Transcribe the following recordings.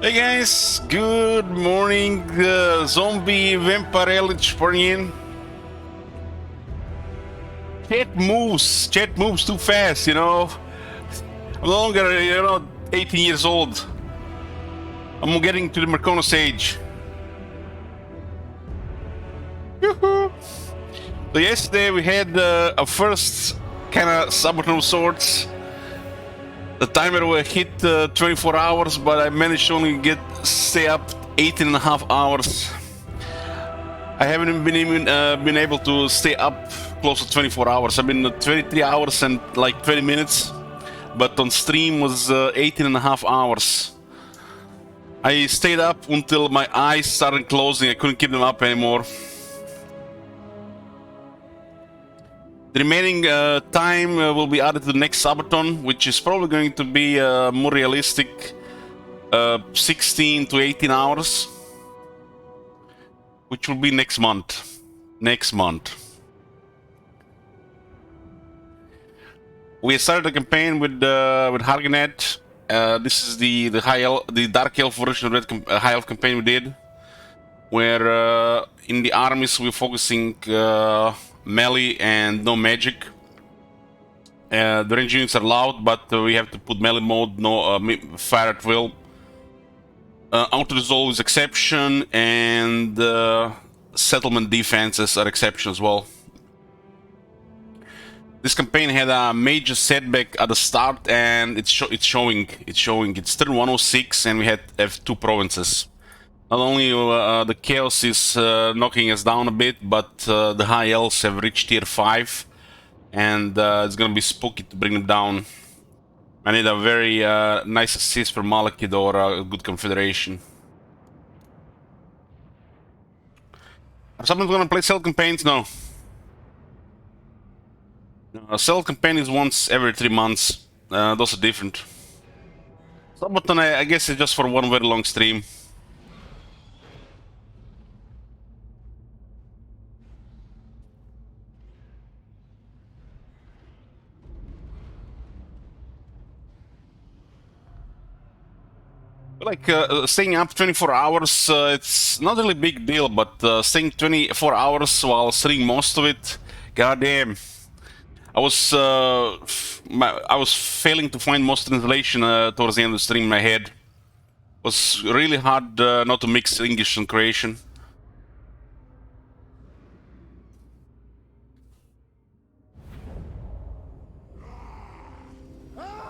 Hey guys, good morning. Zombie vampire Elich in. Chat moves too fast, you know. I'm no longer, 18 years old. I'm getting to the Merconos age. Yoo-hoo. So yesterday we had a first kind of saboteur of sorts. The timer will hit 24 hours, but I managed to only stay up 18 and a half hours. I haven't been able to stay up close to 24 hours. I've been 23 hours and like 20 minutes, but on stream was 18 and a half hours. I stayed up until my eyes started closing. I couldn't keep them up anymore. The remaining time will be added to the next subathon, which is probably going to be more realistic 16 to 18 hours, which will be next month. We started the campaign with Har Ganeth. This is the Dark Elf version of the High Elf campaign we did, where in the armies we're focusing melee and no magic. The range units are allowed, but we have to put melee mode, no fire at will. Auto resolve is exception, and settlement defenses are exception as well. This campaign had a major setback at the start, and it's showing. It's turn 106, and we have 2 provinces. Not only the chaos is knocking us down a bit, but the high elves have reached tier 5, and it's gonna be spooky to bring them down. I need a very nice assist from Malekith or a good confederation. Are someone gonna play Cell campaigns? No. A Cell campaign is once every 3 months. Those are different. Sabaton, I guess, it's just for one very long stream. Like staying up 24 hours, it's not really a big deal, but staying 24 hours while streaming most of it, goddamn. I was failing to find most translation towards the end of the stream in my head. It was really hard not to mix English and Croatian.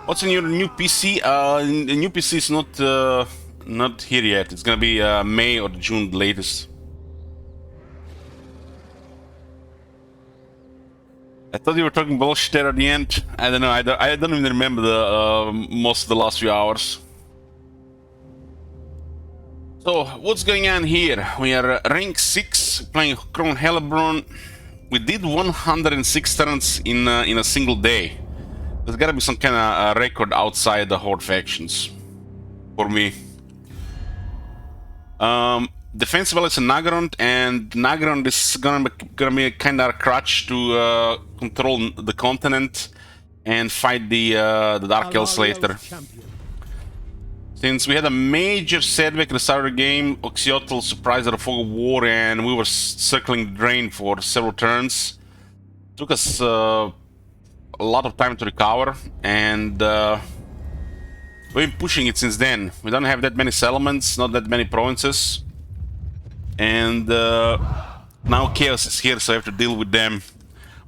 What's in your new PC? The new PC is not here yet. It's gonna be May or June latest. I thought you were talking bullshit there at the end. I don't know. I don't even remember the most of the last few hours. So what's going on here? We are rank 6, playing Crown Hellebrun. We did 106 turns in a single day. There's gotta be some kind of record outside the Horde factions for me. Defensive is a Nagrond, and Nagrond is gonna be a kind of crutch to control the continent and fight the Dark Elves later. Since we had a major setback at the start of the game, Oxyotl surprised at the Fog of War, and we were circling the drain for several turns. It took us a lot of time to recover, and we've been pushing it since then. We don't have that many settlements, not that many provinces, and now chaos is here, so I have to deal with them.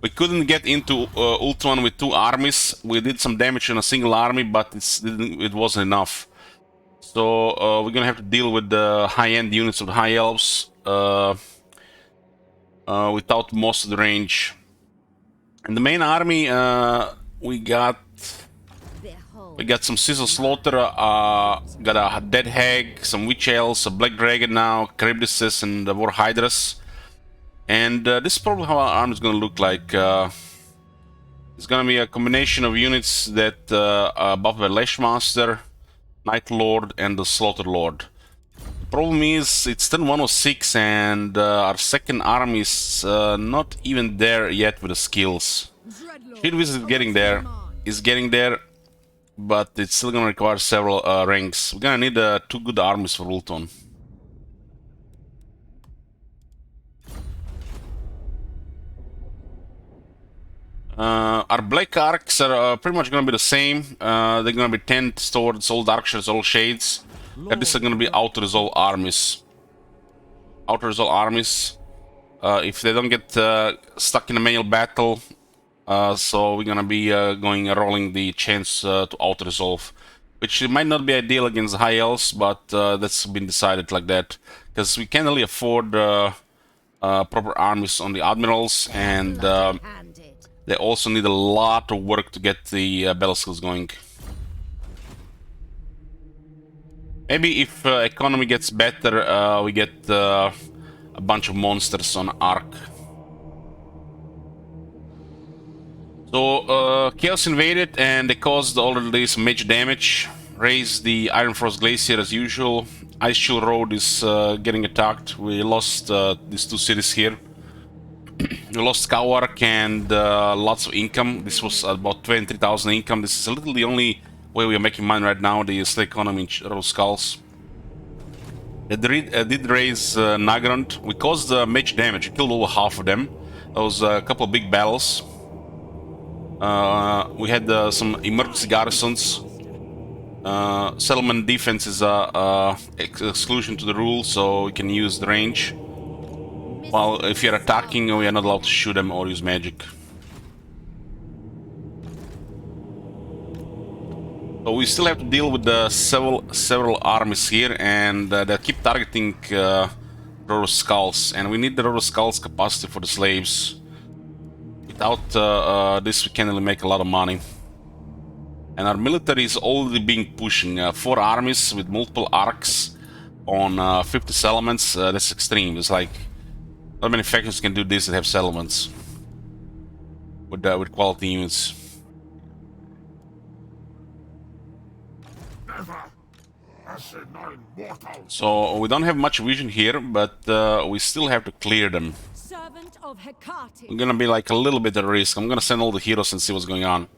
We couldn't get into Ultron with 2 armies. We did some damage in a single army, but it wasn't enough. So we're gonna have to deal with the high-end units of the High Elves without most of the range. In the main army, we got some Sizzle Slaughter, got a Dead Hag, some Witch Elves, a Black Dragon now, Charybdises, and the War Hydras. And this is probably how our army is gonna look like. It's gonna be a combination of units that are buffed by Lashmaster, Night Lord, and the Slaughter Lord. The problem is it's turn 106, and our second army is not even there yet with the skills. Shit Wizard is getting there. but it's still gonna require several ranks. We're gonna need 2 good armies for Ulton. Our Black Arcs are pretty much gonna be the same. They're gonna be 10 towards all Darkshires, all Shades. And these are gonna be auto-resolve armies. Auto-resolve armies. If they don't get stuck in a manual battle, so we're gonna be rolling the chance to auto-resolve, which might not be ideal against high elves, but that's been decided like that because we can't really afford proper armies on the admirals, and they also need a lot of work to get the battle skills going. Maybe if economy gets better, we get a bunch of monsters on Arc. So Chaos invaded and they caused already some major damage. Raised the Iron Frost Glacier as usual. Ice Shield Road is getting attacked. We lost these 2 cities here. We lost Cowark and lots of income. This was about 23,000 income. This is a little the only way we are making money right now, the slay economy in Rose Skulls. It did raise Nagrand. We caused major damage. We killed over half of them. That was a couple of big battles. We had some emergency garrisons. Settlement defense is exclusion to the rule, so we can use the range. While if you're attacking, we are not allowed to shoot them or use magic. So we still have to deal with the several armies here, and they keep targeting Roro Skulls, and we need the Roro Skulls capacity for the slaves. Without this, we can't really make a lot of money. And our military is already being pushing 4 armies with multiple arcs on 50 settlements. That's extreme. It's like not many factions can do this that have settlements with quality units. So we don't have much vision here, but we still have to clear them. We're gonna be like a little bit at risk. I'm gonna send all the heroes and see what's going on.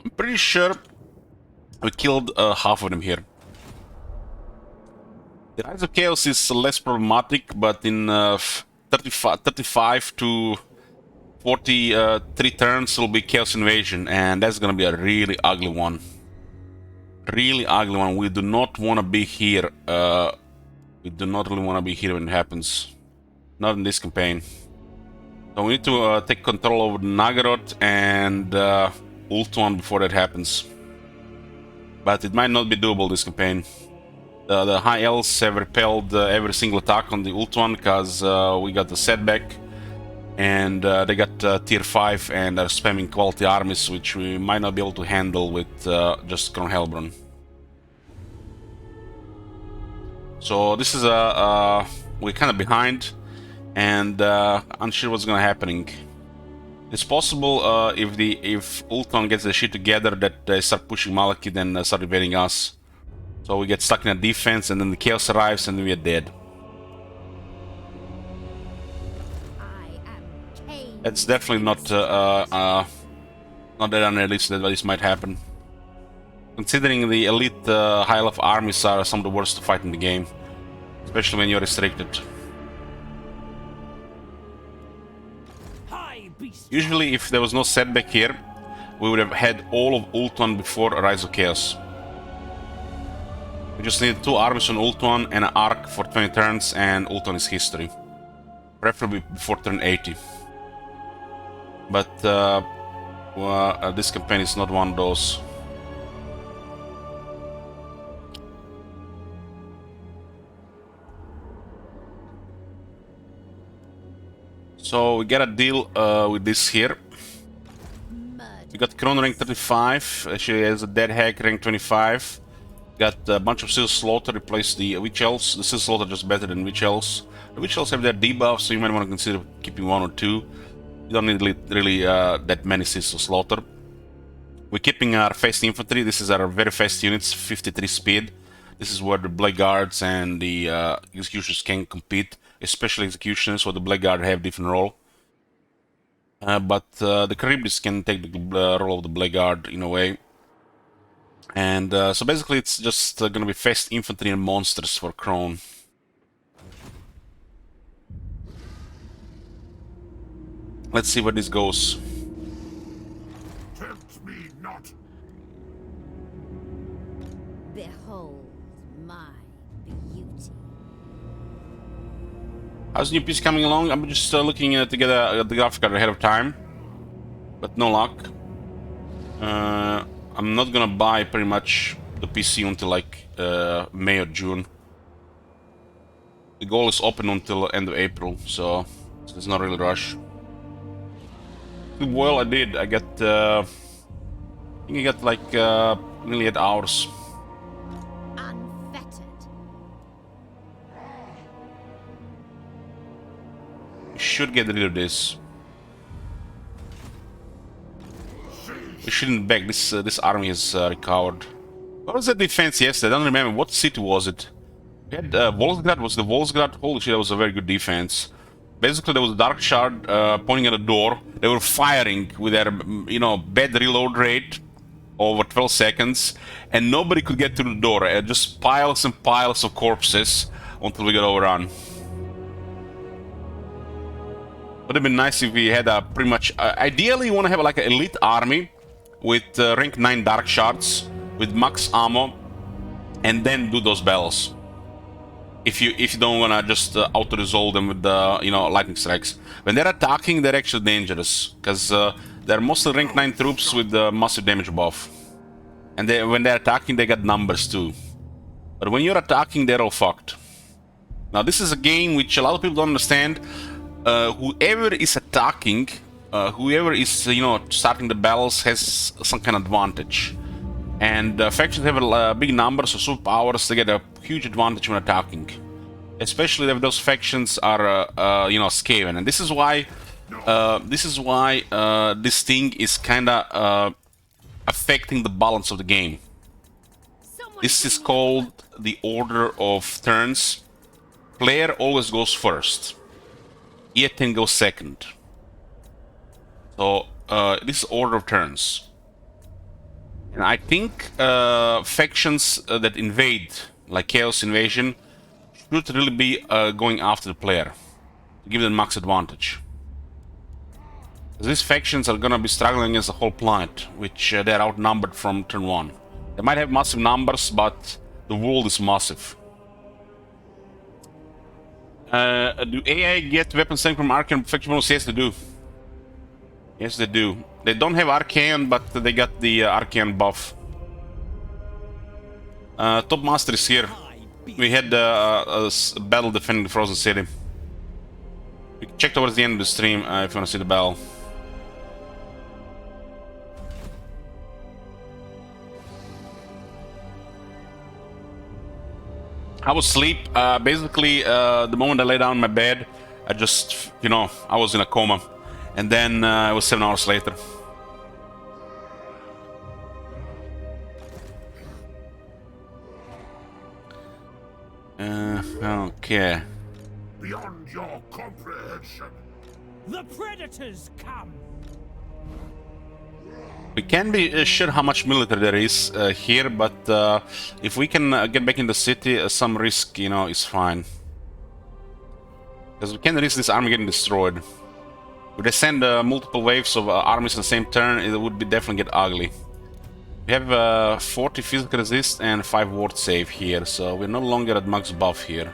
I'm pretty sure we killed half of them here. The Rise of Chaos is less problematic, but in 35 to 43 turns will be Chaos Invasion, and that's gonna be a really ugly one. Really ugly one. We do not want to be here. We do not really want to be here when it happens. Not in this campaign. So we need to take control over Nagaroth and Ultuan before that happens. But it might not be doable this campaign. The High Elves have repelled every single attack on the Ultuan because we got the setback. And they got tier 5 and are spamming quality armies, which we might not be able to handle with just Kron Helbron. So this is we're kind of behind, and unsure what's gonna happening. It's possible if Ultron gets the shit together that they start pushing Malekith and start invading us. So we get stuck in a defense, and then the Chaos arrives, and we are dead. It's definitely not that unrealistic that this might happen. Considering the elite high elf armies are some of the worst to fight in the game, especially when you're restricted. Usually, if there was no setback here, we would have had all of Ultuan before Rise of Chaos. We just need 2 armies on Ultuan and an arc for 20 turns, and Ultuan is history. Preferably before turn 80. But this campaign is not one of those. So we gotta deal with this here. We got Kron rank 35. She has a Dead Hag rank 25. Got a bunch of Seal Slaughter, replace the Witch Elves. The Seal Slaughter just better than Witch Elves. The Witch Elves have their debuff, so you might want to consider keeping 1 or 2. You don't need really that many Seal Slaughter. We're keeping our fast infantry. This is our very fast units, 53 speed. This is where the Blackguards and the Executioners can compete, especially Executioners, where the Blackguard have different role. But the Charybdis can take the role of the Blackguard in a way. And so basically it's just gonna be fast infantry and monsters for Krone. Let's see where this goes. Tempt me not. Behold my beauty. How's the new piece coming along? I'm just looking to get the graphic card ahead of time, but no luck. I'm not gonna buy pretty much the PC until like May or June. The goal is open until end of April, so it's not really rush. Well, I did. I got, I think I got like nearly 8 hours. Unfettered. We should get rid of this. We shouldn't beg. This army is recovered. What was the defense yesterday? I don't remember. What city was it? We had Volsgrad. Was the Volsgrad? Holy shit, that was a very good defense. Basically, there was a dark shard pointing at the door. They were firing with their, bad reload rate over 12 seconds, and nobody could get through the door. Just piles and piles of corpses until we got overrun. Would have been nice if we had a pretty much. Ideally, you want to have like an elite army with rank 9 dark shards with max ammo, and then do those battles. If you don't wanna just auto-resolve them with the lightning strikes. When they're attacking, they're actually dangerous because they're mostly rank 9 troops with massive damage buff, and when they're attacking, they got numbers too. But when you're attacking, they're all fucked. Now this is a game which a lot of people don't understand. Whoever is attacking, whoever is starting the battles has some kind of advantage. And factions have big numbers of superpowers. They get a huge advantage when attacking, especially if those factions are, Skaven. And this is why, this thing is kind of affecting the balance of the game. This is called the order of turns. Player always goes first. E10 goes second. So this is order of turns. And I think factions that invade, like Chaos Invasion, should really be going after the player to give them max advantage. These factions are gonna be struggling against the whole planet, which they're outnumbered from turn 1. They might have massive numbers, but the world is massive. Do AI get weapon strength from Arcane faction bonus? Yes, they do. Yes, they do. They don't have Arcane, but they got the Arcane buff. Top Master is here. We had a battle defending the Frozen City. We can check towards the end of the stream if you want to see the battle. I was asleep. Basically, the moment I lay down in my bed, I just, I was in a coma. And then it was 7 hours later. Okay. Beyond your comprehension. The predators come. We can be sure how much military there is here, but if we can get back in the city, some risk, is fine. Because we can risk this army getting destroyed. If they send multiple waves of armies in the same turn, it would definitely get ugly. We have 40 physical resist and 5 ward save here, so we're no longer at max buff here.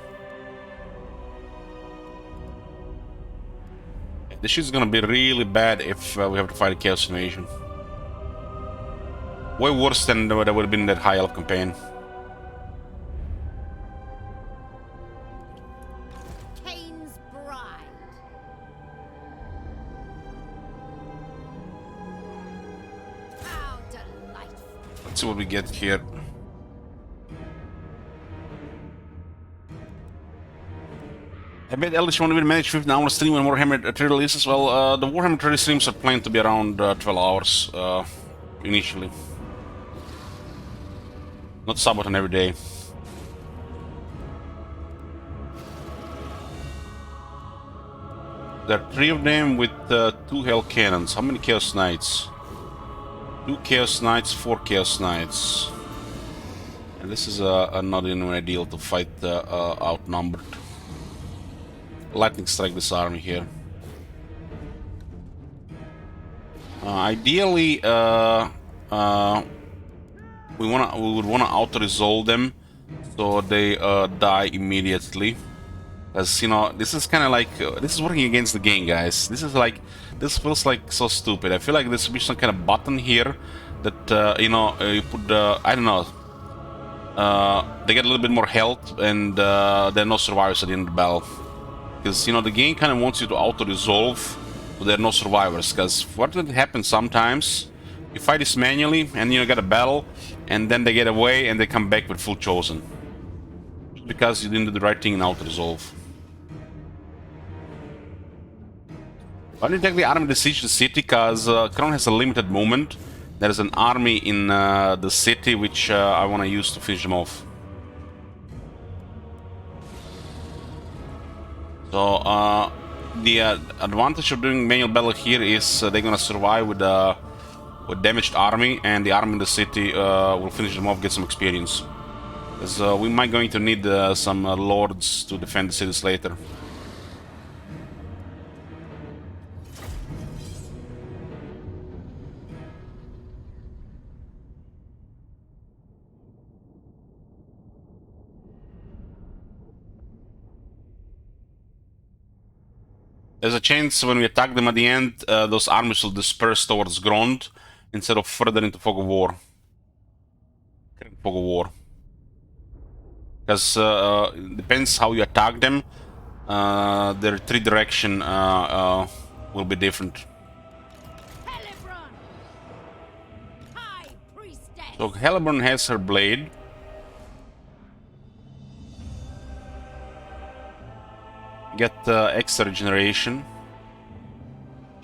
This shit's gonna be really bad if we have to fight a Chaos Invasion. Way worse than what would have been in that High Elf campaign. Cain's bride. How delightful. Let's see what we get here. I bet Eldritch won't even manage 15 hours stream when Warhammer 3 releases. Well, the Warhammer 3 streams are planned to be around 12 hours initially. Not Sabaton every day. There are 3 of them with 2 Hell Cannons. How many Chaos Knights? 2 Chaos Knights, 4 Chaos Knights. And this is not even ideal to fight outnumbered. Lightning strike this army here. Ideally, we would wanna auto-resolve them so they die immediately. As you know, this is kind of like this is working against the game, guys. This feels like so stupid. I feel like there should be some kind of button here that you know, you put I don't know. They get a little bit more health, and there are no survivors at the end of the battle. Because you know, the game kind of wants you to auto-resolve, so there are no survivors. Because what would happen sometimes, you fight this manually, and you get a battle, and then they get away and they come back with full chosen. Because you didn't do the right thing in auto-resolve. Why don't you take the army to siege the city? Because Crown has a limited movement. There is an army in the city which I want to use to finish them off. So the advantage of doing manual battle here is they're gonna survive with damaged army, and the army in the city will finish them off, get some experience. Because we might going to need some lords to defend the cities later. There's a chance when we attack them at the end, those armies will disperse towards Grond instead of further into Fog of War. Fog of War. Because it depends how you attack them, their three direction will be different. High Priestess. So Hellebron has her blade. Get extra regeneration.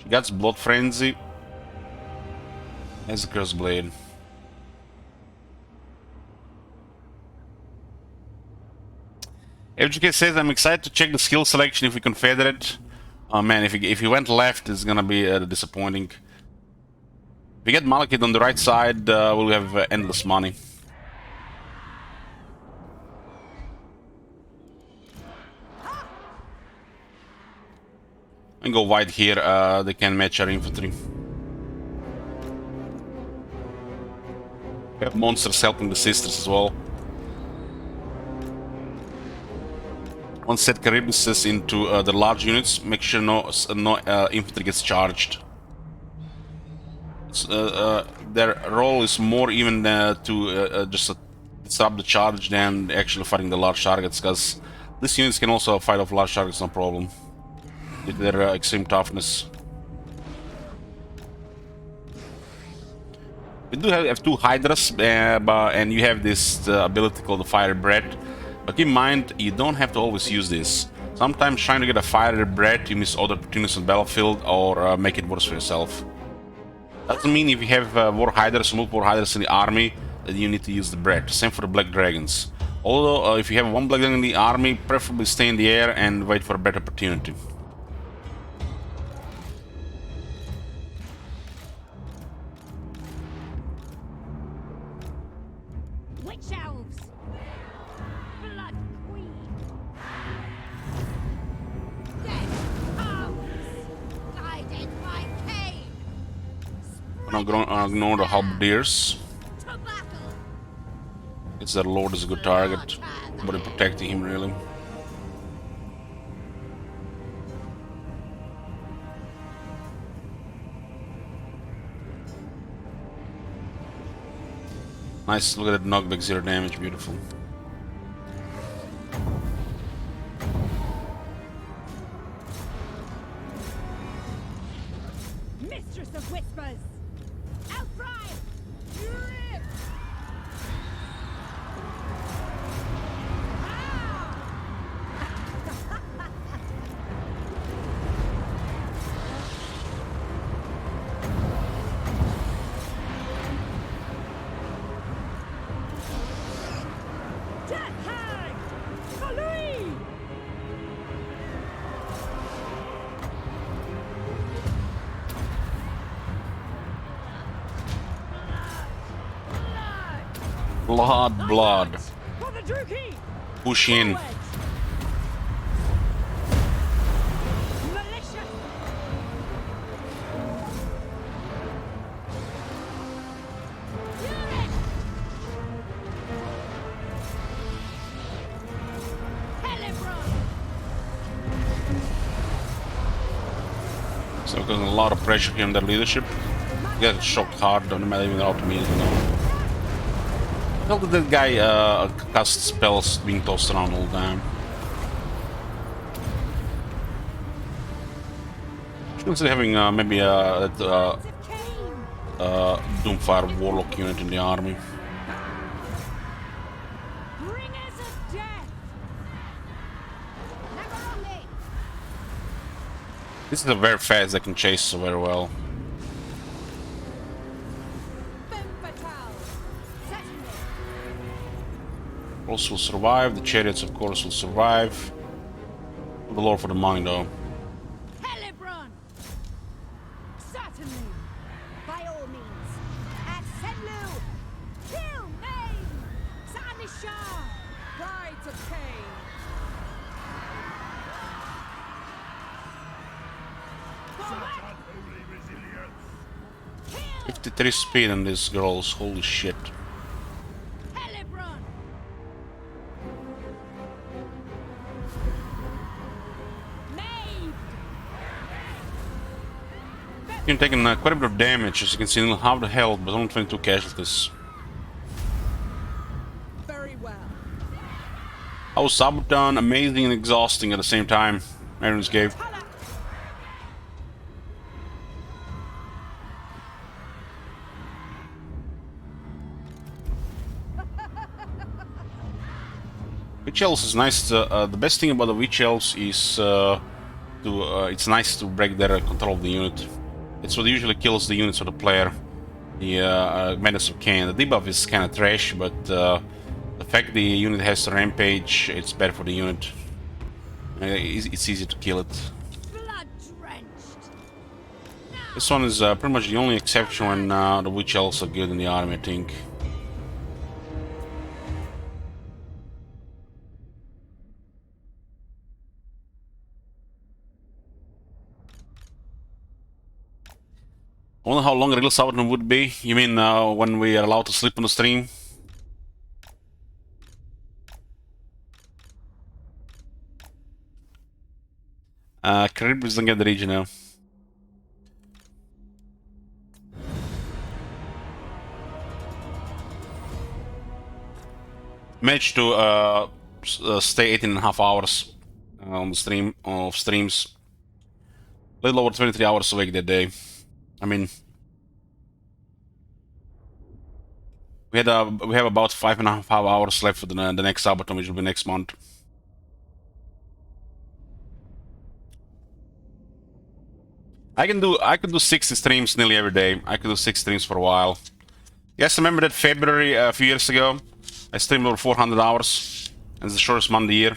She gets Blood Frenzy. Has a Curse Blade. FGK says, I'm excited to check the skill selection if we confederate. Oh man, if he went left, it's gonna be disappointing. If we get Malekith on the right side, we'll have endless money. And go wide here, they can match our infantry. We have monsters helping the sisters as well. Once set Charybdis into the large units, make sure no infantry gets charged. Their role is more even to just disrupt the charge than actually fighting the large targets, because these units can also fight off large targets, no problem. With their extreme toughness. We do have two Hydras, and you have this ability called the Fire Breath. But keep in mind, you don't have to always use this. Sometimes trying to get a Fire Breath, you miss other opportunities on the battlefield, or make it worse for yourself. Doesn't mean if you have War Hydras, multiple Hydras in the army, that you need to use the Breath. Same for the Black Dragons. Although, if you have one Black Dragon in the army, preferably stay in the air and wait for a better opportunity. Ignore the halberdiers. It's that Lord is a good target. Nobody protecting him really. Nice, look at that knockback, 0 damage, beautiful. Mistress of Whispers! Outcry! Rip! Death Hag! Salui! Blood. For the Druki! Push in. Forward! Malicious! Fury! Helibron! So there's a lot of pressure here on their leadership. They get shocked hard, don't matter even how to meet it now. How did that guy cast spells being tossed around all the time? Should consider having maybe a Of Cain! Doomfire Warlock unit in the army. Bringers of death! Nagaroni! This is a very fast, they can chase so very well. Femme fatale! Certainly! Rolls will survive, the chariots of course will survive. The Lord for the money though. Helibron! Certainly! By all means! At Senlu! Kill Maine! Sanishar! Brides of Cain! Such unholy resilience. Kill 53 speed on these girls, holy shit. Helibron! Maid! You're taking quite a bit of damage, as you can see, only half the health, but only 22 casualties. Very well. How was Sabaton amazing and exhausting at the same time? Aaron's gave. Witch Elves is nice. The best thing about the Witch Elves is it's nice to break their control of the unit. It's what usually kills the units of the player. The Menace of Cain. The debuff is kind of trash, but the fact the unit has to rampage, it's bad for the unit. It's easy to kill it. Blood drenched! This one is pretty much the only exception when the Witch Elves are good in the army, I think. I wonder how long a real Sabaton would be. You mean when we are allowed to sleep on the stream? Caribbean doesn't get the region now. Managed to stay 18.5 hours on the stream of streams. A little over 23 hours a week that day. I mean, we have about 5.5 hours left for the next Sabaton, which will be next month. I could do 60 streams nearly every day. I could do 6 streams for a while. Yes, remember that February a few years ago, I streamed over 400 hours. And it's the shortest month of the year.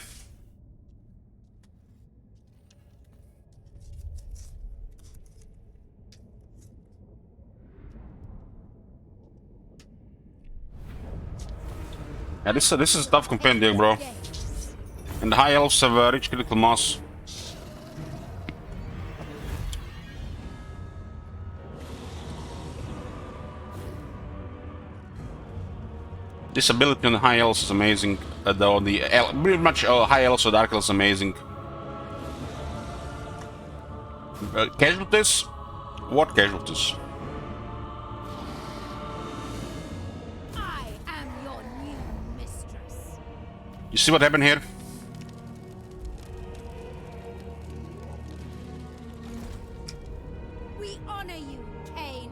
Yeah, this is a tough compendium, bro. And the high elves have rich critical mass. This ability on the high elves is amazing. Though pretty much high elves or dark elves is amazing. Casualties? What casualties? I am your new mistress. You see what happened here? We honor you, Cain.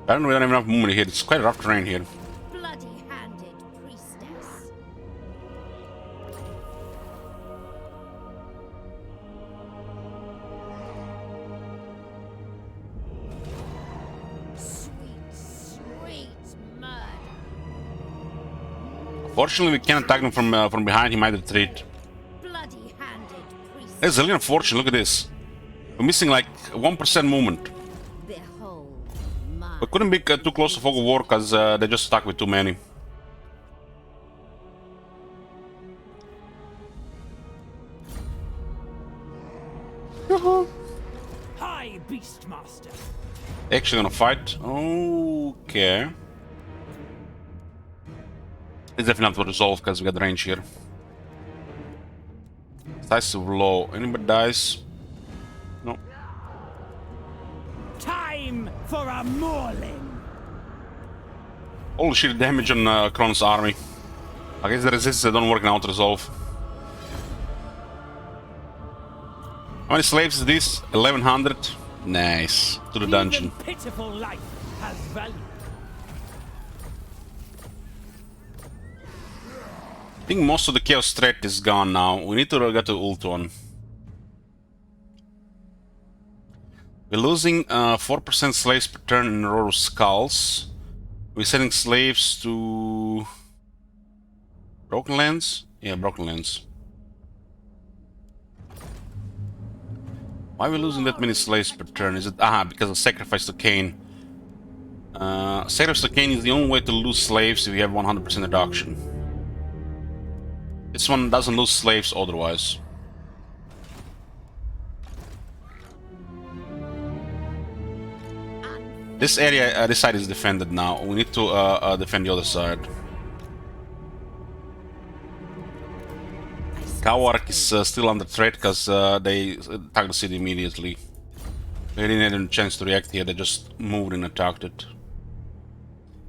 Apparently we don't have enough movement here. It's quite rough terrain here. Bloody-handed priestess. Sweet, sweet murder. Fortunately, we can't attack him from behind. He might retreat. Bloody-handed priestess. It's a little unfortunate. Look at this. We're missing like 1% movement. Behold my We couldn't be too close to Fog of War because they just stuck with too many. High Beastmaster. Actually gonna fight? Okay. It's definitely not to resolve because we got range here. Decisive low. Anybody dies? No. Time for a mauling. Holy shit, damage on Kron's army. I guess the resistance don't work in out resolve. How many slaves is this? 1100? Nice. To the dungeon. Even pitiful life has value. I think most of the chaos threat is gone now. We need to get to Ultron. We're losing 4% slaves per turn in Roro Skulls. We're sending slaves to Broken Lands? Yeah, Broken Lands. Why are we losing that many slaves per turn? Is it because of sacrifice to Cain? Sacrifice to Cain is the only way to lose slaves if you have 100% reduction. This one doesn't lose slaves otherwise. This area, this side is defended now. We need to defend the other side. Kawark is still under threat because they attacked the city immediately. They didn't have a chance to react here, they just moved and attacked it.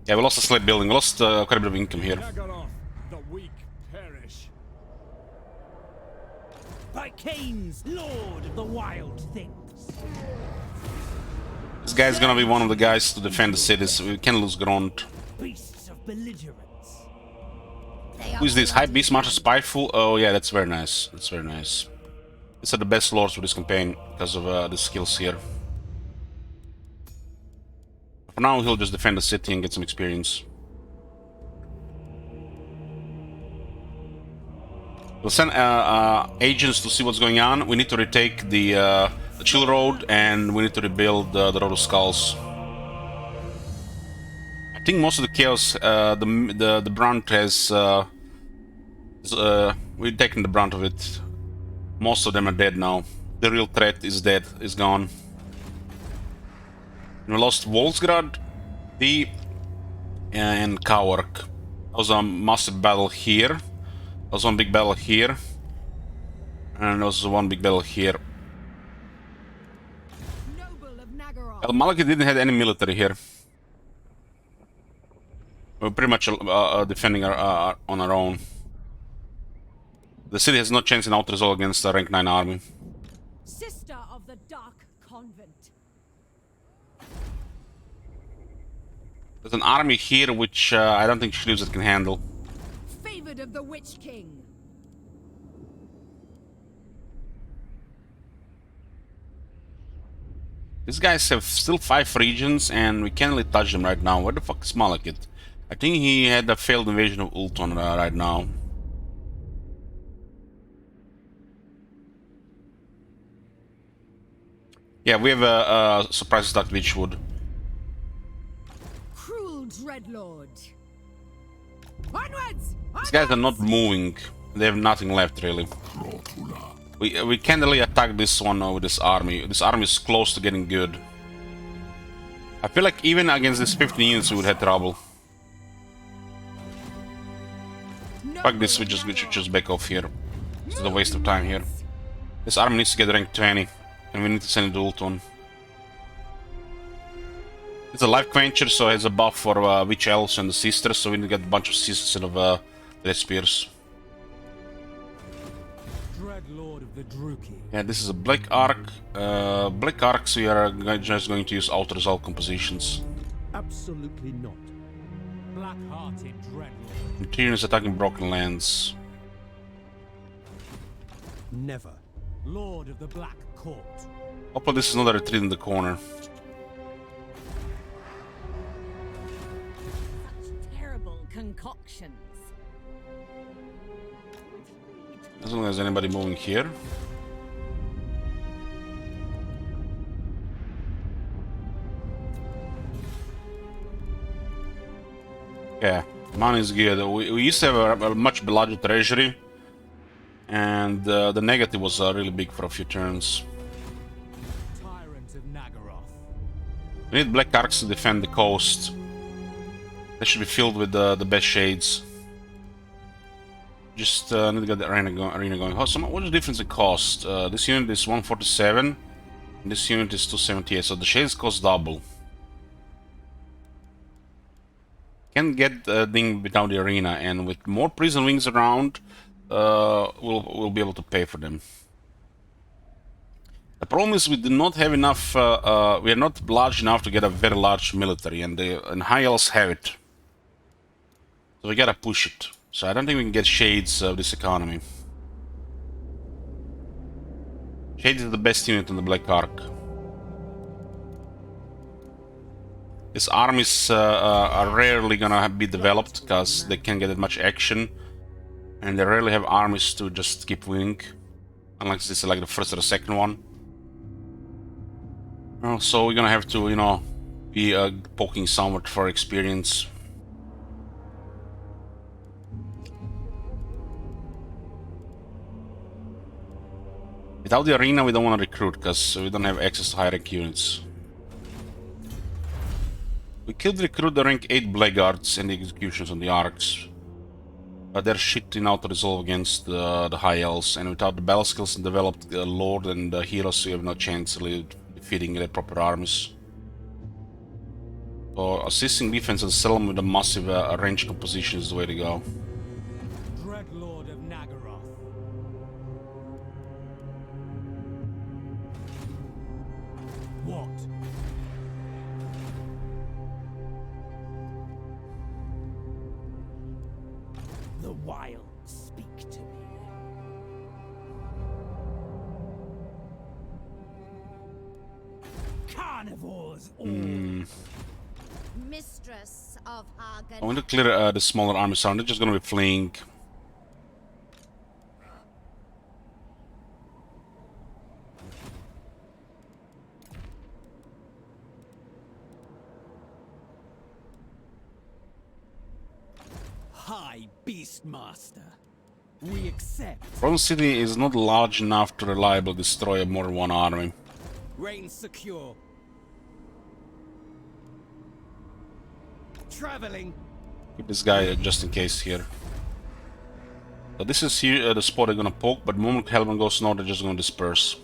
Yeah, we lost a slave building, we lost quite a bit of income here. Nagaroth, the weak perish. By Cain's Lord of the Wild Things. This guy's gonna be one of the guys to defend the cities. We can't lose ground. Beasts of belligerence. Who is this? High Beast Master Spiteful? Oh yeah, that's very nice. That's very nice. These are the best lords for this campaign because of the skills here. For now, he'll just defend the city and get some experience. We'll send agents to see what's going on. We need to retake the Chill Road, and we need to rebuild the Road of Skulls. I think most of the chaos, the brunt has. We've taken the brunt of it. Most of them are dead now. The real threat is dead, is gone. And we lost Volsgrad, and Kawark. That was a massive battle here. There was one big battle here. And there was one big battle here. Noble of Nagaroth. El Maliki didn't have any military here. We're pretty much defending on our own. The city has no chance in out-resolve against the rank 9 army. Sister of the Dark Convent. There's an army here which I don't think Shrews can handle. Favored of the Witch King. These guys have still 5 regions and we can't really touch them right now. Where the fuck is Malekith? I think he had a failed invasion of Ultron right now. Yeah, we have a surprise attack Witchwood. Cruel Dreadlord. Onwards! These guys are not moving. They have nothing left really. We can't really attack this one with this army. This army is close to getting good. I feel like even against this 15 units we would have trouble. Fuck this, we should just back off here. This is a waste of time here. This army needs to get rank 20. And we need to send it to Ultron. It's a life quencher, so it has a buff for Witch Elves and the Sisters, so we need to get a bunch of Sisters instead of Red Spears. Dreadlord of the Druki. Yeah, this is a Black Arc. Black Arcs, we are just going to use auto-resolve compositions. Absolutely not. Black-hearted Dreadlord. And Tyrion is attacking Broken Lands. Never. Lord of the Black Court. Hopefully this is not a retreat in the corner. Such terrible concoctions. As long as anybody moving here. Yeah, money is good. We used to have a much larger treasury. And the negative was really big for a few turns. Lords of Nagaroth. We need black arcs to defend the coast. They should be filled with the best shades. Just need to get the arena going. What is the difference in cost? This unit is 147, and this unit is 278, so the shades cost double. Can't get the thing without the arena, and with more prison wings around, we'll be able to pay for them. The problem is we do not have enough. We are not large enough to get a very large military, and high elves have it. So we gotta push it. So I don't think we can get shades of this economy. Shades is the best unit in the Black Ark. These armies are rarely gonna be developed because they can't get that much action, and they rarely have armies to just keep winning, unless this is like the first or the second one. So we're gonna have to, you know, be poking somewhat for experience. Without the arena, we don't want to recruit because we don't have access to high rank units. We could recruit the rank 8 blackguards and the executions on the arcs, but they're shit enough to resolve against the high elves, and without the battle skills and developed lord and heroes, we have no chance of defeating the proper armies. So assisting defense and settlement with a massive range composition is the way to go. Dread Lord of Nagaroth. What? The wild speak to me. Carnivores all. Mistress of Har I want to Ganeth. clear the smaller armies out. They're just going to be fleeing. High Beastmaster. We accept. Bronze City is not large enough to reliably destroy more than one army. Reign secure. Traveling. Keep this guy just in case here. So this is here the spot they're gonna poke, but the moment Hellman goes north, they're just gonna disperse.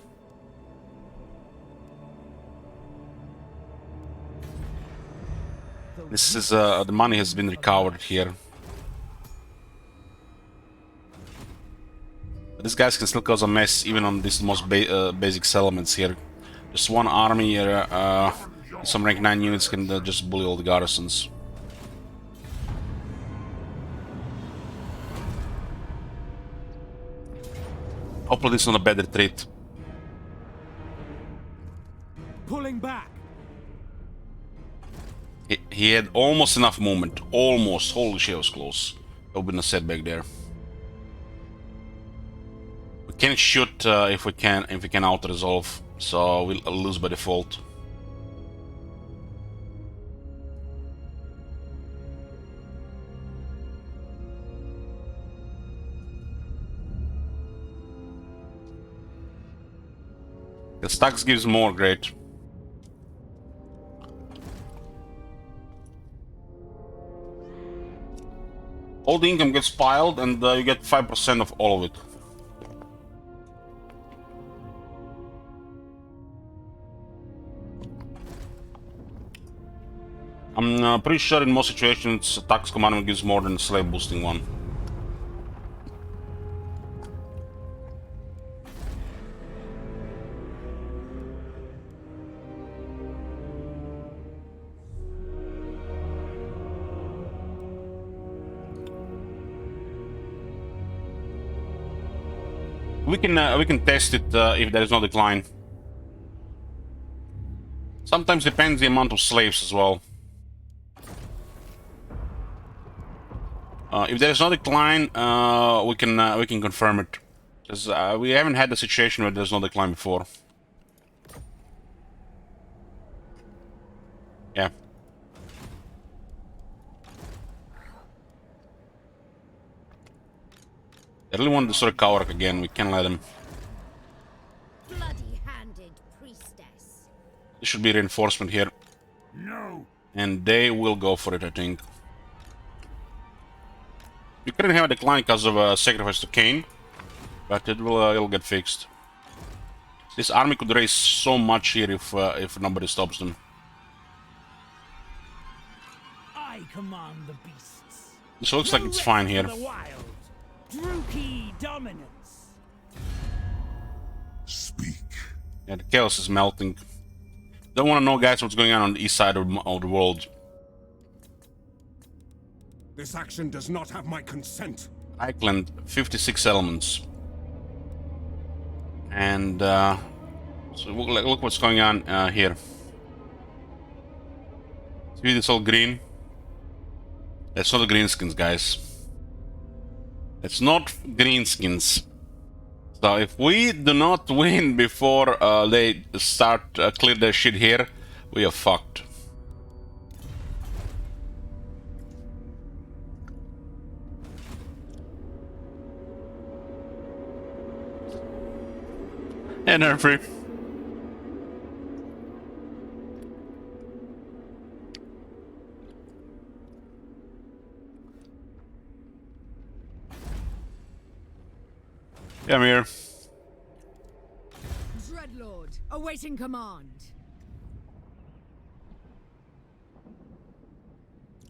This is the money has been recovered here. But these guys can still cause a mess even on these most basic settlements here. Just one army here, some rank 9 units can just bully all the garrisons. Hopefully this is not a bad retreat. Pulling back. He had almost enough movement. Almost. Holy shit, it was close. There would have been a setback there. We can shoot if we can auto-resolve, so we'll lose by default. The stacks gives more, great. All the income gets piled and you get 5% of all of it. I'm pretty sure in most situations tax commandment gives more than slave boosting one. We can test it if there is no decline. Sometimes depends the amount of slaves as well. If there is no decline, we can confirm it, because we haven't had the situation where there's no decline before. Yeah. I really want to destroy Kawarak again. We can't let him. Bloody-handed priestess. There should be reinforcement here. No. And they will go for it, I think. You couldn't have a decline because of a sacrifice to Cain, but it'll get fixed. This army could raise so much here if nobody stops them. I command the beasts. This looks like it's fine here. The wild. Druki dominance. Speak. Yeah, the chaos is melting. Don't want to know, guys, what's going on the east side of the world. This action does not have my consent. Iceland, 56 elements. And so look what's going on here. See this all green? That's not the greenskins, guys. It's not greenskins. So if we do not win before they start clear their shit here, we are fucked. And they're free. Yeah, I'm here. Dreadlord, awaiting command.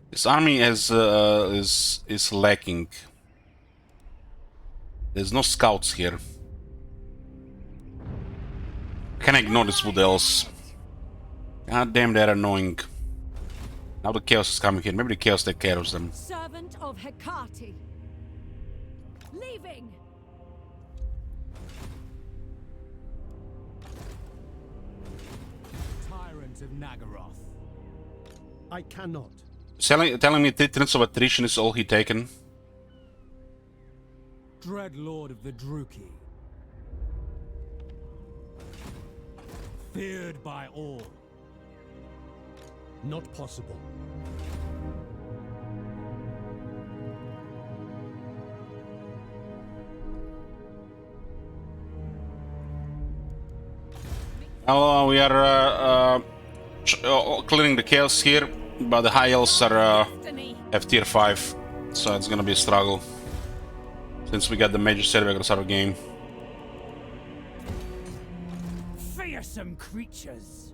This army is lacking. There's no scouts here. Can I ignore this wood else? God damn, they're annoying. Now the chaos is coming here. Maybe the chaos take care of them. Servant of Hecate. Leaving. Tyrant of Nagaroth. I cannot. Telling me Titrans of attrition is all he taken. Dread Lord of the Druki. Feared by all. Not possible. Hello, we are clearing the chaos here, but the high elves are have tier 5, so it's gonna be a struggle. Since we got the major set, we're gonna start a game. Fearsome creatures.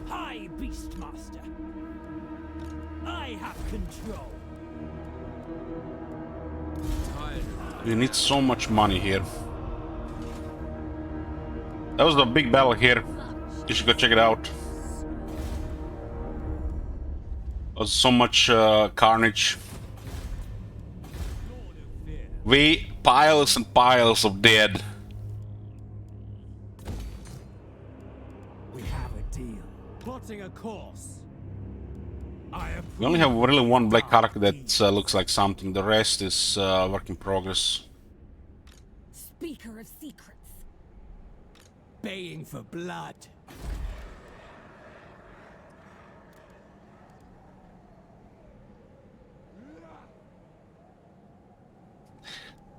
High Beastmaster. I have control. We need so much money here. That was the big battle here. You should go check it out. There was so much carnage. We piles and piles of dead. We have a deal. Plotting a course. We only have really one black character that looks like something. The rest is work in progress. Speaker of secrets. Baying for blood.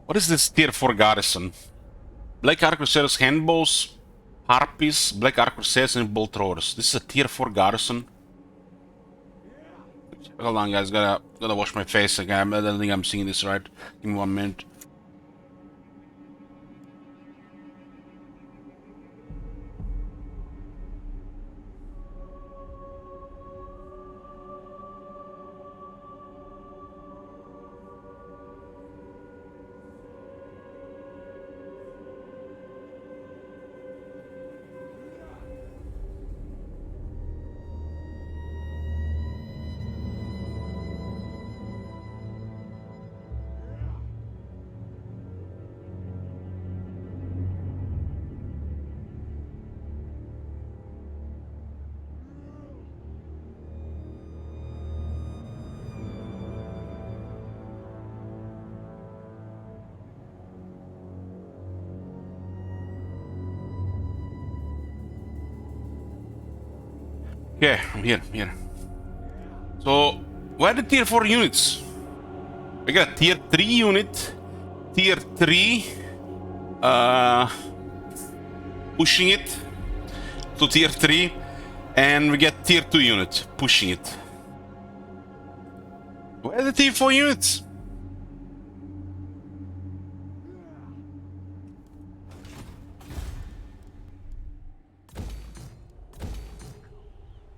What is this tier 4 garrison? Black Arc Crusaders, handbows, harpies, Black Arc Crusaders, and bolt throwers. This is a tier 4 garrison. Hold on, guys. Gotta wash my face again. I don't think I'm seeing this right. Give me 1 minute. Okay, I'm here, I'm here. So, where are the tier 4 units? We got a tier 3 unit, tier 3, pushing it to tier 3, and we get tier 2 unit, pushing it. Where are the tier 4 units?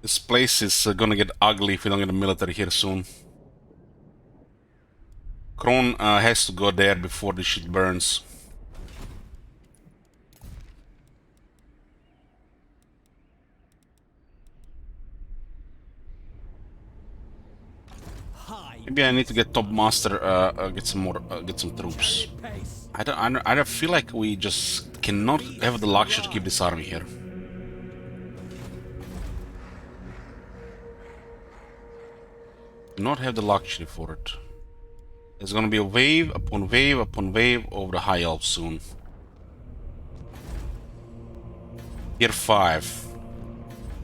This place is gonna get ugly if we don't get a military here soon. Kron has to go there before this shit burns. Maybe I need to get top master, get some more, get some troops. I don't feel like we just cannot have the luxury to keep this army here. Not have the luxury for it. There's gonna be a wave upon wave upon wave over the High Elves soon. Tier 5.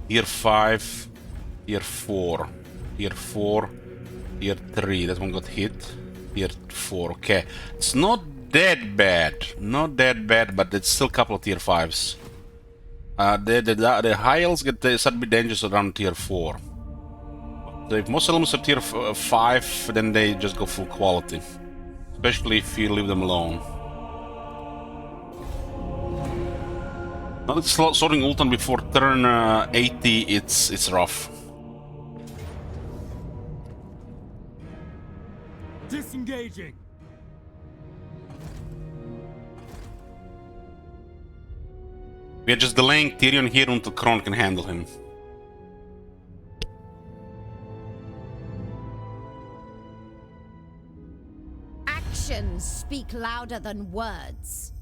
Tier 5. Tier 4. Tier 4. Tier 3. That one got hit. Tier 4. Okay. It's not that bad. Not that bad, but it's still a couple of tier 5s. The High Elves get start to be dangerous around tier 4. So if most elements are tier 5, then they just go full quality. Especially if you leave them alone. Now it's sorting Ultan before turn 80, it's rough. Disengaging. We are just delaying Tyrion here until Kron can handle him. Actions speak louder than words.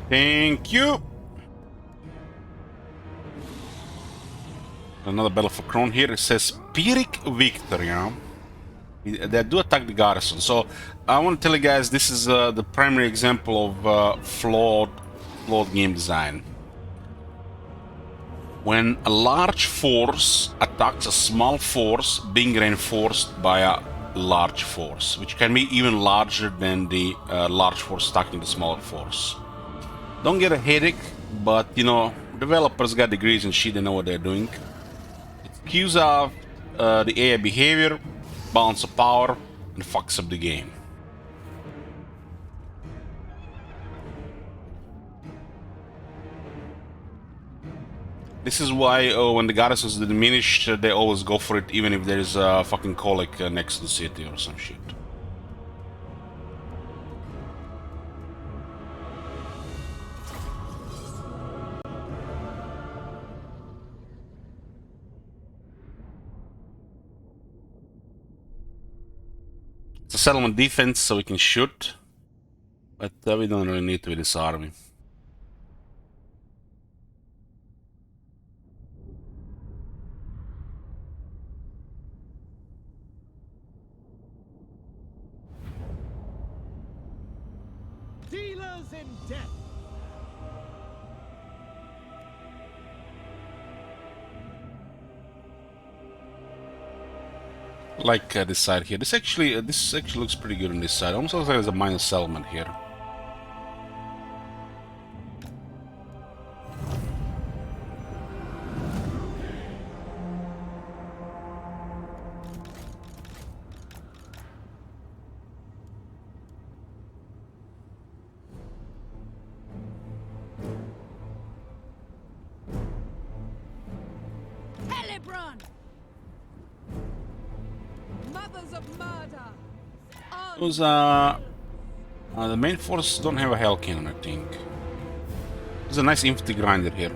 Thank you. Another battle for Kron here. It says Pyrrhic victory. Yeah? They do attack the garrison. So I want to tell you guys, this is the primary example of flawed game design. When a large force attacks a small force being reinforced by a large force, which can be even larger than the large force attacking the smaller force. Don't get a headache, but you know, developers got degrees and shit, they know what they're doing. It cues out the AI behavior, balance of power, and fucks up the game. This is why when the garrisons are diminished, they always go for it, even if there's a fucking colic next to the city or some shit. It's a settlement defense, so we can shoot, but we don't really need to with this army. Dealers in death. Like this side here. This actually looks pretty good on this side. Almost looks like there's a minor settlement here. Helibron! Mothers of murder! Those the main force don't have a hell cannon, I think. There's a nice infantry grinder here.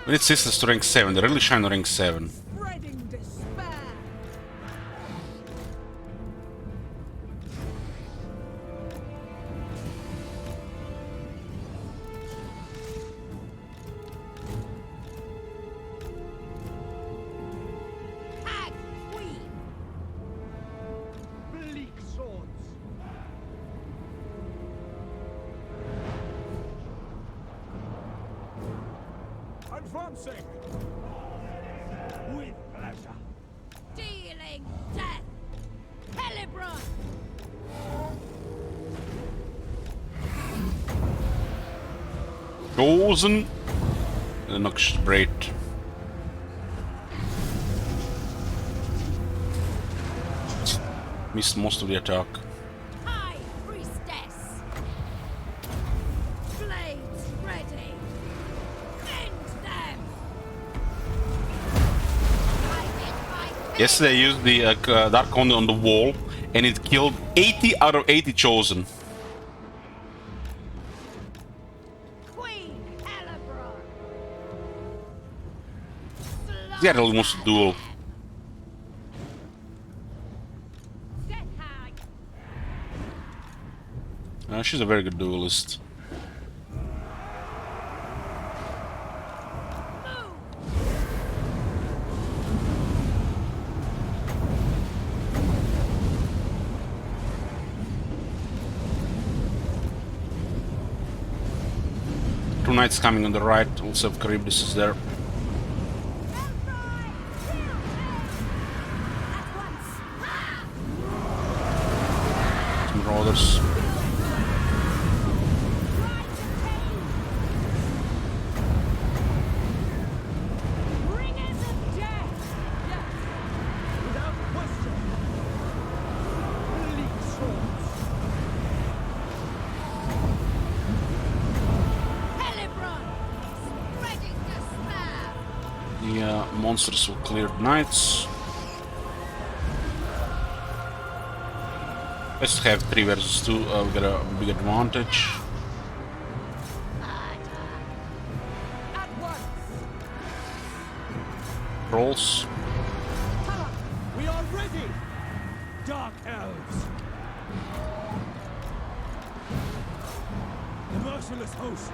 We need sisters to rank 7. They really shine on rank 7. Spreading despair! Advancing. With pleasure. Dealing death. Helibron. Chosen. The noxious braid. Missed most of the attack. High priestess. Blades ready. End them. Yesterday I used the Dark Conduit on the wall, and it killed 80 out of 80 chosen. Queen Helibron. They had almost a duel. Death hag. She's a very good duelist. Two knights coming on the right. Also, Charybdis is there. Some marauders. Bringers of death! Yes. Without question. Elite swords. Helibron. Spreading despair. The monsters will clear the knights. Let's have 3 versus 2. We got a big advantage. At once! Rolls. We are ready. Dark elves. The merciless host.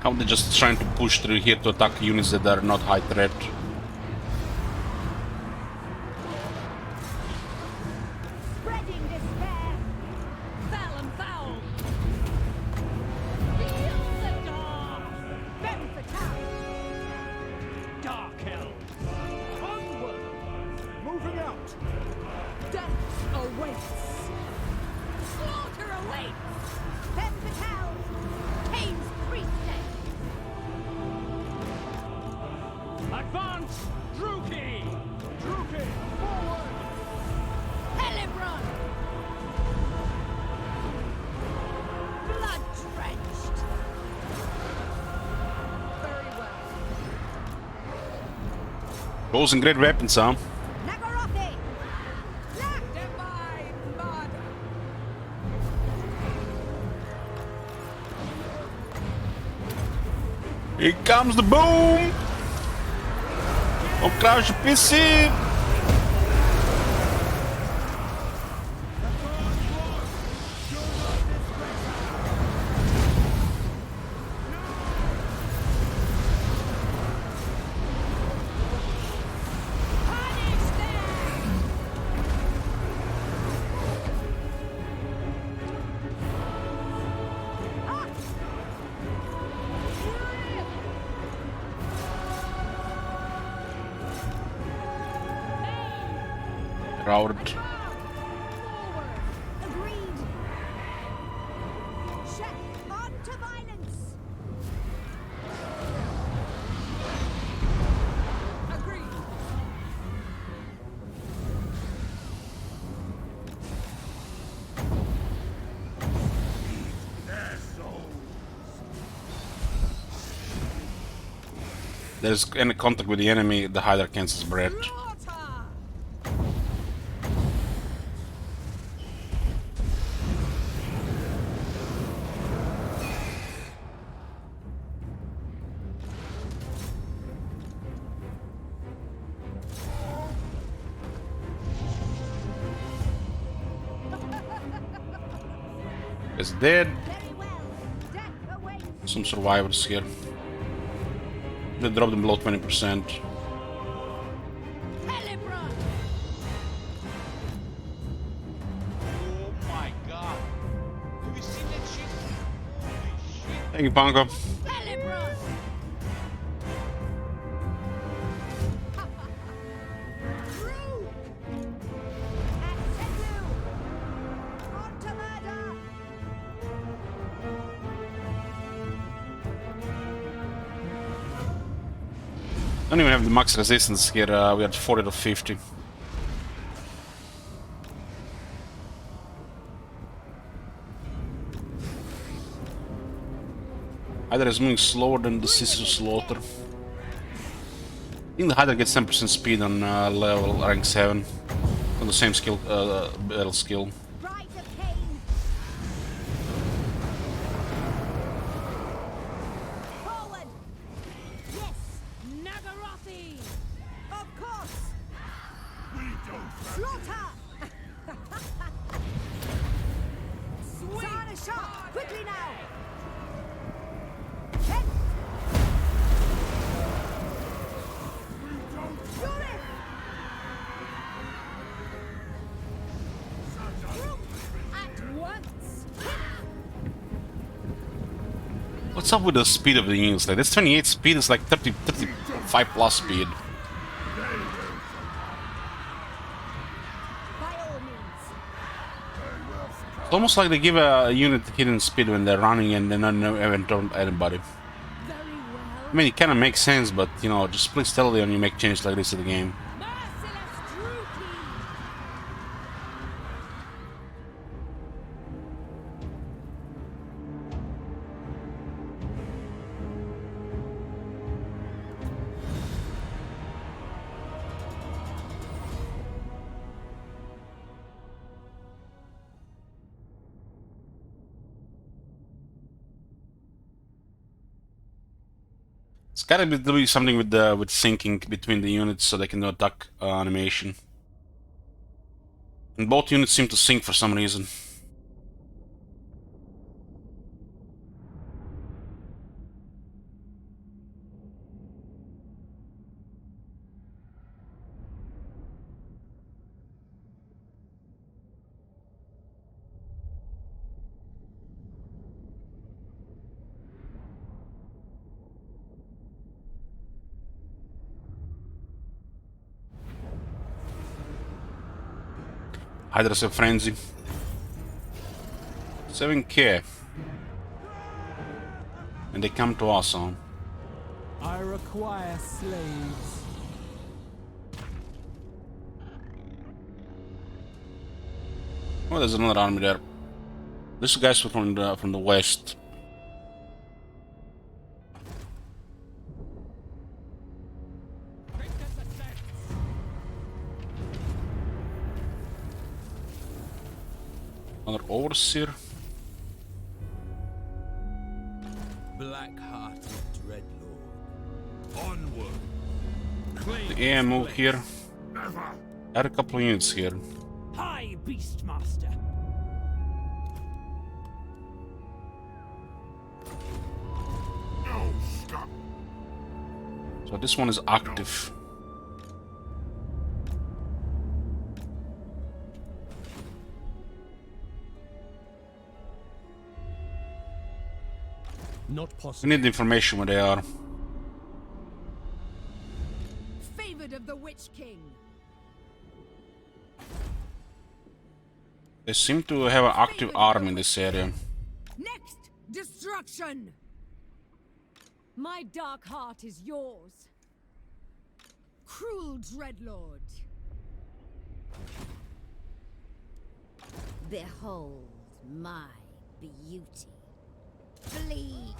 How they're just trying to push through here to attack units that are not high threat. Spreading despair! Foul and foul. Feel the dawn. Femme fatale! Dark elves. Onward. Moving out. Death awaits! Slaughter awaits. Femme fatale! Cain's priestess. Advance. Druki. Druki. Forward. Helibron. Blood drenched. Very well. Those and great weapons, huh? Nagorothi! Lack divine mud! Here comes the boom! Don't crash your PC! Punish them! Ah! Crowd. Forward! Agreed! Check on to violence! Agreed! There's any contact with the enemy, the hider cancels breath. Slaughter! Is dead. Very well. Death awaits! Some survivors here. They dropped them below 20%. Helibron. Oh my god. Have you seen that shit? Holy shit. Thank you, Panko. Helibron. Don't even have the max resistance here. We are 40 to 50. Hydra is moving slower than the Sister Slaughter. I think the Hydra gets 10% speed on level rank 7. On the same skill, battle skill. Rite of Cain. Forward. Yes. Nagarothi! Of course. Slaughter. Sana sharp. Quickly now. Head. Fury. Group at once. What's up with the speed of the units? Like, this 28 speed is like 35 plus speed. By all means. It's almost like they give a unit hidden speed when they're running and they don't even turn anybody. Very well. I mean, it kind of makes sense, but you know, just play stealthy when you make changes like this to the game. Merciless Druki! It's gotta be doing something with the syncing between the units so they can do attack animation. And both units seem to sync for some reason. Hydra's a frenzy. 7k. And they come to us, huh? I require slaves. Oh, there's another army there. This guy's from the west. Another overseer. Black-hearted dreadlord. Onward. The AM move here. Add a couple of units here. High Beastmaster. So this one is active. Not We possible. need the information where they are. Favored of the Witch King! They seem to have an active army in this area. Next, destruction! My dark heart is yours. Cruel Dreadlord. Behold my beauty. Flee.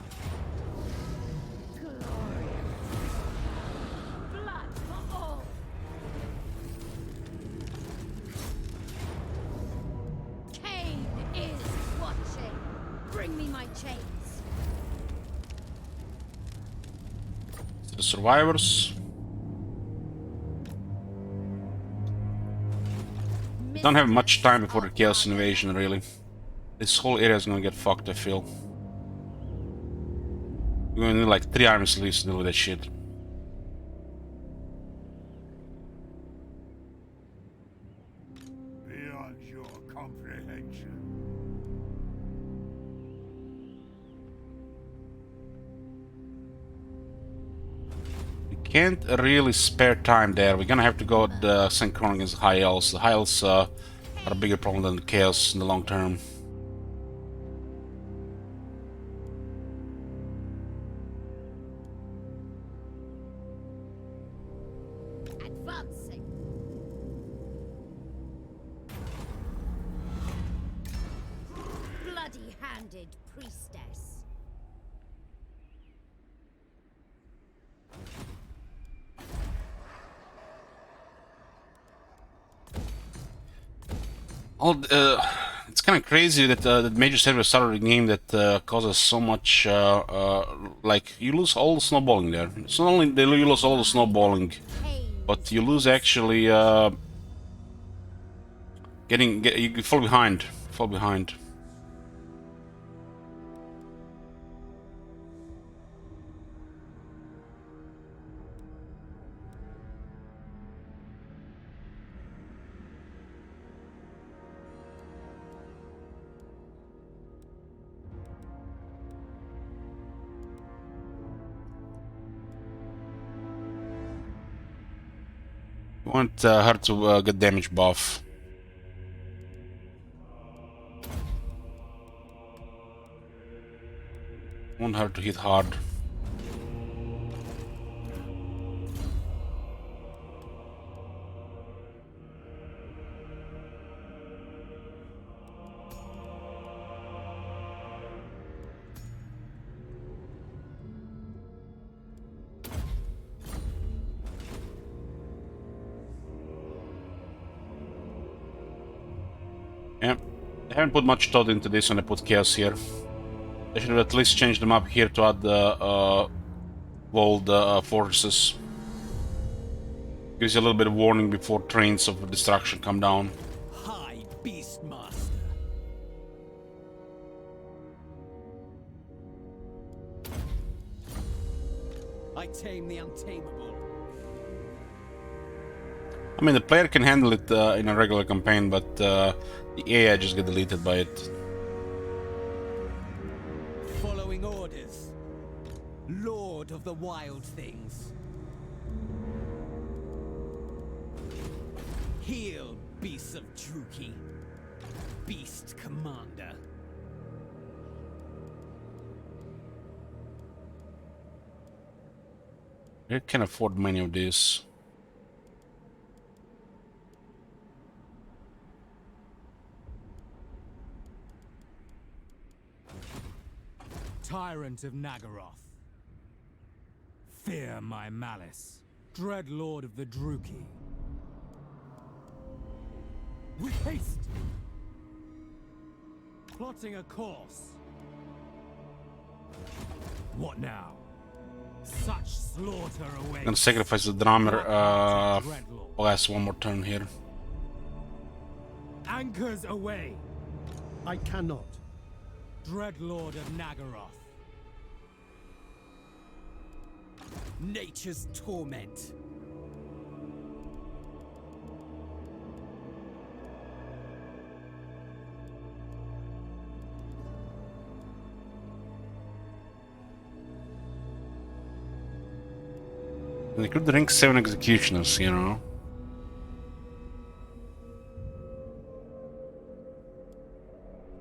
Glorious. Blood for all. Cain is watching. Bring me my chains. The survivors. Don't have much time before the Chaos Invasion, really. This whole area is gonna get fucked, I feel. We're gonna need like 3 armies at least to deal with that shit. Beyond your comprehension. We can't really spare time there. We're gonna have to go the synchron against High Elves. The High Elves are a bigger problem than the Chaos in the long term. Splendid priestess. It's kind of crazy that the major server started a game that causes so much. Like you lose all the snowballing there. It's not only that you lose all the snowballing, but you lose actually you fall behind. Fall behind. You want her to get damage buff. Want her to hit hard. Yeah, they haven't put much thought into this when they put chaos here. They should have at least changed them up here to add the walled fortresses. Gives you a little bit of warning before trains of destruction come down. High Beastmaster. I tame the untamable. I mean, the player can handle it in a regular campaign, but the AI just get deleted by it. Following orders. Lord of the Wild Things. Heal, beasts of Druki. Beast Commander. You can afford many of these. Tyrant of Nagaroth. Fear my malice. Dread Lord of the Druki. With haste! Plotting a course. What now? Such slaughter awaits. Gonna sacrifice the drummer. Last one more turn here. Anchors away. I cannot. Dread Lord of Nagaroth. Nature's torment. They could rank 7 executioners, you know.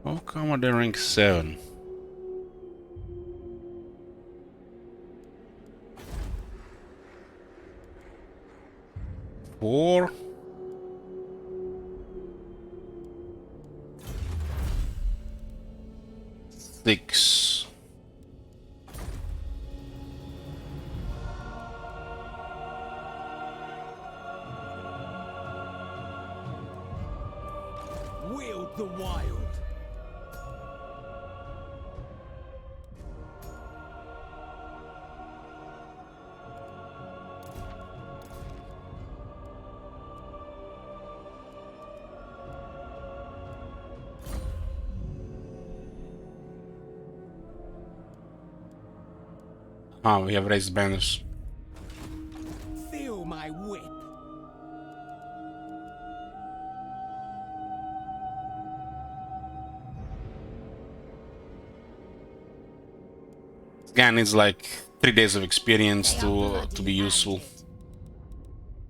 How come are they rank 7? Four? Six. Wield the wild. Ah, we have raised banners. Feel my whip. This guy needs like 3 days of experience to be useful.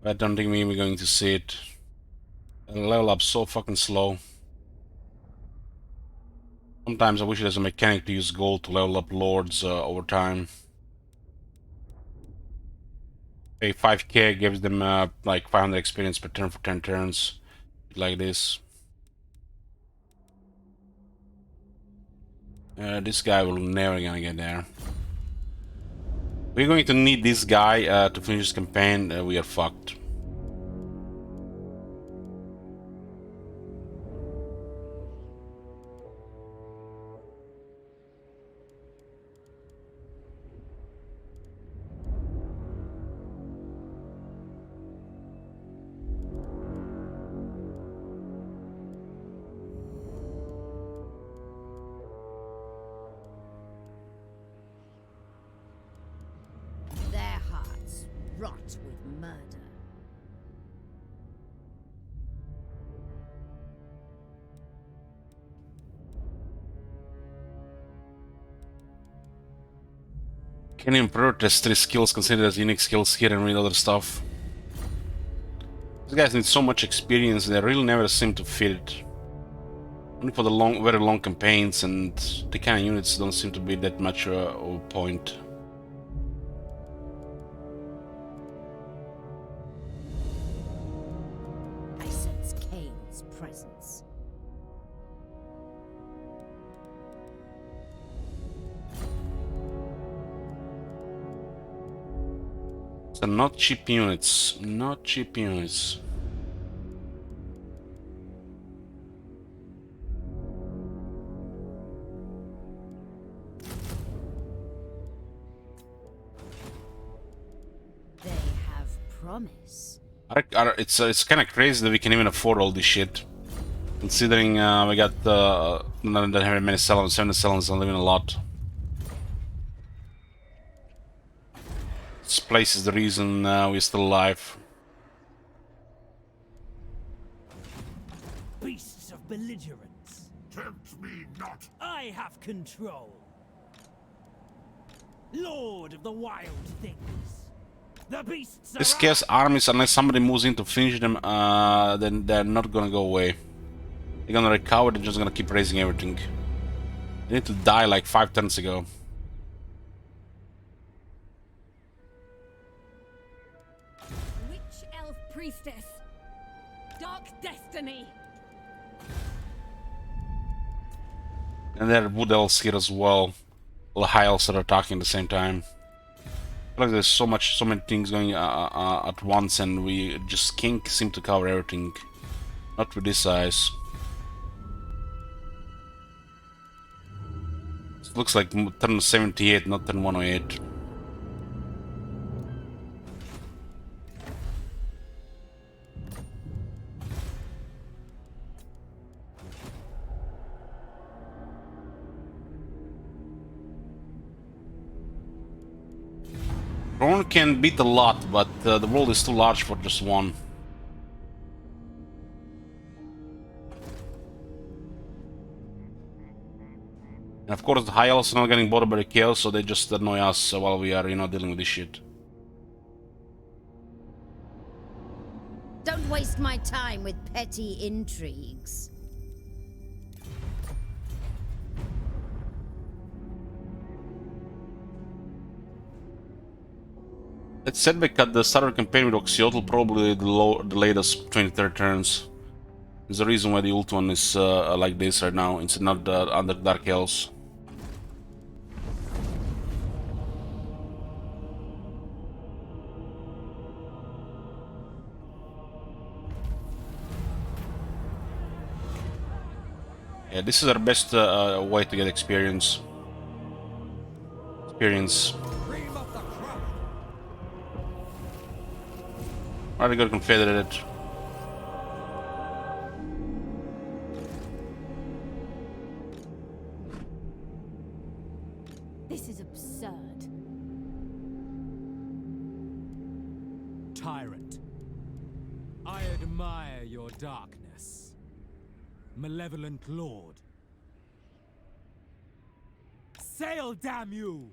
I don't think we're going to see it. Level up so fucking slow. Sometimes I wish there's a mechanic to use gold to level up lords over time. Pay 5k gives them like 500 experience per turn for 10 turns. Like this. This guy will never gonna get there. We're going to need this guy to finish this campaign. We are fucked. Their hearts rot with murder. Can Emperor test 3 skills considered as unique skills here and read other stuff? These guys need so much experience, they really never seem to fit it. Only for the very long campaigns, and the kind of units don't seem to be that much of a point. I sense Cain's presence. So not cheap units, not cheap units. They have promise. It's kind of crazy that we can even afford all this shit. Considering we got not that very many sellers, 70 sellers, not even a lot. This place is the reason we're still alive. Beasts of belligerence. Tempt me not. I have control. Lord of the wild things. The beasts This are chaos armies, unless somebody moves in to finish them, then they're not gonna go away. They're gonna recover, they're just gonna keep raising everything. They need to die like 5 turns ago. Witch elf priestess. Dark destiny. And there are wood elves here as well. All high elves that are attacking at the same time. I feel like there's so many things going at once, and we just can't seem to cover everything. Not with this size. It looks like turn 78, not turn 108. Drone can beat a lot, but the world is too large for just one. And of course the high elves are not getting bothered by the chaos, so they just annoy us while we are, dealing with this shit. Don't waste my time with petty intrigues. It said we cut the starter campaign with Oxyotl, probably the latest 23rd turns. There's a reason why the ult one is like this right now, instead not under Dark Elves. Yeah, this is our best way to get experience. cream of the crop. Already got Confederate. This is absurd. Tyrant. I admire your darkness. Malevolent lord. Sail, damn you!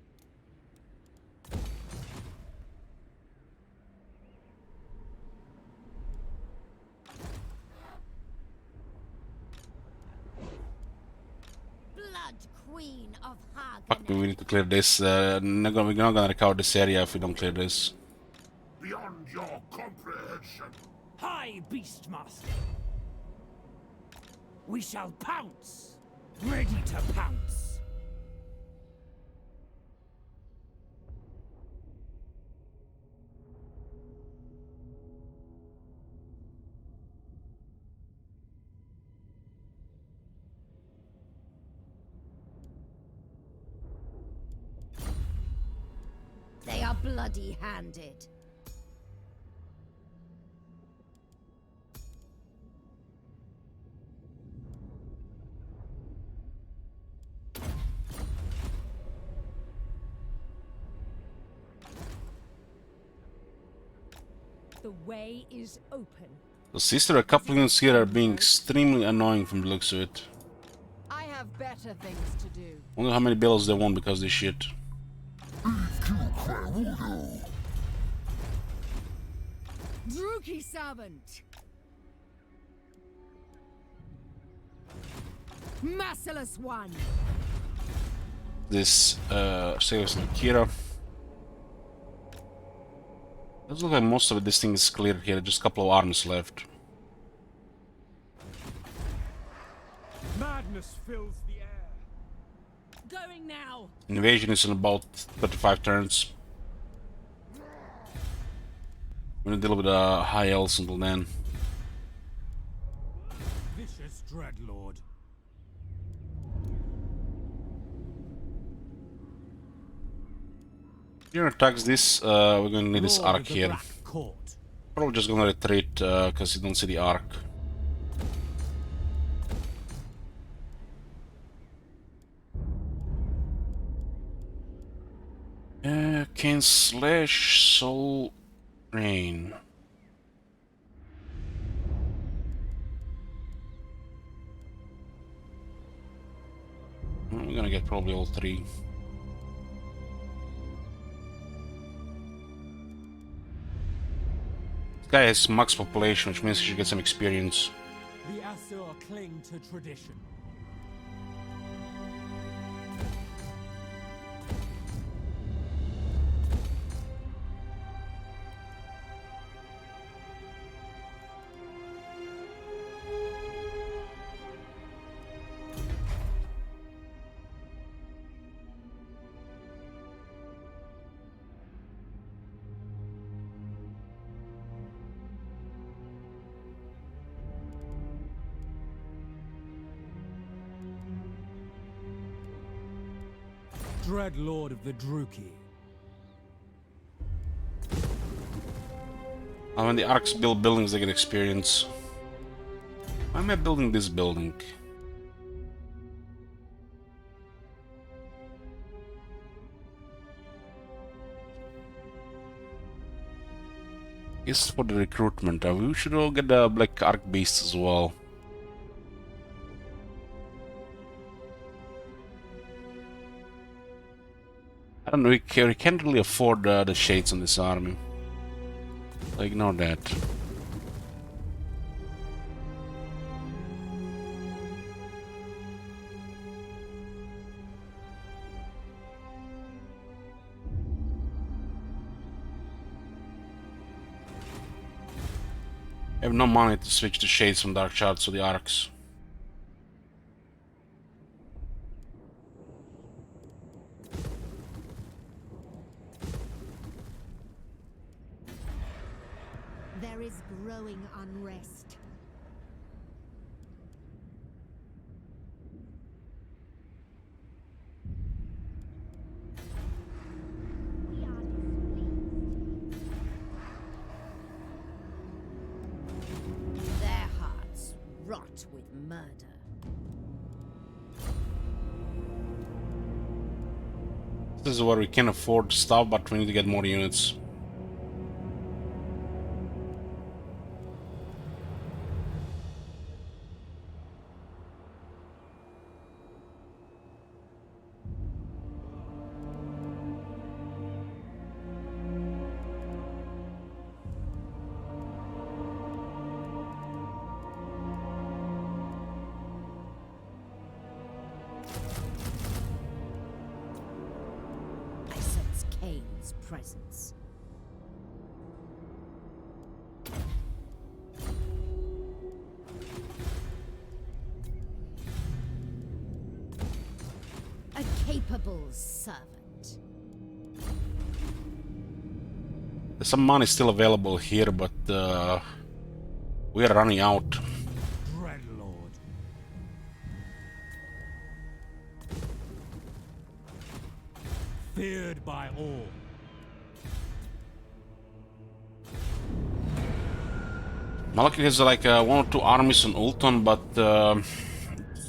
Blood Queen of Har Fuck me, we Ganeth. need to clear this. We're not gonna recover this area if we don't clear this. Beyond your comprehension. High Beastmaster. We shall pounce. Ready to pounce. bloody-handed. The way is open. The sister, a couple units here are being extremely annoying from the looks of it. I have better things to do. Wonder how many battles they won because of this shit. Druki servant! Merciless one! This sailors and Kira. Doesn't look like most of this thing is cleared here, just a couple of armies left. Madness fills the air. Going now! Invasion is in about 35 turns. We're gonna deal with high elves until then. Vicious dreadlord. If Kira attacks this, we're gonna need this Lord arc of the here. Black Court. Probably just gonna retreat because you don't see the arc. Can slash soul rain. We're gonna get probably all three. This guy has max population, which means he should get some experience. The Asur cling to tradition. Dreadlord of the Druki. And when the arcs build buildings, they get experience. Why am I building this building? It's for the recruitment. We should all get the Black Arc Beasts as well. I don't know, we can't really afford the shades on this army. So ignore that. I have no money to switch the shades from Dark Shards to the arcs. There is growing unrest. We are displeased. Their hearts rot with murder. This is where we can afford stuff, but we need to get more units. I sense Cain's presence. A capable servant. There's some money still available here, but we are running out. Dreadlord. Feared by all. Malekith has like 1 or 2 armies on Ulton, but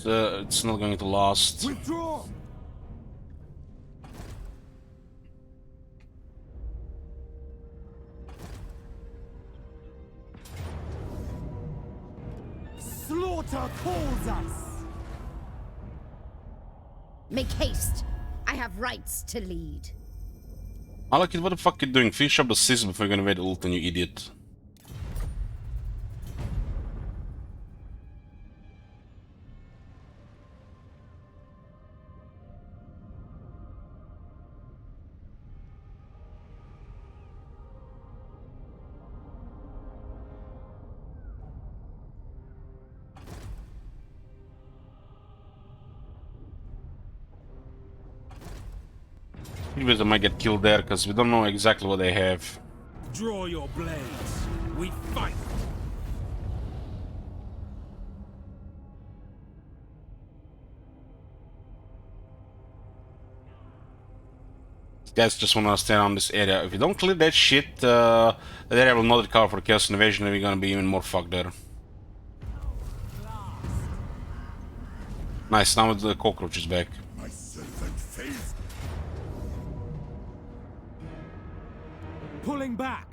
it's not going to last. Withdraw! Slaughter calls us! Make haste. I have rights to lead. Malekith, what the fuck are you doing? Finish up the season before you're gonna invade Ulton, you idiot. Maybe they might get killed there because we don't know exactly what they have. Draw your blades. We fight! These guys just want to stand on this area. If you don't clear that shit, that area will not recover for Chaos Invasion and we're gonna be even more fucked there. Nice, now the cockroach is back. My servant fails. Pulling back!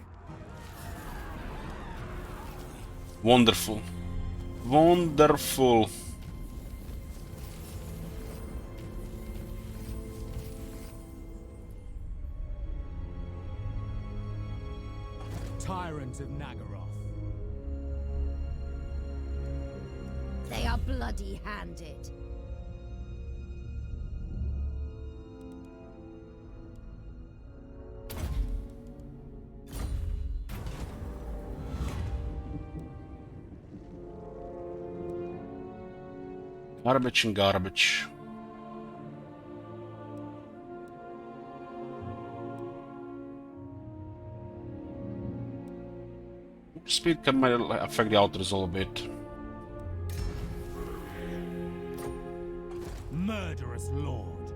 Wonderful. Wonderful. Tyrant of Nagaroth. They are bloody-handed. Garbage and garbage. Speed can might affect the outros a little bit. Murderous lord.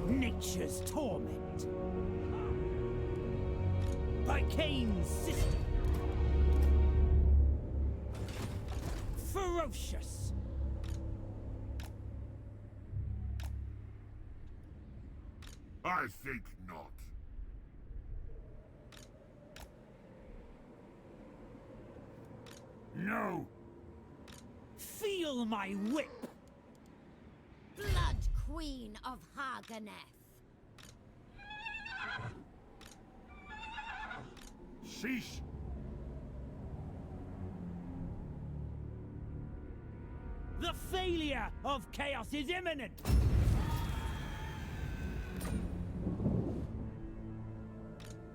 Nature's torment. By Cain's sister. Ferocious. I think not. No! Feel my whip. Blood Queen of Har Ganeth. Sheesh! The failure of chaos is imminent.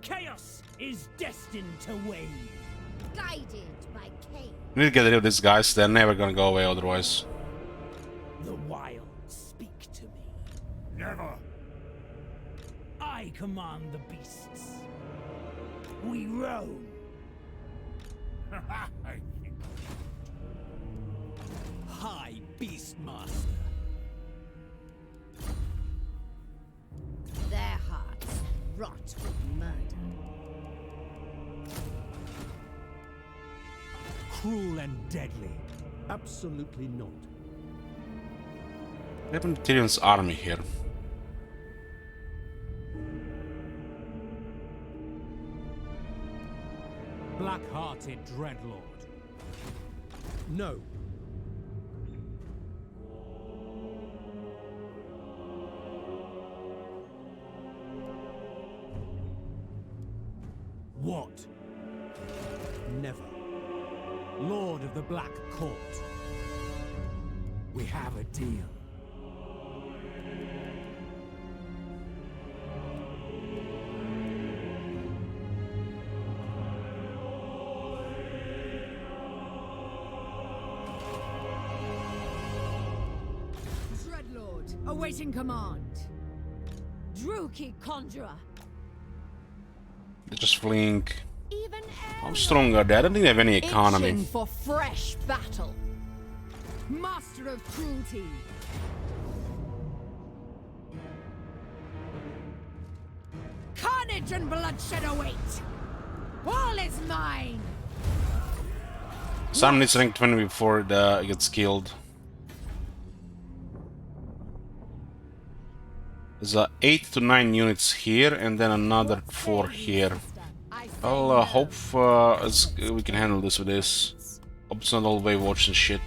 Chaos is destined to wane. Guided by Cain. We need to get rid of these guys, they're never gonna go away otherwise. The wilds speak to me. Never! I command the beasts. We roam. High Beastmaster. Their hearts rot with murder. Cruel and deadly. Absolutely not. We have an Tyrion's army here. Black-hearted dreadlord. No. What? Never. Lord of the Black Court. We have a deal. Dreadlord, awaiting command. Druki Conjurer. They're just fleeing. Even How strong are they? I don't think they have any Itching economy. for fresh battle. Master of cruelty. carnage and bloodshed await. All is mine. Some needs rank 20 before it gets killed. There's 8 to 9 units here, and then another 4 here. I'll hope we can handle this with this. Hope it's not all wave watch and shit.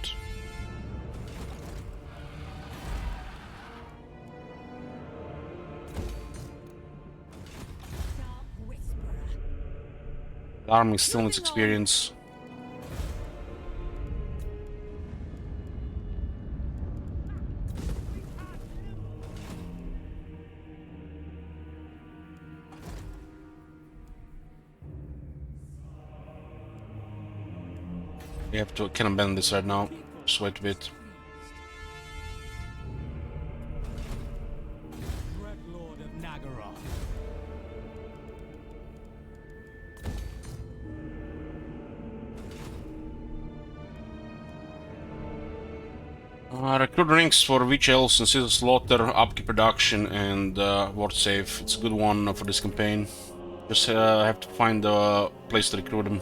The army still needs experience. We have to can abandon this right now. Just wait a bit. Dread Lord of Nagaroth. Recruit rings for Witch Elves and Scissor Slaughter, upkeep production, and ward save. It's a good one for this campaign. Just have to find a place to recruit them.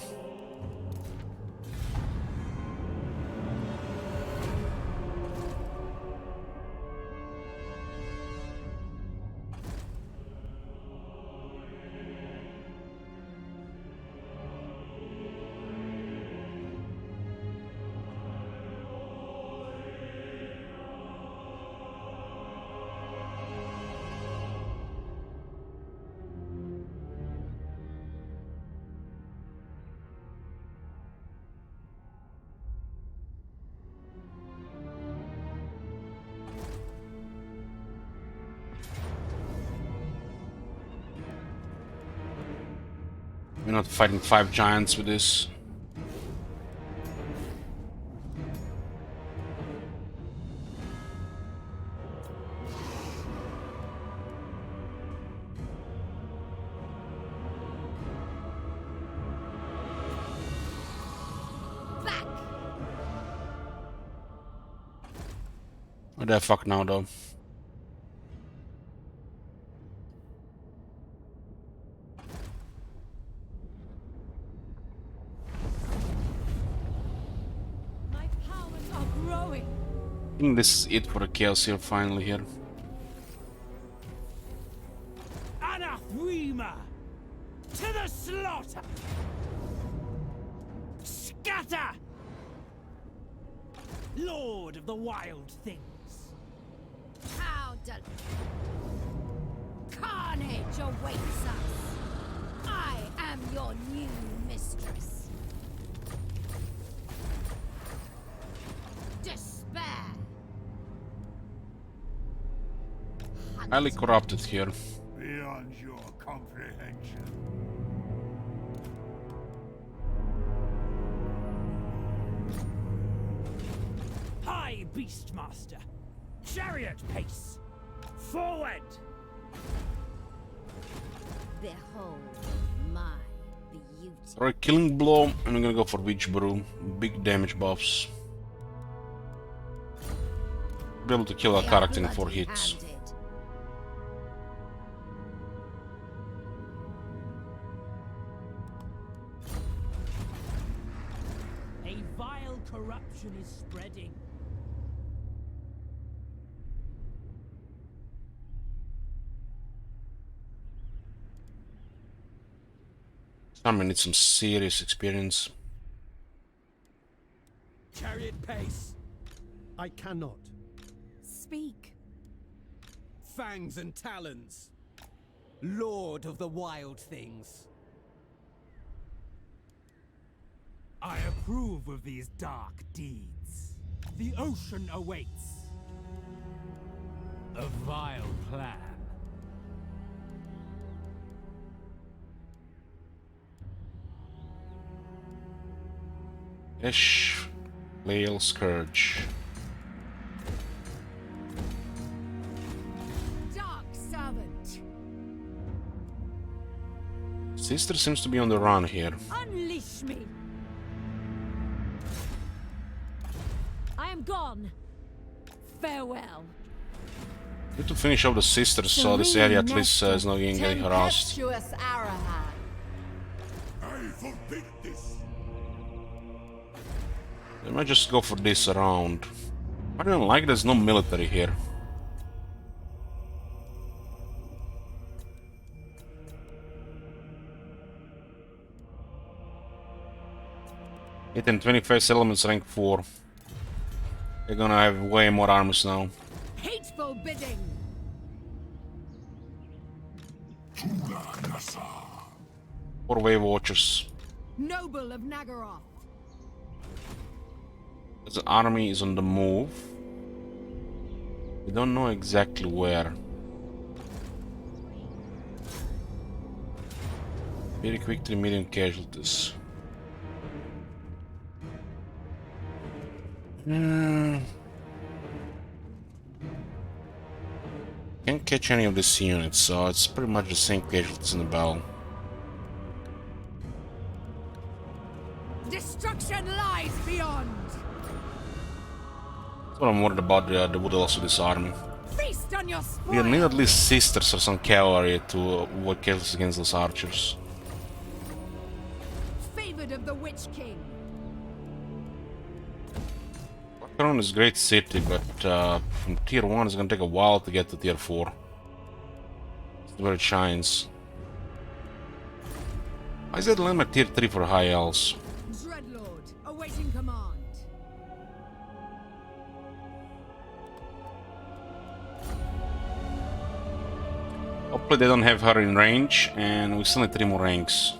We're not fighting 5 giants with this. Back. What the fuck now, though? My powers are growing. I think this is it for the chaos here, finally here. Anathema! To the slaughter! Scatter! Lord of the wild things. How carnage awaits us. I am your new mistress. Despair. Highly corrupted here. Beyond your comprehension. High Beastmaster! Chariot pace! Forward! Behold my beauty. Alright, Killing Blow, and I'm gonna go for Witch Brew. Big damage buffs. Be able to kill a They are character in 4 hits. bloody-handed. A vile corruption is spreading. Someone needs some serious experience. Chariot pace! I cannot. Speak. Fangs and talons! Lord of the wild things. I approve of these dark deeds. The ocean awaits. A vile plan. Esh, Flail Scourge. Dark servant. Sister seems to be on the run here. Unleash me. I am gone. Farewell. Need to finish off the sisters so this area at least is not getting harassed. Tempestuous Arahan. I forbid this. I might just go for this around. I don't like there's no military here. It and 21st elements rank 4. They're gonna have way more armies now. Hateful bidding. 4 wave watchers. Noble of Nagaroth. The army is on the move. We don't know exactly where. Very quickly, medium casualties. Can't catch any of these units, so it's pretty much the same casualties in the battle. Destruction lies beyond. That's what I'm worried about the wood elves of this army. Feast on your spoil. We need at least sisters or some cavalry to avoid casualties against those archers. Favored of the Witch King. Background is a great city, but from tier 1 it's gonna take a while to get to tier 4. It's where it shines. Why is that land at tier 3 for high elves? Dreadlord, awaiting command. Hopefully they don't have her in range, and we still need 3 more ranks.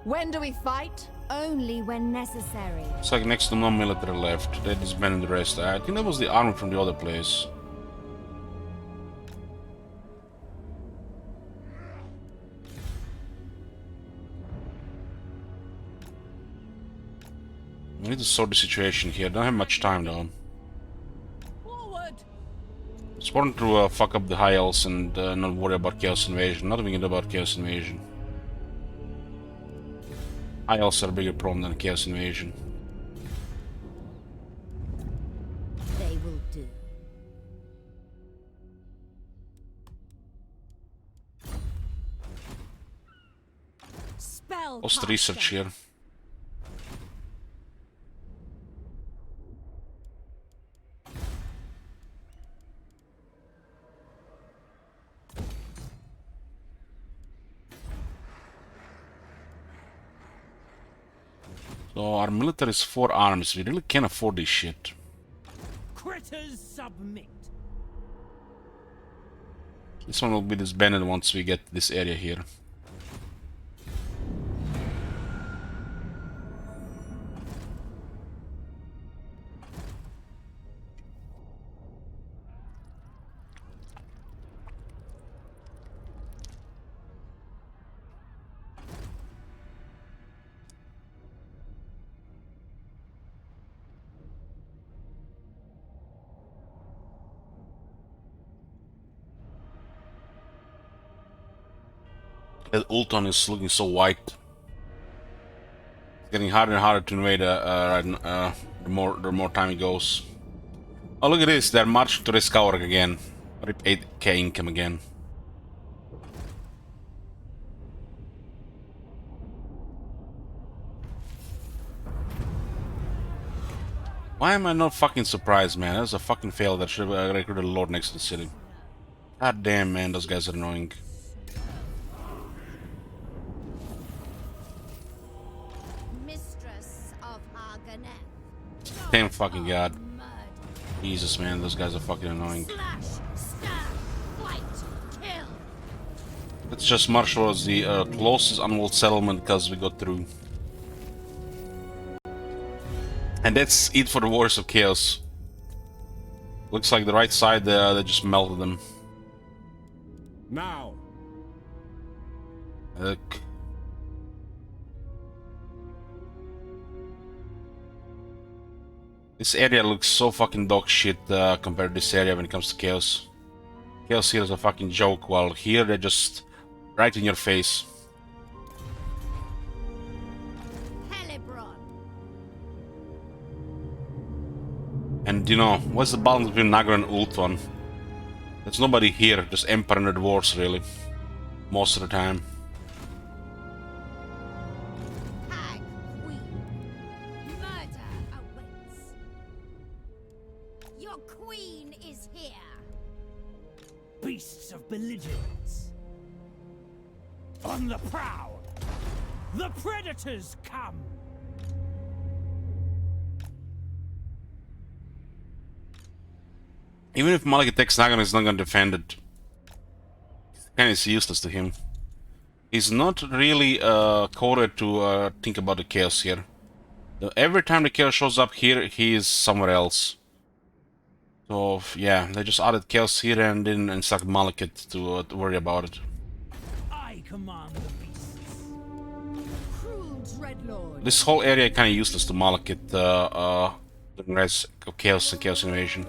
When do we fight? Only when necessary. It's like next to no military left. They disbanded the rest. I think that was the army from the other place. We need to sort the situation here. Don't have much time though. Forward. It's important to fuck up the high elves and not worry about chaos invasion. Nothing we can do about chaos invasion. High elves are a bigger problem than chaos invasion. They will do. Spell. What's the research here? So our military is 4 armies. We really can't afford this shit. Critters submit. This one will be disbanded once we get this area here. That Ulton is looking so white. It's getting harder and harder to invade the more time it goes. Oh, look at this. They're marching to Riskaurg again. Rip 8k income again. Why am I not fucking surprised, man? That was a fucking fail. That should have recruited a lord next to the city. God damn, man. Those guys are annoying. Mistress of Har Ganeth. Thank fucking God. Murder. Jesus, man. Those guys are fucking annoying. Slash, stab, fight, kill. Let's just march towards the closest unwalled settlement because we got through. And that's it for the Warriors of Chaos. Looks like the right side, they just melted them. Now. Look. This area looks so fucking dog shit compared to this area when it comes to Chaos. Chaos here is a fucking joke, while here they're just right in your face. And you know, what's the balance between Nagar and Ultron? There's nobody here, just Emperor and the dwarves, really. Most of the time. Hag Queen. Murder awaits. Your queen is here. Beasts of belligerence. On the prowl. The predators come. Even if Malak attacks Nagar, he's not gonna defend it. Kind of useless to him. He's not really coded to think about the chaos here. Every time the chaos shows up here, he is somewhere else. So yeah, they just added chaos here and didn't instruct Malekith to worry about it. I command the beasts. Cruel Dreadlord. This whole area kind of useless to Malekith during Rise of Chaos and Chaos Invasion.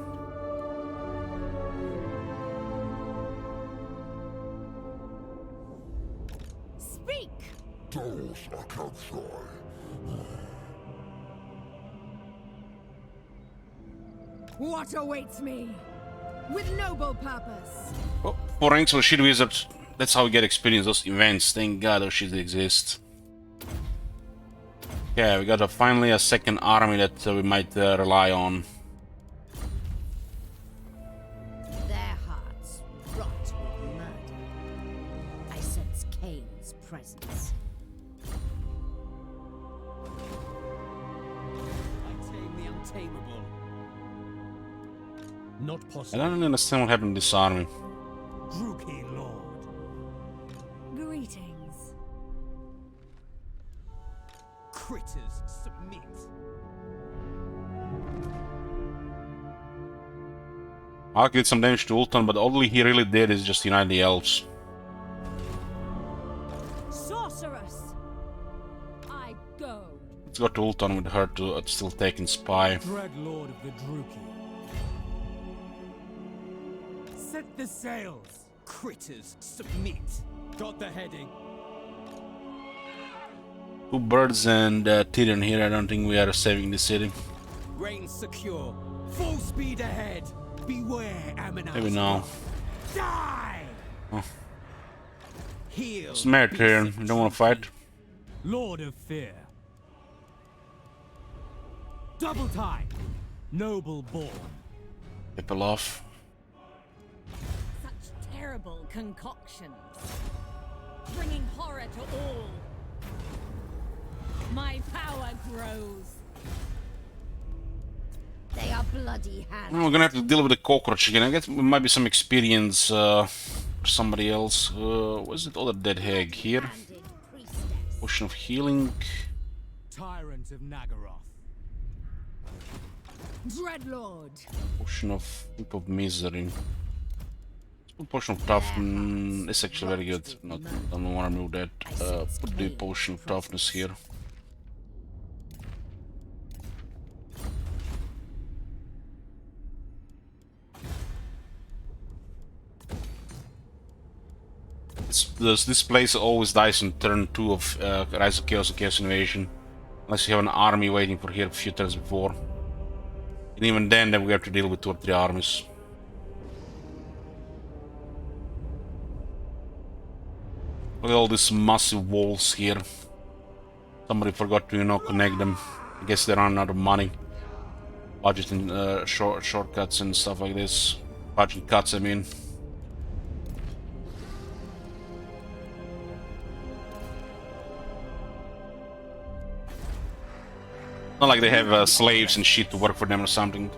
Speak! Doors are outside. What awaits me? With noble purpose. Oh, 4 ranks for the Shield Wizard. That's how we get experience those events. Thank God those shields exist. Yeah, we got finally a second army that we might rely on. Their hearts rot with murder. I sense Cain's presence. I tame the untamable. Not I possible. don't understand what happened to this army. Druki Lord. Greetings. Critters submit. I did some damage to Ulton, but all he really did is just unite the elves. Sorceress! I go. Let's go to Ulton with her to still taking Spy. Dreadlord of the Druki. Set the sails. Critters submit. Got the heading. 2 birds and Tyrion here. I don't think we are saving the city. Reign secure. Full speed ahead. Beware, Ammonite. Maybe now. Die! Oh. Heal. It's Mary Tyrion. You don't want to fight? Lord of Fear. Double time. Noble born. People off. Such terrible concoctions. Bringing horror to all. My power grows. They are bloody hands. We're gonna have to deal with the cockroach again. I guess it might be some experience for somebody else. Where's that other dead hag here? Handed priestess. Potion of healing. Tyrant of Nagaroth. Dreadlord. Potion of Heap of Misery. Let's put Potion of Toughness. It's actually very good. Not, don't want to move that. Put the Potion of Toughness here. This place always dies in turn 2 of Rise of Chaos and Chaos Invasion. Unless you have an army waiting for here a few turns before. And even then we have to deal with 2 or 3 armies. Look at all these massive walls here. Somebody forgot to, you know, connect them. I guess they run out of money. Budgeting shortcuts and stuff like this. Budget cuts, I mean. Not like they have slaves and shit to work for them or something.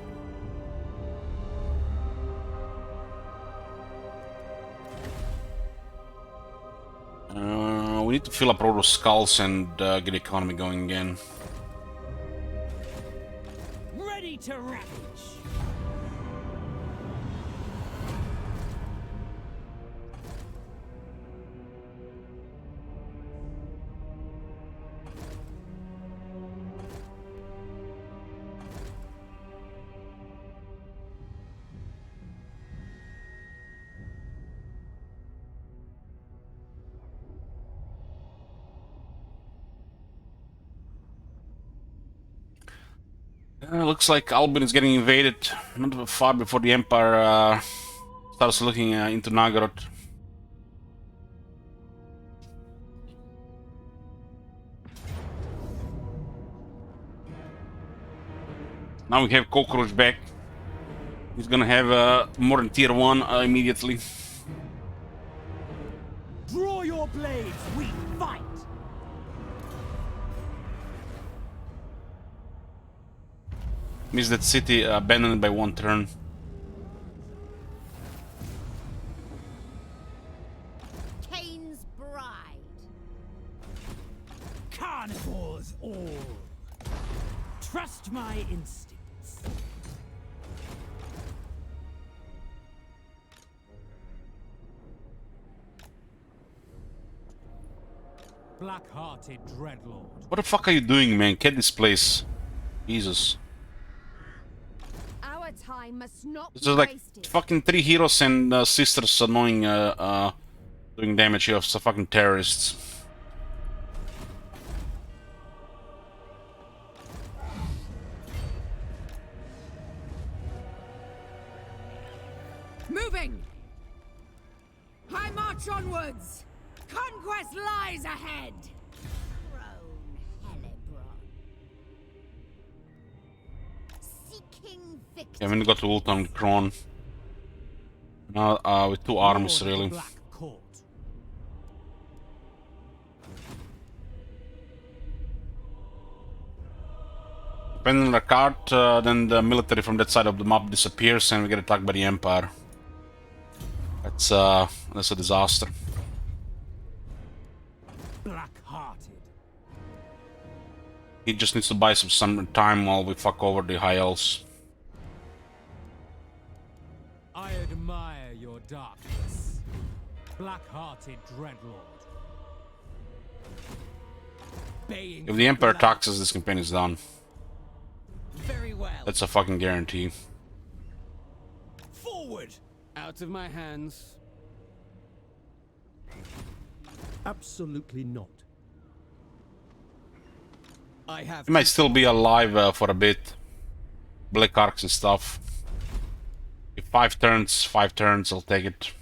We need to fill up all those skulls and get the economy going again. Ready to ravage. Looks like Albin is getting invaded not far before the Empire starts looking into Nagorod. Now we have Cockroach back. He's gonna have more than tier 1 immediately. Draw your blades, we fight! Missed that city, abandoned by 1 turn. Cain's bride. Carnivores all. Trust my instincts. Black-hearted dreadlord. What the fuck are you doing, man? Get this place. Jesus. Our time must not This be is like wasted. fucking 3 heroes and sisters annoying, doing damage here of some fucking terrorists. Moving! I march onwards! Conquest lies ahead! Prone Hellebron. Seeking victory. Yeah, we got to ult on Kron. Now, with 2 arms, Lord of the really. Black Court. Depending on the card, then the military from that side of the map disappears and we get attacked by the Empire. That's a disaster. Black-hearted. He just needs to buy some time while we fuck over the high elves. I admire your darkness. Black-hearted dreadlord. Baying If the Empire blood. attacks us, this campaign is done. Very well. That's a fucking guarantee. Forward! Out of my hands. Absolutely not. I have. He might still be alive for a bit. Black arcs and stuff. If 5 turns, I'll take it.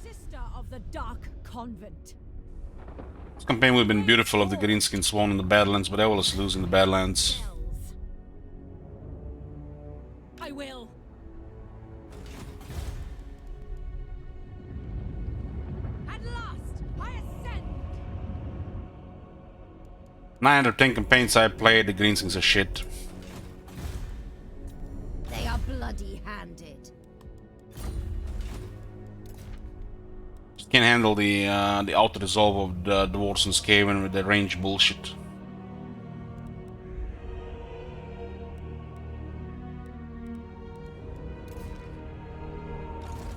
Sister of the Dark Convent. This campaign would have been beautiful if the Greenskins won in the Badlands, but they will lose in the Badlands. Bells. I will. At last, I ascend. 9 out of 10 campaigns I played, the Greenskins are shit. They are bloody-handed. Just can't handle the auto resolve of the Dwarves and Skaven with the range bullshit.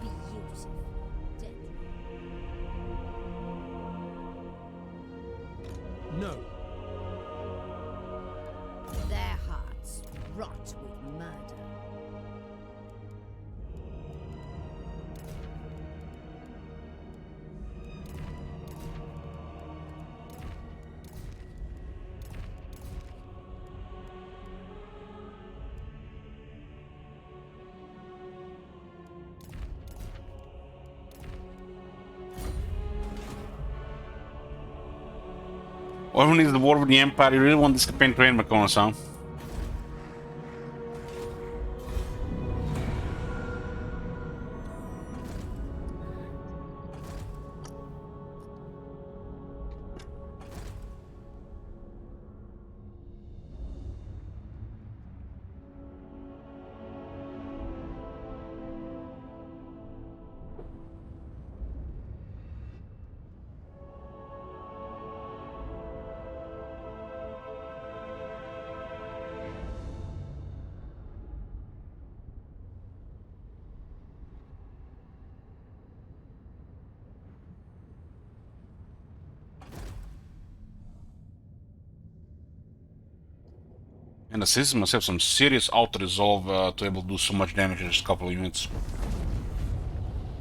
Beautiful. Deadly. No. Their hearts rot with murder. Or who needs the war with the Empire? You really want this campaign to end, McConnell, huh? And the system must have some serious auto-resolve to able to do so much damage in just a couple of units.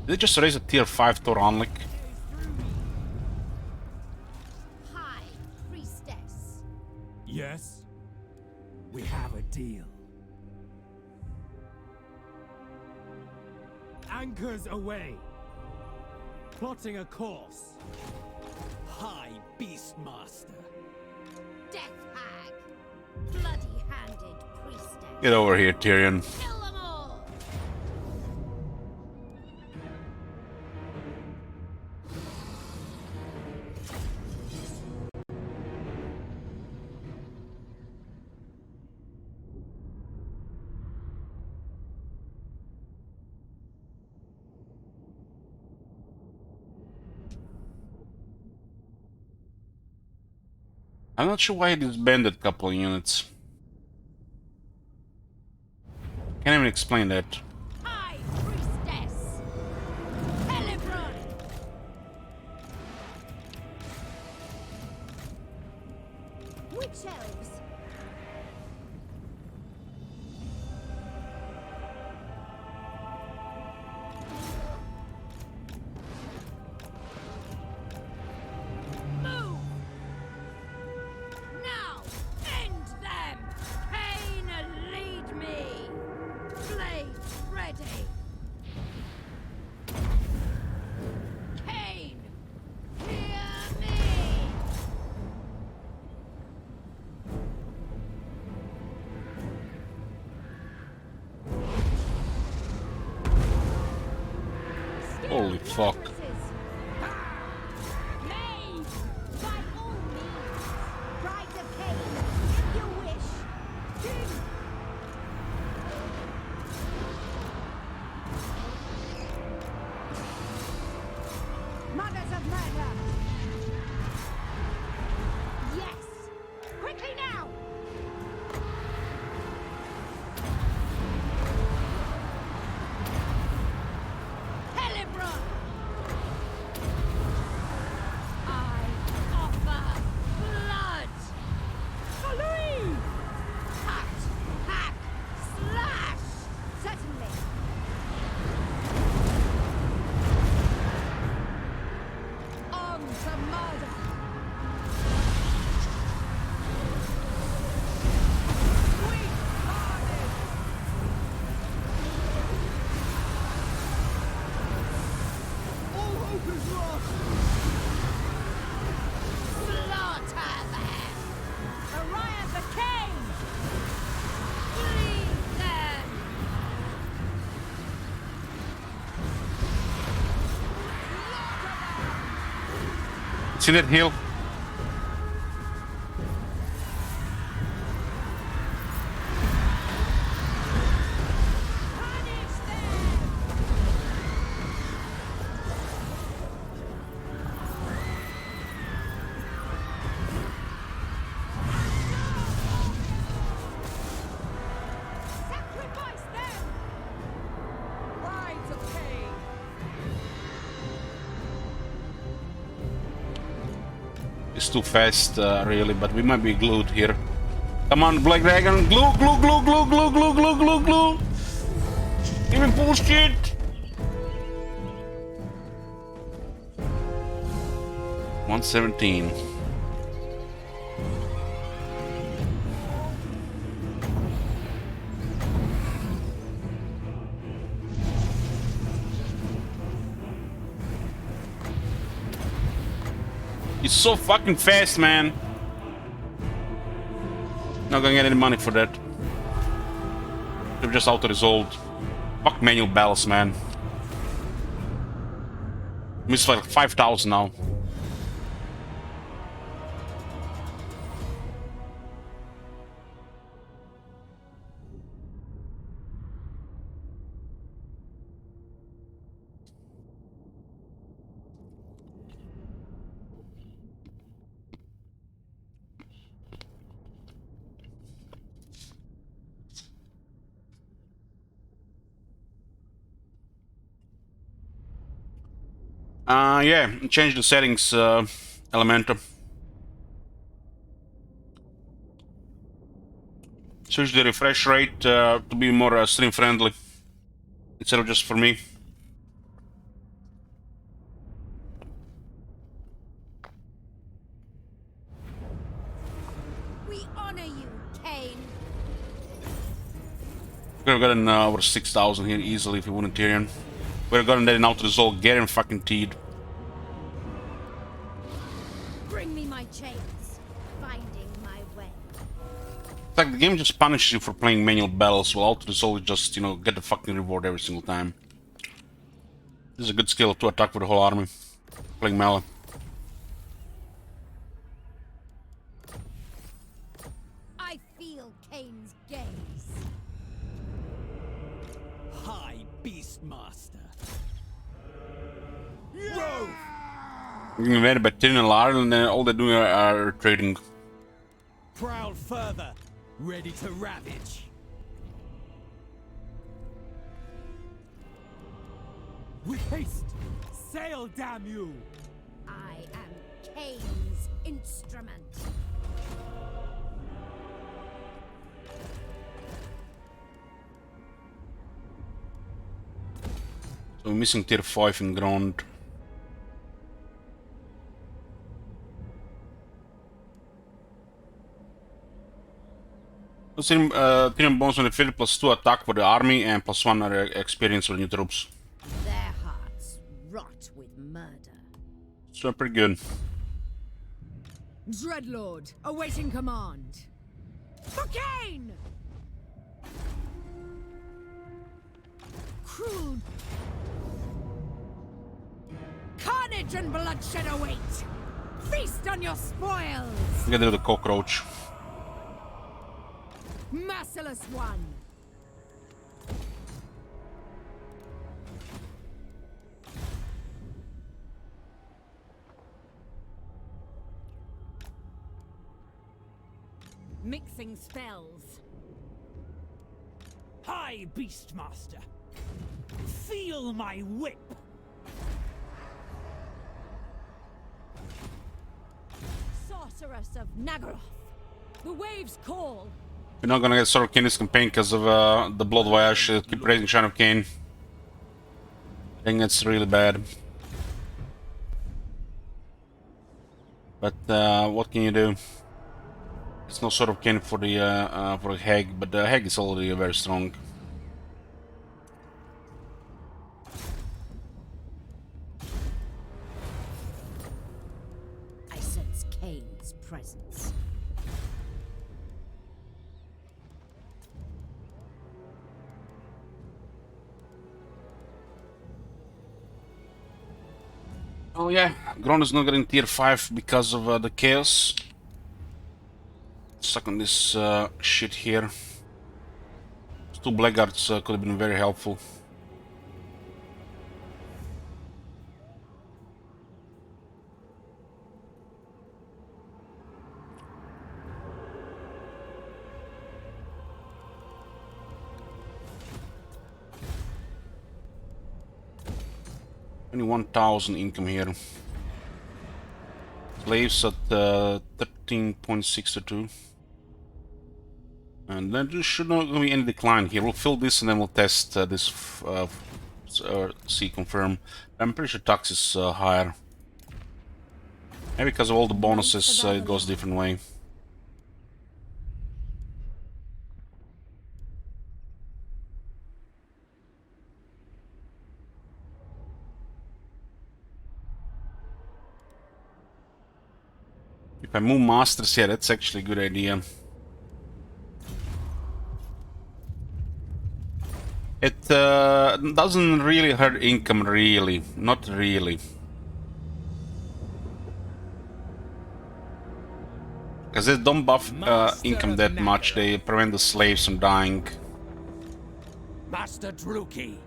Did they just raise a tier 5 Toranlik? High Priestess. Yes? We have a deal. Anchors away. Plotting a course. High Beastmaster. Death Hag. Bloody-handed Priestess. Get over here, Tyrion. Kill them all. I'm not sure why he disbanded a couple of units. Can't even explain that. High Priestess. Helibron. Witch elves. Move. Now, end them! Cain, lead me! Blades ready! Cain, hear me! Holy fuck. Maid, by all means, Brides of Cain, if you wish. King. Mothers of murder. Yes. Quickly now. Helibron. I offer blood. Following. Cut, hack, slash. Certainly. On to murder. Sweet carnage. All hope is lost! Slaughter them! Orion the King! Bleed them! See that hill? Punish them! Sacrifice them! Brides of Cain! It's too fast, really, but we might be glued here. Come on, Black Dragon! Glue, glue, glue, glue, glue, glue, glue, glue, glue! Give me bullshit! $117. He's so fucking fast, man. Not gonna get any money for that. They've just auto-resolved. Fuck manual battles, man. Missed like 5,000 now. Yeah, change the settings, Elementor. switch the refresh rate to be more stream friendly instead of just for me. We honor you, Cain. Could have gotten over 6,000 here easily if we wouldn't Tyrion. Would have gotten that in auto resolve, get him fucking teed. Bring me my chains. Finding my way. It's like the game just punishes you for playing manual battles, while auto resolve is just, you know, get the fucking reward every single time. This is a good skill to attack with the whole army. Playing melee. I feel Cain's gaze. High Beastmaster. You're invaded by Tyrion and Lyle, and then all they're doing are trading. Prowl further. Ready to ravage. With haste. Sail, damn you. I am Cain's instrument. So we're missing tier 5 in ground. Tyrion bonus on the field +2 attack for the army and +1 experience for new troops. Their hearts rot with murder. So pretty good. Dreadlord, awaiting command. For Cain! Cruel. Carnage and bloodshed await. Feast on your spoils. Get rid of the cockroach. Merciless one. Mixing spells. High Beastmaster. Feel my whip. Sorceress of Nagaroth. The waves call. We're not gonna get Sword of Cain this campaign because of the Blood Voyage. Keep raising Shine of Cain. I think that's really bad. But what can you do? There's no Sword of Cain for the Hag, but the Hag is already very strong. I sense Cain's presence. Oh yeah, Gron is not getting tier 5 because of the chaos. Stuck on this shit here. Those 2 blackguards could have been very helpful. Only 1,000 income here. Slaves at 13.62. And then there should not be any decline here. We'll fill this and then we'll test this see confirm. I'm pretty sure tax is higher. Maybe because of all the bonuses it goes a different way. If I move masters, yeah, that's actually a good idea. It doesn't really hurt income, really. Not really. Because they don't buff income that much, they prevent the slaves from dying. Master Druki.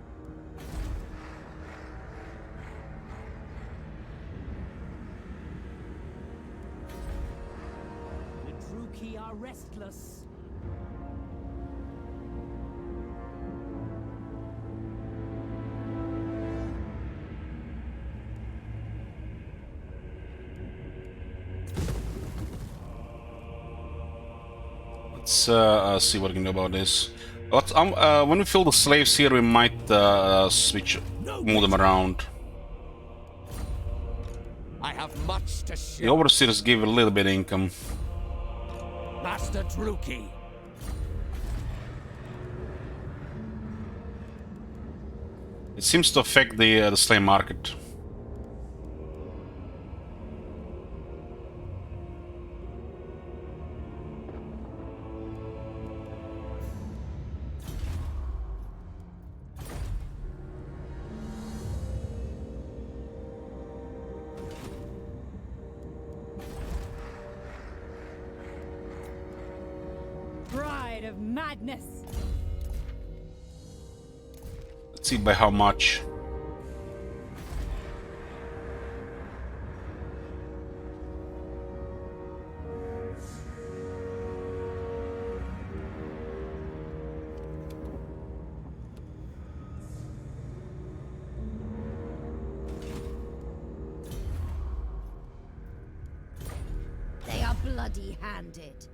The Druki are restless. Let's see what we can do about this. When we fill the slaves here, we might move them around. I have much to The show. overseers give a little bit of income. Master Druki. It seems to affect the slave market. Bride of madness. Let's see by how much. They are bloody-handed.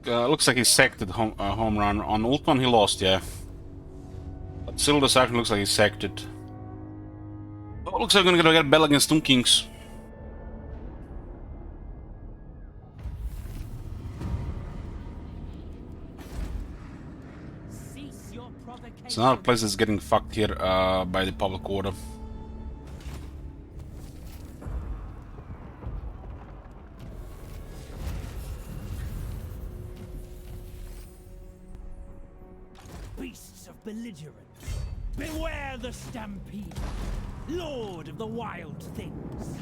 Looks like he sacked it home run. On ult one he lost, yeah. But still this action looks like he sacked it. Oh, looks like we're gonna get a battle against Tomb Kings. Cease your provocation. It's another place that's getting fucked here by the public order. Beasts of belligerence. Beware the stampede. Lord of the wild things.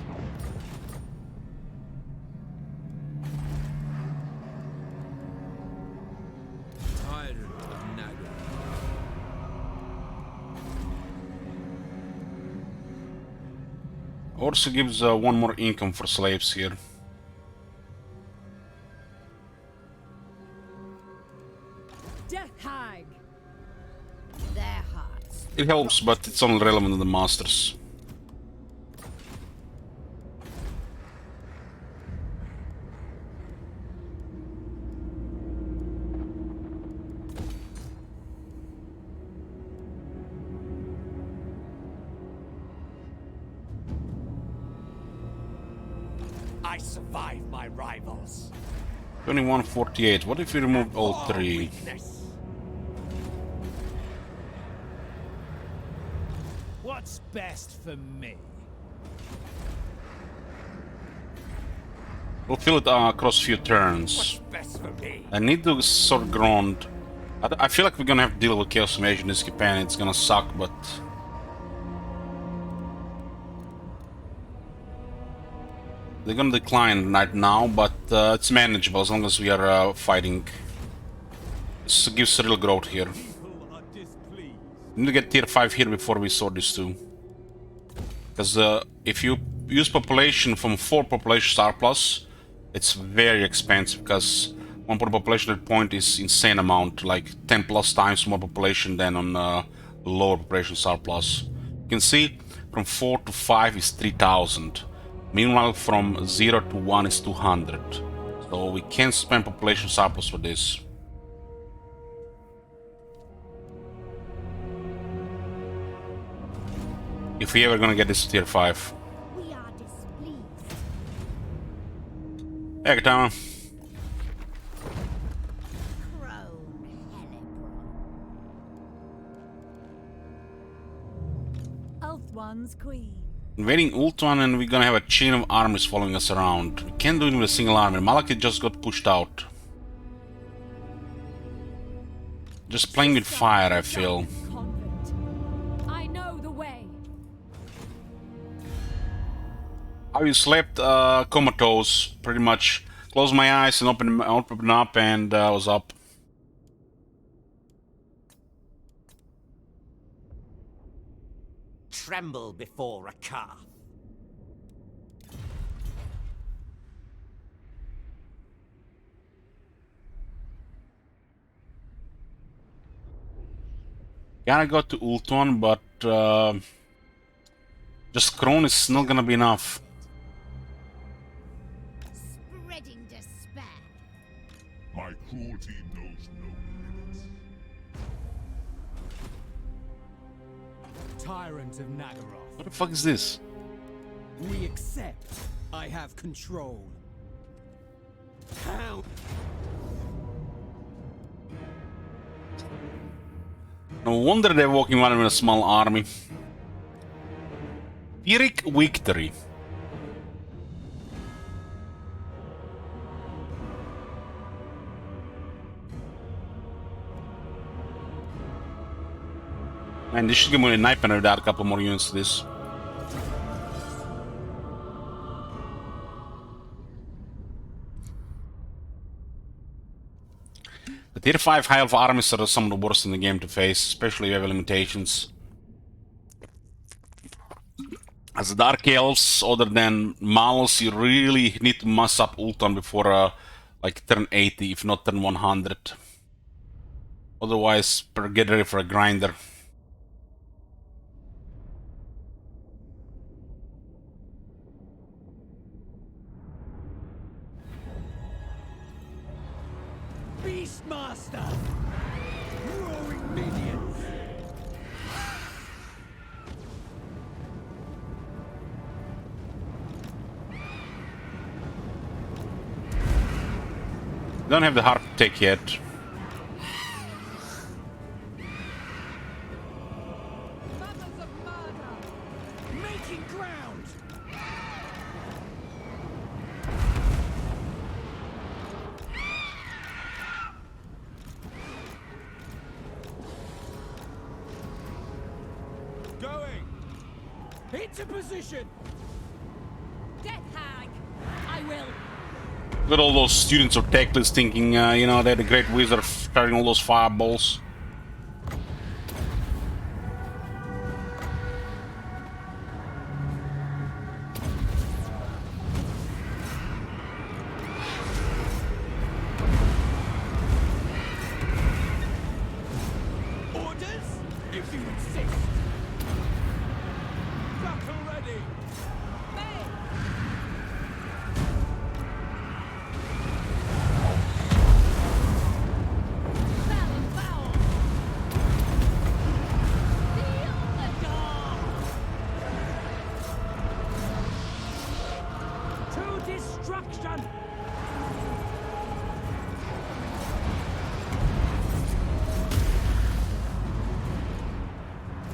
Tyrant of Naga. Also gives one more income for slaves here. Death Hag. Their hearts. It helps, but it's only relevant to the masters. I survive my rivals. 2148. What if we remove all three? Weakness. What's best for me? We'll fill it across a few turns. What's best for me? I need to sort ground. I feel like we're gonna have to deal with Chaos Mage in this campaign. It's gonna suck, but they're gonna decline right now, but it's manageable as long as we are fighting. This gives real growth here. People are displeased. We need to get tier 5 here before we sort these two. Because if you use population from 4 population star plus, it's very expensive because 1 per population point is insane amount, like 10 plus times more population than on lower population star plus. You can see from 4 to 5 is 3000. Meanwhile from 0 to 1 is 200. So we can't spend population star plus for this. If we ever gonna get this to tier 5. We are displeased. Hey, Katana. Crone Hellebore. Ulthuan's queen. Invading Ultuan and we're gonna have a chain of armies following us around. We can't do it with a single army. Malakith just got pushed out. Just playing with fire, I feel. Convent. I know the way. How you slept? Comatose, pretty much. Closed my eyes and opened up, and I was up. Tremble before a calf. Gotta go to Ultron, but just Krone is not gonna be enough. Spreading despair. My cruelty knows no limits. Tyrant of Nagaroth. What the fuck is this? We accept. I have control. How? No wonder they're walking around with a small army. Pyrrhic victory. Man, this should give me a nightmare without a couple more units to this. The tier 5 high elf armies are some of the worst in the game to face, especially if you have limitations. As the Dark Elves, other than Malus, you really need to mess up Ulton before like turn 80, if not turn 100. Otherwise, get ready for a grinder. Beastmaster! Roaring minions! Don't have the heart to take yet. Mothers of murder. Making ground! Going! Into position! Death hag. I will. Look at all those students of Teclis thinking, you know, they're the great wizard carrying all those fireballs. Orders? If you insist! Battle ready! Fell and foul. Seal the door. To destruction!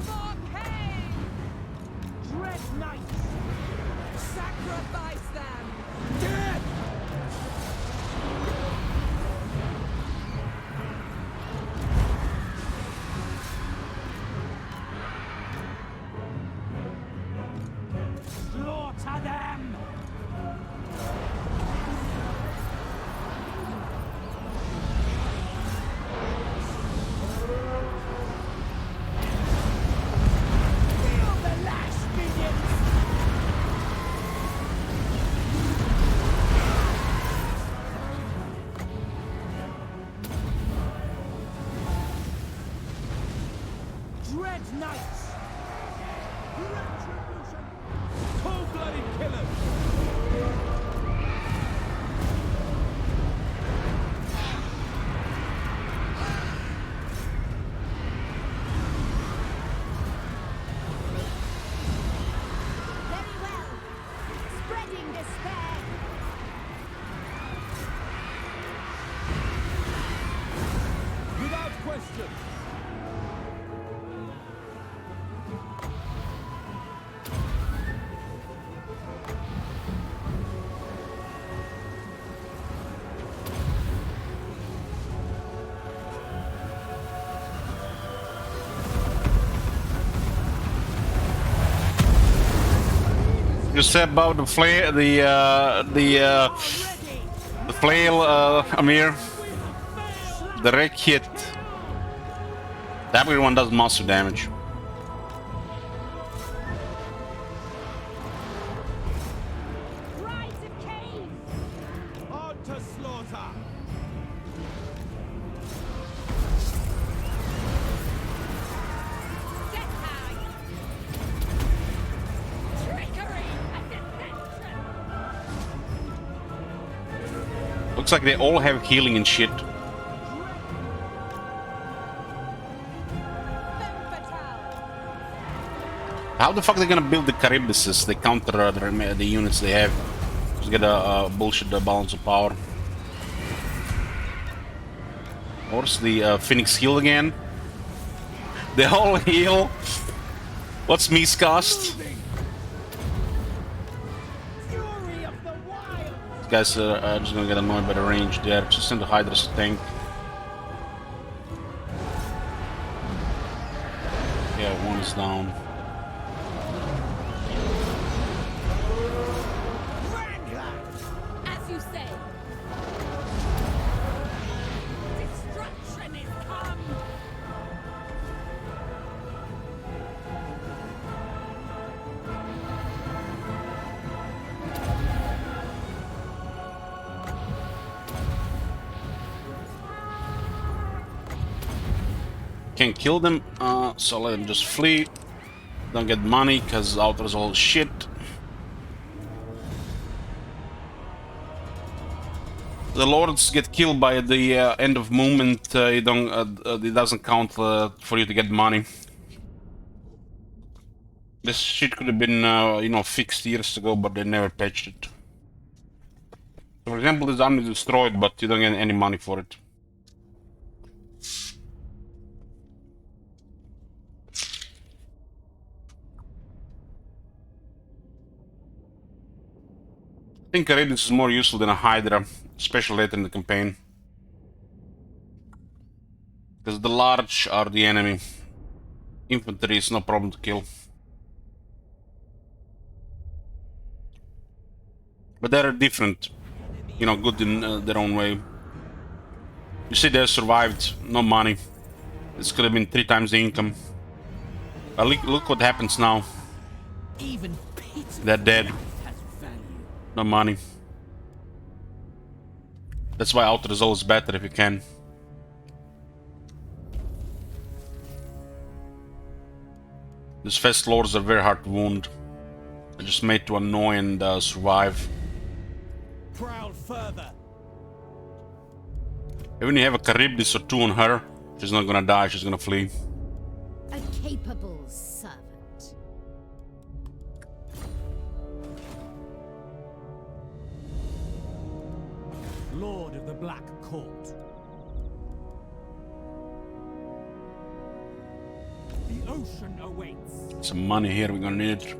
For pain. Dread knights! Sacrifice them. Death! Slaughter them! Feel the lash, minions! Dread knights! Retribution! Cold-blooded killers! Very well. Spreading despair. Without question! You said about the flail, the flail, Amir. The wreck hit. That one does massive damage. Brides of Cain! On to slaughter! Death hag! Trickery and deception! Looks like they all have healing and shit. Femme fatale! How the fuck are they gonna build the Caribuses? They counter the units they have. Just get a bullshit balance of power. Where's the Phoenix heal again? They all heal. What's Mies cost? Fury of the wild! These guys are just gonna get annoyed by the range there. Just send the Hydra's tank. Yeah, one is down. As you say. Destruction is come! Can't kill them, so let them just flee. Don't get money because Outer's all shit. The lords get killed by the end of movement. It doesn't count for you to get money. This shit could have been, you know, fixed years ago, but they never patched it. So for example, this army is destroyed, but you don't get any money for it. I think Charybdis is more useful than a Hydra, especially later in the campaign. Because the large are the enemy. Infantry is no problem to kill. But they're different. You know, good in their own way. You see they survived, no money. This could have been 3 times the income. But look what happens now. Even pity They're dead. has value. No money. That's why Outer is always better if you can. These fast lords are very hard to wound. They're just made to annoy and survive. Prowl further. Even if you have a Charybdis or 2 on her, she's not gonna die, she's gonna flee. A capable servant. Lord of the Black Court. The ocean awaits. Some money here, we're gonna need it.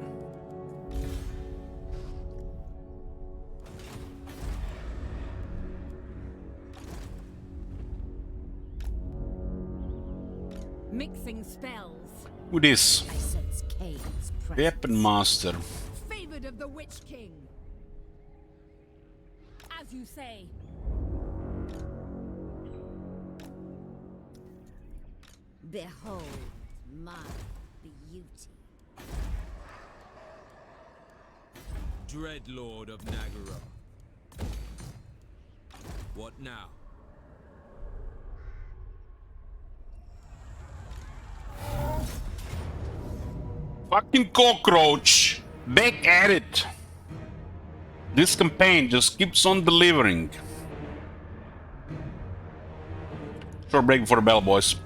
Mixing spells. Who this? I sense Cain's presence. Weapon Master. Favored of the Witch King. As you say. Behold my beauty. Dreadlord of Nagara. What now? Fucking cockroach! Back at it! This campaign just keeps on delivering. Short break before the bell, boys.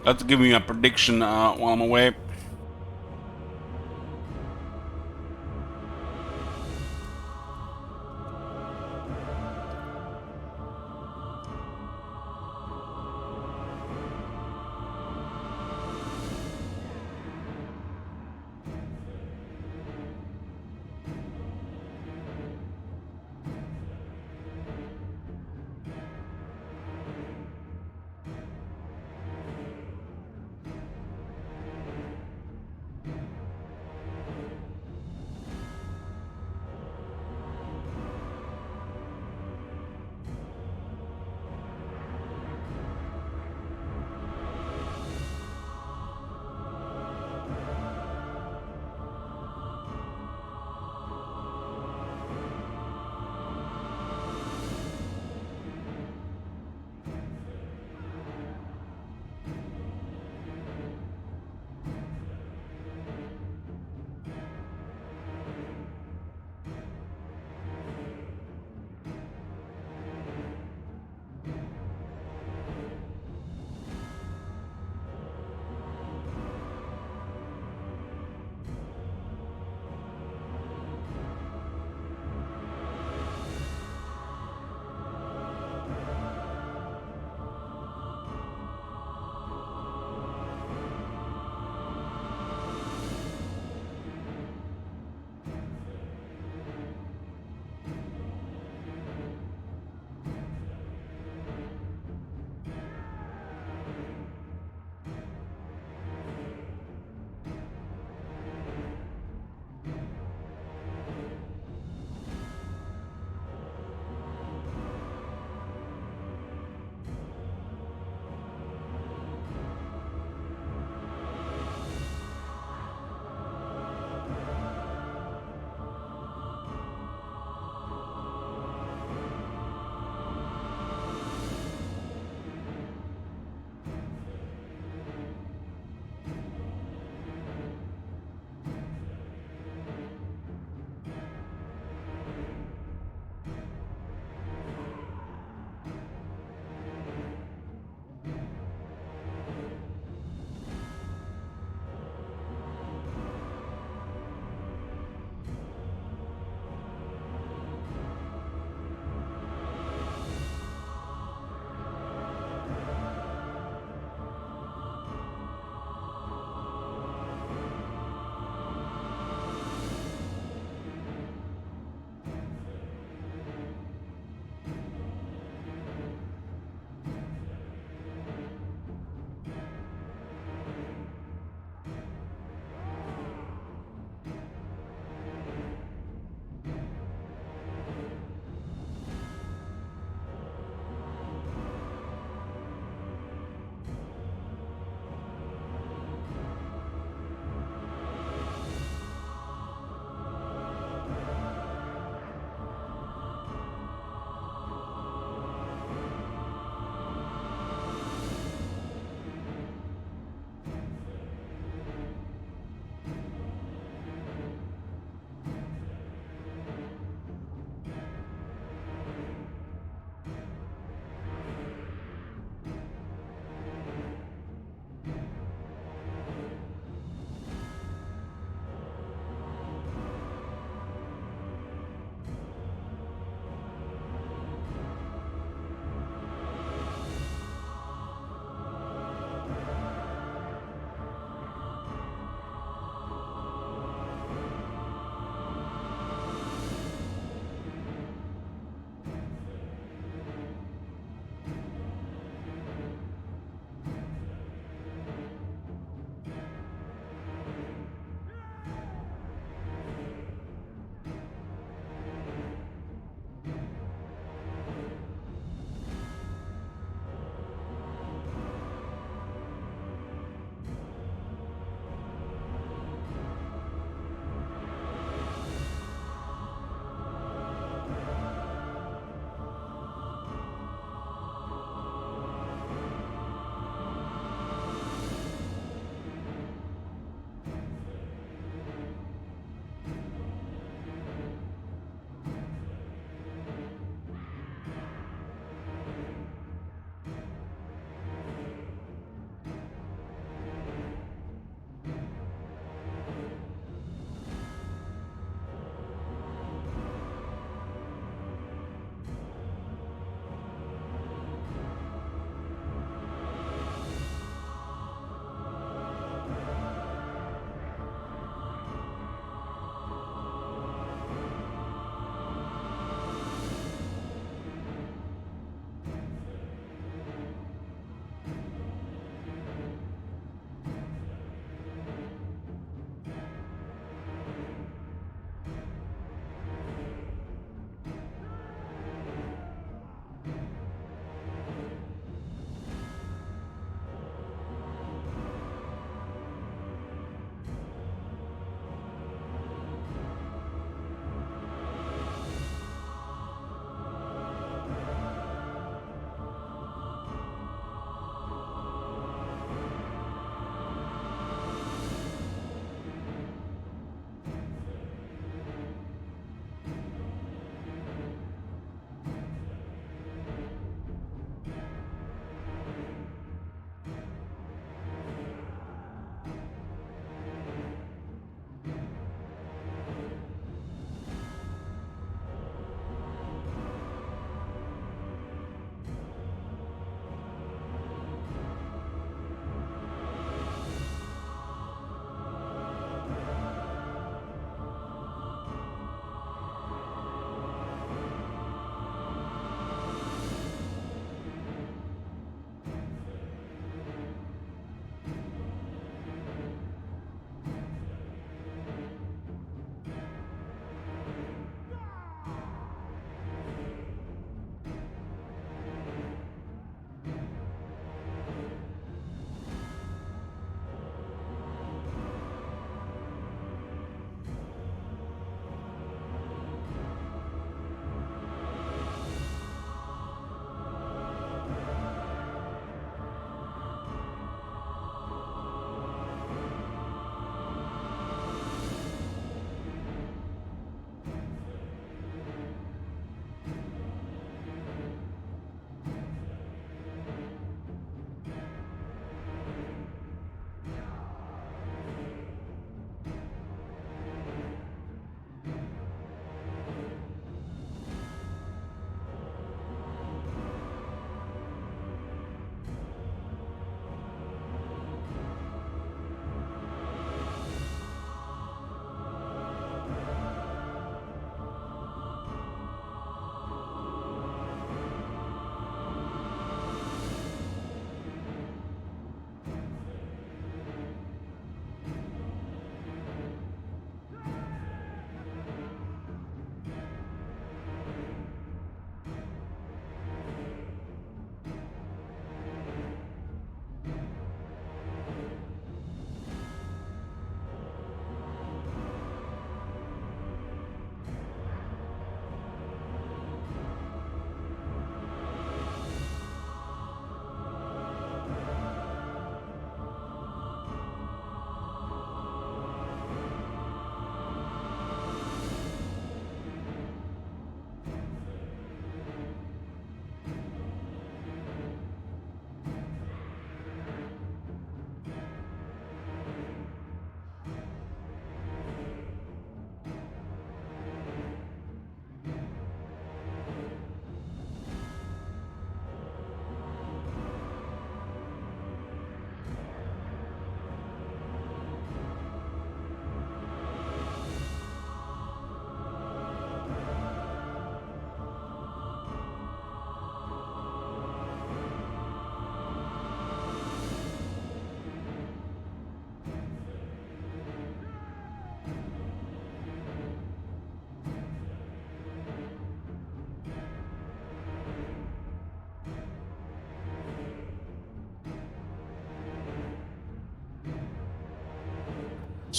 Let's give me a prediction while I'm away.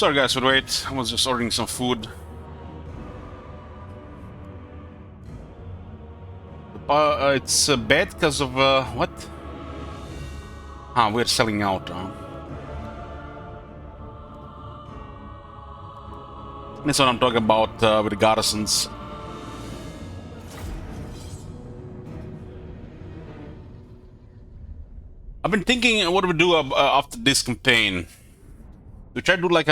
Sorry guys for the wait, I was just ordering some food. It's bad because of what? Ah, we're selling out. That's what I'm talking about with the garrisons. I've been thinking what do we do after this campaign. We try to do like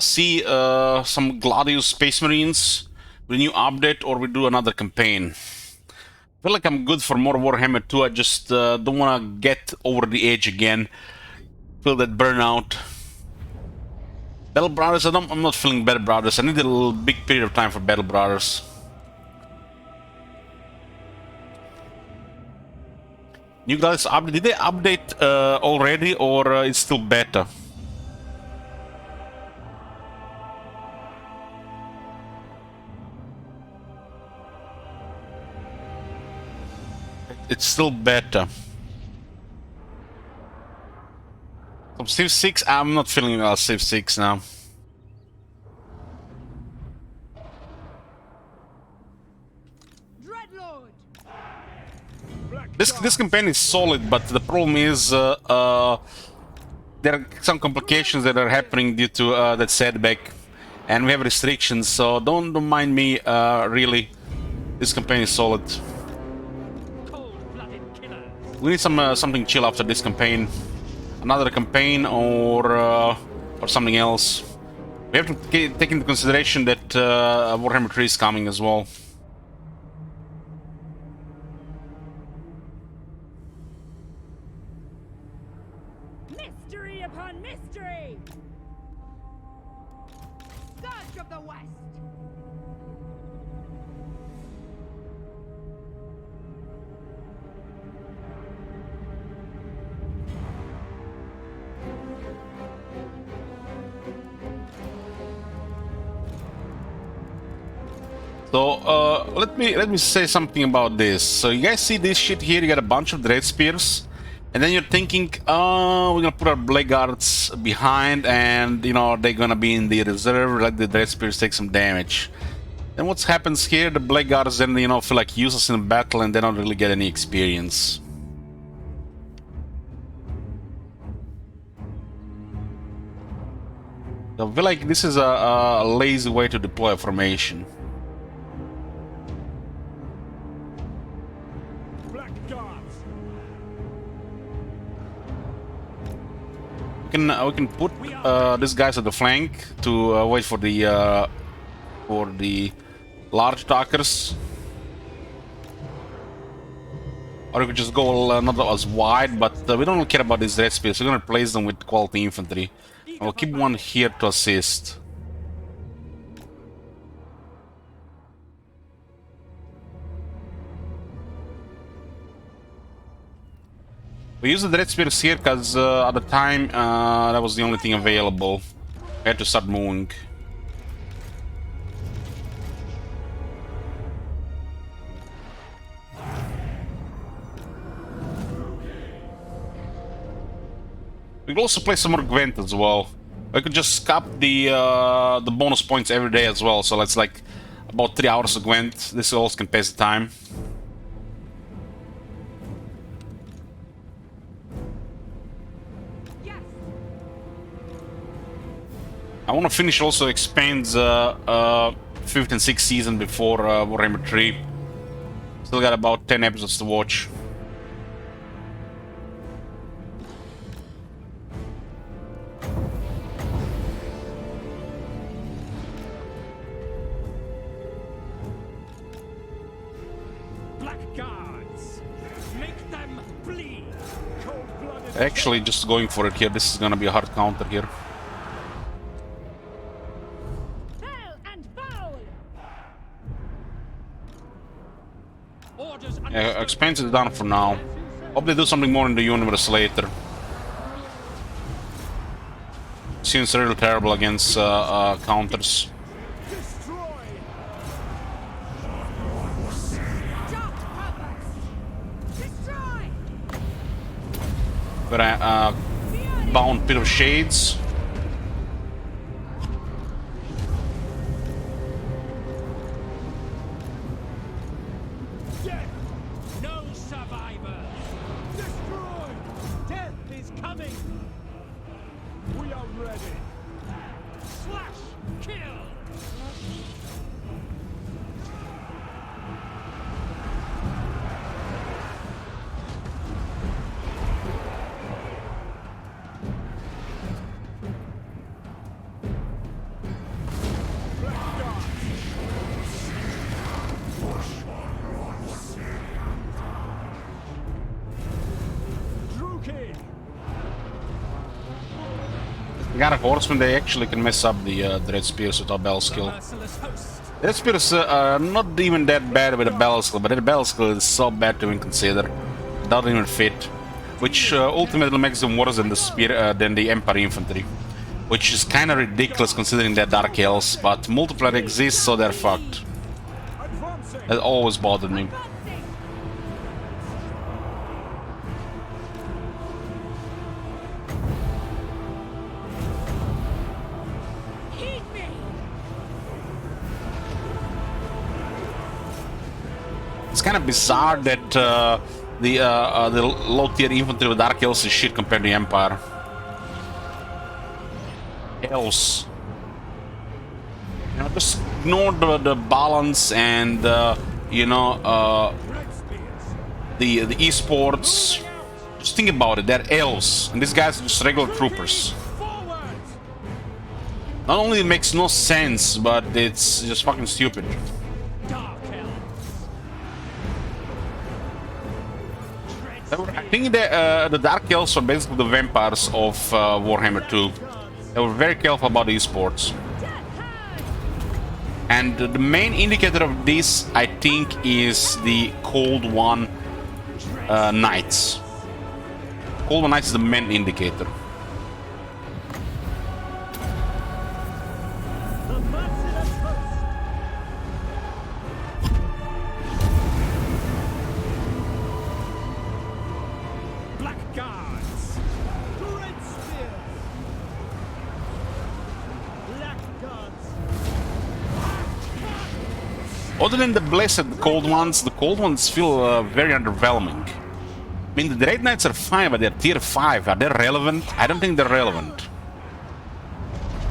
see some Gladius Space Marines with a new update, or we do another campaign. I feel like I'm good for more Warhammer 2. I just don't want to get over the edge again. Feel that burnout. Battle Brothers, I'm not feeling Battle Brothers. I need a little big period of time for Battle Brothers. New Gladius update. Did they update already, or it's still beta? It's still beta. From Civ 6, I'm not feeling Civ 6 now. This campaign is solid, but the problem is there are some complications that are happening due to that setback, and we have restrictions. So don't mind me. Really, this campaign is solid. We need something chill after this campaign. Another campaign or something else. We have to take into consideration that Warhammer 3 is coming as well. Mystery upon mystery! Scourge of the West! So let me say something about this. So you guys see this shit here? You got a bunch of Dread Spears, and then you're thinking, oh, we're gonna put our Blackguards behind, and you know they're gonna be in the reserve, let the Dread Spears take some damage. Then what happens here? The Blackguards then feel like useless in battle, and they don't really get any experience. So I feel like this is a lazy way to deploy a formation. We can put these guys at the flank to wait for the large talkers, or we could just go not as wide, but we don't care about these Red Spears. We're gonna replace them with quality infantry. We'll keep one here to assist. We used the Red Spears here because at the time that was the only thing available. We had to start moving. We could also play some more Gwent as well. We could just cap the bonus points every day as well. So that's like about 3 hours of Gwent. This also can pass the time. I want to finish also Expanse 5th and 6th season before Warhammer 3. Still got about 10 episodes to watch. Blackguards, make them bleed. Cold-blooded. Actually, just going for it here. This is gonna be a hard counter here. Expense is done for now. Hope they do something more in the universe later. Seems really terrible against counters. But I bound Pit of Shades. got a horseman, they actually can mess up the Dread Spears with our Bell skill. Merciless host. Dread Spears are not even that bad with a Bell skill, but the Bell skill is so bad to even consider. It doesn't even fit. Which ultimately makes them worse than the spear, than the Empire Infantry. Which is kinda ridiculous considering they're Dark Elves, but multiplayer exists, so they're fucked. That always bothered me. Heed me! It's kind of bizarre that the low-tier infantry with Dark Elves is shit compared to the Empire. Elves. You know, just ignore the balance and you know the esports. Just think about it. They're elves, and these guys are just regular troopers. Not only it makes no sense, but it's just fucking stupid. I think that the Dark Elves are basically the vampires of Warhammer 2. They were very careful about esports. And the main indicator of this, I think, is the Cold One Knights. Cold One Knights is the main indicator. Other than the blessed cold ones feel very underwhelming. I mean, the Dread Knights are fine, but they're tier 5. Are they relevant? I don't think they're relevant.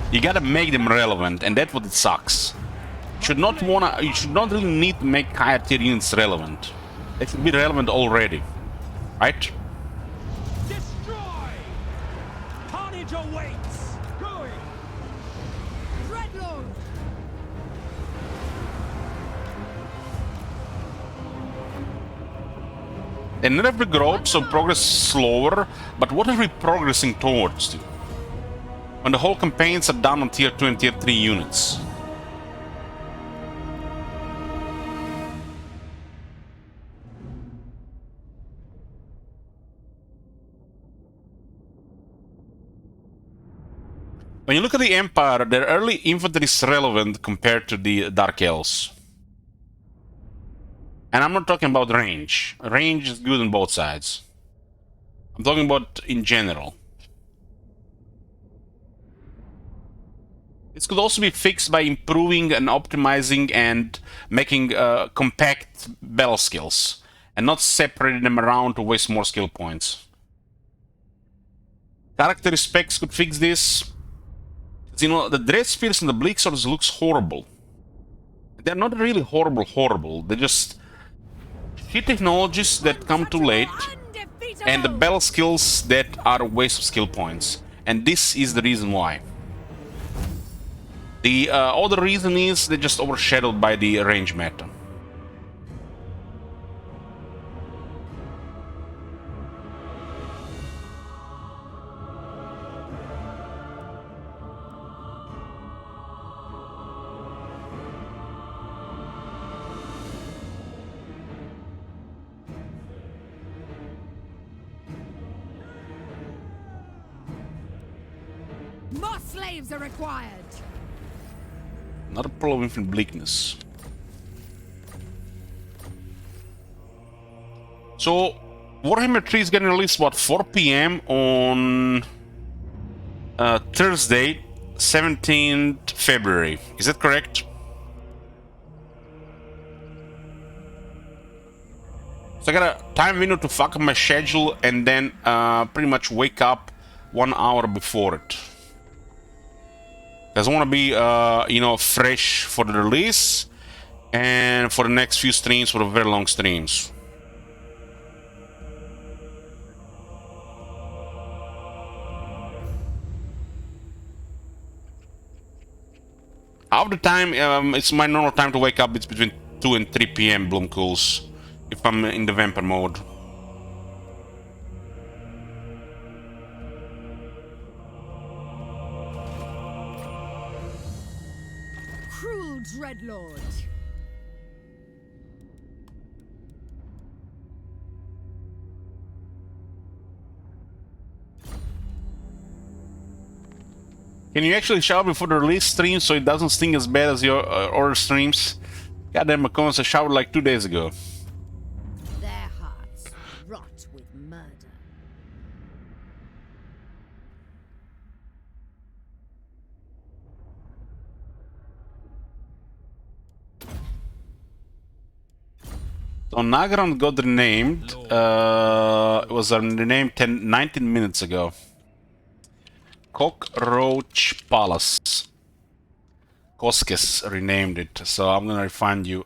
You gotta make them relevant, and that's what it sucks. You should not really need to make higher tier units relevant. They should be relevant already. Right? Destroy! Carnage awaits! Going! Dreadlord! They never grow, so progress is slower, but what are we progressing towards? When the whole campaigns are done on tier 2 and tier 3 units. When you look at the Empire, their early infantry is relevant compared to the Dark Elves. And I'm not talking about range. Range is good on both sides. I'm talking about in general. This could also be fixed by improving and optimizing and making compact battle skills, and not separating them around to waste more skill points. Character specs could fix this. You know, the Dread Spears and the Bleak Swords looks horrible. They're not really horrible. They're just shit technologies that come too late, and the battle skills that are a waste of skill points. And this is the reason why. The other reason is they're just overshadowed by the range meta. More slaves are required! Not a problem with infinite bleakness. So, Warhammer 3 is getting released, what, 4 PM on Thursday, 17th February. Is that correct? So I got a time window to fuck up my schedule and then pretty much wake up 1 hour before it. Because I want to be, you know, fresh for the release and for the next few streams, for the very long streams. Half the time, it's my normal time to wake up. It's between 2 and 3 PM, Bloomcools, if I'm in the vampire mode. cruel dreadlord. Can you actually shower before the release stream so it doesn't sting as bad as your other streams? Goddamn, McComas, I showered like 2 days ago. Their hearts rot with murder. So Nagaran got renamed. It was renamed 19 minutes ago. Cockroach Palace. Koskes renamed it, so I'm gonna found you,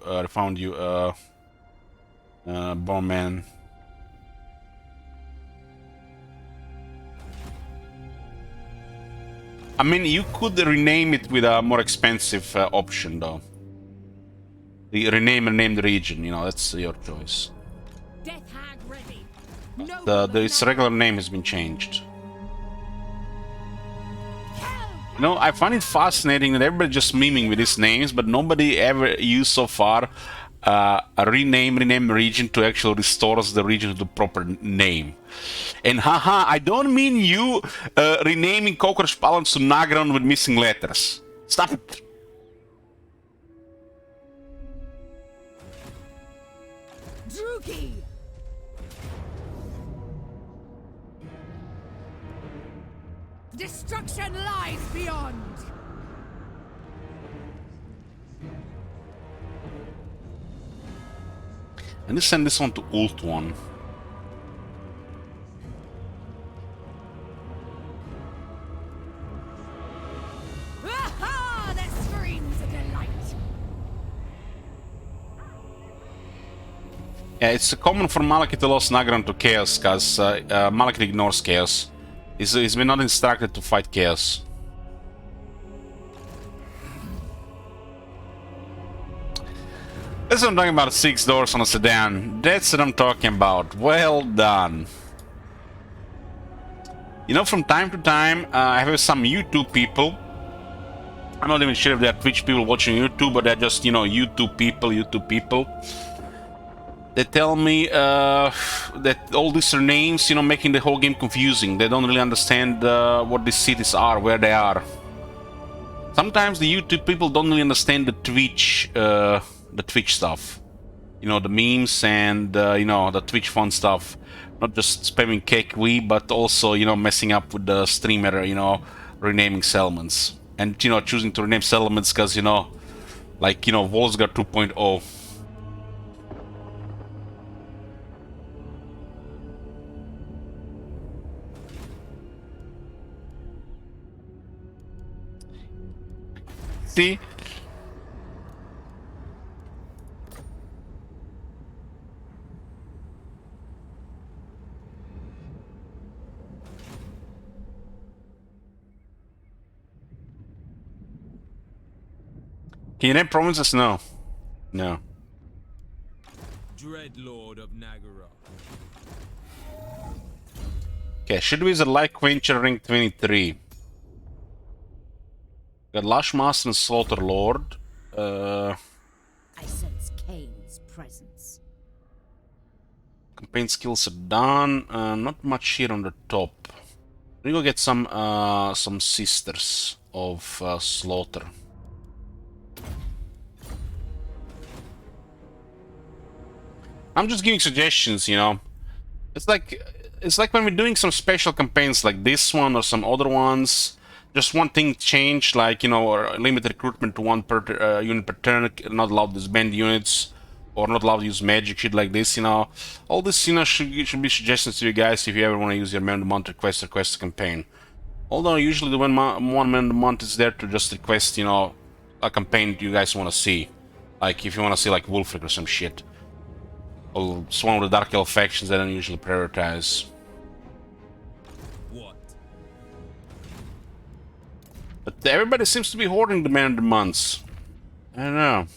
Bowman. I mean, you could rename it with a more expensive option, though. Rename the region, you know, that's your choice. Death hag ready. No Its regular name has been changed. You know, I find it fascinating that everybody just memeing with these names, but nobody ever used so far a rename region to actually restore the region to the proper name. And haha, I don't mean you renaming Cockroach Palace to Nagran with missing letters. Stop it. Druki. Destruction lies beyond. And let's send this one to Ult 1. Aha! That screams of delight. Yeah, it's common for Malekith to lose Nagran to Chaos, because Malekith ignores Chaos. He's been not instructed to fight Chaos. That's what I'm talking about, 6 doors on a sedan. That's what I'm talking about. Well done. You know, from time to time, I have some YouTube people. I'm not even sure if they're Twitch people watching YouTube, but they're just, you know, YouTube people. They tell me that all these are names, you know, making the whole game confusing. They don't really understand what these cities are, where they are. Sometimes the YouTube people don't really understand the Twitch stuff. You know, the memes and, you know, the Twitch fun stuff. Not just spamming KQE, but also, you know, messing up with the streamer, you know, renaming settlements. And, you know, choosing to rename settlements because, you know, like, you know, Volsgar 2.0. See? Can you name provinces? No. No. Dreadlord of Nagara. Okay, should we use a Light Quencher Ring 23? Got Lush Master and Slaughter Lord. I sense Kane's presence. Campaign skills are done. Not much here on the top. We go get some sisters of Slaughter. I'm just giving suggestions, you know. It's like when we're doing some special campaigns like this one or some other ones. Just one thing changed, like, you know, or limit recruitment to one per unit per turn, not allowed to disband units, or not allowed to use magic, shit like this, you know. All this, you know, should be suggestions to you guys if you ever want to use your Man of the Month request or quest campaign. Although usually the one Man of the Month is there to just request, you know, a campaign you guys want to see. Like if you want to see like Wolfric or some shit. Or one of the Dark Elf factions that I don't usually prioritize. What? But everybody seems to be hoarding the Man of the Months. I don't know.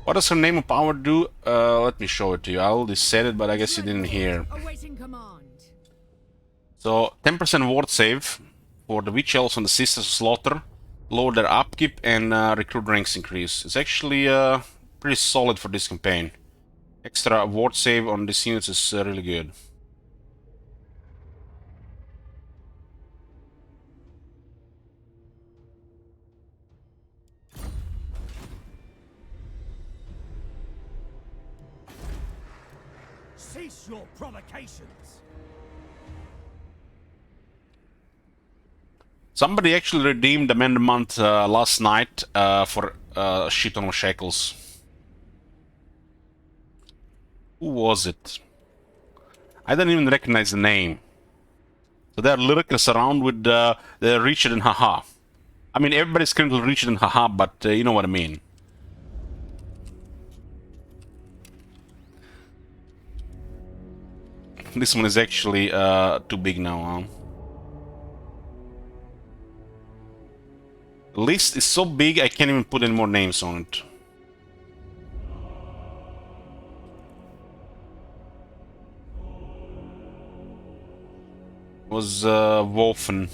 What does her name of power do? Let me show it to you. I already said it, but I guess you didn't hear. Awaiting command. So 10% ward save for the witch elves and the sisters of slaughter, lower their upkeep, and recruit ranks increase. It's actually pretty solid for this campaign. Extra ward save on these units is really good. Cease your provocations. Somebody actually redeemed Amendment last night for a shit ton of shekels. Who was it? I don't even recognize the name. So there are lurkers around with the Richard and Haha. I mean, everybody's currently Richard and Haha, but you know what I mean. This one is actually too big now, huh? The list is so big I can't even put any more names on it. It was Wolfen.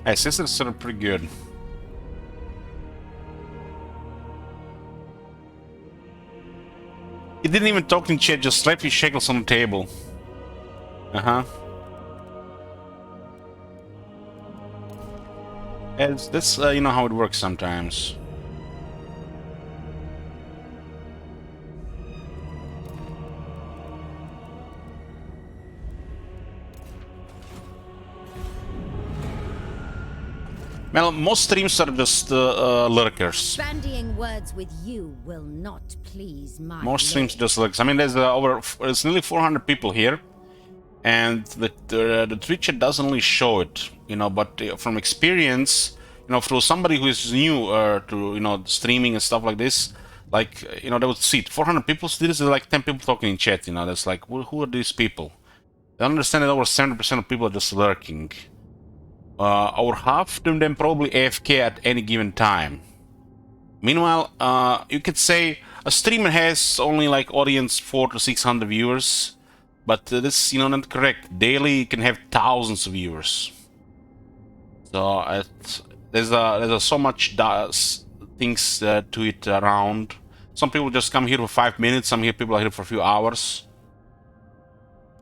Hey, sisters are pretty good. He didn't even talk in chat, just slapped his shekels on the table. Uh-huh. That's you know how it works sometimes. Well, most streams are just lurkers. Bandying words with you will not please my Most streams lord. just lurkers. I mean, there's nearly 400 people here, and the Twitch chat doesn't really show it, you know. But from experience, you know, for somebody who is new to streaming and stuff like this, like they would see it. 400 people. So this is like 10 people talking in chat. You know, that's like, who are these people? They understand that over 70% of people are just lurking. Or half of them probably AFK at any given time. Meanwhile, you could say a streamer has only like audience 400 to 600 viewers, but this not correct. Daily you can have thousands of viewers. So there's so much things to it around. Some people just come here for 5 minutes. Some people are here for a few hours.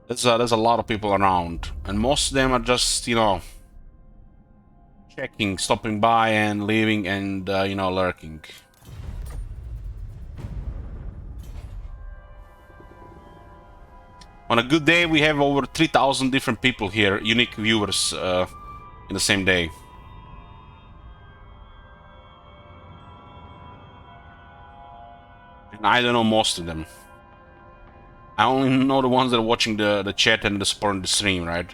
There's a lot of people around, and most of them are just checking, stopping by and leaving, and lurking. On a good day, we have over 3,000 different people here, unique viewers in the same day. And I don't know most of them. I only know the ones that are watching the chat and the supporting the stream, right?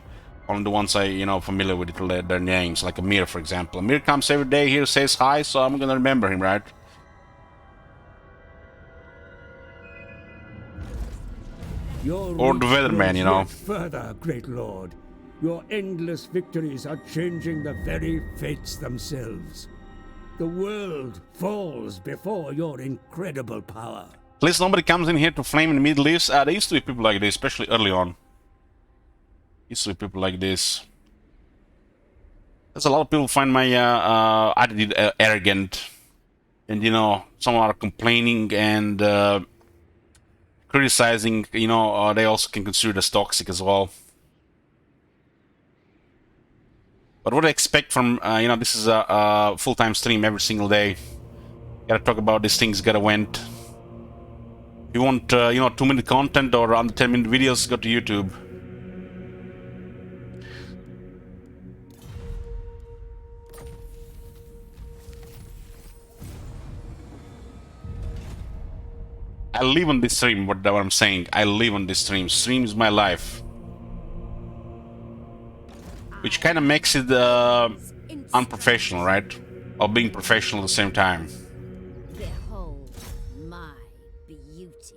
Only the ones I familiar with their names, like Amir, for example. Amir comes every day here, says hi, so I'm gonna remember him, right? Or the weatherman, Yet further, great lord. Your endless victories are changing the very fates themselves. The world falls before your incredible power. At least nobody comes in here to flame in the Middle East. There used to be people like this, especially early on. Used to be people like this. There's a lot of people find my attitude arrogant, and some are complaining and criticizing. They also can consider it as toxic as well. But what I expect from this is a full-time stream every single day. Gotta talk about these things. Gotta went. If you want 2-minute content or under 10-minute videos, go to YouTube. I live on this stream, what I'm saying. I live on this stream. Stream is my life. Which kind of makes it unprofessional, right? Or being professional at the same time. Behold my beauty.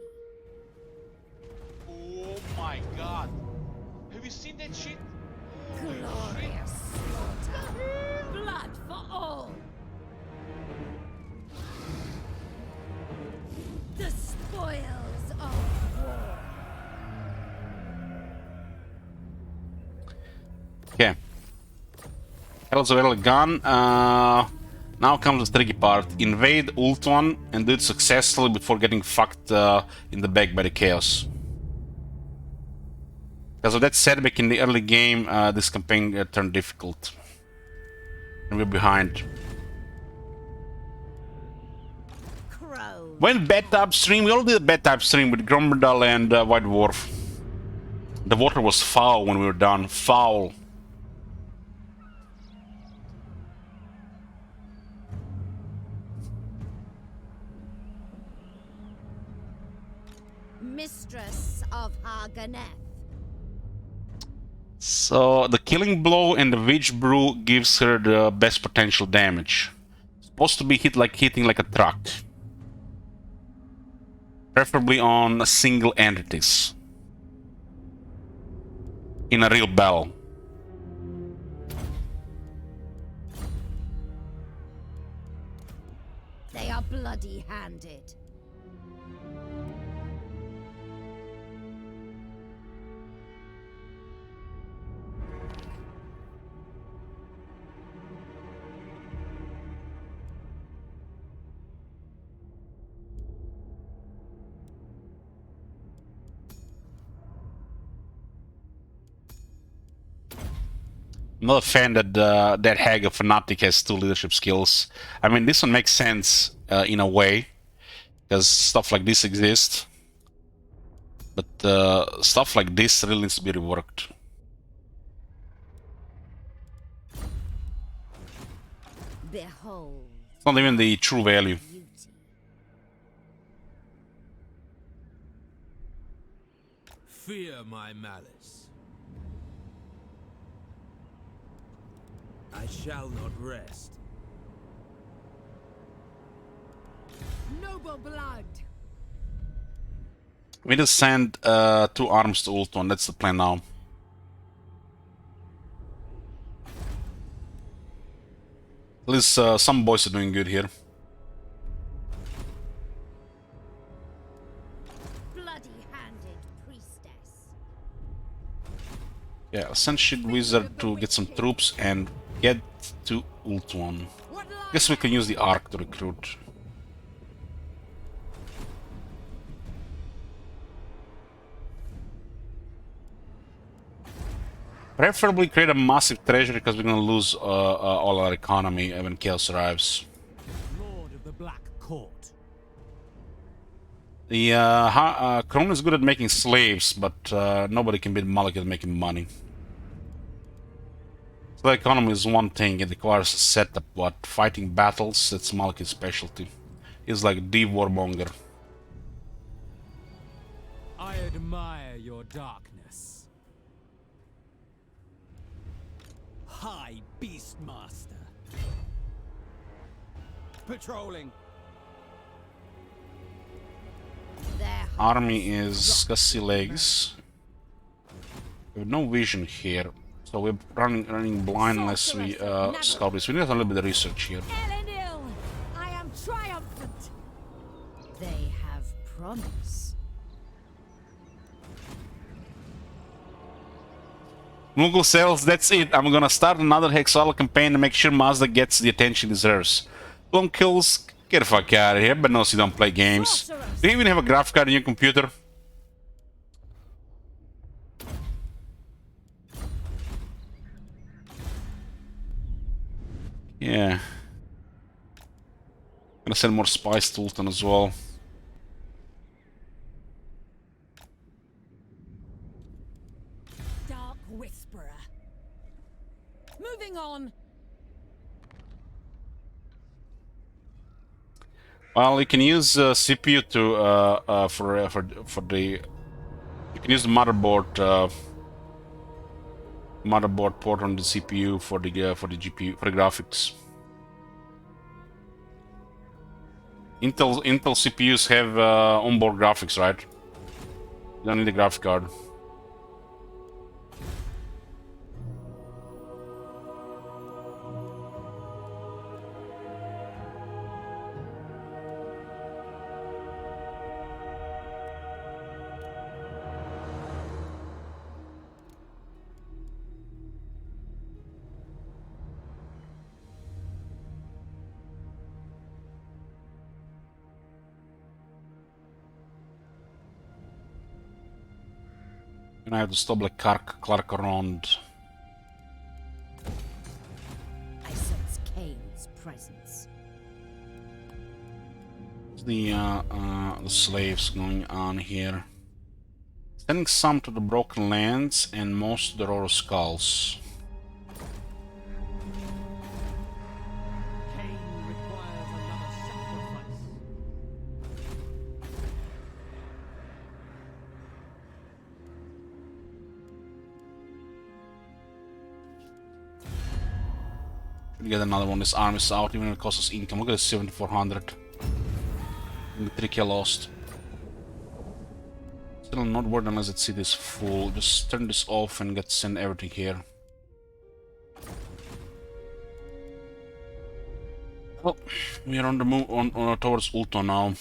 Oh my god. Have you seen that shit? Holy shit. Glorious slaughter. Heralds of Early gone. Now comes the tricky part. Invade Ultuan and do it successfully before getting fucked in the back by the Chaos. Because of that setback in the early game, this campaign turned difficult. And we're behind. Crow. Went bet upstream. We already did a bet upstream with Gromberdal and White Dwarf. The water was foul when we were done. Foul. Mistress of Har Ganeth. So the killing blow and the witch brew gives her the best potential damage. Supposed to be hitting like a truck. Preferably on single entities. In a real battle. They are bloody-handed. I'm not a fan that that hag of Fanatic has 2 leadership skills. I mean, this one makes sense in a way, because stuff like this exists. But stuff like this really needs to be reworked. Behold. It's not even the true value. Beauty. Fear my malice. I shall not rest. Noble blood. We just send 2 arms to Ultron. That's the plan now. At least some boys are doing good here. Bloody-handed priestess. Yeah, send Shit Wizard to get some troops and get to Ultron. What Guess we can use the Ark to recruit. Preferably create a massive treasury because we're gonna lose all our economy when Chaos arrives. Lord of the Black Court. The Krone is good at making slaves, but nobody can beat Malak at making money. So the economy is one thing, it requires a setup, but fighting battles, that's Malak's specialty. He's like the warmonger. I admire your darkness. High Beastmaster. Patrolling. Their Army is Gussie Legs. We have no vision here, so we're running blind unless we scout this. We need a little bit of research here. Elenil, I am triumphant. They have promise. Mughal cells, that's it. I'm gonna start another Hexala campaign and make sure Mazda gets the attention it deserves. Clone kills, get the fuck out of here, but no, you don't play games. Do you even have a graphic card in your computer? Yeah. Gonna send more spies to Ultan as well. Dark Whisperer. Moving on. Well, you can use CPU to for the. You can use the motherboard port on the CPU for the GPU for the graphics. Intel CPUs have onboard graphics, right? You don't need a graphic card. And I have to stop like Clark around. I sense Cain's presence. The slaves going on here. Sending some to the Broken Lands and most to the Roar of Skulls. Cain requires another sacrifice. We get another one. This arm is out, even if it costs us income. Look at this 7,400. 3k lost. Still not worth unless the city is full. Just turn this off and send everything here. Well, we are on the move towards Ulto now.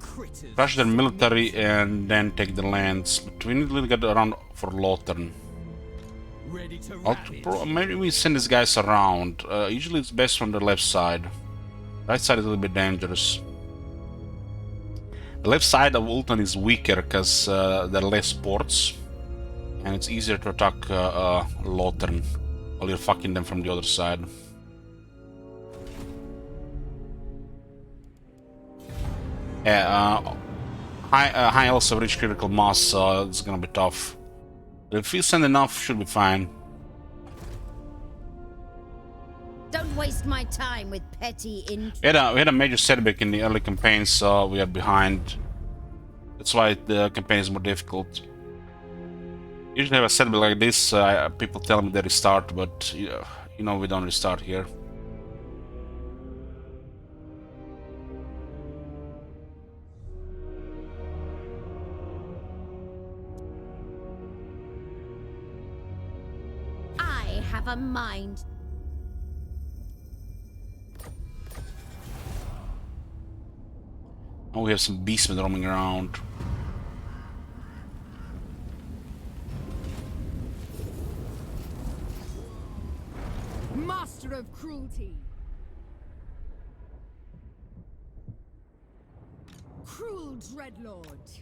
Critters. Crush their military and then take the lands. But we need to get around for Lothern. Ready to ravage. Maybe we send these guys around. Usually it's best from the left side. Right side is a little bit dangerous. The left side of Ulton is weaker because there are less ports. And it's easier to attack Lothern while you're fucking them from the other side. Yeah, high also reach critical mass, so it's gonna be tough. But if we send enough, should be fine. Don't waste my time with petty We had a major setback in the early campaign, so we are behind. That's why the campaign is more difficult. Usually have a setback like this, people tell me they restart, but you know we don't restart here. I have a mind. Oh, we have some beastmen roaming around. Master of cruelty. Cruel Dreadlord.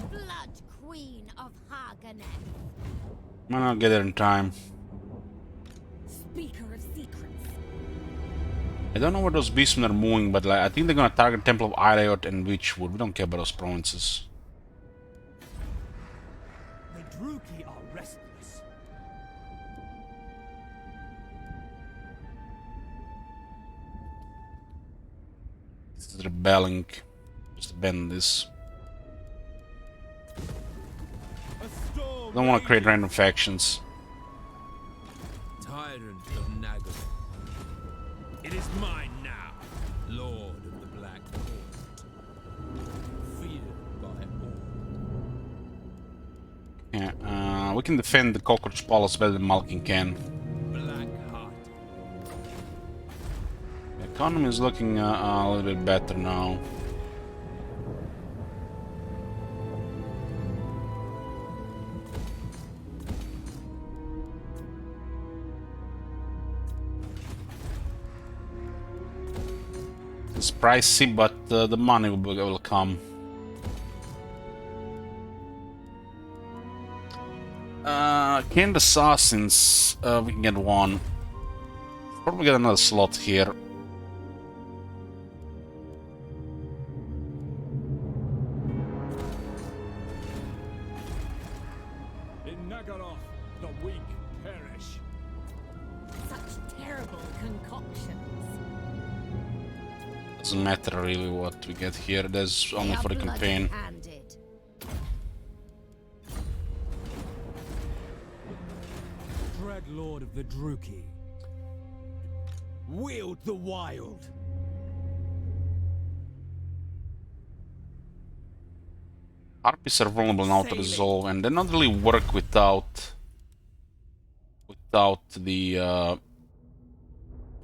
Blood Queen of Har Ganeth. Might not get there in time. Speaker of secrets. I don't know where those beastmen are moving, but like, I think they're gonna target Temple of Ireot and Witchwood. We don't care about those provinces. The Druki are restless. This is rebelling. Just bend this. A storm. Don't want to create random factions. Tyrant of Nagaroth. It is mine now, Lord of the Black Court. Feared by all. Yeah, we can defend the Cockroach Palace better than Malkin can. Black Heart. The economy is looking a little bit better now. It's pricey, but the money will come. Canned Assassins, we can get one. Probably get another slot here. In Nagaroth, the weak perish. Such terrible concoctions. Doesn't matter really what we get here. There's only for the campaign. Handed. Dreadlord of the Druki. Wield the wild. Harpies are vulnerable now to resolve, and they not really work without the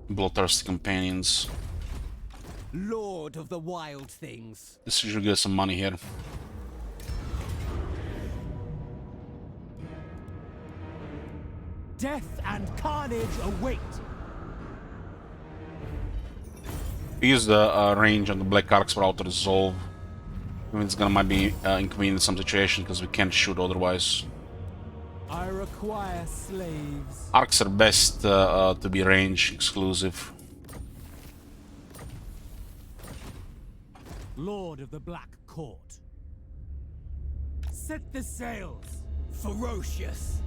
bloodthirsty companions. Lord of the wild things. This should give us some money here. Death and carnage await. We use the range on the Black Arcs for auto resolve. I mean, it's gonna might be inconvenient in some situation because we can't shoot otherwise. I require slaves. Arcs are best to be range exclusive. Lord of the Black Court. Set the sails. Ferocious.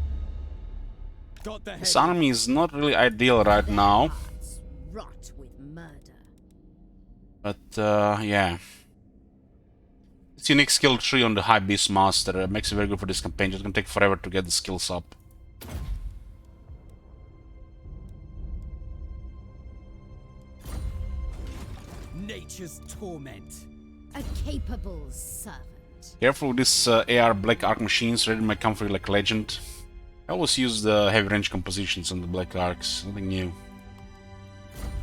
Got the head. This army is not really ideal right now, Hearts rot with murder. but yeah. It's unique skill tree on the High Beast Master. Makes it very good for this campaign. It's gonna take forever to get the skills up. Nature's torment. A capable servant. Careful with this AR Black Arc machines, ready to make comfort like legend. I always use the heavy range compositions on the Black Arcs, nothing new.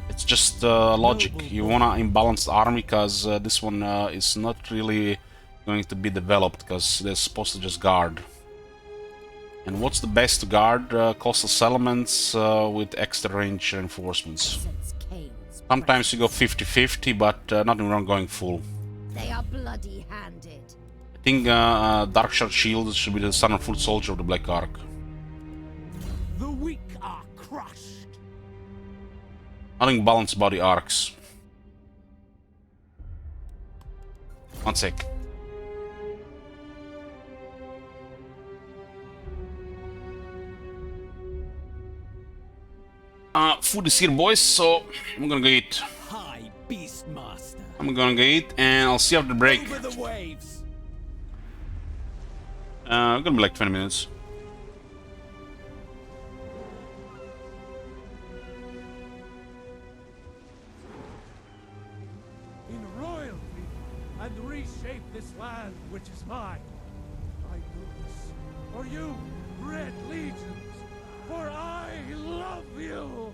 It's just logic. You wanna imbalance the army because this one is not really going to be developed because they're supposed to just guard. And what's the best to guard? Coastal settlements with extra range reinforcements. Since Cain's Sometimes you go precious. 50-50, but nothing wrong going full. They are bloody-handed. I think Dark Shard Shield should be the Southern Foot Soldier of the Black Arc. The weak are crushed. Nothing balanced about the arcs. One sec. Food is here, boys, so I'm gonna go eat. High Beast Master. I'm gonna go eat, and I'll see you after the break. Over the waves. Gonna be like 20 minutes. In royalty and reshape this land which is mine. I do this for you, Red Legions, for I love you.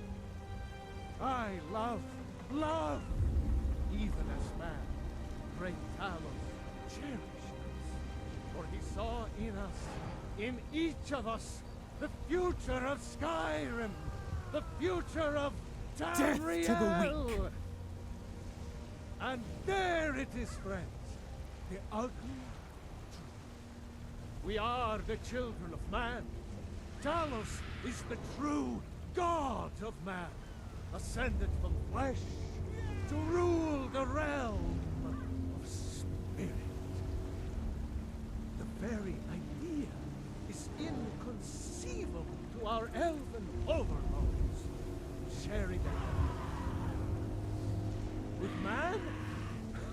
I love, even as man, great Talos cherished us. For he saw in us, in each of us, the future of Skyrim, the future of Death to the Tamriel. weak. And there it is, friends, the ugly truth. We are the children of man. Talos is the true god of man, ascended from flesh to rule the realm of spirit. The very idea is inconceivable to our elven overlords, sharing with man?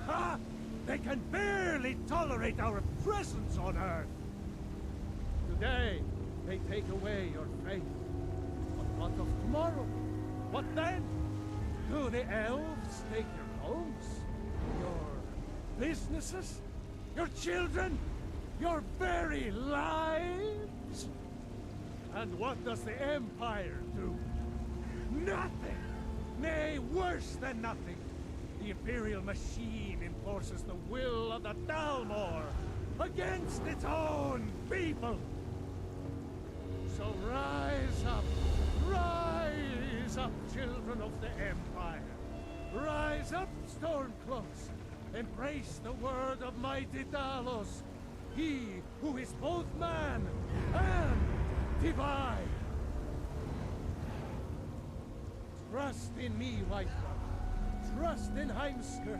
Ha! They can barely tolerate our presence on Earth. Today, they take away your faith. But what of tomorrow? What then? Do the elves take your homes? Your businesses? Your children? Your very lives? And what does the Empire do? Nothing! Nay, worse than nothing. The Imperial machine enforces the will of the Dalmor against its own people. So rise up, children of the Empire. Rise up, Stormcloaks. Embrace the word of mighty Talos, he who is both man and divine. Trust in me, White One. Trust in Heimskr,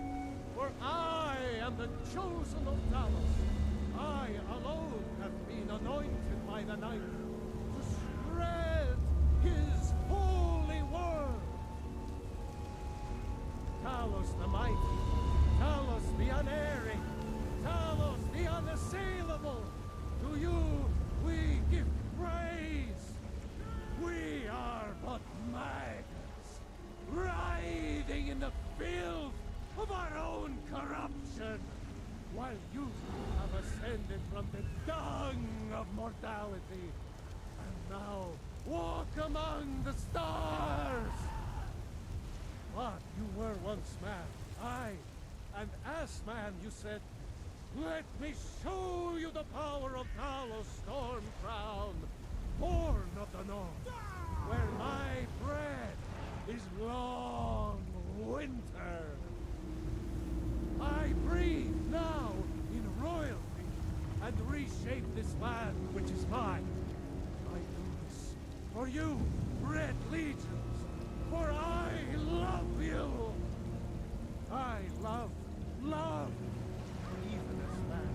for I am the chosen of Talos. I alone have been anointed by the Night to spread his holy word. Talos the mighty, Talos the unerring, Talos the unassailable. To you we give praise. We are but maggots, writhing in the filth of our own corruption, while you have ascended from the dung of mortality, and now walk among the stars. But you were once man, aye, and as man you said, let me show you the power of Talos Storm Crown, born of the North, where my bread is long winter. I breathe now reshape this land which is mine. I do this for you, Red Legions, for I love you. I love, even as man,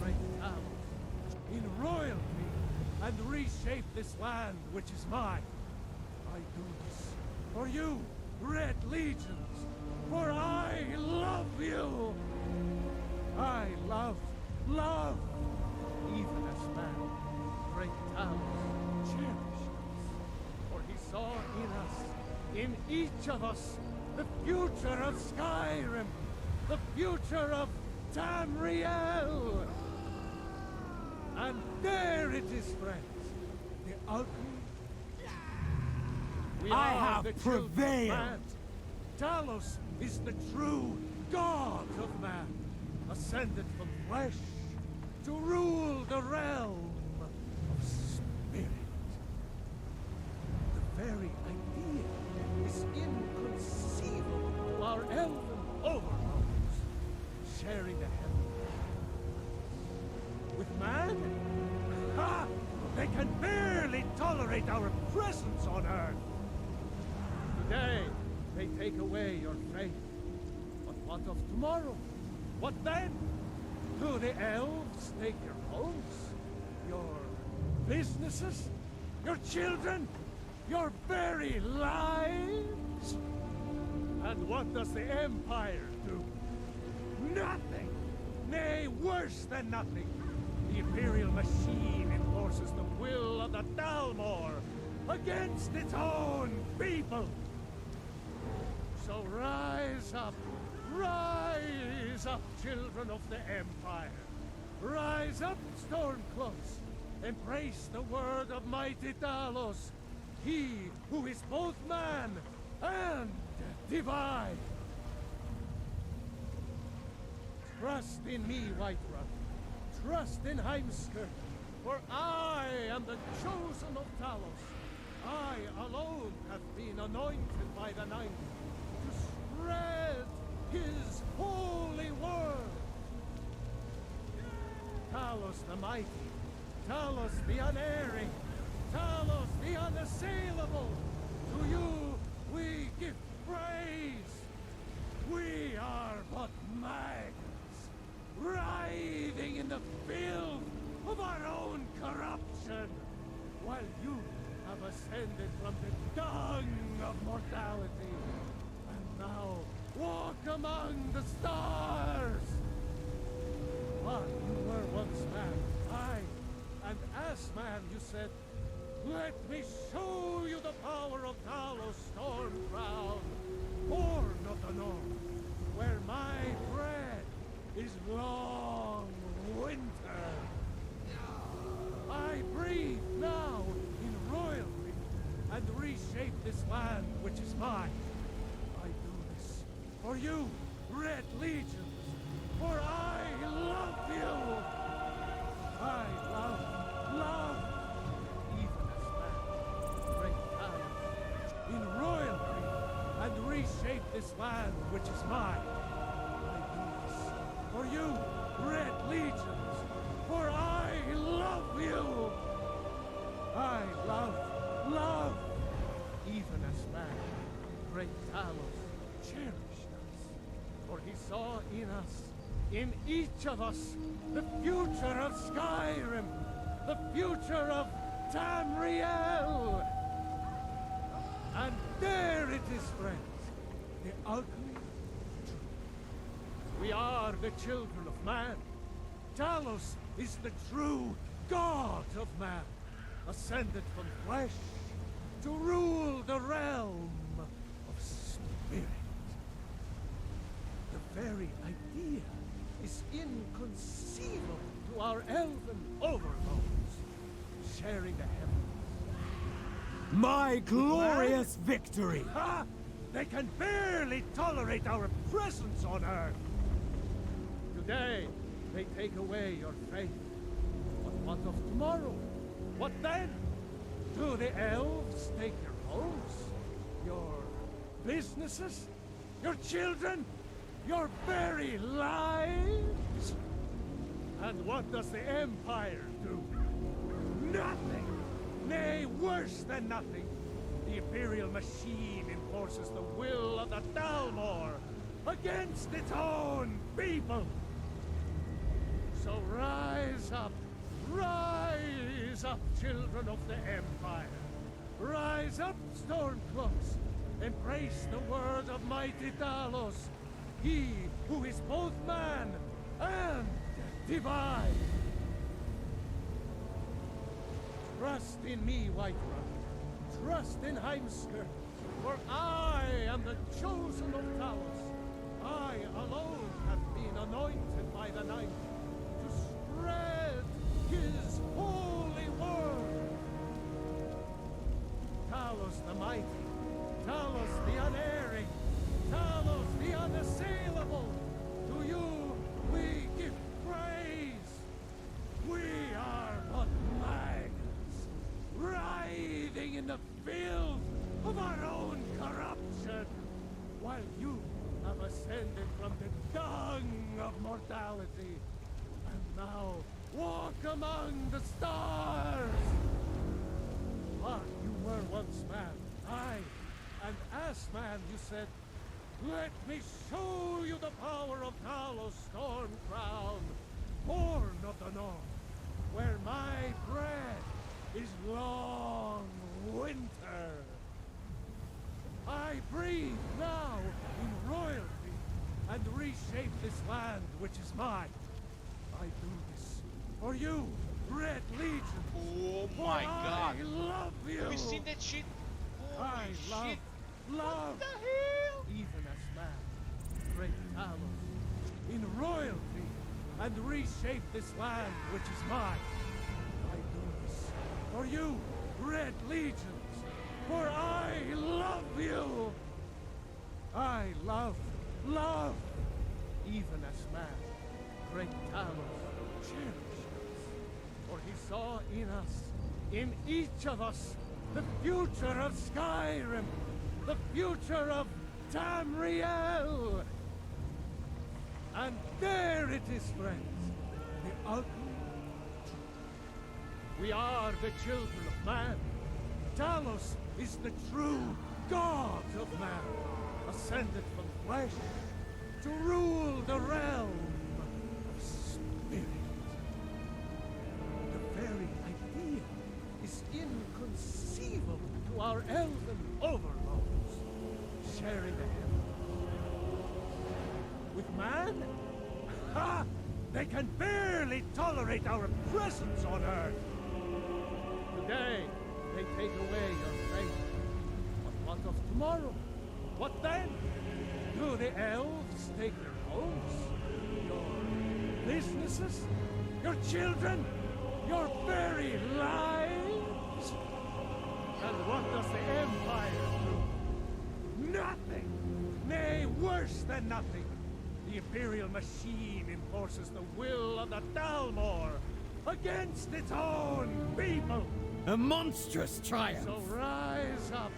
great Talos, in royalty, and reshape this land which is mine. I do this for you, Red Legions, for I love you. I love, even as man, great Talos, cherished us. For he saw in us, in each of us, the future of Skyrim, the future of Tamriel. And there it is, friends, the ultimate. We I are have the children of prevailed. man. Talos is the true god of man, ascended from flesh to rule the realm of spirit. The very idea is inconceivable to our elven overlords, sharing the heavens. With man? Ha! They can barely tolerate our presence on Earth. Today, they take away your faith. But what of tomorrow? What then? Do the elves take your homes? Your businesses? Your children? Your very lives? And what does the Empire do? Nothing! Nay, worse than nothing. The Imperial machine enforces the will of the Dalmor against its own people. So rise up, children of the Empire. Rise up, Stormcloaks. Embrace the word of mighty Talos, he who is both man and divine. Trust in me, Whiterun. Trust in Heimskir, for I am the chosen of Talos. I alone have been anointed by the Ninth to spread his holy word. Talos the mighty, Talos the unerring, Talos the unassailable, to you we give praise. We are but maggots, writhing in the filth of our own corruption, while you have ascended from the dung of mortality, and now walk among the stars. But you were once man, aye, and as man you said, let me show you the power of Talos Stormcrown, born of the north, where my bread is long winter. I breathe now in royalty and reshape this land which is mine. I do this for you, Red Legions, for I love you. I love, even as man, great Talos, in royalty and reshape this land which is mine. I do this for you, Red Legions, for I love you. I love, even as man, great Talos cherished us, for he saw in us, in each of us, the future of Skyrim, the future of Tamriel. And there it is, friends, the ultimate truth. We are the children of man. Talos is the true god of man, ascended from flesh to rule the realm of spirit. The very idea is inconceivable to our elven overlords, sharing the heavens. My glorious victory! Ha! They can barely tolerate our presence on Earth. Today, they take away your faith. But what of tomorrow? What then? Do the elves take your homes? Your businesses? Your children? Your very lives? And what does the Empire do? Nothing! Nay, worse than nothing. The Imperial machine enforces the will of the Dalmor against its own people. So rise up, children of the Empire. Rise up, Stormcloaks. Embrace the word of mighty Talos, he who is both man and divine. Trust in me, Whiterun. Trust in Heimskr, for I am the chosen of Talos. I alone have been anointed by the Ninth to spread his holy word. Talos the mighty, Talos the unerring, Talos the unassailable, to you we give praise. We are but maggots, writhing in the filth of our own corruption, while you have ascended from the dung of mortality, and now walk among the stars. But you were once man, aye, and as man you said, let me show you the power of Talos Stormcrown, born of the North, where my bread is long winter. I breathe now in royalty and reshape this land which is mine. I do this for you, Red Legion. Oh my god. I love you. Have you seen that shit? Holy I love, shit. love, What the hell? even as man, great Talos, in royalty, and reshape this land which is mine. I do this for you, Red Legions, for I love you. I love, even as man, great Talos cherishes, for he saw in us, in each of us, the future of Skyrim, the future of Tamriel. And there it is, friends, the ultimate truth. We are the children of man. Talos is the true god of man, ascended from flesh to rule the realm of spirit. The very idea is inconceivable to our elven overlords, sharing the heavens. With man? Ha! They can barely tolerate our presence on Earth. Today, they take away your faith. But what of tomorrow? What then? Do the elves take their homes? Your businesses? Your children? Your very lives? And what does the Empire do? Nothing! Nay, worse than nothing! The Imperial machine enforces the will of the Dalmor against its own people! A monstrous triumph! So rise up,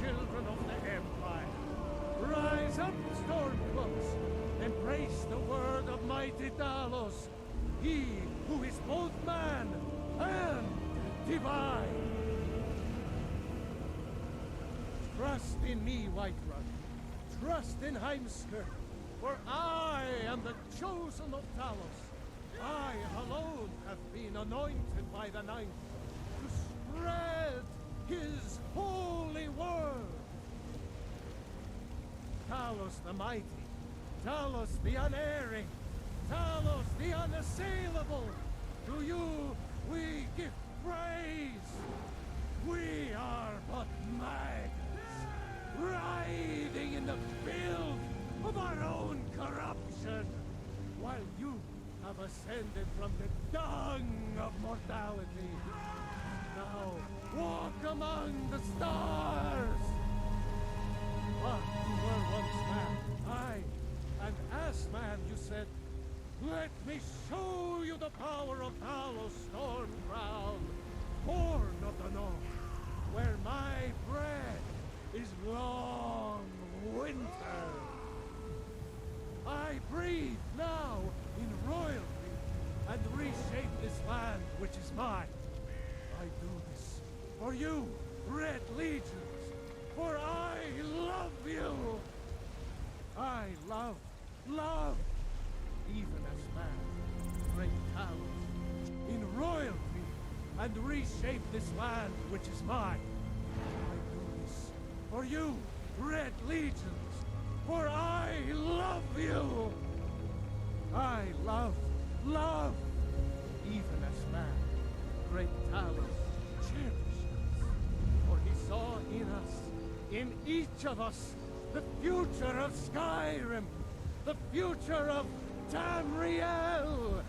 children of the Empire. Rise up, Stormcloaks. Embrace the word of mighty Talos, he who is both man and divine. Trust in me, Whiterun. Trust in Heimskr, for I am the chosen of Talos. I alone have been anointed by the Ninth to spread his holy word. Talos the mighty, Talos the unerring, Talos the unassailable, to you we give praise. We are but maggots, writhing in the filth of our own corruption, while you have ascended from the dung of mortality. Now walk among the stars. But you were once man, aye, and as man you said, let me show you the power of Talos Stormcrown, born of the North, where my bread is long winter. I breathe now for you, Red Legions, for I love you. I love, even as man, great talents, in royalty, and reshape this land which is mine. I do this for you, Red Legions, for I love you. I love, even as man, great talents, cherish us. For he saw in us, in each of us, the future of Skyrim, the future of Tamriel.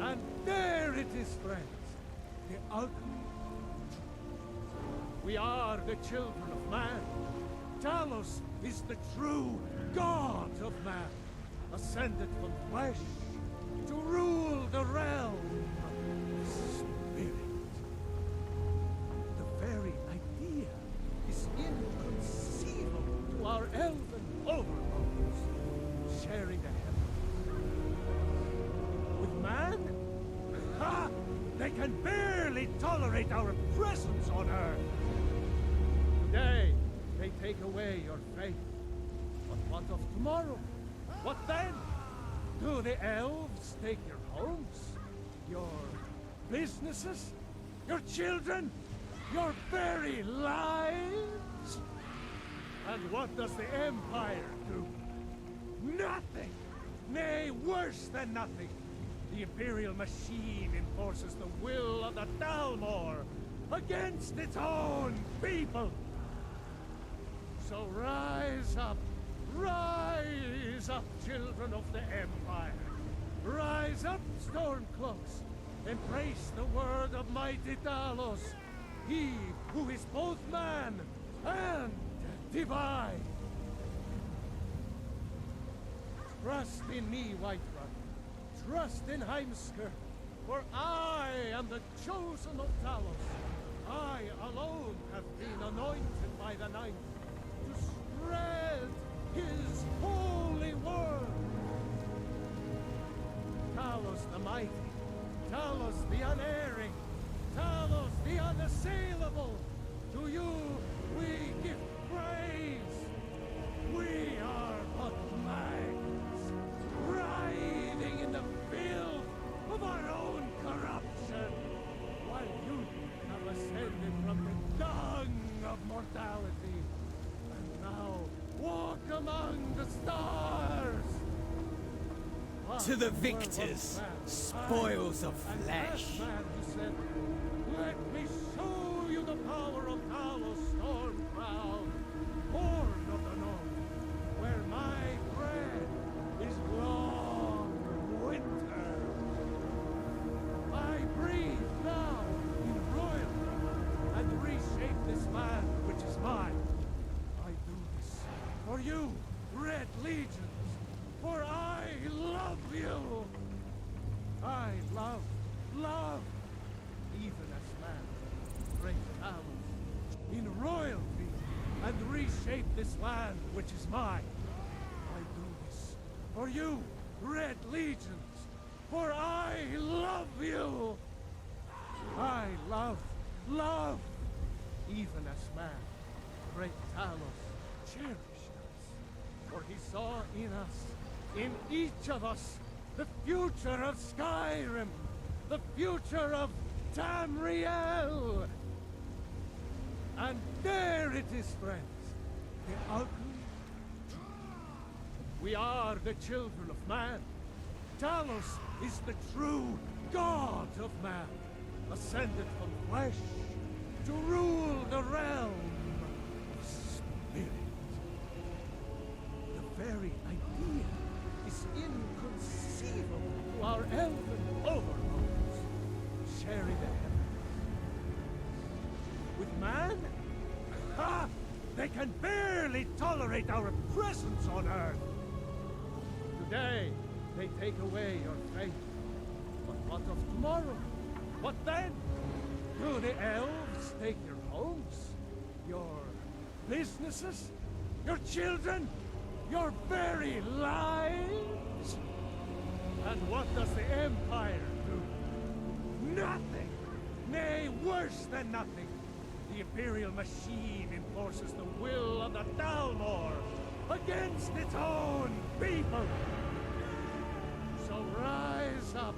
And there it is, friends, the ugly truth. We are the children of man. Talos is the true god of man, ascended from flesh to rule the realm of spirit. The very idea is inconceivable to our elven overlords, sharing the heavens. With man? Ha! They can barely tolerate our presence on Earth. Today, they take away your faith. But what of tomorrow? What then? Do the elves take your homes? Your businesses? Your children? Your very lives? And what does the Empire do? Nothing! Nay, worse than nothing! The Imperial machine enforces the will of the Dalmor against its own people! So rise up, children of the Empire! Rise up, Stormcloaks! Embrace the word of mighty Talos, he who is both man and divine! Trust in me, Whiterun. Trust in Heimskr, for I am the chosen of Talos. I alone have been anointed by the Ninth to spread his holy word. Talos the mighty, Talos the unerring, Talos the unassailable, to you we give praise. We are but mags, writhing in the filth of our own corruption, while you have ascended from the dung of mortality, and now walk among the stars. To the victors, spoils of And flesh. that man who said, "Let me show you the power of Talos Stormcrown, born of the North, where my bread is long winter. I breathe now in royalty and reshape this land which is mine. I do this for you, Red Legions, for I love you. I love, even as man, great Talos, in royalty, and reshape this land which is mine. I do this for you, Red Legions, for I love you. I love, even as man, great Talos cherished us, for he saw in us, in each of us, the future of Skyrim, the future of Tamriel. And there it is, friends, the ugly truth. We are the children of man. Talos is the true god of man, ascended from flesh to rule the realm of spirit. The very idea is inconceivable to our elven overlords, sharing the heavens. With man? Ha! They can barely tolerate our presence on Earth. Today, they take away your faith. But what of tomorrow? What then? Do the elves take your homes? Your businesses? Your children? Your very lives? And what does the Empire do? Nothing! Nay, worse than nothing. The Imperial machine enforces the will of the Dalmor against its own people. So rise up,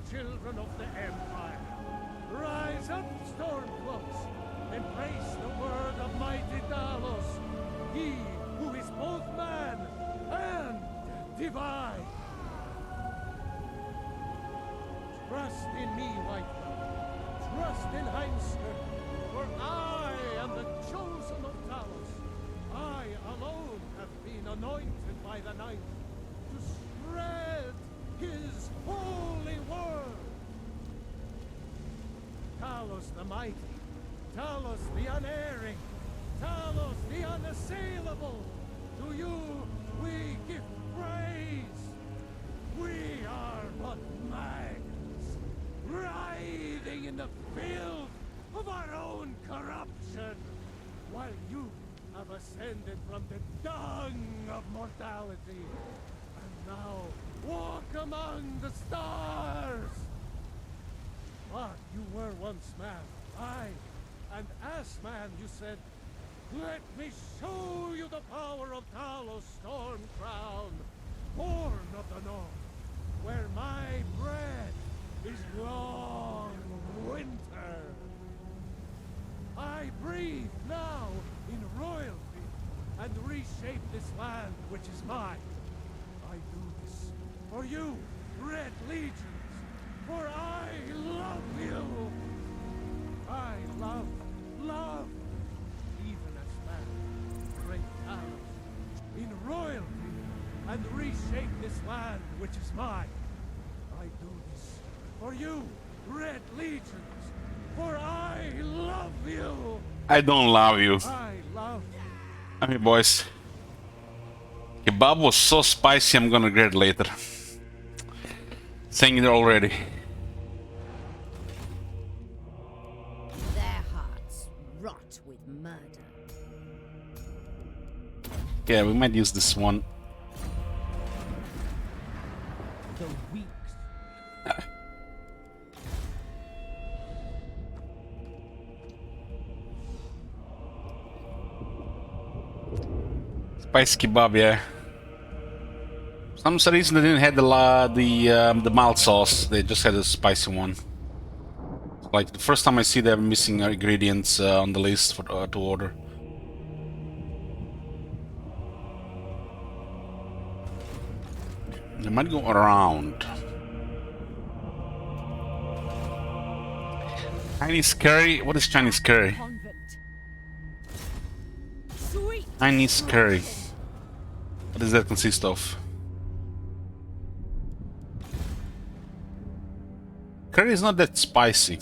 children of the Empire. Rise up, Stormcloaks. Embrace the word of mighty Talos, he who is both man and divine. Trust in me, White. Trust in Heinster, for I am the chosen of Talos. I alone have been anointed by the Ninth to spread his holy word. Talos the mighty, Talos the unerring, Talos the unassailable. To you we give praise. We are but maggots, writhing in the filth of our own corruption, while you have ascended from the dung of mortality, and now walk among the stars. But you were once man, aye, and as man you said, let me show you the power of Talos Stormcrown, born of the North, where my bread is long winter. I breathe now in royalty and reshape this land which is mine. I do this for you, Red Legions, for I love you. I love, even as man, great Talos, in royalty and reshape this land which is mine. I do this for you, Red Legions, for I love you. I don't love you. I love Okay, boys. Kebab was so spicy, I'm gonna regret it later. Saying it already. Their hearts rot with murder. Yeah, we might use this one. the weak. Spicy kebab, yeah. For some reason they didn't have the mild sauce. They just had a spicy one. Like the first time I see them missing ingredients on the list for to order. They might go around. Chinese curry? What is Chinese curry? Convent. Sweet. Chinese curry. What does that consist of? Curry is not that spicy.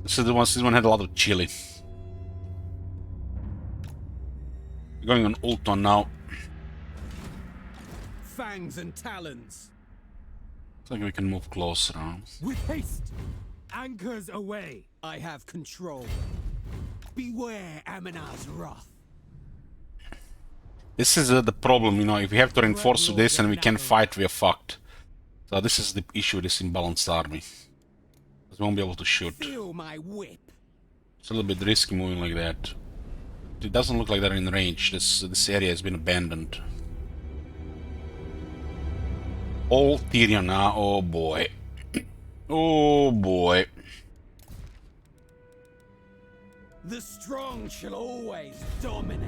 This one had a lot of chili. We're going on Ulton now. Fangs and talons. Looks like we can move closer. Huh? With haste. Anchors away. I have control. Beware Aminar's wrath. This is the problem, you know, if we have to reinforce with this and we can't fight, we are fucked. So this is the issue with this imbalanced army. We won't be able to shoot. Feel my whip. It's a little bit risky moving like that. It doesn't look like they're in range. This area has been abandoned. All Tyrion now, oh boy. Oh boy. The strong shall always dominate.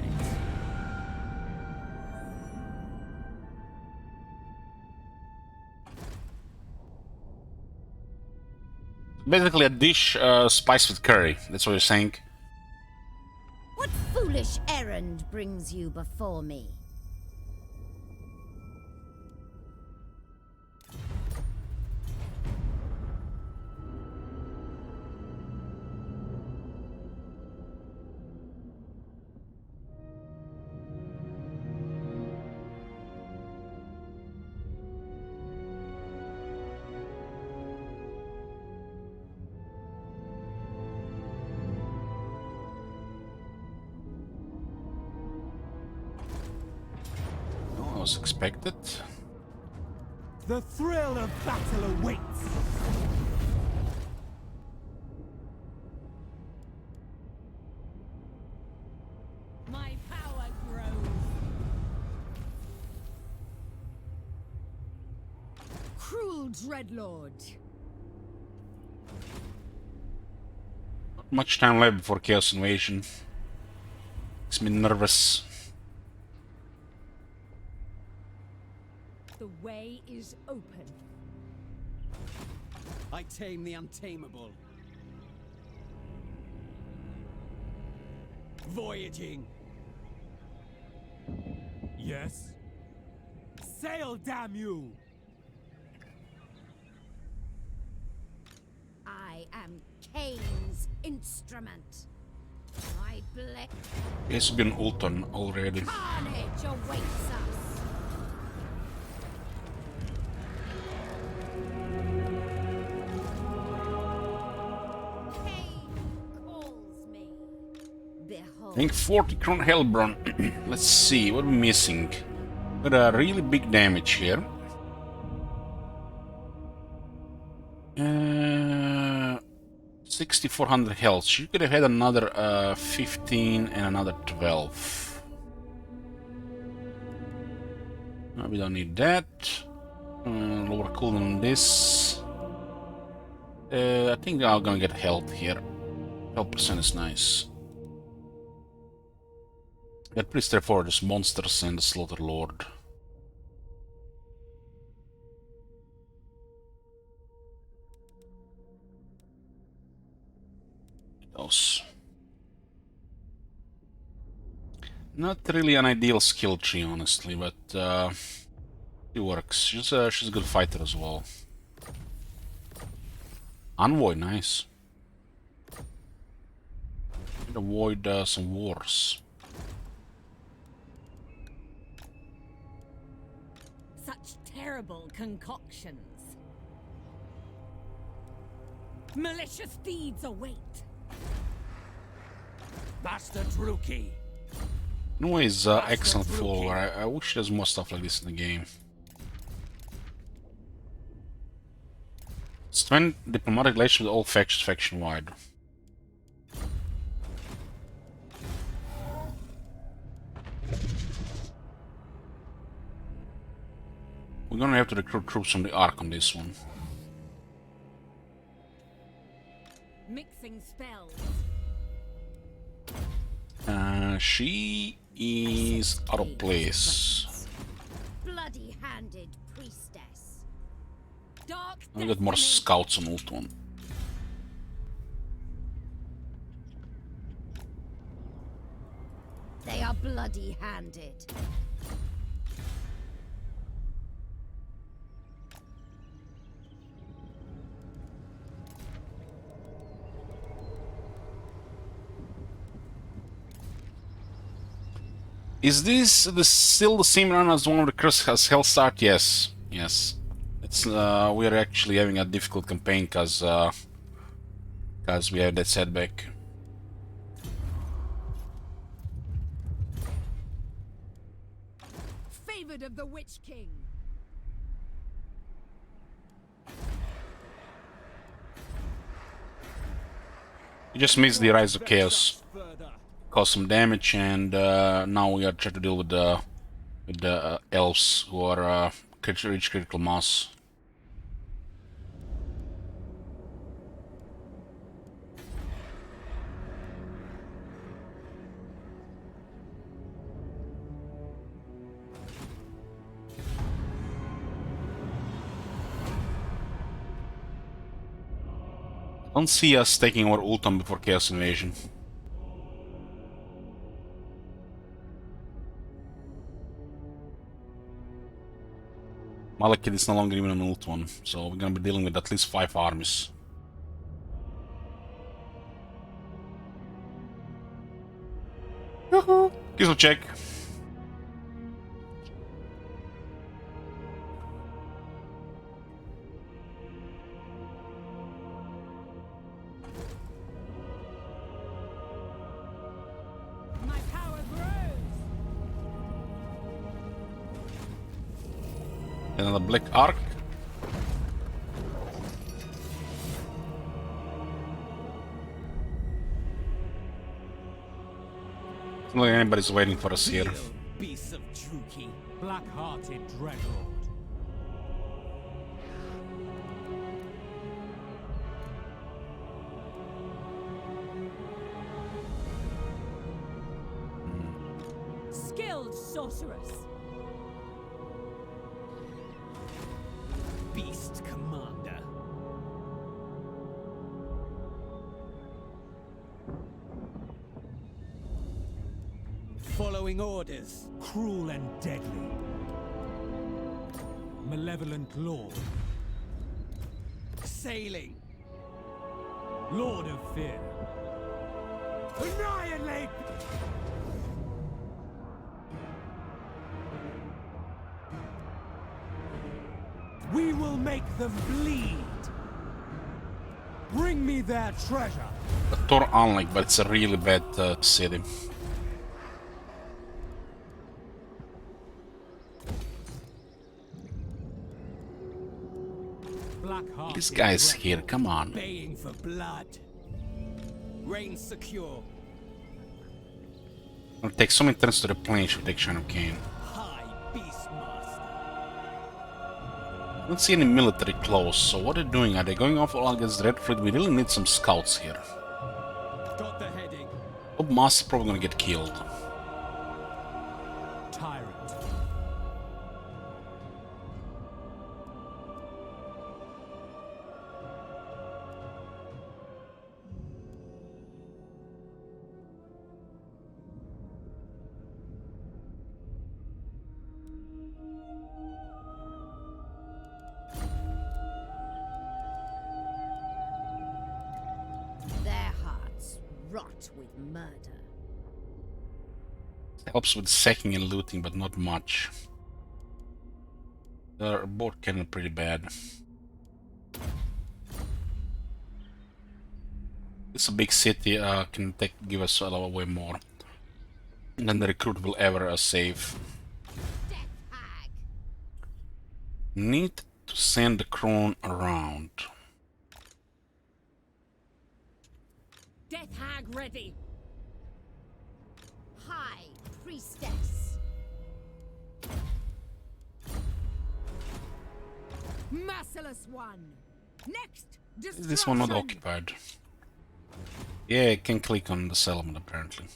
Basically a dish spiced with curry. That's what you're saying. What foolish errand brings you before me? No, I was expected. The thrill of battle awaits! My power grows. Cruel Dreadlord. Not much time left before Chaos Invasion. Makes me nervous. The way is open. I tame the untamable. Voyaging. Yes? Sail, damn you! I am Cain's instrument. My blade He's been ulton already. carnage awaits us. Cain calls me. I Behold. think 40 Kron Hellbrun. Let's see, what are we missing? Got a really big damage here. 6,400 health. She could have had another 15 and another 12. We don't need that. Lower cooldown on this. I think I'm gonna get health here. Health percent is nice. Get pretty straightforward, just monsters and the Slaughter Lord. Those. Not really an ideal skill tree, honestly, but it works. She's a good fighter as well. Envoy, nice. Could avoid some wars. Such terrible concoctions. Malicious deeds await. Master Druki! Envoy is excellent follower. I wish there's more stuff like this in the game. Strengthen diplomatic relations with all factions faction-wide. We're gonna have to recruit troops from the Ark on this one. Mixing spells. She is out of place. Bloody-handed priestess. Dark I'll get more destiny. scouts on ult one. They are bloody-handed. Is this still the same run as one of the Curse has Hellstart? Yes, yes. It's we are actually having a difficult campaign because we have that setback. Favored of the Witch King. We just missed the Rise of Chaos, Further. caused some damage, and now we are trying to deal with the elves who are reach critical mass. I don't see us taking our ultim before Chaos Invasion. Malekith is no longer even an ult one, so we're gonna be dealing with at least 5 armies. Yoo-hoo! Kill check. My power grows. Another Black Arc. Not like anybody's waiting for us here. Real beasts of Druki. Black-hearted dreadlord. Skilled sorceress. Beast commander. Following orders. Cruel and deadly. Malevolent lord. Sailing. Lord of fear. Annihilate! We will make them bleed. Bring me their treasure. Tor unlike, but it's a really bad city. Black-hearted This guy's dreadlord. here, come on. Baying for blood. Reign secure. It'll take so many turns to replenish with Action of Cain. High Beastmaster. I don't see any military close, so what are they doing? Are they going off all against the Red Fleet? We really need some scouts here. Got the heading. Bob Master's probably gonna get killed. Tyrant. Their hearts rot with murder. Helps with sacking and looting, but not much. They're both kind of pretty bad. It's a big city, can give us a lot way more than the recruit will ever save. Death hag. Need to send the crown around. Death hag ready. High priestess. Merciless one. Next, Is this one not destruction. occupied? Yeah, I can click on the settlement apparently.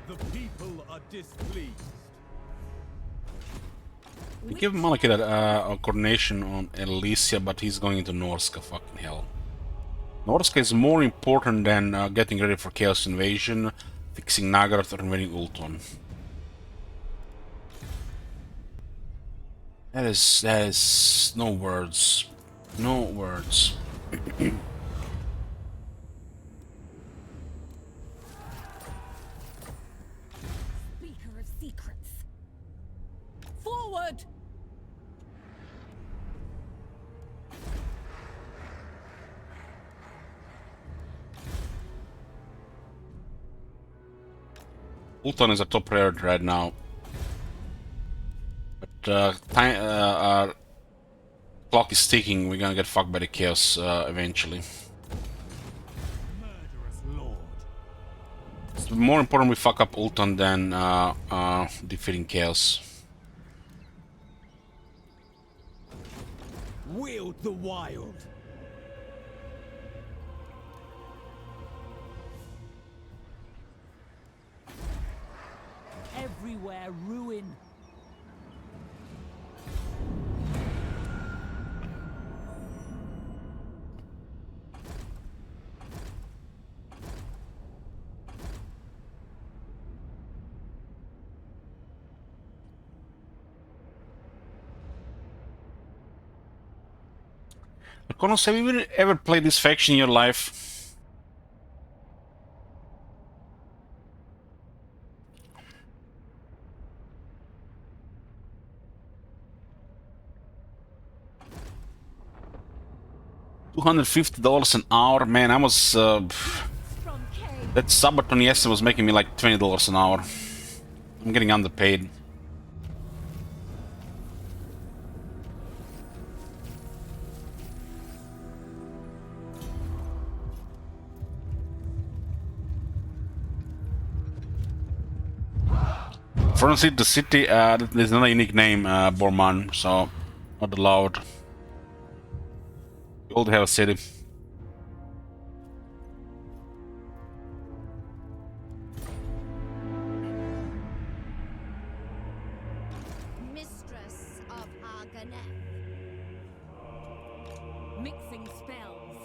The people are displeased. We give Malekith a coordination on Elysia, but he's going into Norska, fucking hell. Norska is more important than getting ready for Chaos Invasion, fixing Nagaroth, or invading Ultron. That is no words. No words. Speaker of secrets. Forward. Ultron is a top priority right now. But our clock is ticking, we're gonna get fucked by the chaos eventually. Murderous lord. It's more important we fuck up Ultron than defeating chaos. Wield the wild. Everywhere ruin. Konos, have you ever played this faction in your life? $250 an hour, man. I was From Cain. that Sabaton yesterday was making me like $20 an hour. I'm getting underpaid. From city to city, there's not a unique name, Borman, so not allowed. You all have a city. Mistress of Har Ganeth. Mixing spells.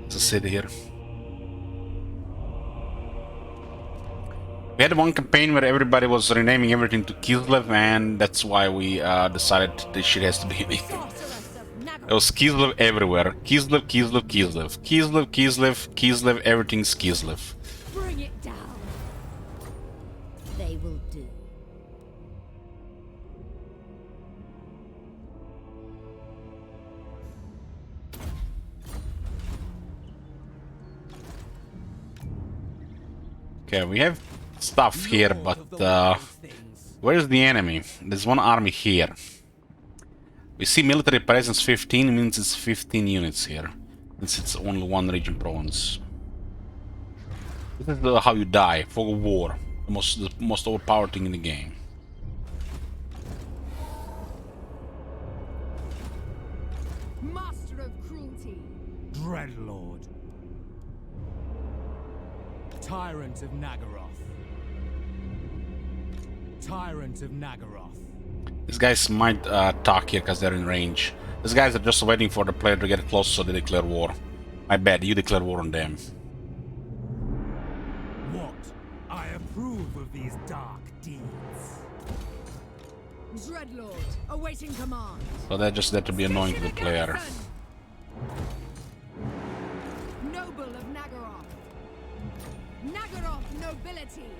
It's a city here. We had one campaign where everybody was renaming everything to Kislev, and that's why we decided this shit has to be unique. Sorceress of Nagel. There was Kislev everywhere. Kislev, Kislev, Kislev. Kislev, Kislev, Kislev, everything's Kislev. Bring it down. They will do. Okay, we have stuff here, Lord but of the wild things. where's the enemy? There's one army here. We see military presence 15, means it's 15 units here. Since it's only one region province. This is how you die, for war. The most overpowered thing in the game. Master of cruelty. Dreadlord. Tyrant of Nagaroth. Tyrant of Nagaroth. These guys might talk here because they're in range. These guys are just waiting for the player to get close so they declare war. My bad, you declare war on them. What? I approve of these dark deeds. Dreadlord, awaiting command. So they're just there to be annoying to the player. Noble of Nagaroth. Nagaroth nobility.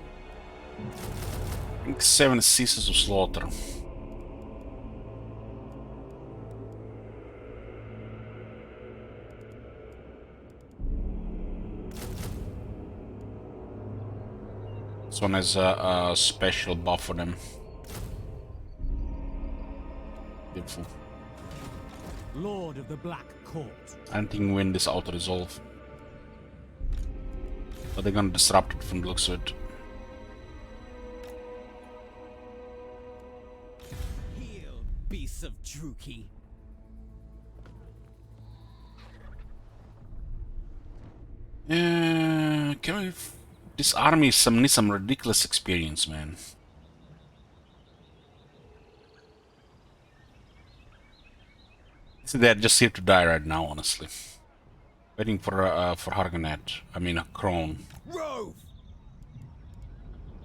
I think 7 ceases of slaughter. This one has a special buff for them. Beautiful. Lord of the Black Court. I don't think win this auto-resolve. But they're gonna disrupt it from the looks of it. Heal, beasts of Druki. Can we... This army needs some ridiculous experience, man. They're just here to die right now, honestly. Waiting for Har Ganeth. I mean, a crone. Rove!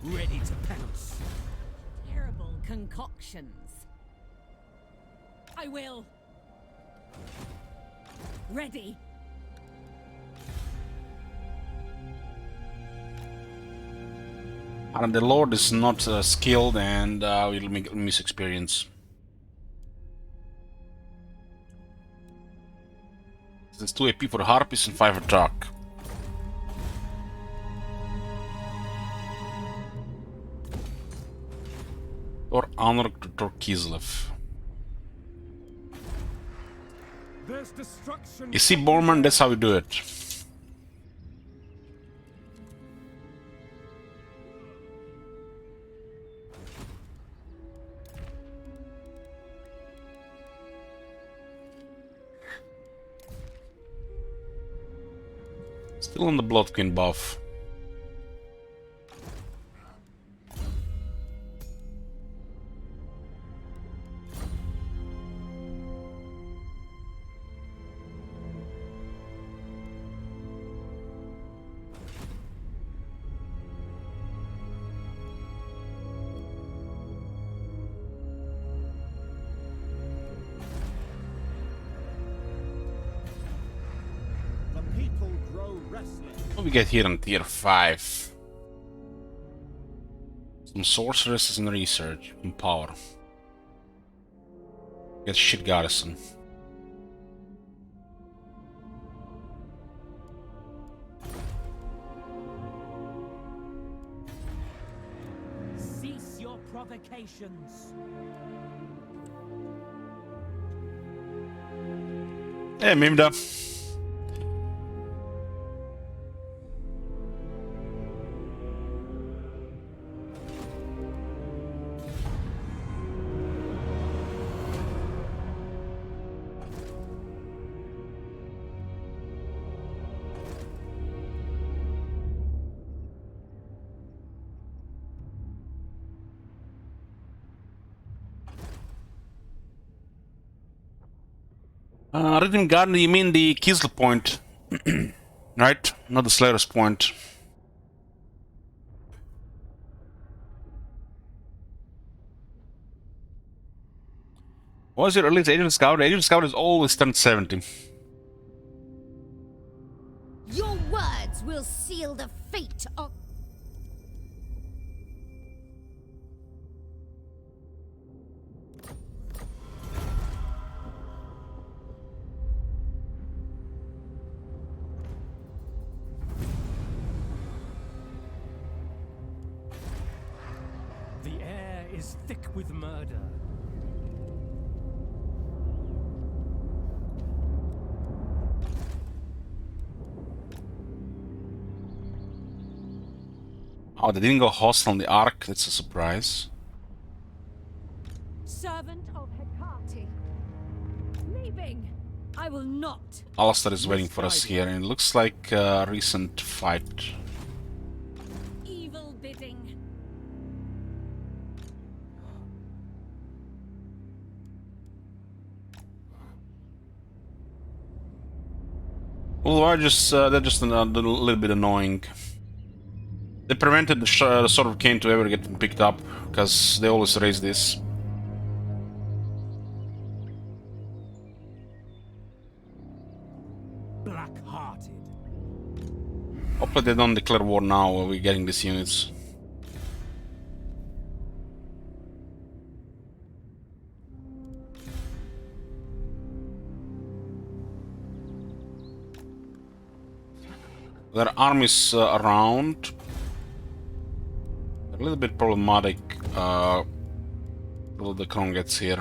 Ready to pounce. Terrible concoctions. I will. Ready. And the Lord is not skilled, and we'll miss experience. There's 2 AP for the Harpies and 5 attack. Or honor to Kislev. There's destruction. You see, Borman, that's how we do it. Still on the Blood Queen buff. The people grow restless. What do we get here on tier 5? Some sorceresses and research and power. Get shit garrison. Cease your provocations. Hey, Mimda. Rhythm Garden, you mean the Kisel point, right? Not the Slayer's point. What was your earliest Age of Discovery? Age of Discovery is always turned 70. Your words will seal the fate of... The air is thick with murder. Oh, they didn't go hostile on the Ark. That's a surprise. Servant of Hecate. Leaving. I will not. Alistair is waiting for us here, and it looks like a recent fight. Evil bidding. Well, they're just a little bit annoying. They prevented the Sword of Cain to ever get picked up, because they always raise this. Black-hearted. Hopefully they don't declare war now while we're getting these units. There are armies around. A little bit problematic till the Crown gets here.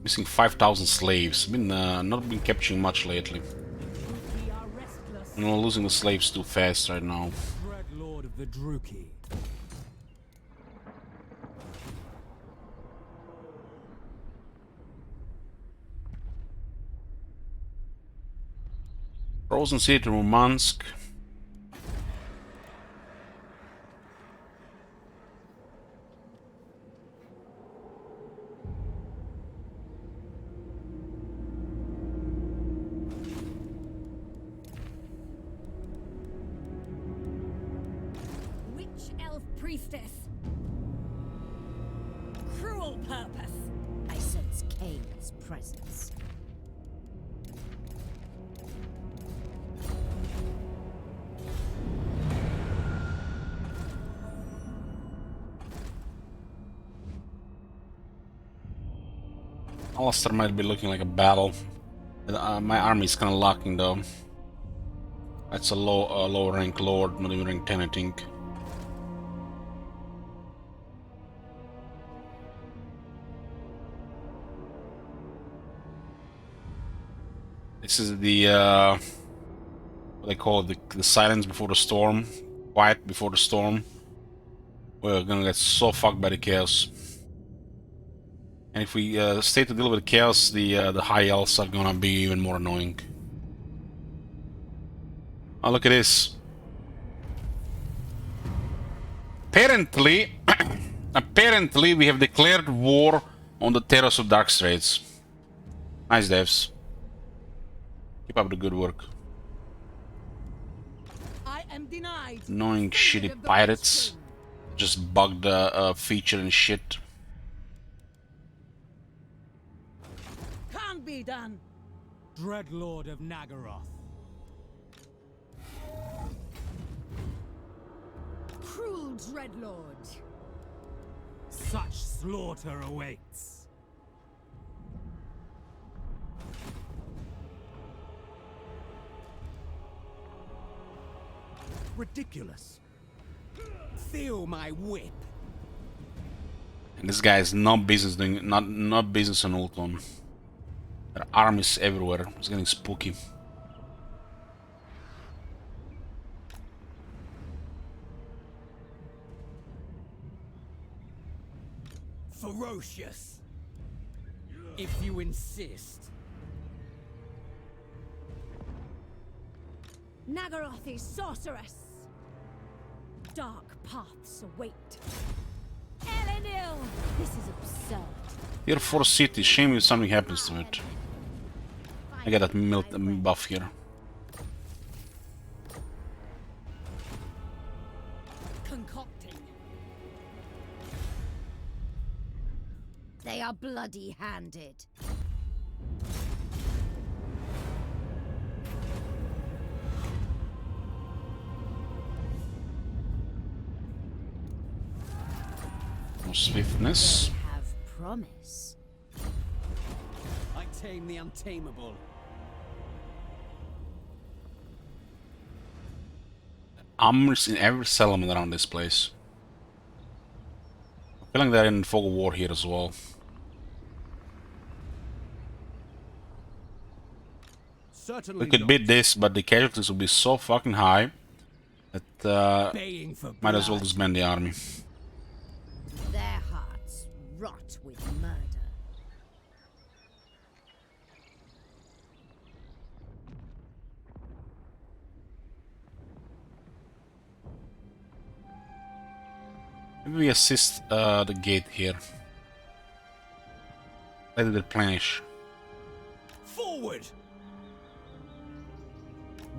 Missing 5,000 slaves. Not been capturing much lately. We are restless. And we're losing the slaves too fast right now. Dread Lord of the Druki. Frozen City to Murmansk. Witch elf priestess. Cruel purpose. I sense Cain's presence. Alistair might be looking like a battle. My army is kind of lacking though. That's a low rank lord, not even rank 10, I think. This is the what they call it, the silence before the storm, quiet before the storm. We're gonna get so fucked by the chaos. And if we stay to deal with chaos, the high elves are gonna be even more annoying. Oh, look at this. Apparently, apparently we have declared war on the Terrace of Darkstraits. Nice devs. Keep up the good work. I am denied. Annoying shitty pirates. Just bugged the feature and shit. Can't be done. Dread Lord of Nagaroth. Cruel dreadlord. Such slaughter awaits. Ridiculous. Feel my whip. And this guy is not business doing not business on Ulton. There are armies everywhere. It's getting spooky. Ferocious. If you insist. Nagaroth is sorceress. Dark paths await. Elenil! This is absurd. Tier 4 city. Shame if something happens to it. I got that buff here. Concocting. They are bloody-handed. No swiftness. They have promise. I tame the untamable. Armors in every settlement around this place. I'm feeling they're in fog of war here as well. Certainly We could not. beat this, but the casualties will be so fucking high that Baying for might as well blood. disband the army. Their hearts rot with murder. Maybe we assist the gate here. Let it replenish. Forward!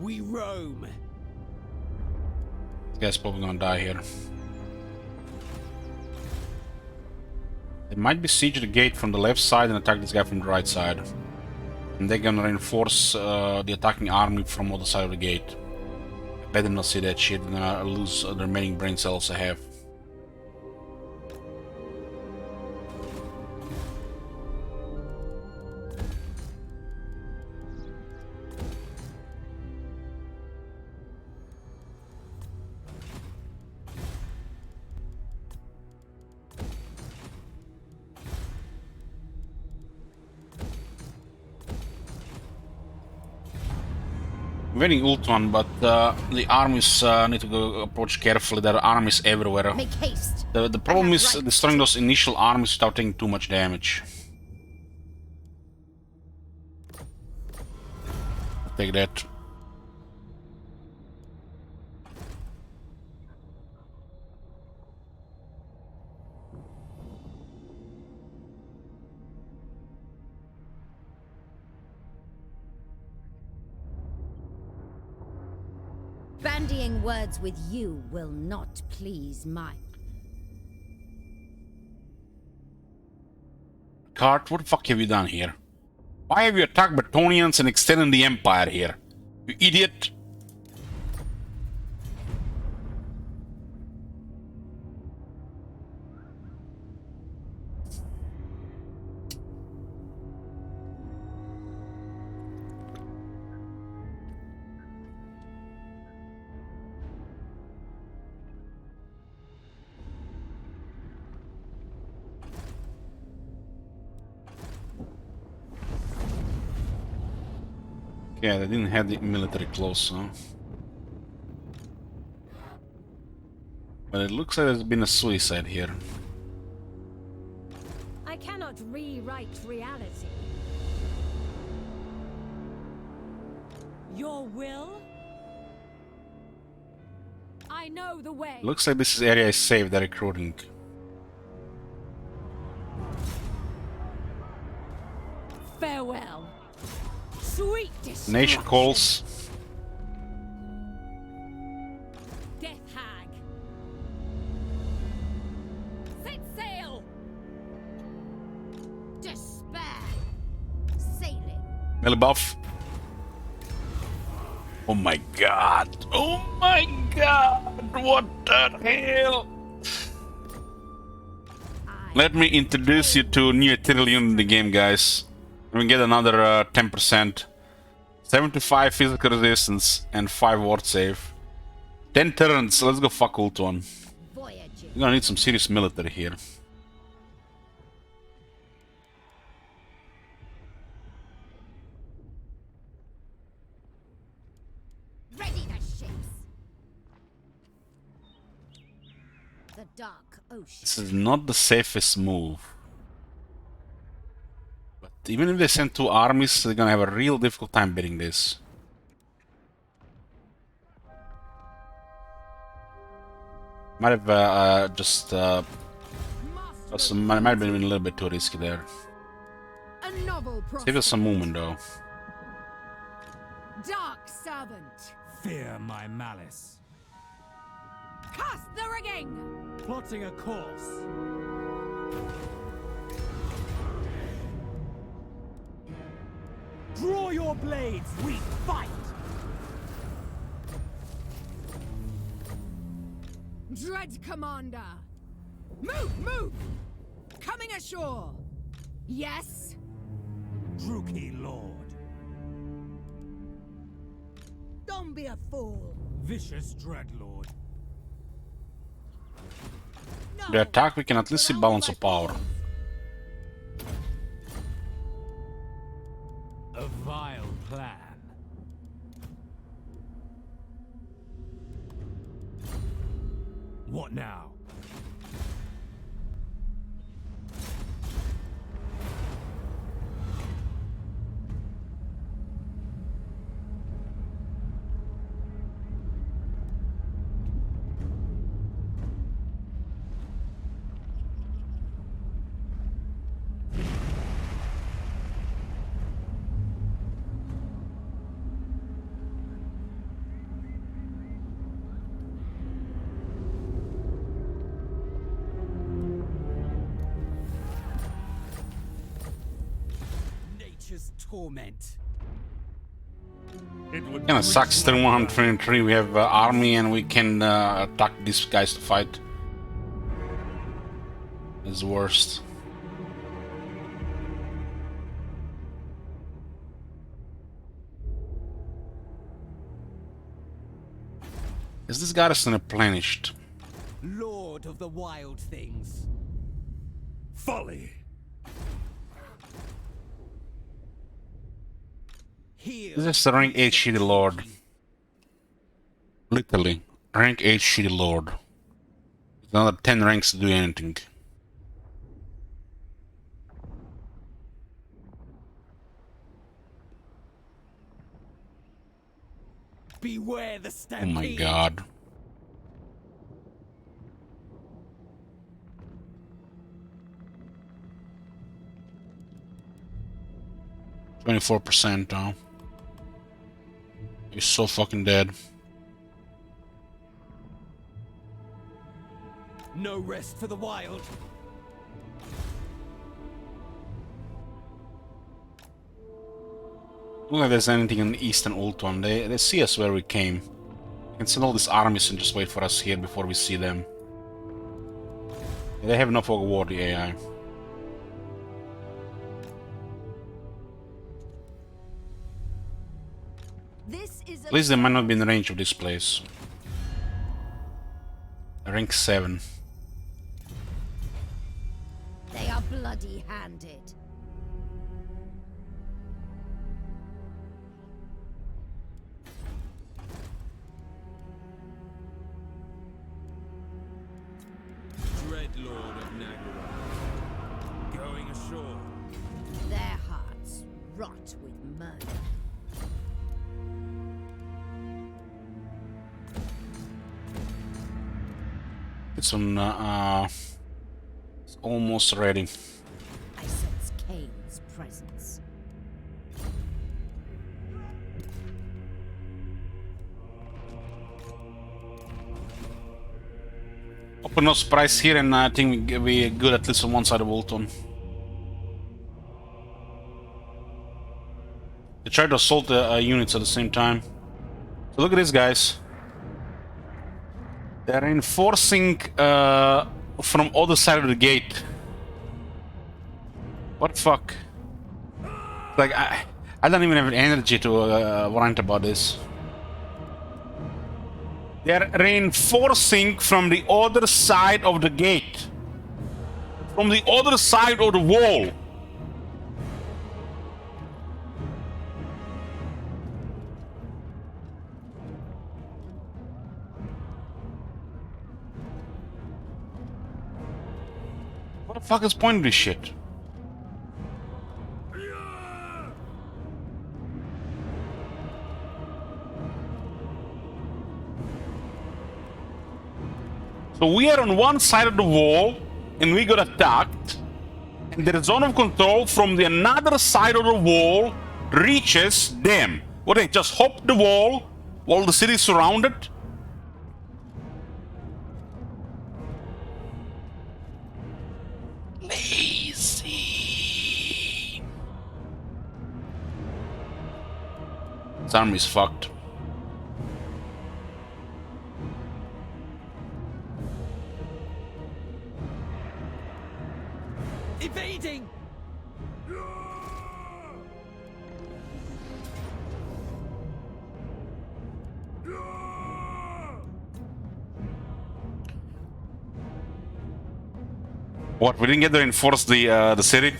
We roam. This guy's probably gonna die here. They might besiege the gate from the left side and attack this guy from the right side. And they're gonna reinforce the attacking army from the other side of the gate. Better not see that shit, they're gonna lose the remaining brain cells they have. Very Ultron, but the armies need to go approach carefully. There are armies everywhere. Make haste. The problem is destroying those initial armies without taking too much damage. Take that. Bandying words with you will not please my... Cart, what the fuck have you done here? Why have you attacked Bretonians and extended the Empire here? You idiot! Yeah, they didn't have the military close, huh? But it looks like there's been a suicide here. I cannot rewrite reality. Your will? I know the way. Looks like this area is safe, they're recruiting. Farewell. Sweet destruction. Nation calls. Death hag. Set sail. Despair. Sailing. Melee buff. Oh my god. Oh my god. What the hell? Let me introduce you to a new ethereal unit in the game, guys. We get another 10%. 75 physical resistance and 5 ward save. 10 turns, let's go fuck Ultron. Voyaging. We're gonna need some serious military here. Ready the ships. The dark ocean. This is not the safest move. But even if they send 2 armies, they're gonna have a real difficult time beating this. Might have might have been a little bit too risky there. A novel Save us some movement though. Dark servant. Fear my malice. Cast the rigging. Plotting a course. Draw your blades, we fight! Dread commander. Move, move. Coming ashore. Yes. Druki Lord. Don't be a fool. Vicious Dreadlord. No. The attack we can at least see balance of power. A vile plan. What now? Nature's torment. Kinda sucks. Turn 123. We have army and we can attack these guys to fight. It's the worst. Is this garrison replenished? Lord of the wild things. Folly. Here. This is the rank 8 shitty lord. Literally. Rank 8 shitty lord. Another 10 ranks to do anything. Beware the Oh stampede. my god. %, now. He's so fucking dead. No rest for the wild. Look like there's anything in Eastern Ultron. They see us where we came. We can send all these armies and just wait for us here before we see them. They have no fog of war, the AI. This is At least they might not be in the range of this place. Rank 7. They are bloody-handed. Dreadlord of Nagara. Going ashore. Their hearts rot with murder. It's on, it's almost ready. I sense Cain's presence. Open no surprise here, and I think we're good at least on one side of Ultron. They tried to assault the units at the same time. So look at this, guys. They're reinforcing from other side of the gate. What the fuck? Like, I don't even have energy to rant about this. They're reinforcing from the other side of the gate. From the other side of the wall. What the fuck is the point of this shit? So we are on one side of the wall, and we got attacked. And the zone of control from the another side of the wall reaches them. What, they just hop the wall while the city is surrounded? Lazy. This army is fucked. Evading! What? We didn't get to reinforce the city.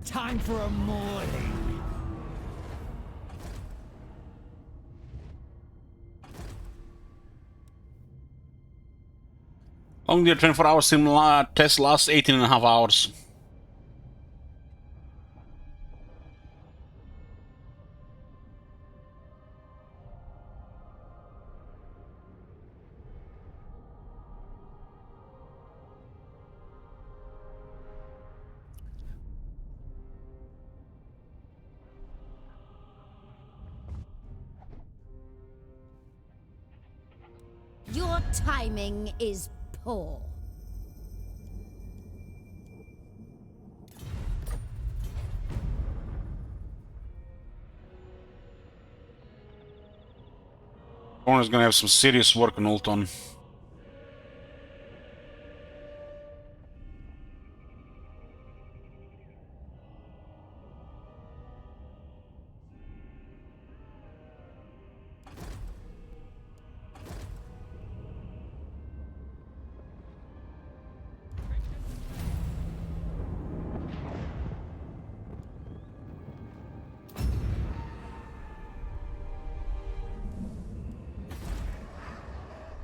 Time for a morning. Only a 24-hour sim test lasts 18.5 hours. Your timing is poor. Corner's gonna have some serious work on Ulton.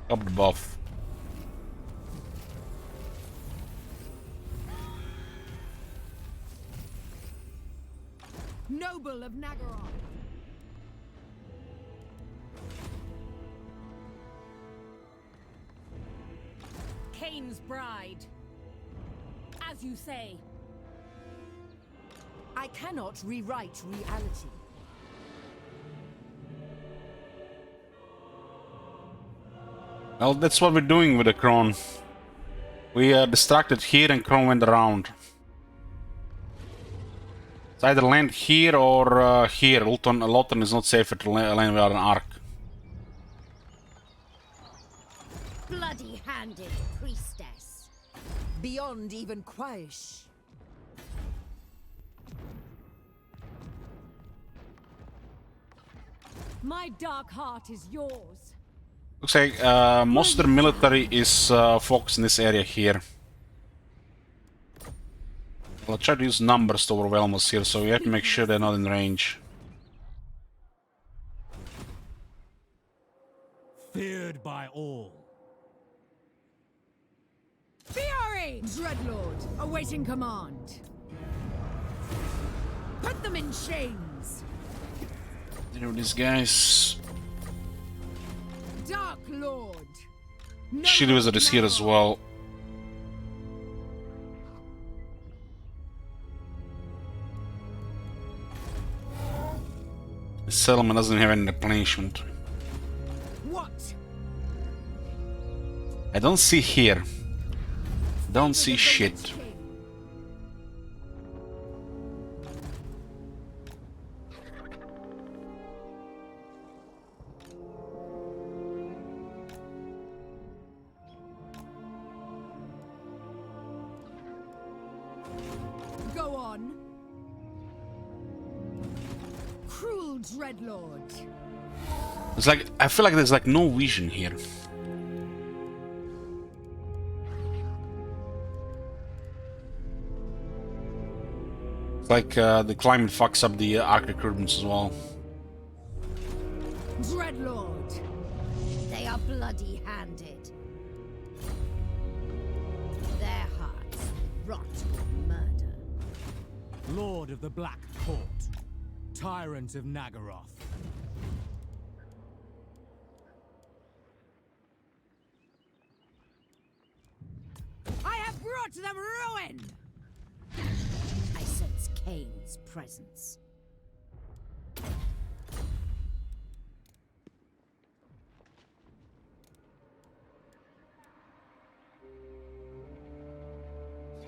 Up the buff. Noble of Nagaroth. Cain's bride. As you say. I cannot rewrite reality. Well, that's what we're doing with the Krone. We distracted here and Krone went around. It's either land here or here. Lothern is not safer to land without an arc. Bloody-handed priestess. Beyond even Quaish. My dark heart is yours. Looks like most of the military is focused in this area here. I'll try to use numbers to overwhelm us here, so we have to make sure they're not in range. Feared by all. Fury! Dreadlord, awaiting command. Put them in chains. There are these guys. Dark Lord. Shield Wizard is here as well. The settlement doesn't have any replenishment. What? I don't see here. Don't see shit. Go on. Cruel Dreadlord. It's like, I feel like there's like no vision here. It's like the climate fucks up the arc recruitments as well. Dreadlord, they are bloody-handed. Their hearts rot with murder. Lord of the Black Court, tyrant of Nagaroth. I have brought them ruin! I sense Cain's presence.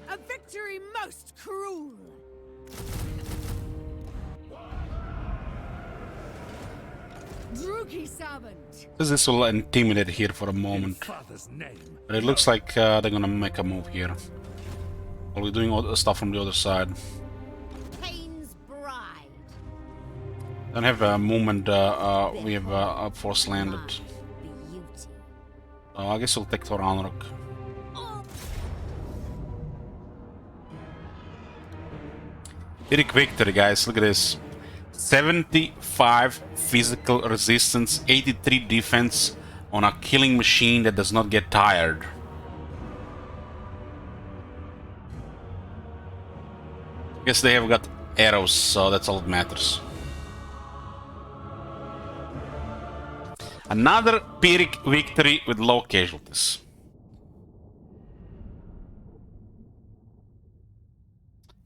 A victory most cruel! Druki servant! This will intimidate here for a moment. Father's name. But it looks like they're gonna make a move here. While we're doing all the stuff from the other side. Cain's bride. Don't have a movement, we have a force landed. Beauty. I guess we'll take Thor Anrok. Big victory, guys. Look at this. 75 physical resistance, 83 defense on a killing machine that does not get tired. Guess they have got arrows, so that's all that matters. Another Pyrrhic victory with low casualties.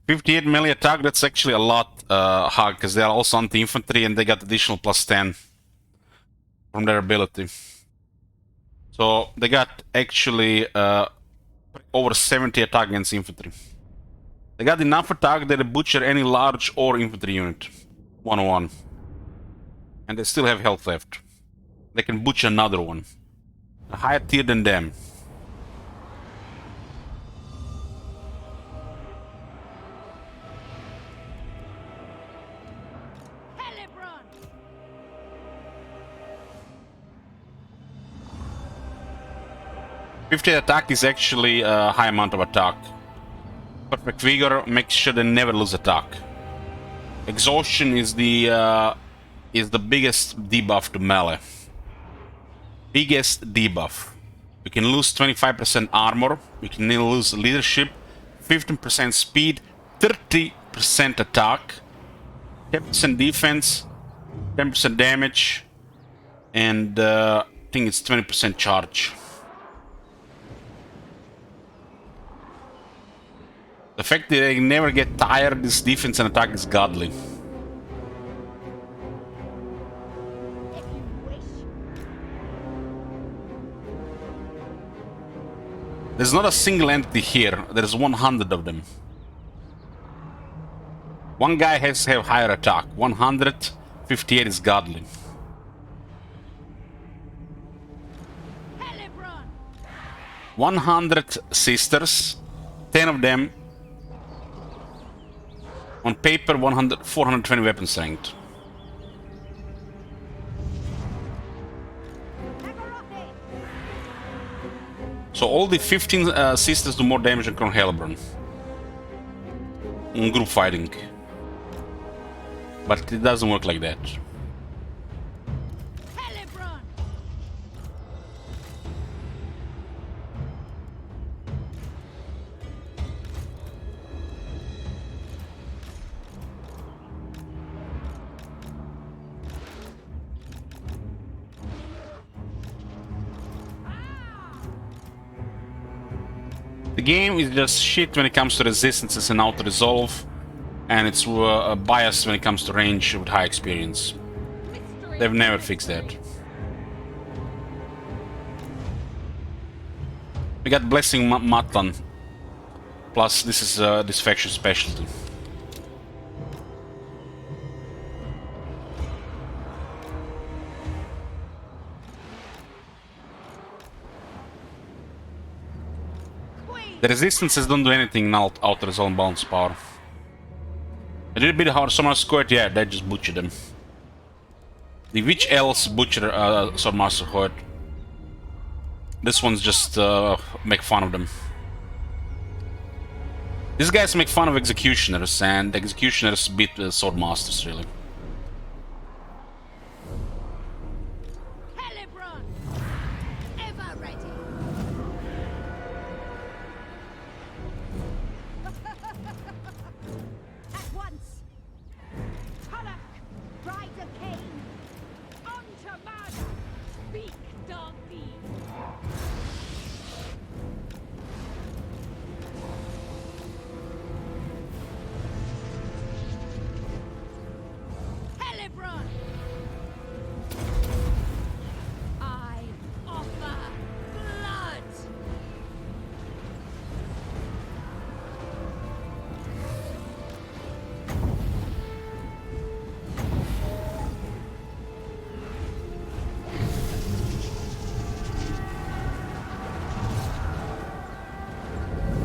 .58 melee attack, that's actually a lot, hard, because they are also anti-infantry and they got additional +10 from their ability. So they got actually over 70 attack against infantry. They got enough attack that they butcher any large or infantry unit. 101. And they still have health left. They can butcher another one. A higher tier than them. Helibron. 50 attack is actually a high amount of attack. Perfect Vigor makes sure they never lose attack. Exhaustion is the biggest debuff to melee. Biggest debuff. We can lose 25% armor, we can lose leadership, 15% speed, 30% attack, 10% defense, 10% damage, and I think it's 20% charge. The fact that they never get tired, this defense and attack is godly. If you wish. There's not a single entity here, there's 100 of them. One guy has to have higher attack, 158 is godly. Helibron. 100 sisters, 10 of them on paper, 420 weapon strength. Nagaroth. So all the 15 sisters do more damage than Crown Helbron in group fighting. But it doesn't work like that. Helibron. The game is just shit when it comes to resistances and auto-resolve, and it's biased when it comes to range with high experience. They've never fixed that. We got Blessing Matan, plus this is this faction specialty. The resistances don't do anything in auto-resolve and balance power. A little bit hard Swordmaster Squirt, yeah, they just butcher them. The which else butcher Swordmaster Squirt? This one's just make fun of them. These guys make fun of executioners, and executioners beat the sword masters, really. Helebron! Ever ready. At once. Halak, Bride of Cain. On to murder. Speak, dark deeds. Helebron! I offer blood!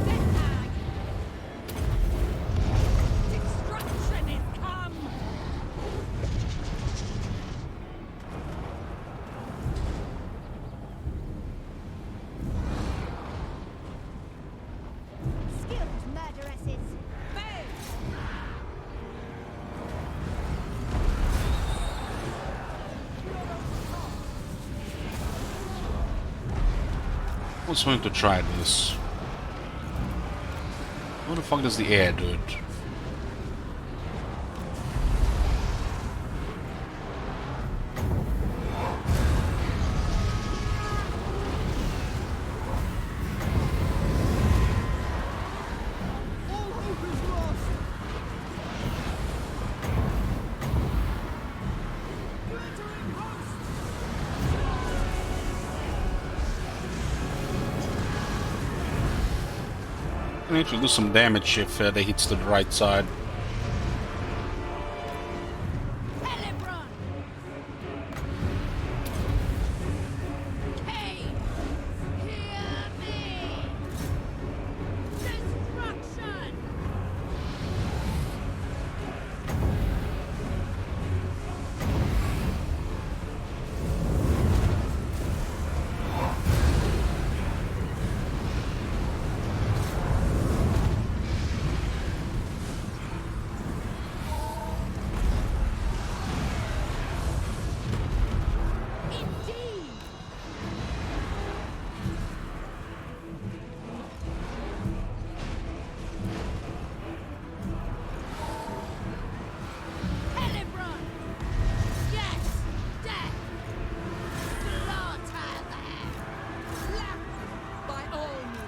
Death! Destruction is come! Skilled murderesses. Bang! I was going to try this. What the fuck does the air do it? All hope is lost. Glittering host. I need to do some damage if they hit to the right side. Helebron! Cain! Hear me! Destruction! Indeed! Helebron! Yes! Death! Slaughter them! Left by all means.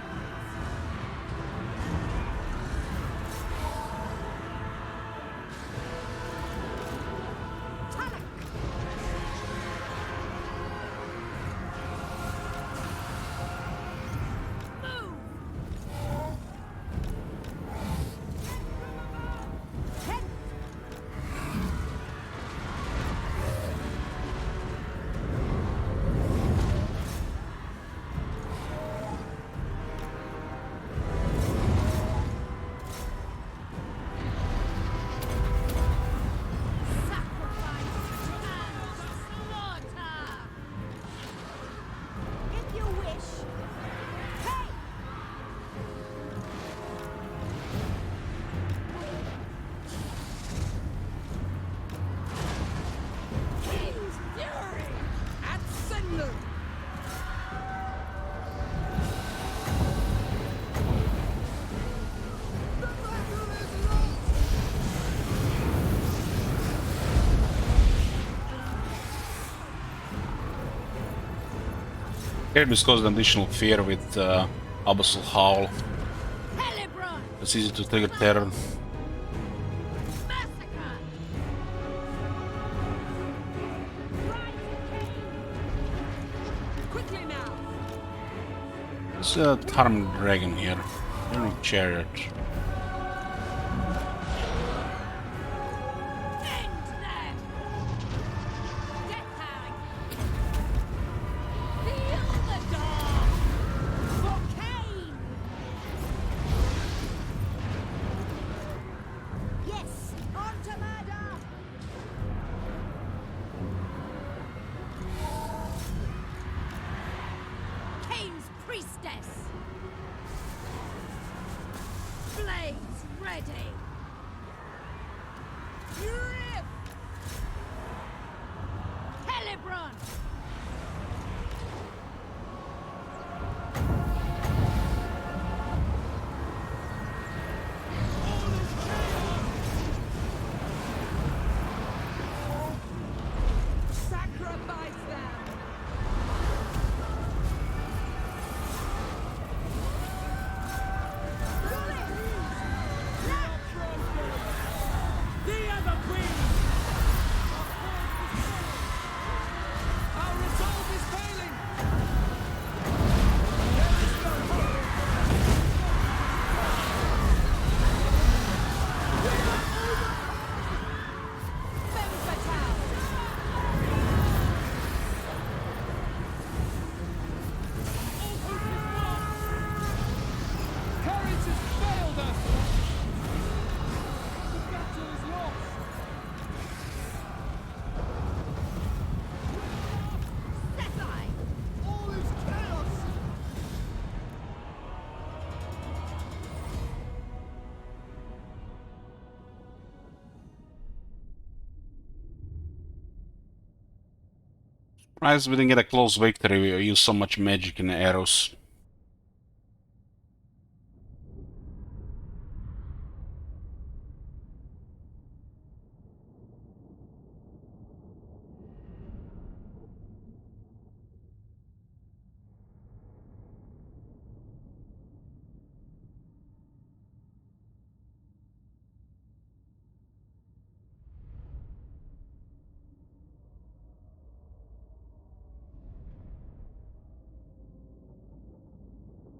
Talak! Move! Head! Sacrifice and slaughter! If you wish. Hey! King's fury at Sinlu. The battle is lost. Here this causes an additional fear with Abyssal Howl. Helebron! It's easy to trigger terror. Massacre! Bride of Cain! Quickly now. There's a Tarm Dragon here. You're no chariot. End them! Death hag! Feel the dawn! For Cain! Yes! On to murder! Cain's priestess! Flame! ready. Drift! Helibron! Sacrifice them! The other queen! Our resolve is failing! There is no hope! Femme fatale! Courage has failed us! The battle is lost! Sethi! All is chaos! Surprised we didn't get a close victory. We used so much magic and arrows.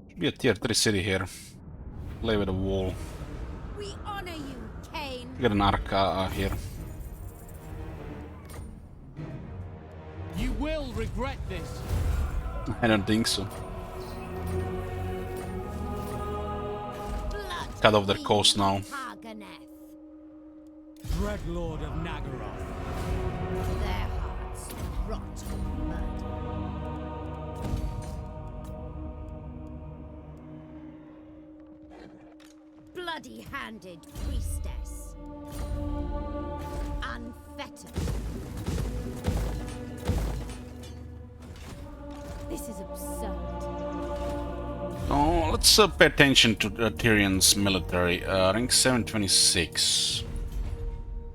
Should be a tier 3 city here. Play with a wall. We honor you, Cain. Get an arca here. You will regret this! I don't think so. Blood Cut off their be coast now. Har Ganeth. Dreadlord of Nagaroth. Their hearts rot in mud. Bloody-handed priestess. Unfettered. This is absurd. Oh, let's pay attention to Tyrion's military. Rank 726.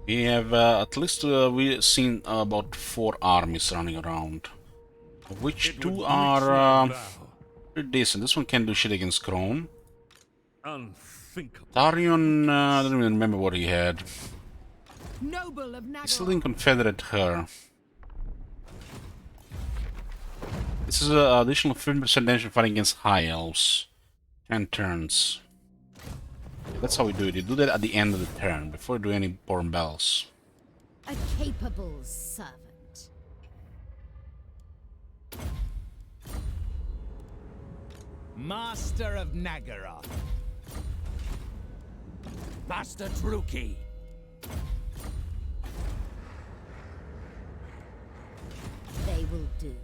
We have at least we've seen about 4 armies running around, of which 2 are pretty decent. This one can do shit against Chrome. Unthinkable. Tyrion, I don't even remember what he had. Noble of He still Nagaroth. didn't confederate her. This is an additional 50% damage fighting against high elves. 10 turns. That's how we do it. You do that at the end of the turn, before you do any born bells. A capable servant. Master of Nagaroth. Master Druki. They will do.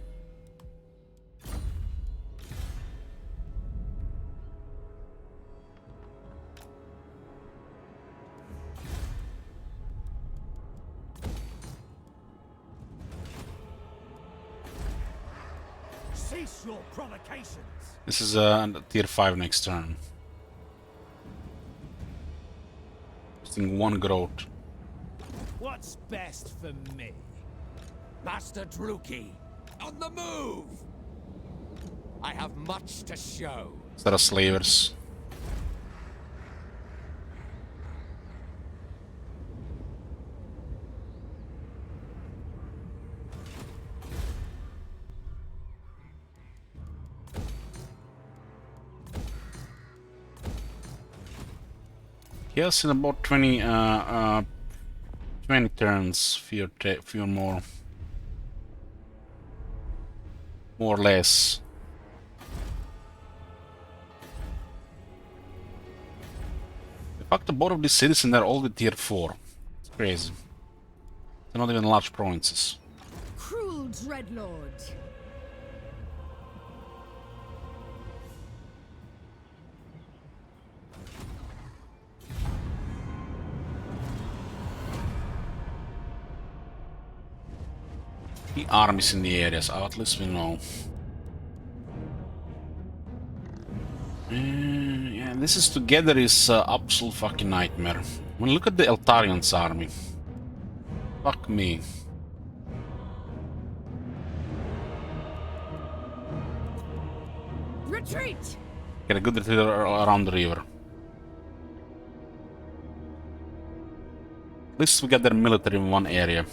Cease your provocations. This is tier 5 next turn. Using 1 growth. What's best for me? Master Druki, on the move! I have much to show. Instead of slavers. Yes, in about 20 turns, few more or less. In fact, the both of these cities and they're all the tier 4. It's crazy. They're not even large provinces. Cruel Dreadlord. The armies in the areas, at least we know. Yeah, this is together is absolute fucking nightmare. When look at the Eltarians army. Fuck me. Retreat! Get a good retreat around the river. At least we got their military in one area.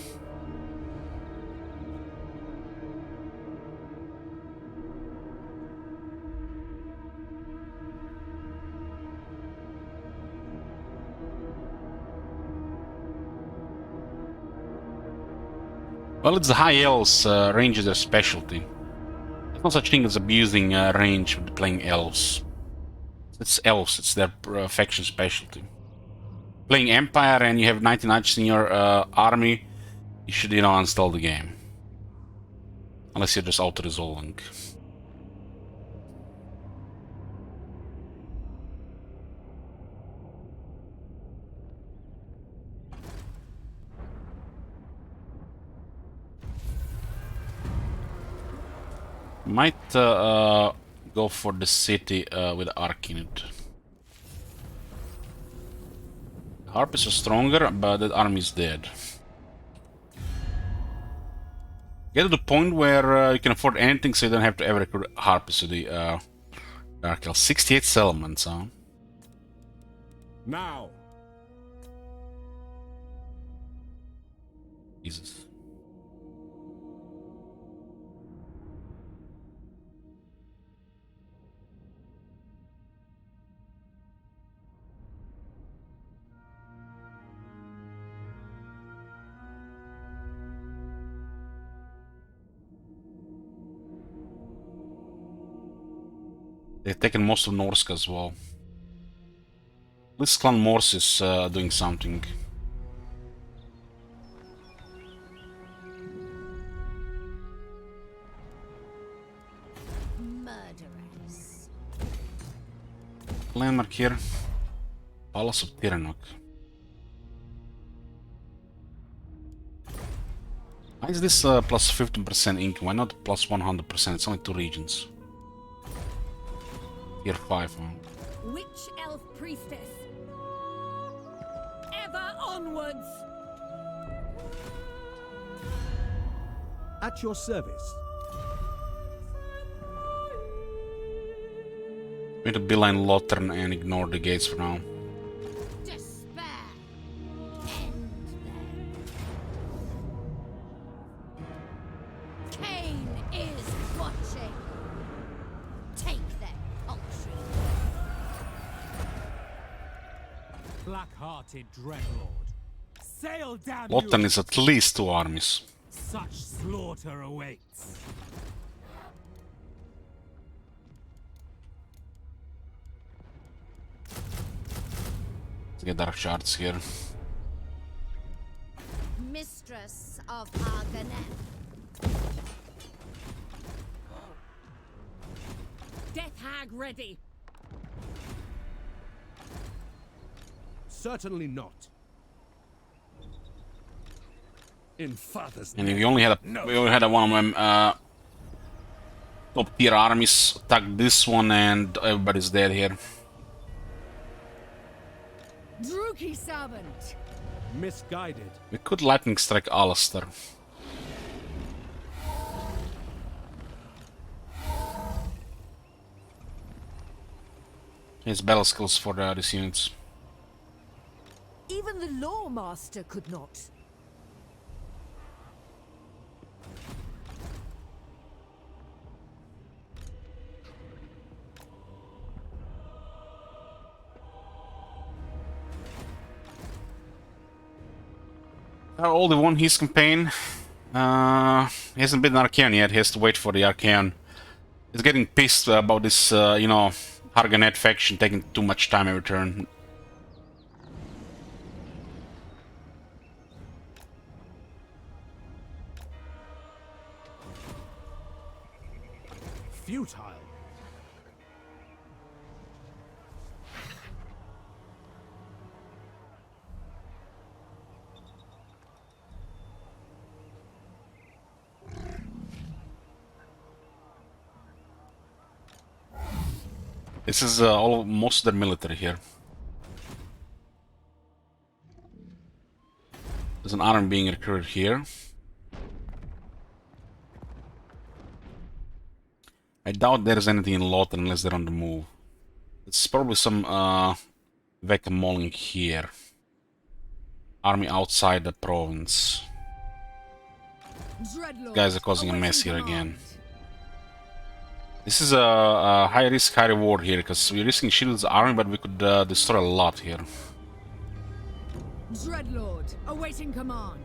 Well, it's the high elves, range is their specialty. There's no such thing as abusing range with playing elves. It's elves, it's their faction specialty. Playing Empire and you have 90 knights in your army, you should, you know, uninstall the game. Unless you're just auto-resolving. Might go for the city with Arcanid. Harpies are stronger, but that army is dead. Get to the point where you can afford anything, so you don't have to ever recruit Harpies to the Dark Elves. 68 settlements, huh? Now. Jesus. They've taken most of Norsk as well. This clan Morse is doing something. Murderers. Landmark here. Palace of Tiranok. Why is this plus 15% income? Why not plus 100%? It's only 2 regions. Tier 5, huh? Witch elf priestess. Ever onwards. At your service. Going to Beeline Lothern and ignore the gates for now. Despair. End them. Cain is watching. Take their poultry. Black-hearted dreadlord. Sail down Lothern you! is at least 2 armies. Such slaughter awaits. Let's get Dark Shards here. Mistress of Har Ganeth. Death hag ready. Certainly not. In father's And if name. you only had we only had one of them top tier armies attack this one and everybody's dead here. Druki servant. Misguided. We could lightning strike Alistair. His battle skills for these units. Even the law master could not. Already won his campaign. He hasn't been Archaean yet. He has to wait for the Archaean. He's getting pissed about this, you know, Har Ganeth faction taking too much time every turn. Futile. This is most of their military here. There's an army being recruited here. I doubt there's anything in Lawton unless they're on the move. It's probably some Vecamolling here. Army outside the province. Guys are causing a mess here again. This is a high risk, high reward here, because we're risking Shield's army, but we could destroy a lot here. Dreadlord, awaiting command.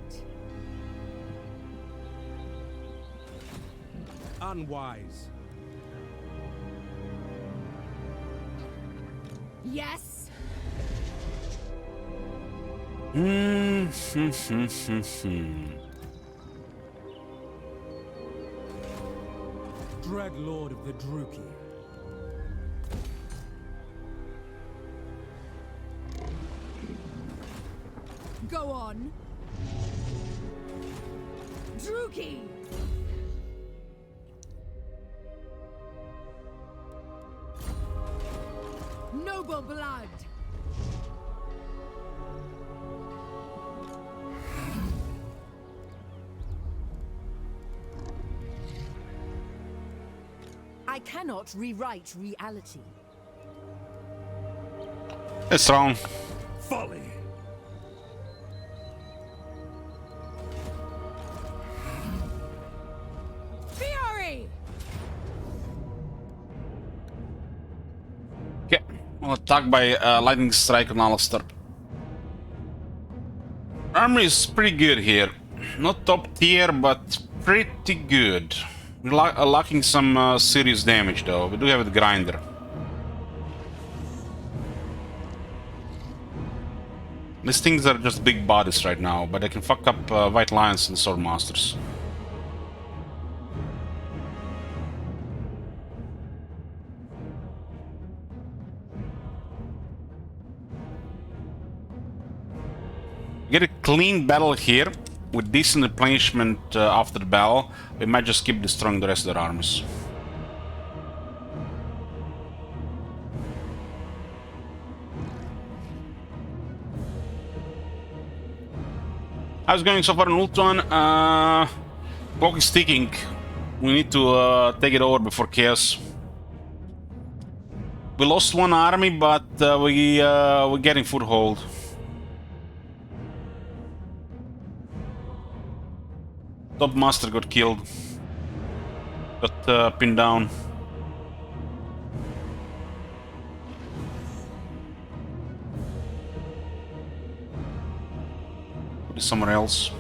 Unwise. Yes. Dreadlord of the Druki. Go on. Druki. Noble blood. I cannot rewrite reality. It's wrong. Folly. Fury. Okay, well, attacked by lightning strike on Alistair. Army is pretty good here. Not top tier, but pretty good. We're lacking some serious damage though. We do have a grinder. These things are just big bodies right now, but they can fuck up White Lions and Sword Masters. Get a clean battle here with decent replenishment after the battle. We might just keep destroying the rest of their armies. How's it going so far in Ultron? Clock is ticking. We need to take it over before chaos. We lost one army, but we're getting foothold. Top Master got killed. Got pinned down. Put it somewhere else.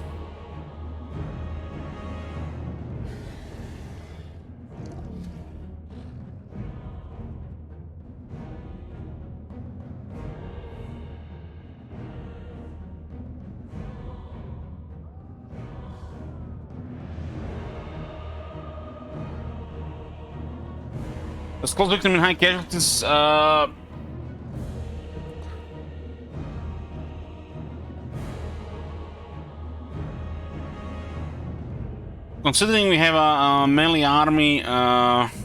Let's close victim in high casualties. Considering we have a melee army,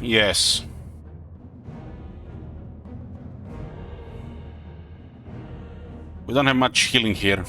yes. We don't have much healing here.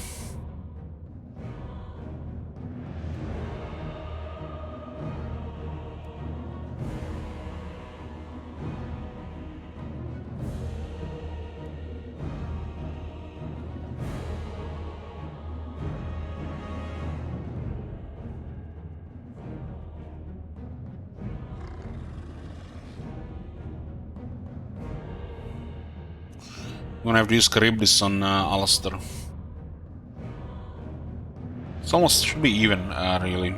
I'm gonna have to use Charybdis on Alistair. It's almost should be even, really.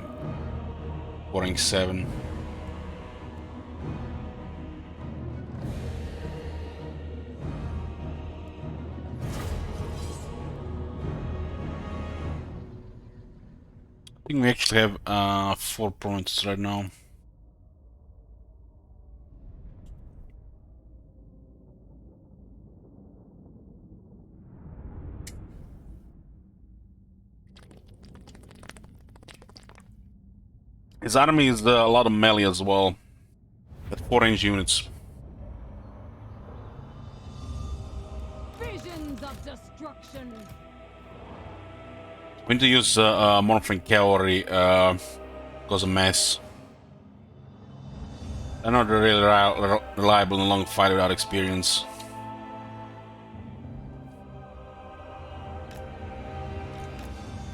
4-7. I think we actually have 4 points right now. His army is a lot of melee as well. At 4 range units. of destruction. We need to use Morphing Cavalry, cause a mess. They're not really reliable in a long fight without experience.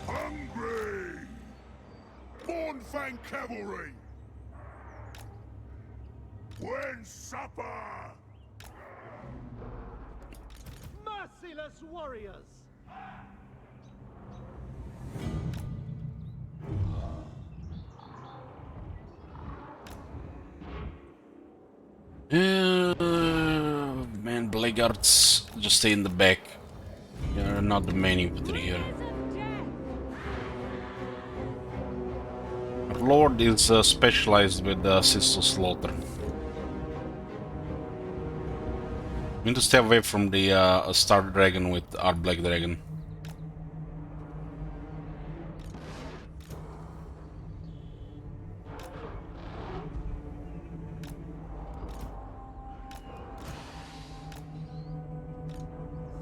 Hungry! Mornfang Cavalry! When supper! Merciless warriors! Man, Blackguards just stay in the back. They're not the main infantry here. Our Lord is specialized with assist to slaughter. We need to stay away from the Star Dragon with our Black Dragon.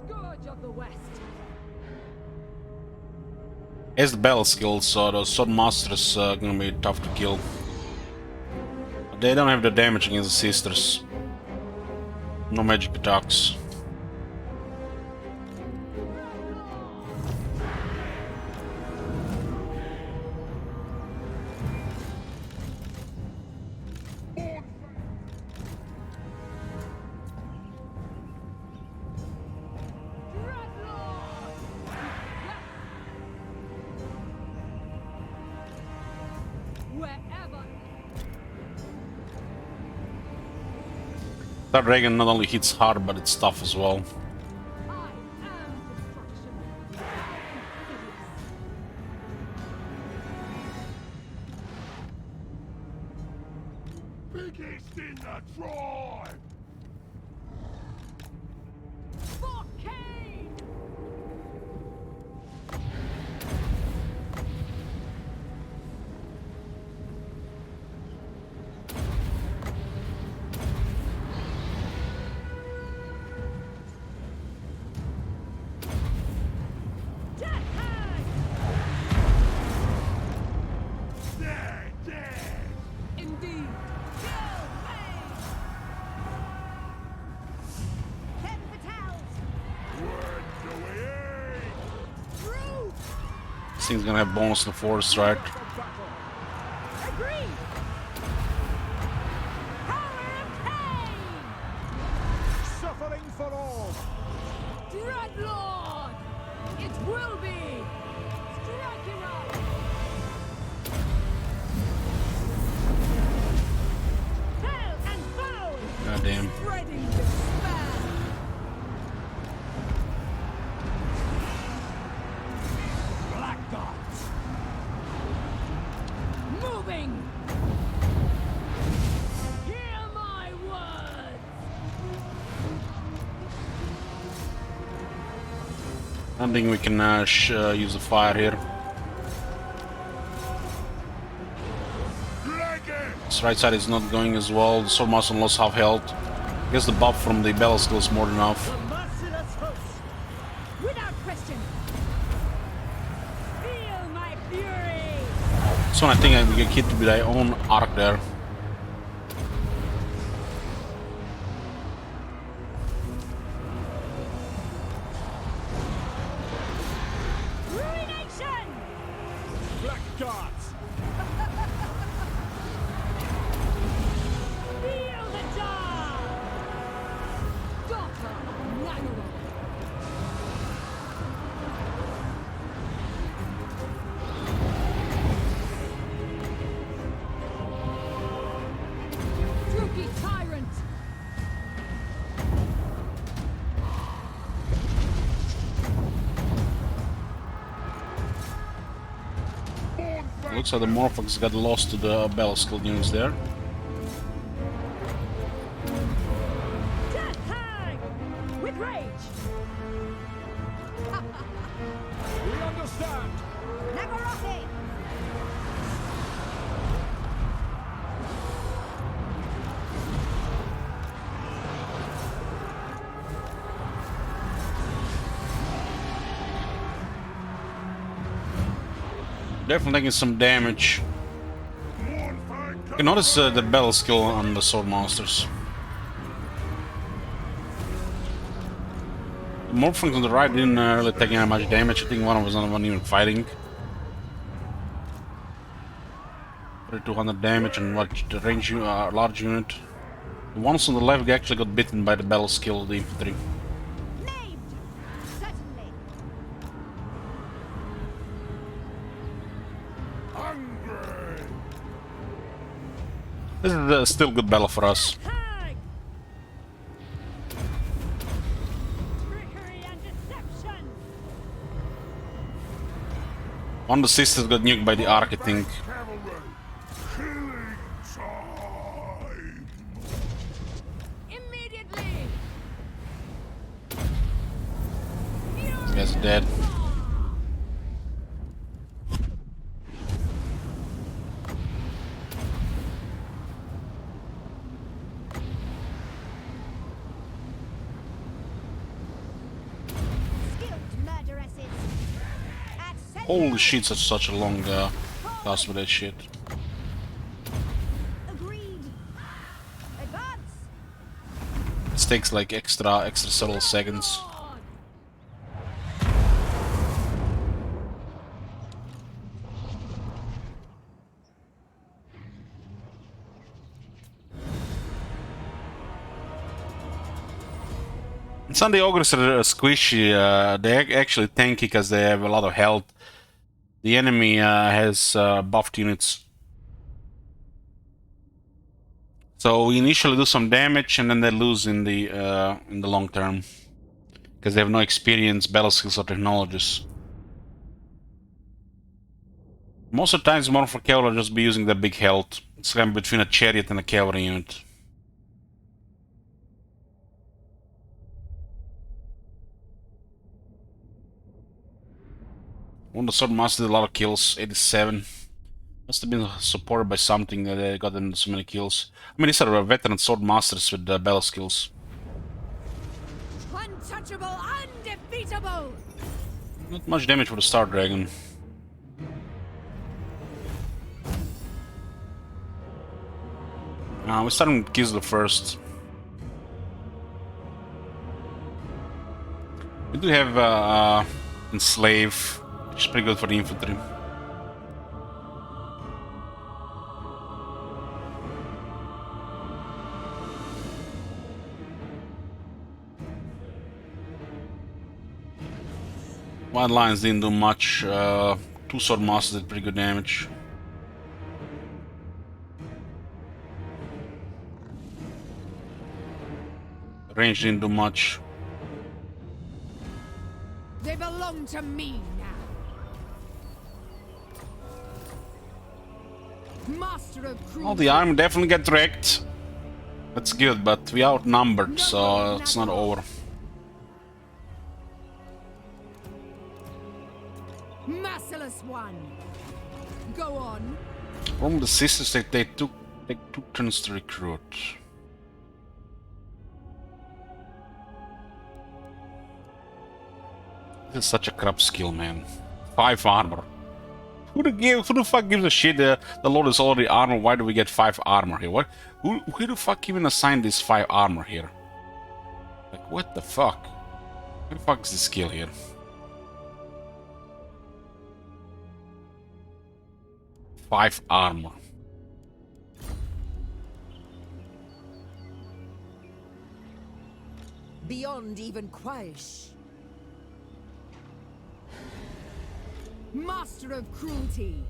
Scourge of the West. As the battle skills, so the Sword Master is gonna be tough to kill. But they don't have the damage against the sisters. No magic attacks. Wherever. That dragon not only hits hard, but it's tough as well. I am destruction. Biggest in the tribe! For Cain! Dead, dead! Indeed. Ten fatals. When do we eat? Through. This thing's gonna have bonus in the force, right? Agreed. Power of Cain. Suffering for all! Dreadlord! It will be! Strike him out! Hell and foul. God damn. Spreading despair! Black dots! Moving! Hear my words! I don't think we can use the fire here. Dragon! This right side is not going as well. The Sword Master lost half health. I guess the buff from the battle skill is more than enough. Merciless host! Without question. Feel my fury. So I think we get hit with our own arc there. Ruination. Black dots! Feel the jar. Daughter of Nagara! Druki Tyrant! Looks like the Morphox got lost to the battle skill units there. Death hag. With rage. We understand! Nagarathi. Definitely taking some damage. You can notice the battle skill on the sword monsters. The Morphlings on the right didn't really take any much damage. I think one of them was not even fighting. 200 damage and what the range large unit. The ones on the left actually got bitten by the battle skill of the infantry. Named! Certainly. Hungry! This is still a good battle for us. Hag! Trickery and deception! One of the sisters got nuked by the arc, I think. Cavalry! Killing time! Immediately! These guys are dead. Skilled murderesses! At Holy shit, such a long cast with that shit. Agreed! Advance! This takes like extra several seconds. And some of the ogres are squishy. They're actually tanky because they have a lot of health. The enemy has buffed units. So we initially do some damage and then they lose in the long term. Because they have no experience, battle skills or technologies. Most of the times more for cavalry just be using their big health. It's kind of between a chariot and a cavalry unit. One of the sword masters did a lot of kills, 87. Must have been supported by something that got them so many kills. I mean, these are veteran sword masters with battle skills. Untouchable, undefeatable! Not much damage for the Star Dragon. We're starting with Kislev first. We do have Enslave, which is pretty good for the infantry. White Lions didn't do much. Two sword masters did pretty good damage. Range didn't do much. They belong to me now. Master of cruelty. Well, the army definitely get wrecked. That's good, but we outnumbered, so it's not over. Merciless one. Go on. From the sisters, they took 2 turns to recruit. This is such a crap skill, man. 5 armor. Who the fuck gives a shit? The Lord is already armor. Why do we get 5 armor here? What? Who the fuck even assigned this 5 armor here? Like, what the fuck? Where the fuck is this skill here? Five armor. Beyond even Quaish. Master of cruelty.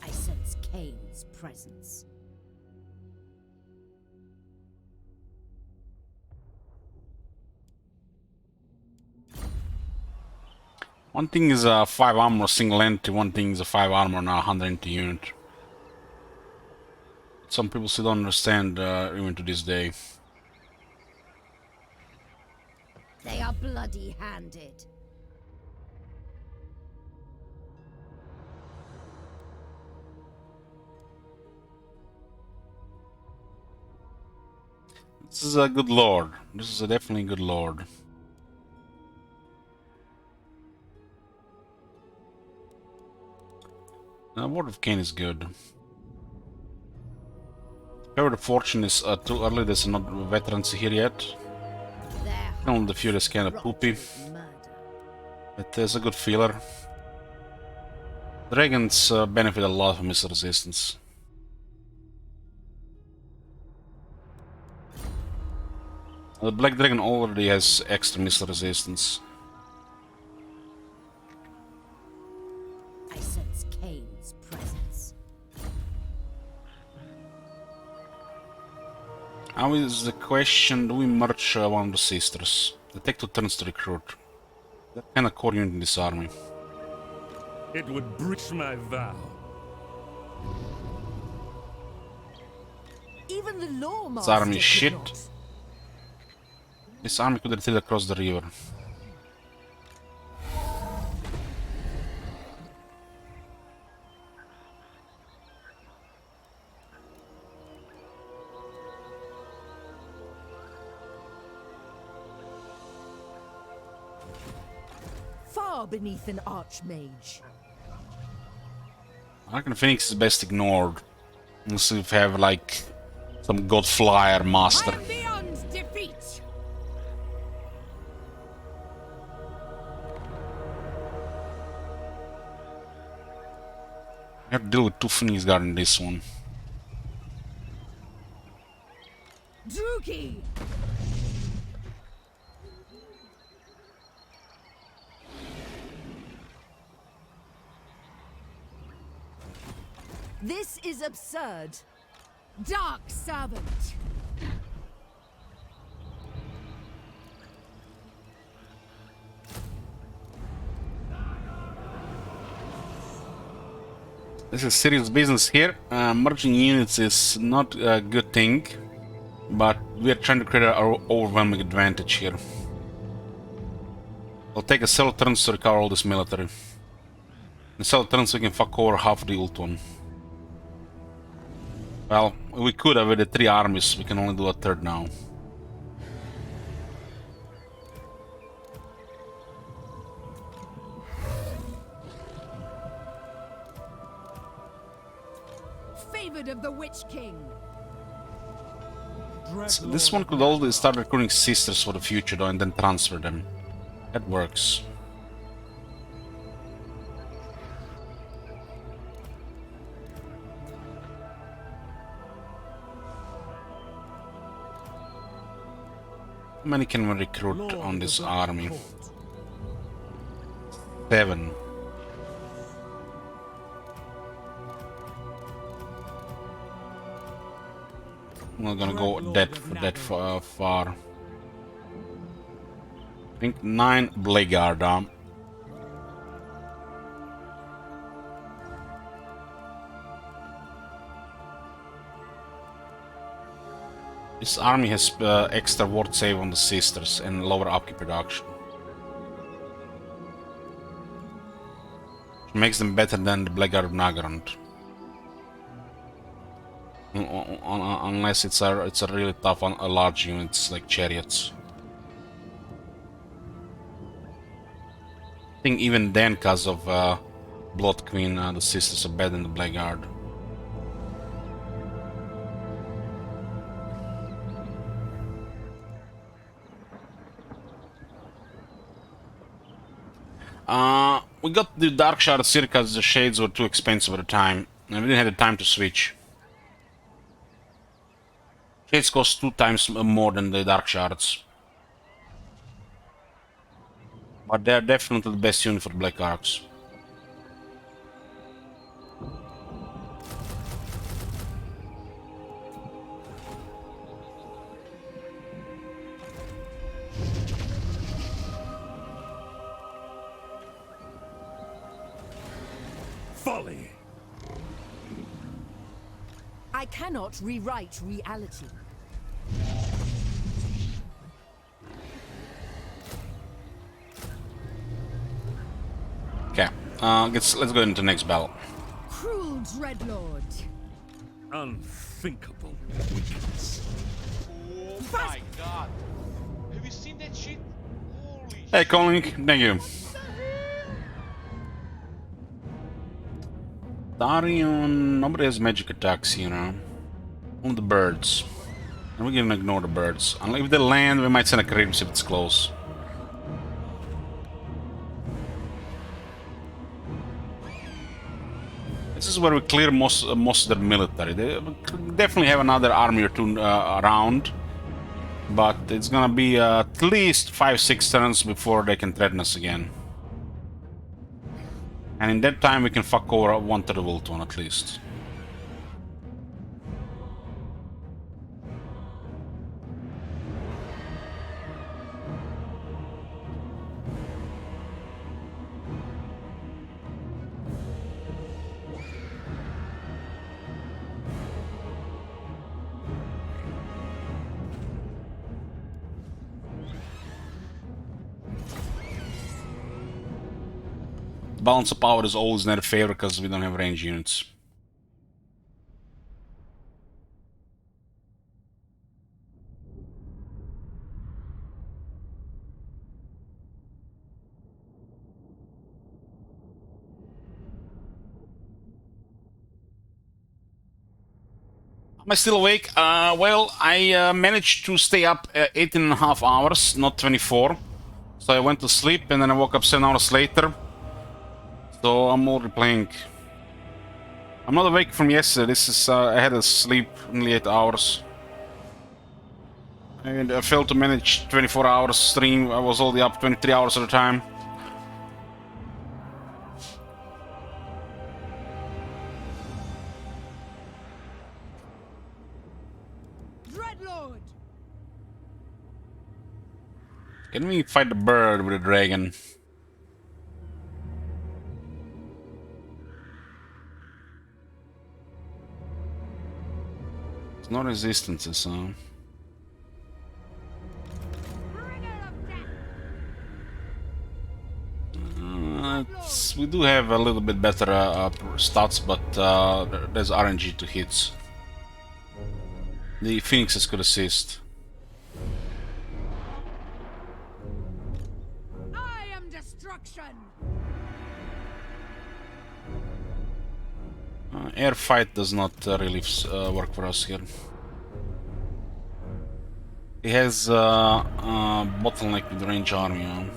I sense Cain's presence. One thing is a 5 armor single entity, one thing is a 5 armor and a 100 entity unit. Some people still don't understand even to this day. They are bloody-handed. This is a good lord. This is a definitely good lord. Word of Cain is good. However, the fortune is too early. There's not veterans here yet. Only the few that's kind of poopy. But there's a good feeler. Dragons benefit a lot from missile resistance. The Black Dragon already has extra missile resistance. I sense Cain's presence. Now is the question, do we merge one of the sisters? They take 2 turns to recruit. They're kind of core unit in this army. It would breach my vow. Even the law This army is master shit. could not. This army could retreat across the river. Far beneath an archmage. I reckon Phoenix is best ignored. Unless if you have like some god flyer master. I'm beyond defeat. I have to deal with 2 Phoenix Guard in this one. Druki! This is absurd. Dark Servant! This is serious business here. Merging units is not a good thing, but we are trying to create our overwhelming advantage here. It'll take us several turns to recover all this military. In several turns we can fuck over half the ult one. Well, we could have with the 3 armies, we can only do a third now. Favored of the Witch King! So this one could also start recruiting sisters for the future though and then transfer them. That works. How many can we recruit on this army? 7. I'm not gonna go that far. I think 9 Blackguard. This army has extra ward save on the sisters and lower upkeep production. Which makes them better than the Blackguard of Nagarand. Unless it's a really tough on a large units like chariots. I think even then, because of Blood Queen, the sisters are better than the Blackguard. We got the Dark Shards here because the shades were too expensive at the time, and we didn't have the time to switch. Shades cost 2 times more than the Dark Shards. But they are definitely the best unit for Black Arcs. Folly! I cannot rewrite reality. Okay, let's go into the next battle. Cruel Dreadlord! Unthinkable weakness. Oh my god. Have you seen that shit? Holy Hey, shit. Colin, thank you. Darion, nobody has magic attacks, you know. Only the birds. And we can ignore the birds. Unless if they land, we might send a creeps if it's close. This is where we clear most of the military. They definitely have another army or two around, but it's gonna be at least 5-6 turns before they can threaten us again. And in that time, we can fuck over one to the Wilton at least. Balance of power is always in their favor because we don't have range units. Am I still awake? Well, I managed to stay up 18.5 hours, not 24. So I went to sleep and then I woke up 7 hours later. So I'm already playing. I'm not awake from yesterday. This is I had a sleep only 8 hours. And I failed to manage 24 hours stream. I was already up 23 hours at a time. Dreadlord! Can we fight the bird with a dragon? There's no resistances, huh? We do have a little bit better stats, but there's RNG to hits. The Phoenixes could assist. I am destruction! Air fight does not really work for us here. He has bottleneck with range army.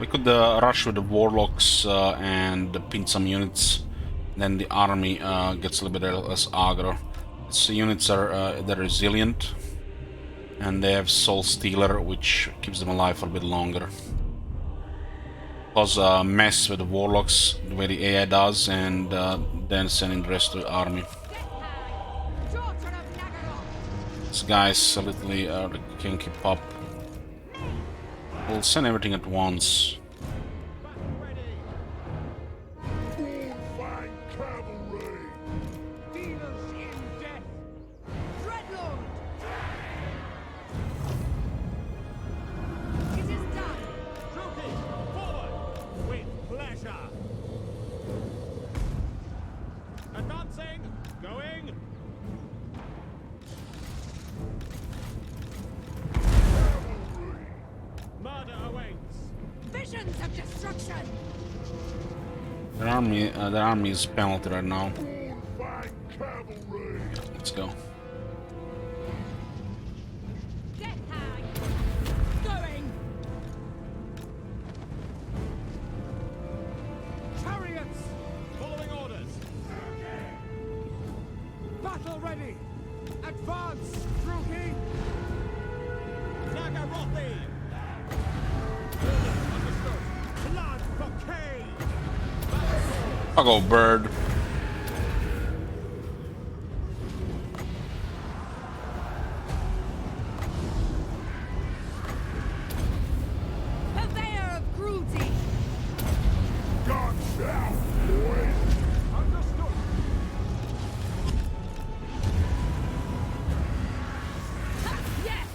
We could rush with the warlocks and pin some units. Then the army gets a little bit less aggro. These units are they're resilient, and they have Soul Stealer, which keeps them alive for a bit longer. Cause a mess with the warlocks, the way the AI does, and then sending the rest of the army. These guys a little can keep up. We'll send everything at once. Bullfang cavalry! Demons in death! Dreadlord! It is done! Druki, forward! With pleasure! Advancing! Going! Murder awaits! Visions of destruction! Their army is penalty right now. Bullfang cavalry! Let's go. Death hag! Going! Chariots! Following orders! Battle ready! Advance, Druki! Nagarothi! Understood! Blood for Cain! I'll go bird. Purveyor of cruelty! Guns down, boys! Understood! Ha! Yes!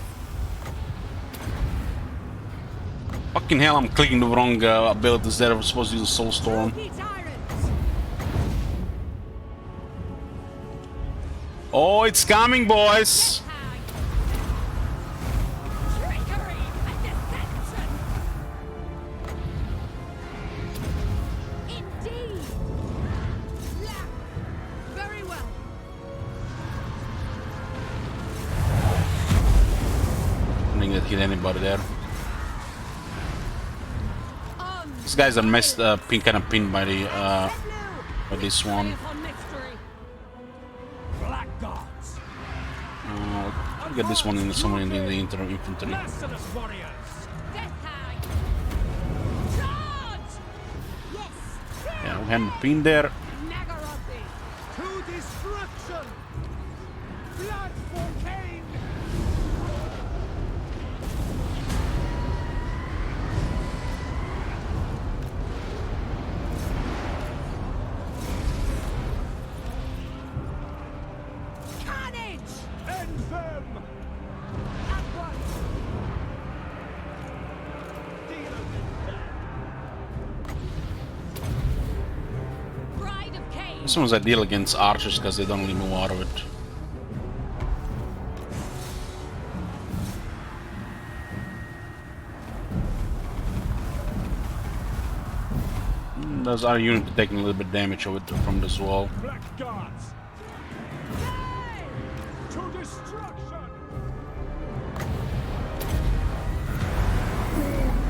Fuck Fucking hell, I'm clicking the wrong abilities there. I'm supposed to use a Soul Storm. Oh, it's coming, boys! Indeed. Very well. I think that hit anybody there. These guys are messed up, kind of pinned by the by this one. Black gods. I'll get this one in somewhere in the infantry. Merciless warriors. Yeah, we had the pin there. To destruction. Blood for Cain. Carnage! End them. At once. Deal with them. Bride of Cain! This one's ideal against archers because they don't really move out of it. Does our unit taking a little bit damage of it from this wall? Black gods. To destruction.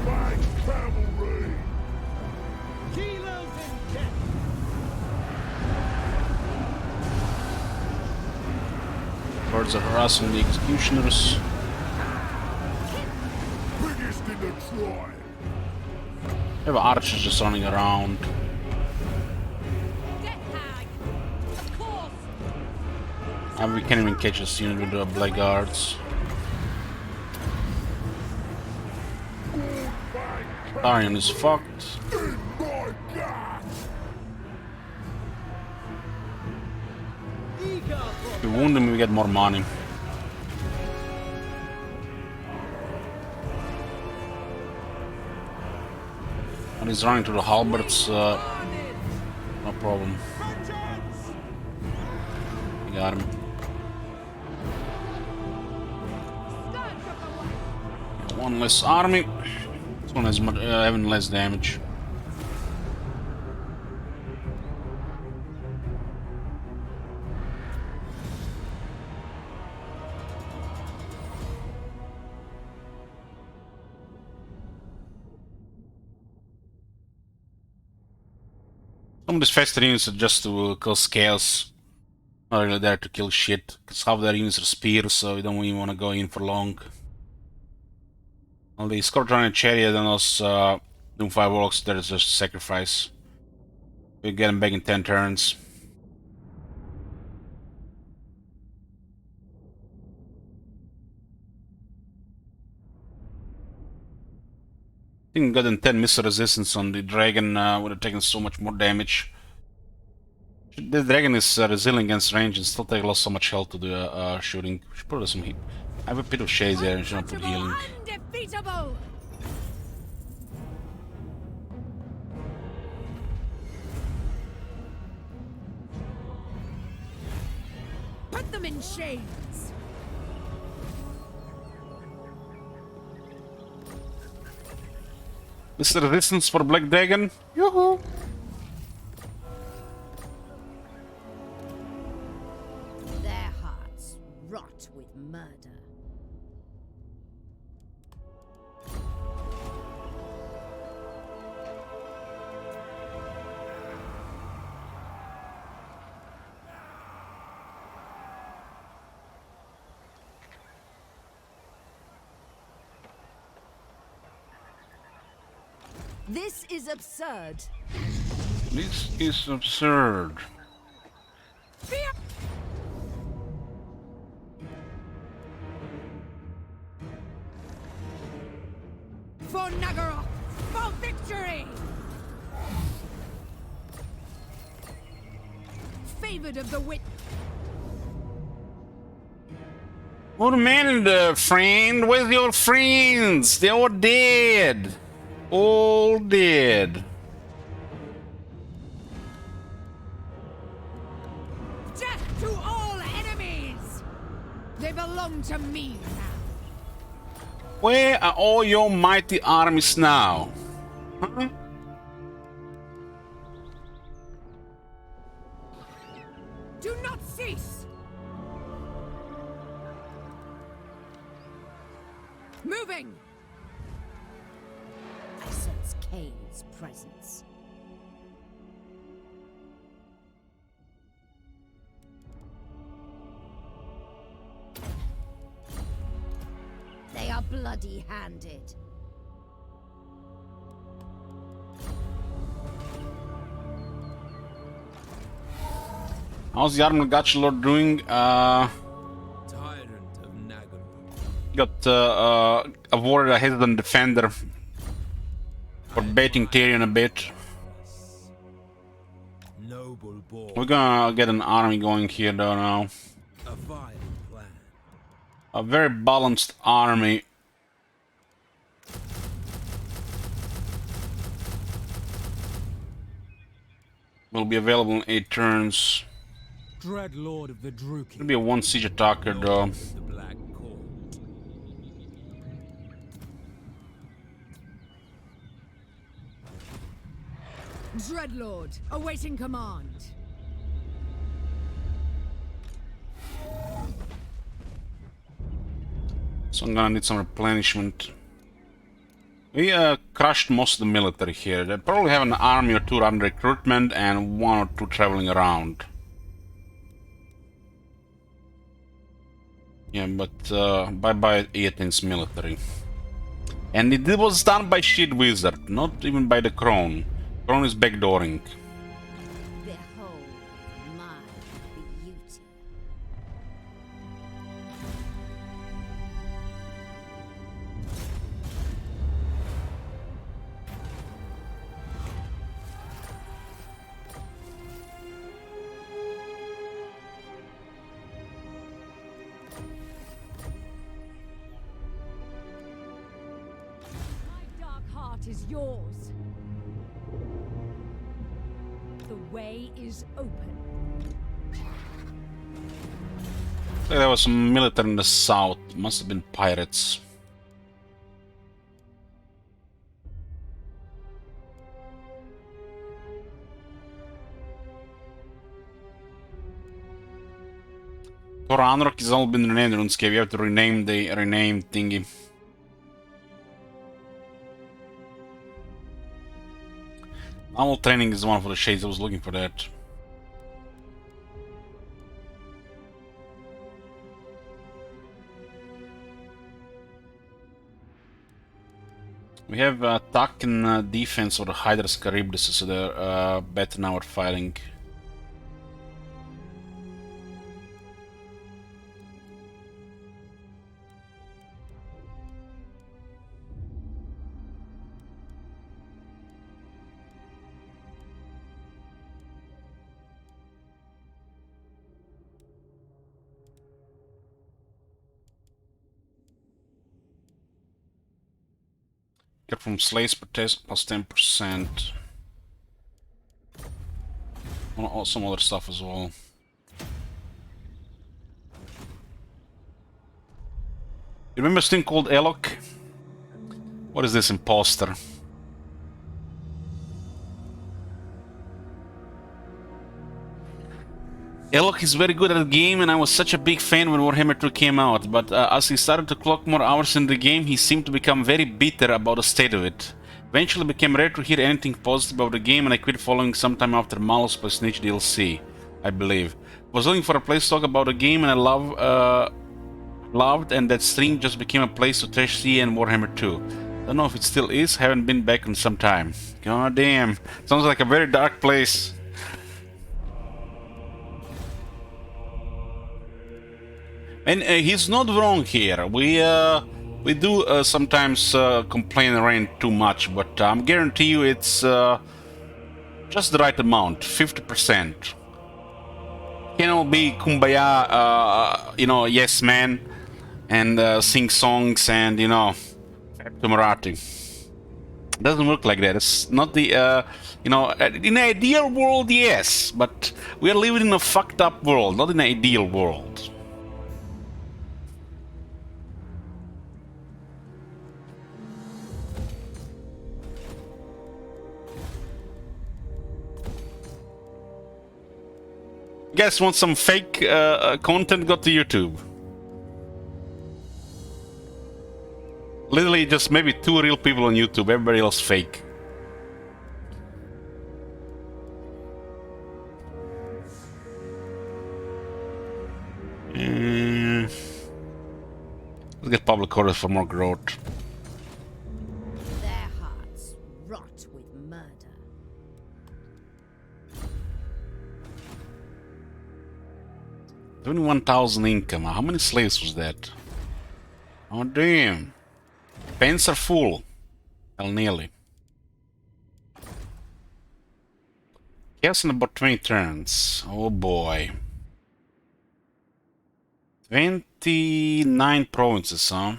Fight cavalry! Kilos in death. Birds are harassing the executioners. Biggest in the tribe! We have archers just running around. Death hag! Of course! And we can't even catch this unit with the blackguards. Iron is fucked. In my guts! If we wound him, we get more money. And he's running to the halberds, no problem. We got him. One less army. This one has having less damage. Some of these faster units are just to kill scales. Not really there to kill shit. Because half their units are spears, so we don't even want to go in for long. On the Scorpion and Chariot and those Doom 5 Warlocks, there is just sacrifice. We get them back in 10 turns. I think gotten 10 missile resistance on the dragon would have taken so much more damage. The dragon is resilient against range and still take lost so much health to the shooting. We should put some heat. I have a bit of shades there and should not put healing. Undefeatable! Put them in chains! Mr. Resistance for Black Dragon. Yoo-hoo! Their hearts rot with murder. This is absurd. This is absurd. For Nagara! For victory! Favored of the wit. What man, friend? Where's your friends? They're all dead. All dead. Death to all enemies! They belong to me now. Where are all your mighty armies now? Huh? Do not cease! Moving! I sense Cain's presence. They are bloody-handed. How's the Armor doing? Tyrant of Nagaru. Got awarded a hesitant defender for baiting Tyrion a bit. Noble boy. We're gonna get an army going here though now. A vile plan. A very balanced army. Will be available in 8 turns. Dread Lord of the Druki. It'll be a 1 siege attacker though. The Black Court. Dreadlord, awaiting command. So I'm gonna need some replenishment. We crushed most of the military here. They probably have an army or 2 under recruitment and 1 or 2 traveling around. Yeah, but bye-bye Athens military. And it was done by Shield Wizard, not even by the Crone. Crone is backdooring. Behold my beauty. My dark heart is yours. The way is open. There was some military in the south. Must have been pirates. Toranrock has all been renamed RuneScape. You have to rename the rename thingy. Normal training is one for the shades. I was looking for that. We have attack and defense for the Hydras Charybdis, so they're better now at fighting. Get from slaves per test plus 10%. Some other stuff as well. You remember this thing called Elok? What is this imposter? Elok is very good at the game, and I was such a big fan when Warhammer 2 came out, but as he started to clock more hours in the game, he seemed to become very bitter about the state of it. Eventually it became rare to hear anything positive about the game, and I quit following sometime after Malus plus Snitch DLC, I believe. Was looking for a place to talk about the game, and I loved, and that stream just became a place to trash CA and Warhammer 2. Don't know if it still is, haven't been back in some time. God damn, sounds like a very dark place. And he's not wrong here. We do sometimes complain and rant too much, but I guarantee you it's just the right amount, 50%. Can all be kumbaya, you know, yes man, and sing songs and, you know, to Marathi. It doesn't work like that. It's not the, you know, in an ideal world, yes, but we are living in a fucked up world, not in an ideal world. You guys want some fake content? Go to YouTube. Literally just maybe 2 real people on YouTube, everybody else fake. Let's get public orders for more growth. Their hearts rot with murder. 21,000 income. How many slaves was that? Oh damn. Pens are full. Well, nearly. Chaos in about 20 turns. Oh boy. 29 provinces, huh?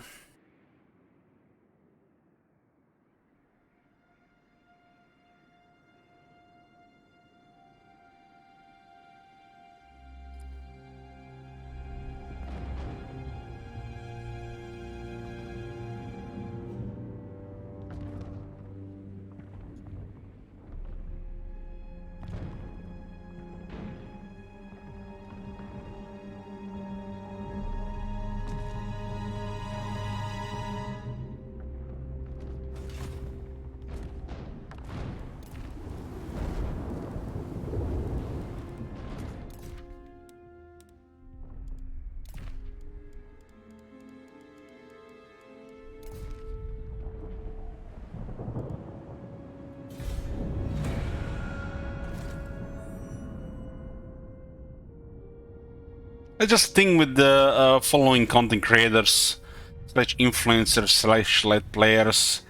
It's just a thing with the following content creators slash influencers slash let players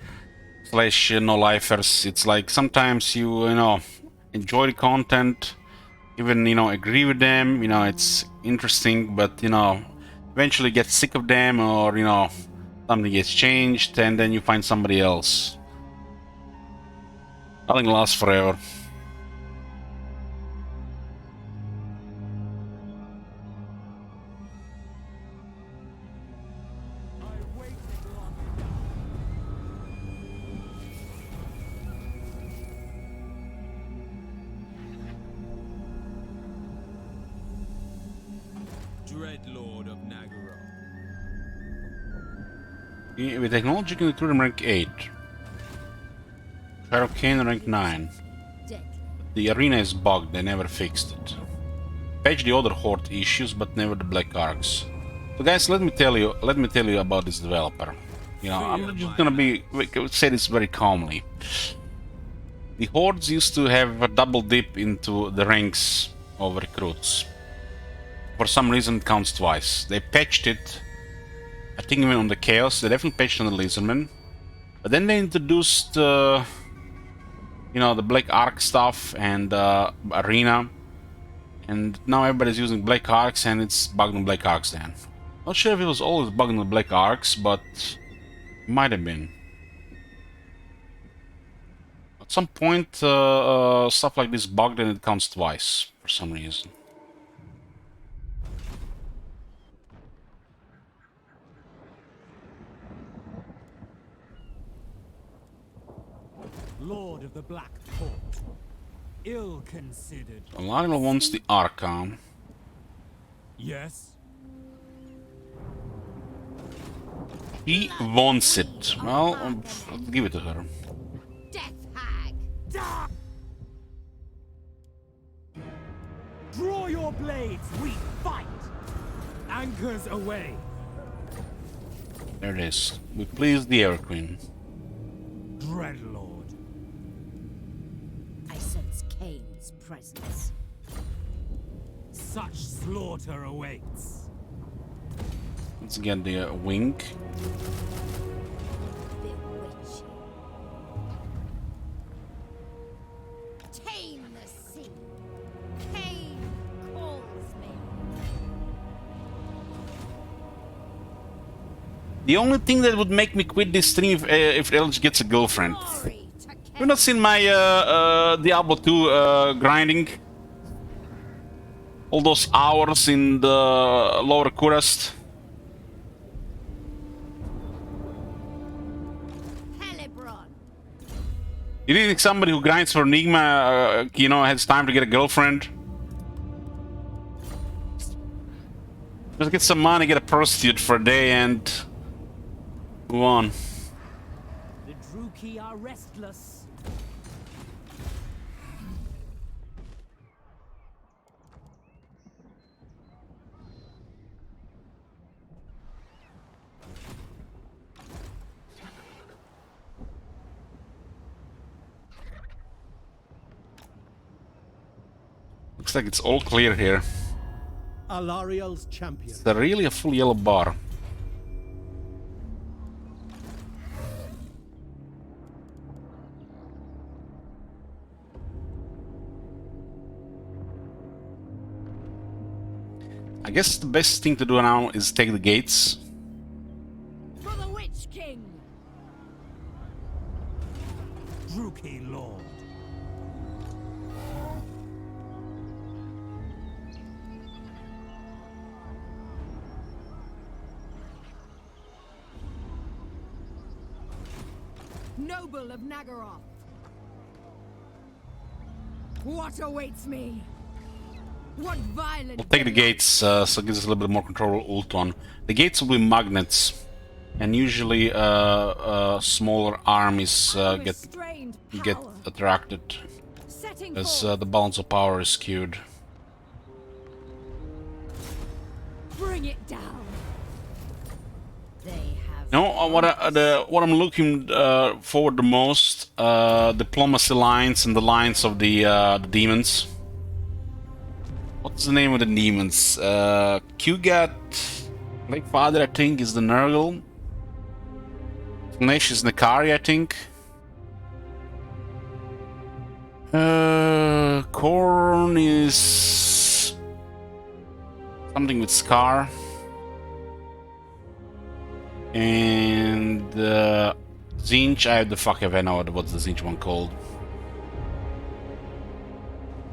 slash no-lifers. It's like sometimes you know enjoy the content, even agree with them. It's interesting, but eventually get sick of them, or something gets changed, and then you find somebody else. Nothing lasts forever. Dreadlord of Nagara. With technology, you can recruit him rank 8. Hurricane rank 9. The arena is bugged, they never fixed it. Patch the other horde issues, but never the black arcs. So guys, let me tell you about this developer. I'm just gonna say this very calmly. The hordes used to have a double dip into the ranks of recruits. For some reason it counts twice. They patched it, I think even on the Chaos, they definitely patched on the Lizardman. But then they introduced the Black Arc stuff and Arena. And now everybody's using Black Arcs and it's bugged on Black Arcs then. Not sure if it was always bugged on the Black Arcs, but it might have been. At some point stuff like this bugged and it counts twice for some reason. Lord of the Black Court. Ill-considered. Lionel wants the Archon. Yes. He wants it. Well, I'll give it to her. Death hag! Draw your blades, we fight! Anchors away! There it is. We please the Air Queen. Dreadlord. I sense Kane's presence. Such slaughter awaits. Let's get the wink. Bewitching. Tame the sea. Kane calls me. The only thing that would make me quit this stream if Eldritch gets a girlfriend. Glory to You've not seen my Diablo 2 grinding? All those hours in the lower Kurast. Helebron. You think somebody who grinds for Enigma, you know, has time to get a girlfriend? Just get some money, get a prostitute for a day, and move on. The Druki are restless. Looks like it's all clear here. Alariel's champion. Is there really a full yellow bar? I guess the best thing to do now is take the gates. For the Witch King! Druki Lord. Noble of Nagaroth. What awaits me? What violent... We'll take the gates, so it gives us a little bit more control over Ultron. The gates will be magnets, and usually smaller armies get attracted as the balance of power is skewed. Bring it down. They have. No, what I'm looking forward the most, diplomacy lines and the lines of the demons. What's the name of the demons? Kugat, Lake Father, I think, is the Nurgle. Nash is Nakari, I think. Korn is something with Scar. And Zinch, I have the fuck if I know what's the Zinch one called.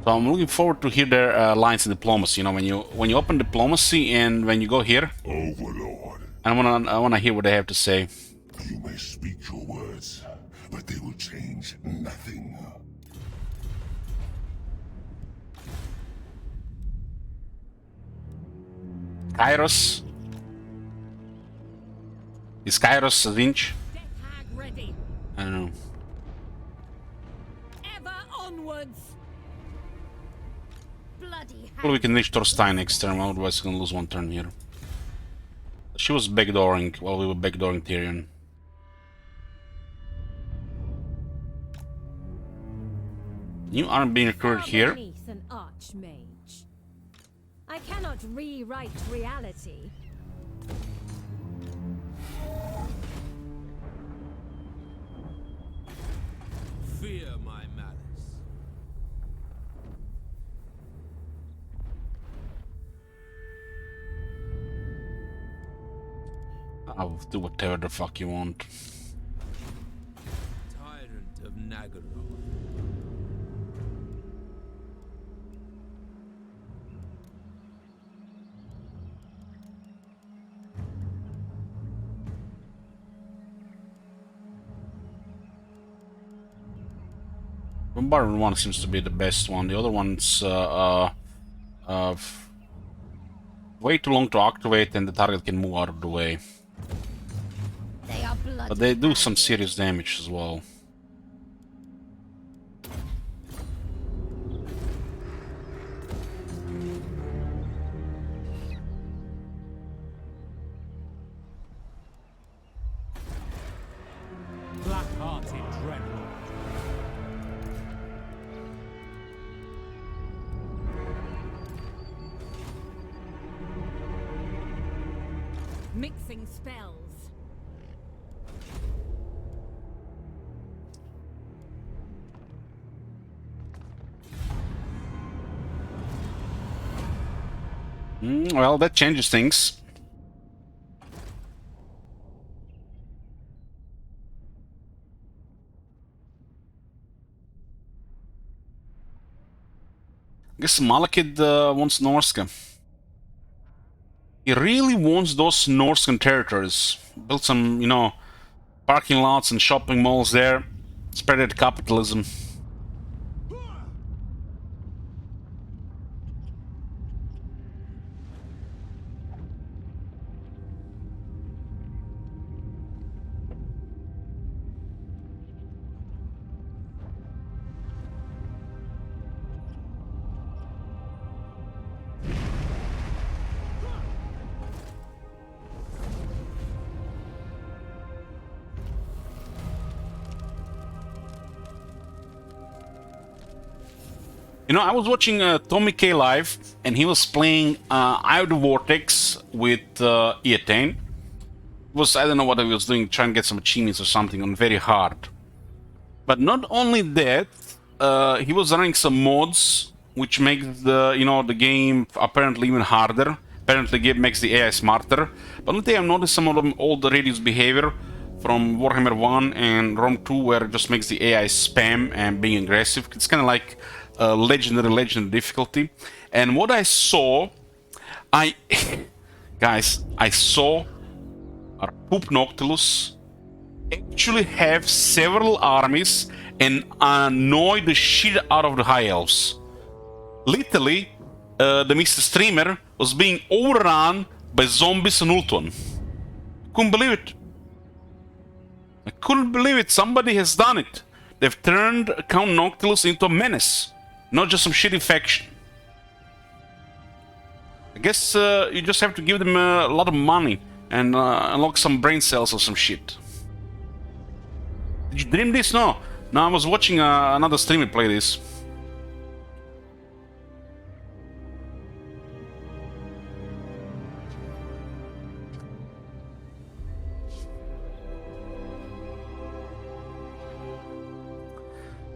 So I'm looking forward to hear their lines in diplomacy. You know, when you open diplomacy and when you go here, Overlord, I wanna hear what they have to say. you may speak your words, but they will change nothing. Kairos. Is Kairos a Zinch? Death Hag ready. I don't know. Ever onwards. Bloody Well, we can reach Thorstein next turn, otherwise we're gonna lose one turn here. She was backdooring while we were backdooring Tyrion. New arm being recruited here. Beneath an archmage. I cannot rewrite reality. Fear my malice. I'll do whatever the fuck you want. Tyrant of Nagaroth. Bombardment one seems to be the best one. The other one's way too long to activate, and the target can move out of the way. They are bloody. But they do some serious damage as well. Black-hearted dreadlord. Mixing spells. Well, that changes things. I guess Malekith wants Norska. He really wants those Norscan territories. Build some, you know, parking lots and shopping malls there. Spread that capitalism. You know, I was watching Tommy K live, and he was playing Eye of the Vortex with Eatane. It was, I don't know what he was doing, trying to get some achievements or something on very hard. But not only that, he was running some mods, which makes the, you know, the game apparently even harder. Apparently, game makes the AI smarter. But one thing I've noticed some of them old Radius behavior from Warhammer 1 and Rome 2, where it just makes the AI spam and being aggressive. It's kind of like legendary difficulty. And what I saw, guys, I saw our Poop Noctilus actually have several armies and annoy the shit out of the High Elves. Literally, the Mr. Streamer was being overrun by zombies and Ultron. Couldn't believe it. I couldn't believe it. Somebody has done it. They've turned Count Noctilus into a menace. Not just some shitty faction. I guess you just have to give them a lot of money and unlock some brain cells or some shit. Did you dream this? No. No, I was watching another streamer play this.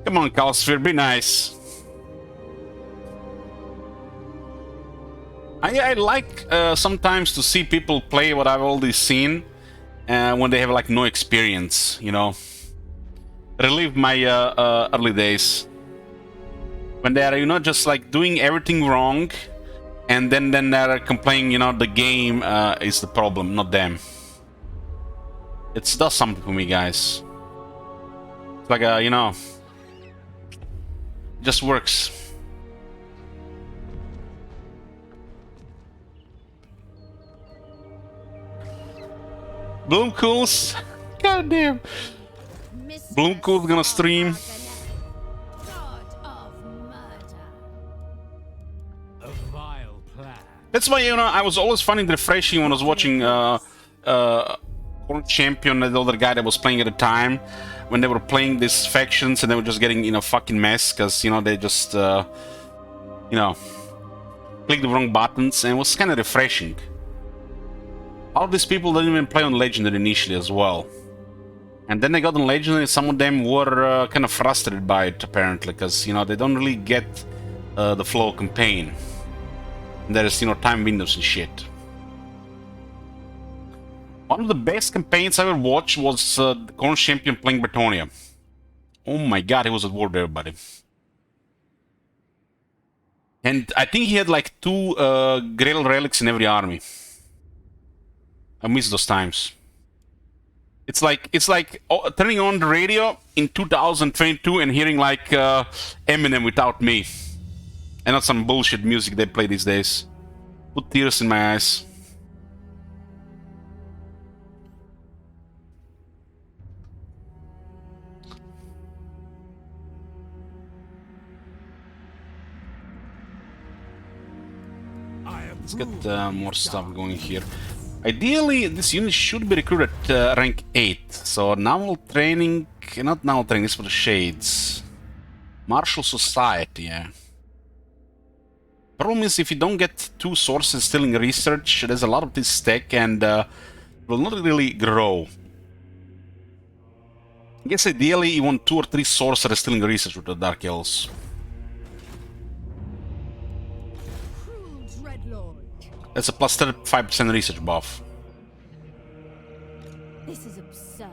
Come on, Calsphere, be nice. I like sometimes to see people play what I've already seen when they have like no experience, you know. Relive my early days. When they are, you know, just like doing everything wrong, and then they're complaining, you know, the game is the problem, not them. It does something for me, guys. It's like, you know, it just works. Bloomcool's, goddamn. Bloomcool's gonna stream. That's why, you know, I was always finding it refreshing when I was watching World Champion and the other guy that was playing at the time, when they were playing these factions and they were just getting in a fucking mess because, you know, they just, you know, clicked the wrong buttons, and it was kind of refreshing. All these people didn't even play on Legendary initially as well. And then they got on Legendary, some of them were kind of frustrated by it, apparently, because, you know, they don't really get the flow of campaign. And there's, you know, time windows and shit. One of the best campaigns I ever watched was the Corn Champion playing Bretonia. Oh my god, he was at war with everybody. And I think he had like 2 Grail relics in every army. I miss those times. It's like turning on the radio in 2022 and hearing like Eminem Without Me. And not some bullshit music they play these days. Put tears in my eyes. Let's get more stuff going here. Ideally, this unit should be recruited at rank 8. So naval training, not naval training, this is for the Shades. Martial Society, yeah. Problem is, if you don't get 2 sources still in research, there's a lot of this stack and will not really grow. I guess ideally you want 2 or 3 sorcerers still in research with the Dark Elves. That's a plus 35% research buff. This is absurd.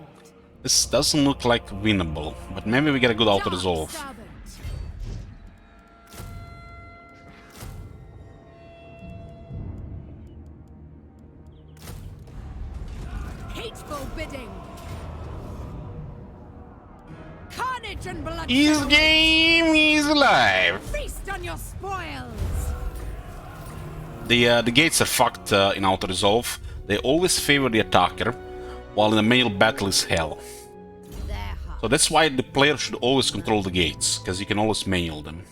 This doesn't look like winnable, but maybe we get a good auto resolve. evil bidding. Carnage and bloodshed. His await. game is alive. Feast on your spoils. The gates are fucked in auto resolve. They always favor the attacker, while in a melee battle is hell. So that's why the player should always control the gates, because you can always mail them.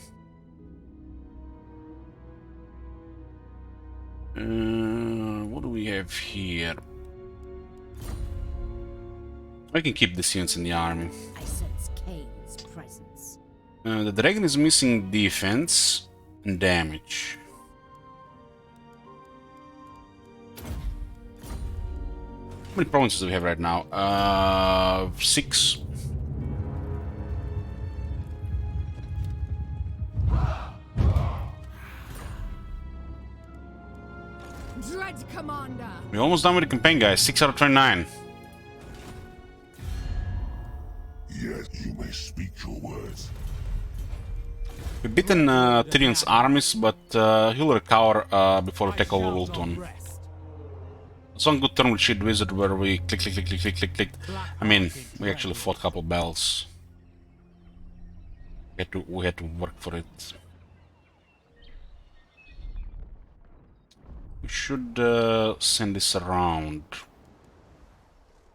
What do we have here? I can keep the units in the army. I sense Kane's presence. The dragon is missing defense and damage. How many provinces do we have right now? 6. Dread Commander. We're almost done with the campaign, guys. 6 out of 29. Yes, you may speak your words. We've beaten Tyrion's armies, but he'll recover before we take over Ultron. It's one good turn with Shield Wizard where we click, click, click, click, click, click, click. I mean, we actually fought a couple battles. We had to work for it. We should send this around.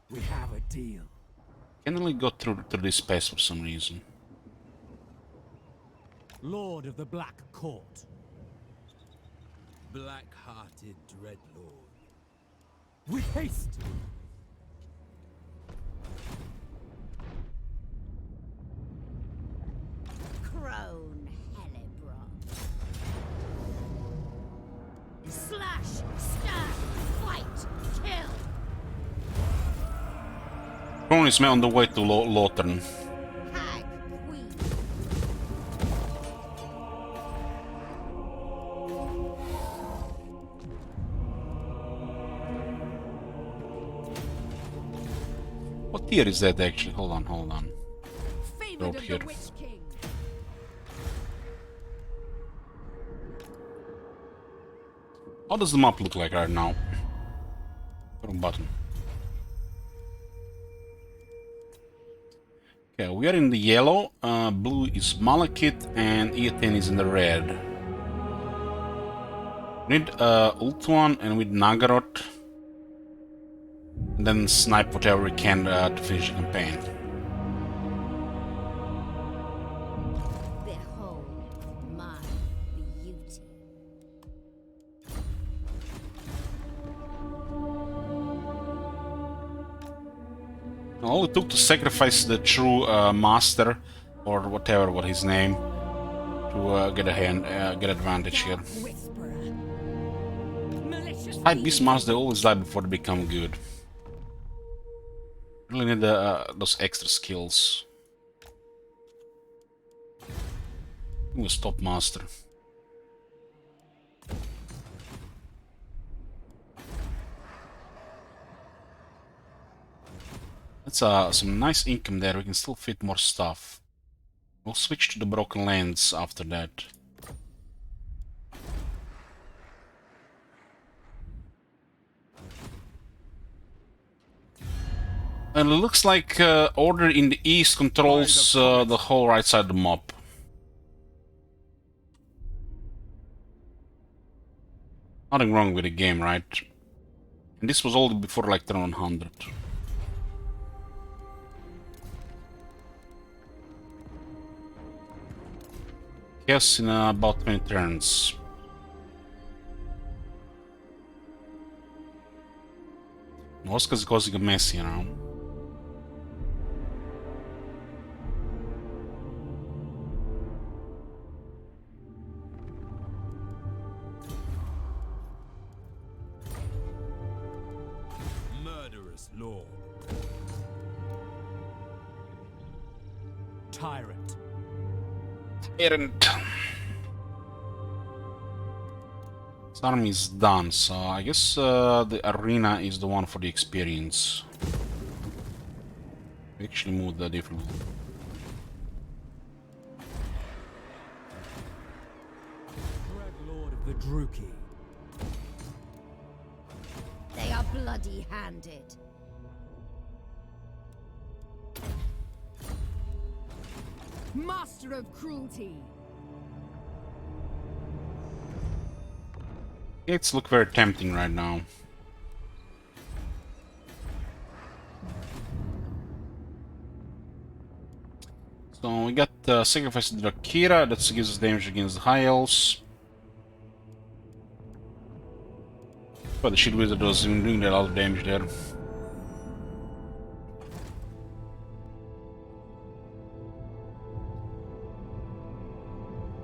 We have a deal. Can't really go through this space for some reason. Lord of the Black Court. Black-hearted Dreadlord. With haste! Crone Hellebron. Slash, stab, fight, kill. Crone is on the way to Lothern. Hag Queen. What tier is that actually? Hold on, hold on. Favored Road of here. the Witch King. How does the map look like right now? Wrong button. Okay, we are in the yellow, blue is Malekith, and Eoten is in the red. We need Ultuan and with Nagaroth, and then snipe whatever we can to finish the campaign. Behold my beauty. All it took to sacrifice the true master, or whatever, what his name, to get get advantage here. Whisperer. Malicious Fight beast masters, they always die before they become good. Really need those extra skills. I'm gonna stop master. That's some nice income there. We can still fit more stuff. We'll switch to the Broken Lands after that. And it looks like Order in the East controls the whole right side of the map. Nothing wrong with the game, right? And this was all before like turn 100. Yes, in about 20 turns. Oscar's causing a mess, you know. Murderous lord. Tyrant. Tyrant. This army is done, so I guess the arena is the one for the experience. We actually moved that differently. Dread Lord of the Druki. They are bloody-handed. Master of cruelty. Gates look very tempting right now. So we got sacrifice to Drakira, that gives us damage against the high elves. But the shield wizard was doing a lot of damage there.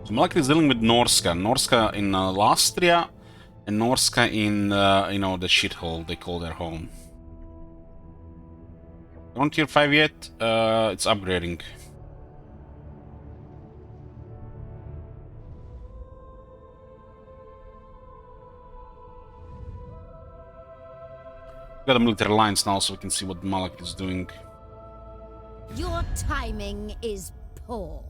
So Malak is dealing with Norska. Norska in Lastria, and Norska in, you know, the shithole they call their home. Not tier 5 yet, it's upgrading. Got a military alliance now, so we can see what Malak is doing. Your timing is poor.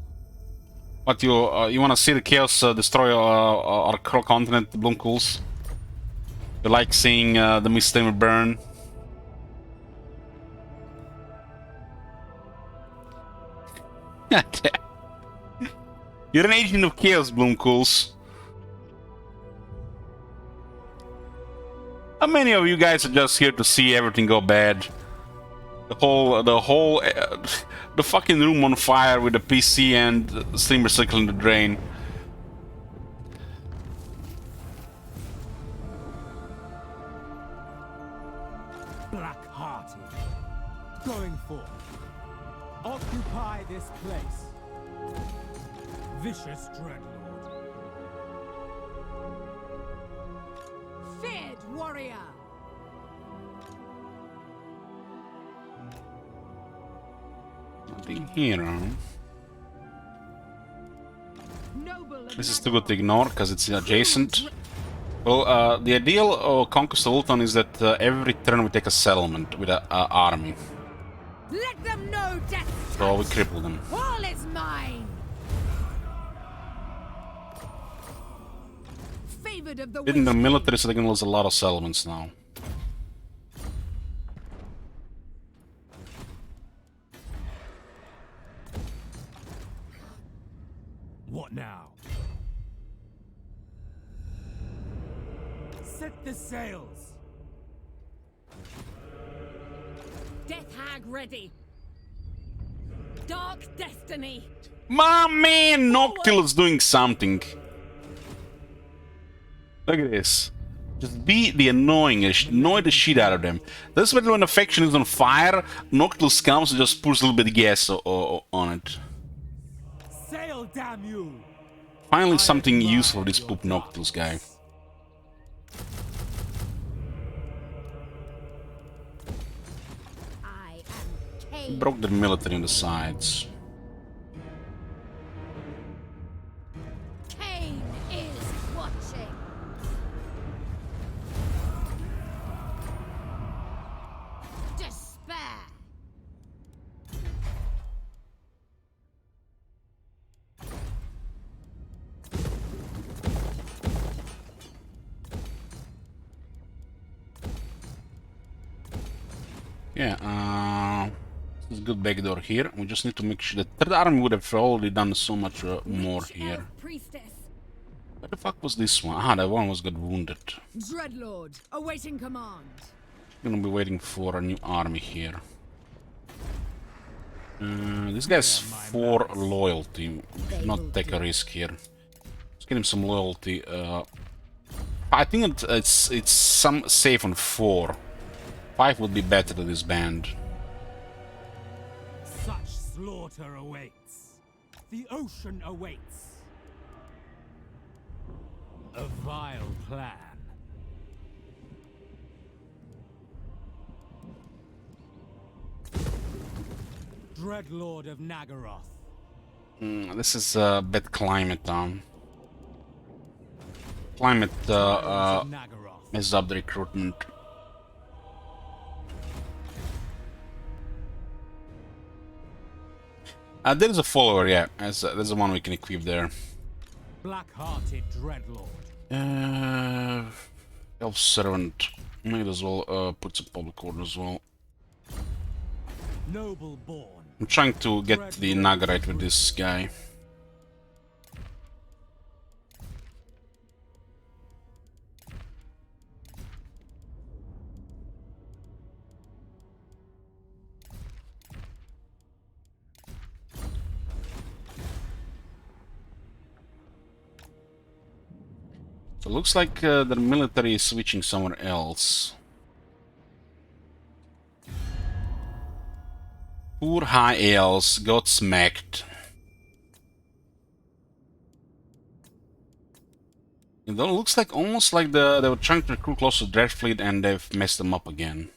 What you want to see the chaos destroy our continent, the Bloomcools? You like seeing the Mist Tamer burn? You're an agent of chaos, Bloomcools. How many of you guys are just here to see everything go bad? The fucking room on fire with the PC and streamer circling the drain. Black-hearted. Going forth. Occupy this place. Vicious dreadlord. Feared warrior. Nothing here, huh? Noble of This is too good to ignore because it's adjacent. Well, the ideal conquest of Ulton is that every turn we take a settlement with an army. Let them know death. So we cripple them. All is mine. Favored of the In the witch military, so they can lose a lot of settlements now. What now? Set the sails. Death hag ready. Dark destiny. My man Noctil is doing something. Look at this. Just be the annoy the shit out of them. This is when a faction is on fire, Noctil comes and just pours a little bit of gas on it. Sail, damn you! Finally something useful for this poop Noctil's guy. I am Cain. Broke the military on the sides. Cain is watching. Despair. Yeah, there's a good backdoor here. We just need to make sure the third army would have already done so much more Witch here. elf priestess. Where the fuck was this one? Ah, that one was got wounded. Dreadlord awaiting command. Gonna be waiting for a new army here. This guy's 4 loyalty. We should not take a risk here. Let's get him some loyalty. I think it's some safe on 4. 5 would be better to this band. Such slaughter awaits. The ocean awaits. A vile plan. Dreadlord of Nagaroth. This is a bad climate, Climate Nagaroth. messes up the recruitment. There's a follower, yeah. There's the one we can equip there. Black-hearted Dreadlord. Elf Servant. Might as well put some public order as well. Noble born. I'm trying to get the Nagarite with this guy. So it looks like the military is switching somewhere else. Poor high elves got smacked. It looks like almost like they were trying to recruit close to Dreadfleet and they've messed them up again.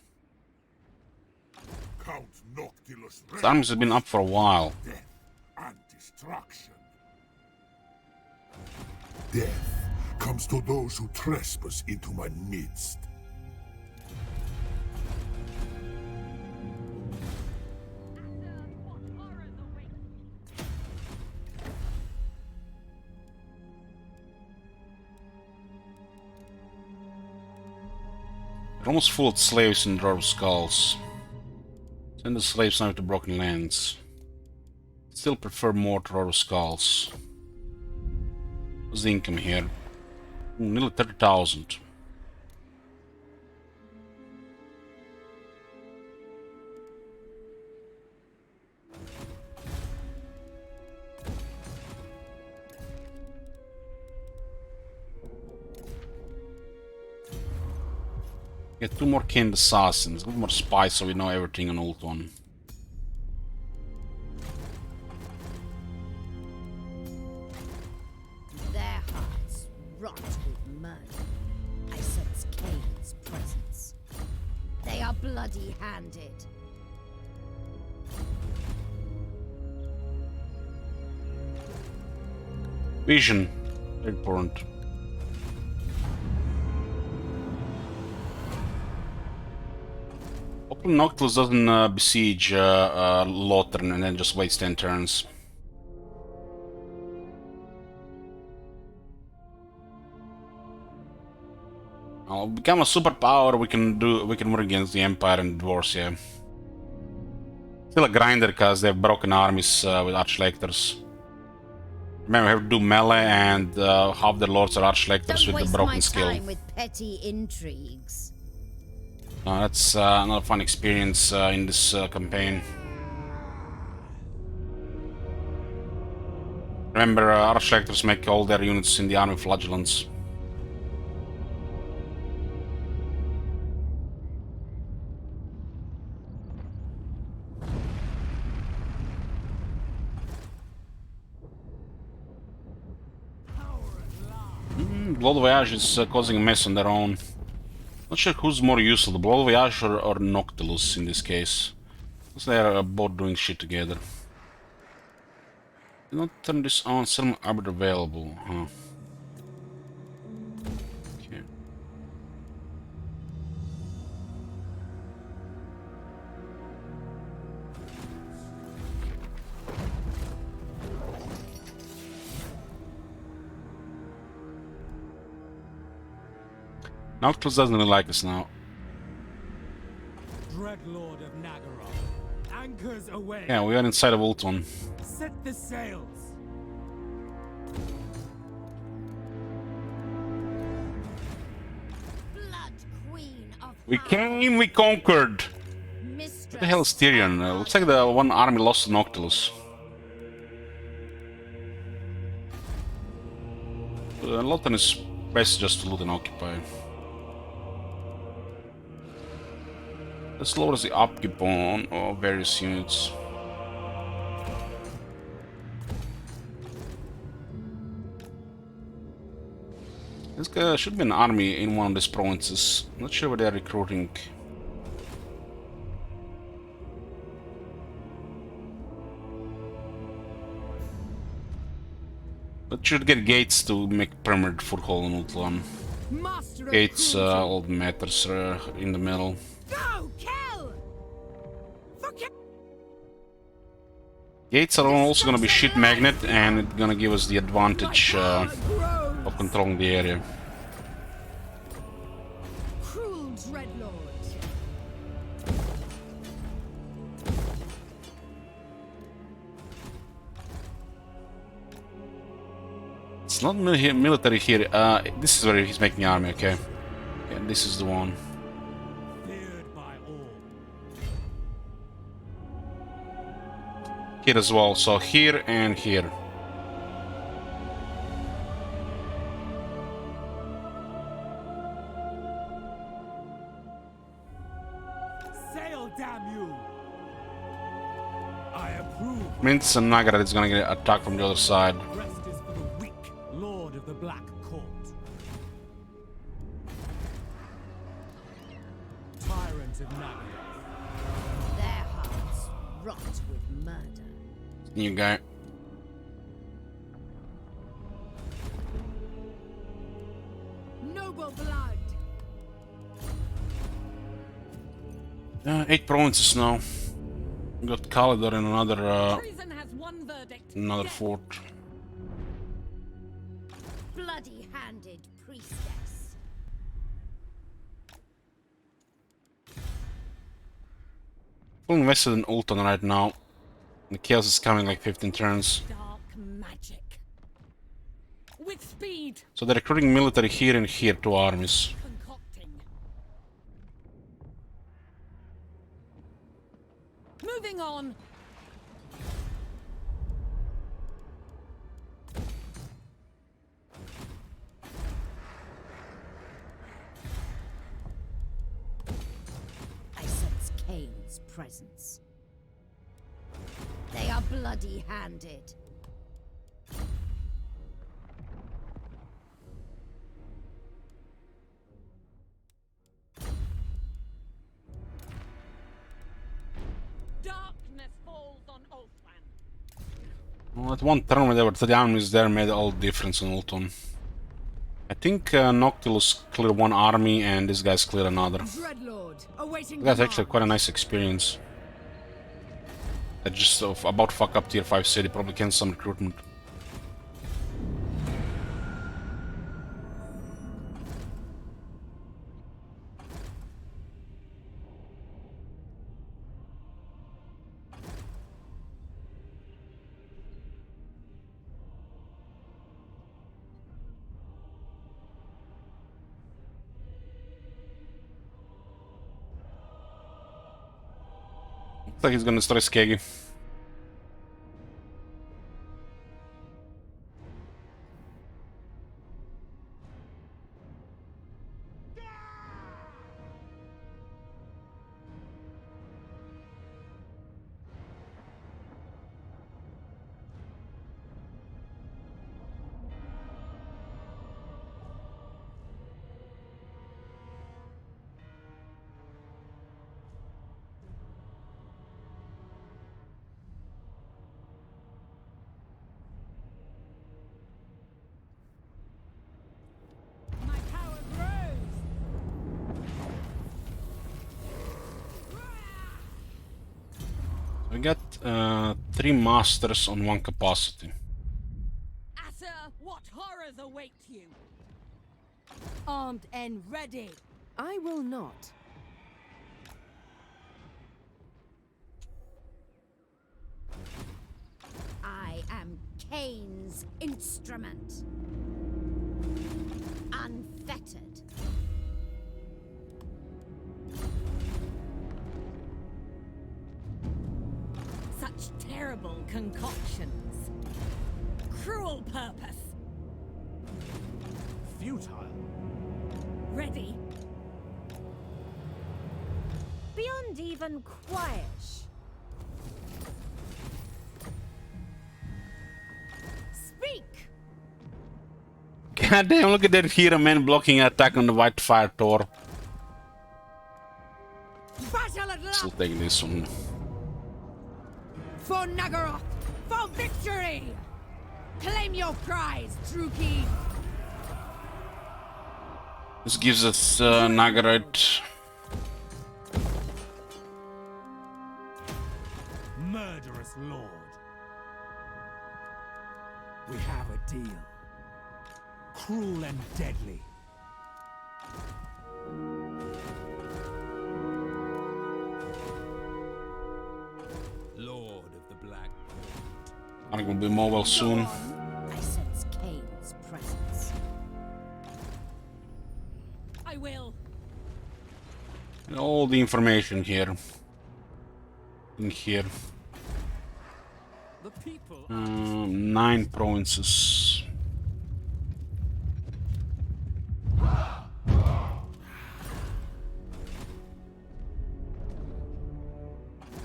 Count Noctilus The armies have been up for a while. death and destruction. Death comes to those who trespass into my midst. They're almost full of slaves and draw of skulls. Send the slaves now to Broken Lands. Still prefer more to Roar of Skulls. What's the income here? Nearly 30,000. Get 2 more Kind Assassins, a little more spies so we know everything on Ultron. Their hearts rot with murder. I sense Cain's presence. They are bloody-handed. Vision. Very important. Hopefully Noctilus doesn't besiege Lothern and then just waits 10 turns. I'll become a superpower. We can work against the Empire and the Dwarves, yeah. Still a grinder because they have broken armies with Archlectors. Remember, we have to do melee and half the lords are Archlectors with the broken skill. Don't waste my time with petty intrigues. That's not a fun experience in this campaign. Remember, Archlectors make all their units in the army flagellants. Blood Voyage is causing a mess on their own. Not sure who's more useful, the Blood Voyage or Noctilus in this case. Because they are both doing shit together. Do not turn this on, Settlement Arbiter available, huh? Okay. Noctilus doesn't really like us now. Dreadlord of Nagaroth, anchors away. Yeah, we are inside of Ultron. Set the sails. Blood Queen of We came, we conquered! What the hell is Tyrion? Looks like the one army lost to Noctilus. Lothern is best just to loot and occupy. This lowers the upkeep on various units. This should be an army in one of these provinces. Not sure where they are recruiting. But should get gates to make permanent foothold in Ultron. Gates, all the matters in the middle. Go, kill! Gates are also gonna be shit magnet, and it's gonna give us the advantage of controlling the area. Cruel dreadlord. It's not military here. This is where he's making army, okay. Yeah, this is the one. Feared by all. Here as well, so here and here. Sail, damn you! I approve. Mints and Nagarat is gonna get attacked from the other side. Rest is for the weak, Lord of the Black Court. Tyrant of Nagath. Their hearts rot with murder. New guy. Noble blood. 8 provinces now. We got Kalidor and Treason has one verdict. another Death. fort. Bloody-handed priestess. Full invested in Ulton right now. The chaos is coming like 15 turns. Dark magic. With speed. So they're recruiting military here and here, 2 armies. Concocting. Moving on. I sense Cain's presence. They are bloody-handed. Darkness falls on Ulthuan. Well, at one turn when there were 3 armies there made all the difference in Ulton. I think Noctilus cleared 1 army and this guy's cleared another. Dreadlord, awaiting That's actually command. quite a nice experience. That just about fuck up tier 5 city, probably cancel some recruitment. Looks like he's gonna destroy Skeggy. My power grows. We got 3 masters on 1 capacity. Asa, what horrors await you? Armed and ready. I will not. I am Cain's instrument. Unfettered. Such terrible concoctions. Cruel purpose. Futile. Ready. Beyond even quiet. Speak. God damn, look at that hero man blocking attack on the White Fire Tor. Battle at last. Still take this one. For Nagaroth. For victory. Claim your prize, Druki. This gives us Nagarat. Murderous lord. We have a deal. Cruel and deadly. Lord of the Black Court. I think we'll be mobile soon. I sense Cain's presence. All the information here. In here. The people 9 provinces.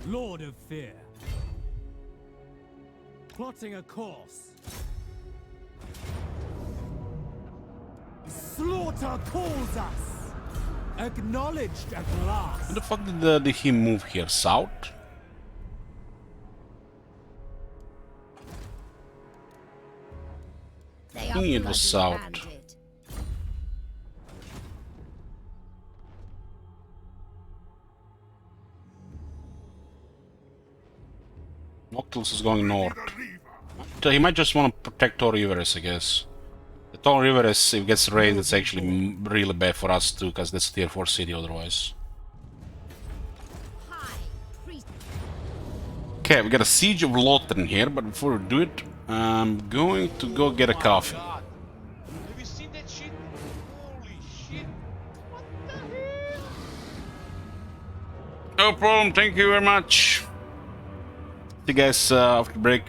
Lord of Fear. Plotting a course. Slaughter calls us. Acknowledged at last. Where the fuck did he move here? South? They I are think it was south. bloody-handed. Noctilus is going north. So he might just want to protect Tor Riveris, I guess. The Tor Riveris, if it gets raided, it's actually really bad for us too, because that's tier 4 city otherwise. High priest. Okay, we got a siege of Lothran here, but before we do it, I'm going to go get a coffee. God. Have you seen that shit? Holy shit. What the hell? No problem, thank you very much. See you guys after the break.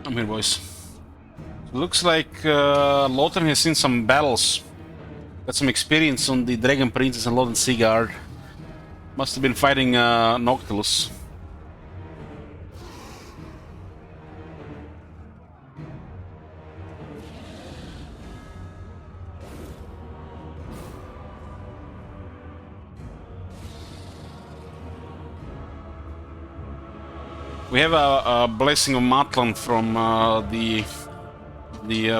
I'm here, boys. Looks like Lothar has seen some battles. Got some experience on the Dragon Princess and Lothar Seaguard. Must have been fighting Noctilus. We have a blessing of Matlan from the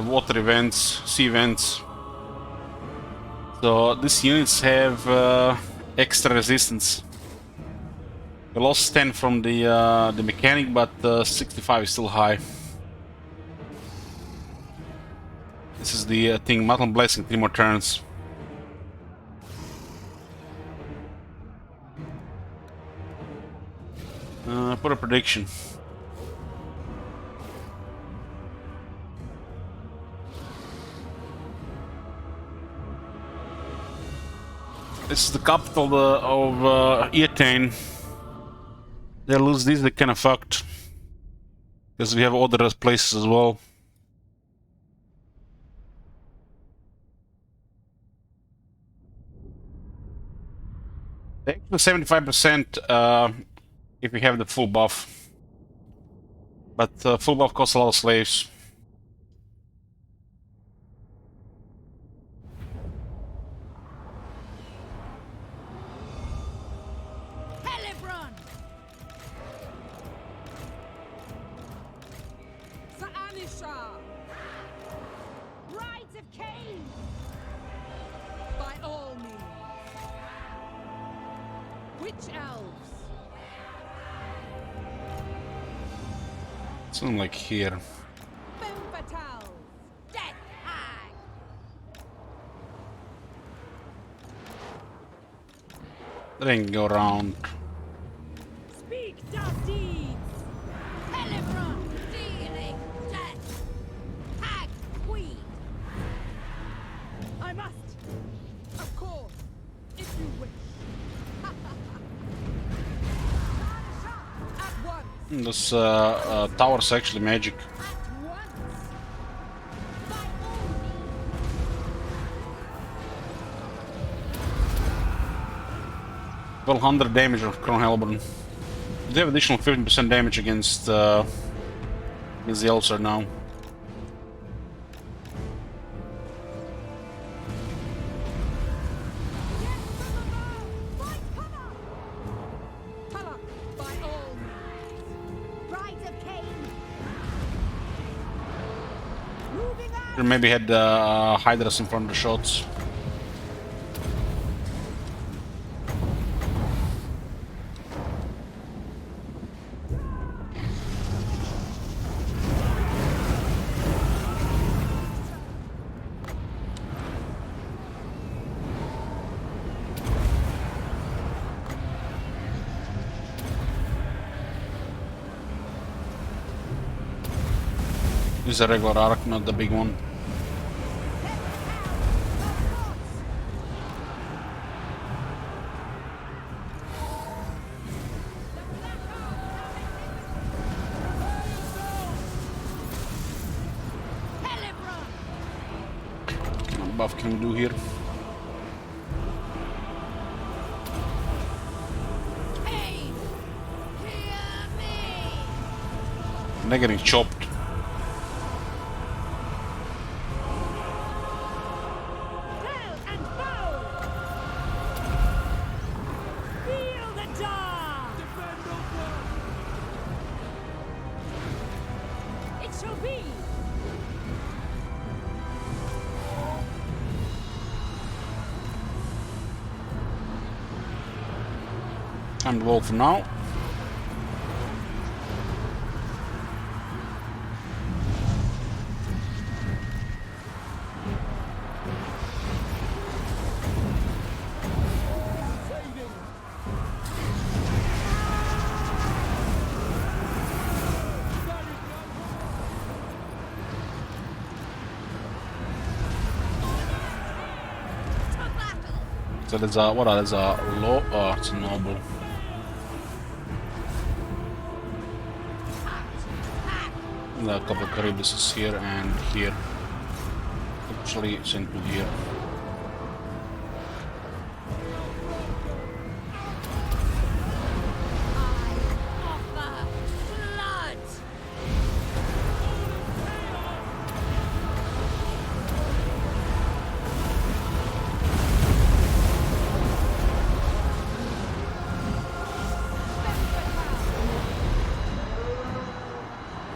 water events, sea events. So these units have extra resistance. We lost 10 from the mechanic, but 65 is still high. This is the thing, Matlan blessing, 3 more turns. Put a prediction. This is the capital of Eatane. They lose this, they kinda fucked. Because we have other places as well. Actually 75% if we have the full buff. But full buff costs a lot of slaves. Helebron! Sa'anisha! Brides of Cain! By all means. Witch elves. Something like here. Femme fatale. Death hag. That ain't go around. Speak dark deeds. Helebron, dealing death. Hag queen. I must. Of course. If you wish. At once. This tower's actually magic. At once! By all means! 1200 damage of Crown Hellborn. They have additional 15% damage against the elves right now. Fight cover! Halak, by all means. Brides of Cain! Moving out! Or maybe had Hydras in front of the shots. This is a regular arc, not the big one. What buff can we do here? Cain, hear me. They're getting chopped. Hell and bow! Feel the dawn! Defend Oakland! It shall be! Time to roll for now. So there's a what? There's a low. Oh, it's a noble. a couple of Caribuses here and here. Actually, send to here.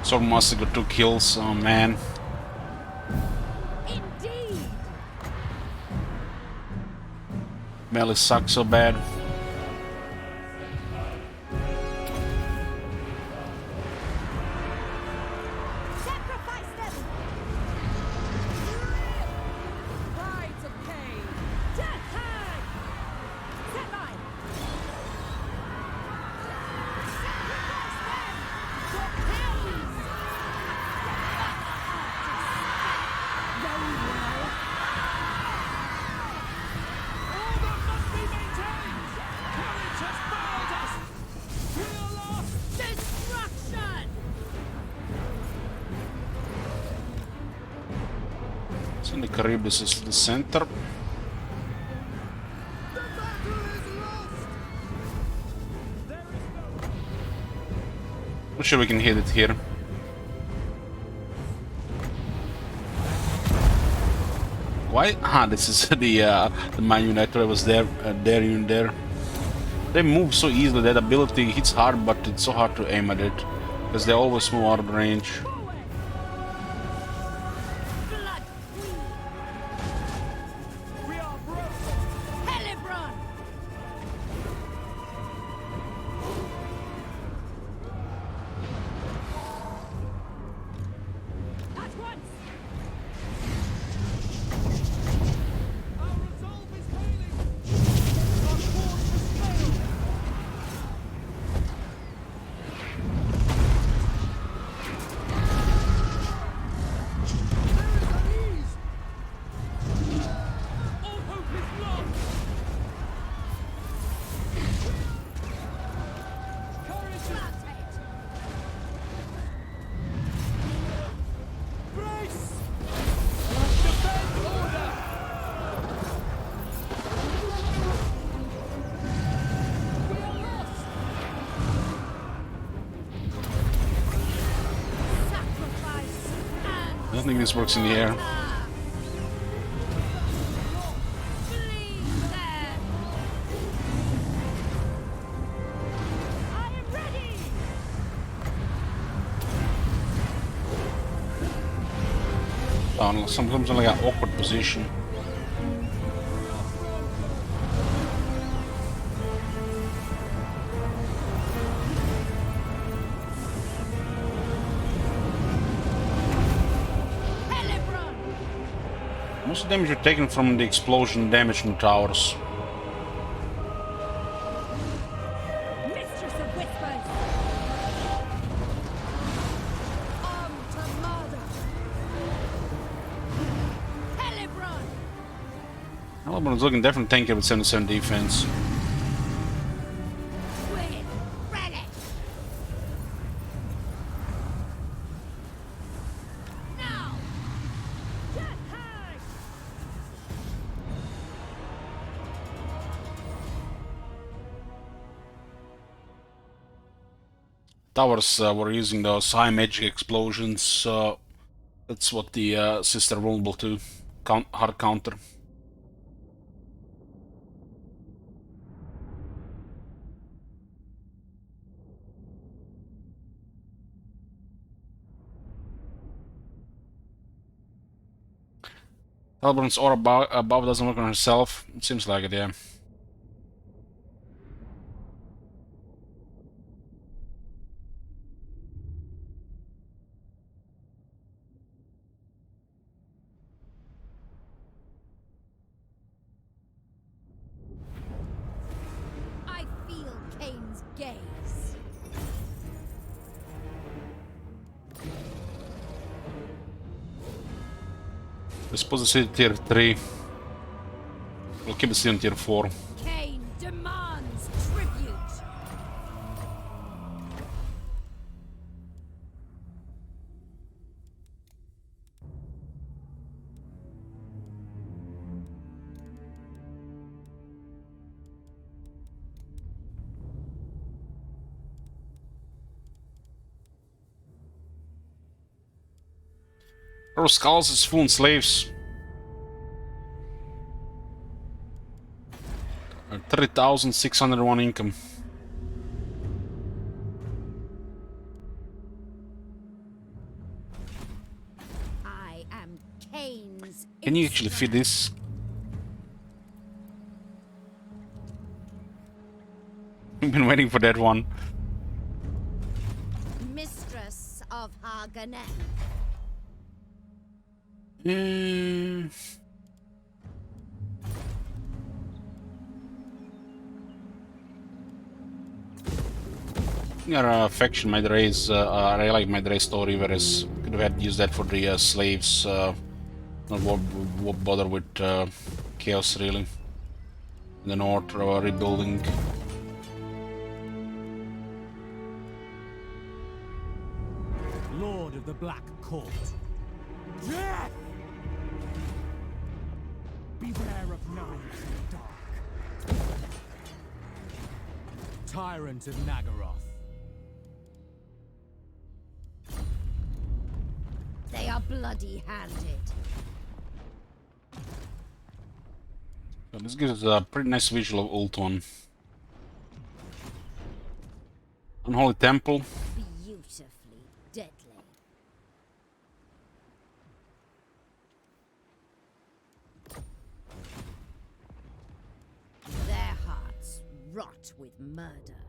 Sword Master got 2 kills, oh man. Indeed. Melee sucks so bad. Sacrifice them! Brides of Cain. Death hag. Set mine. Sacrifice them. For Cain's. Very well. Order must be maintained! Courage has failed us! We are lost! Destruction. Send the Caribuses to the center. The battle is lost! There is no... I'm sure we can hit it here. Why? Ah, this is the mine uniter that was there, there and there. They move so easily. That ability hits hard, but it's so hard to aim at it because they always move out of range. Blood queen. We are broken! Helibron. At once. Our resolve is failing! Our course has failed! There is unease! All hope is lost! Courage! Brace! Defend order! We are lost! Sacrifice and I don't think this works in the air. flee them. I am ready. Sometimes in like an awkward position. Helibron. Most of the damage you're taking from the explosion damage from the towers. Mistress of Whispers. On to murder. Helibron. Alabama's looking definitely tanky with 77 defense. With relish. Now. Death hag. Towers were using those high magic explosions. That's what the sister vulnerable to. Hard counter. Talburn's aura above doesn't work on herself. It seems like it, yeah. I feel Cain's gaze. We're supposed to see tier 3. We'll keep it still on tier 4. Cain demands tribute. Our skulls is full of slaves. 30,601 income. I am Cain's. Can you actually feed this? I've been waiting for that one. Mistress of Har Ganeth. Your faction might raise, I like might raise story, whereas could have had used that for the slaves. Not bother with chaos really. In the north, rebuilding. Lord of the Black Court. Death! Beware of knives in the dark. Tyrant of Nagaroth. They are bloody-handed. So this gives us a pretty nice visual of Ultron. Unholy Temple. Beautifully deadly. Their hearts rot with murder.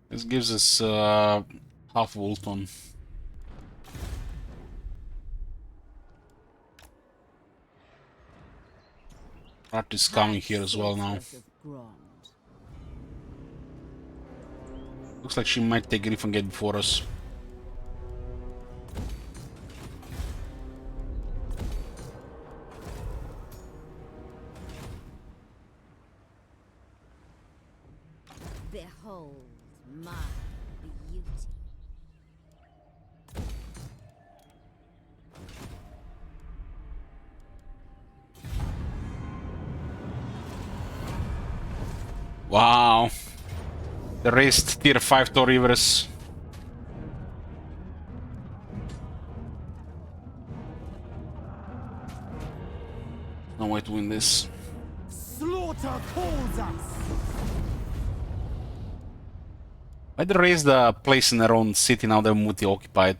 This gives us half Ultron. Rat is coming here as well now. Looks like she might take Griffin Gate before us. Behold my beauty. Wow. The raised tier 5 Thor Rivers. No way to win this. Slaughter calls us! Why they raise the place in their own city now they're multi-occupied?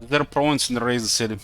They're a province in the raised city.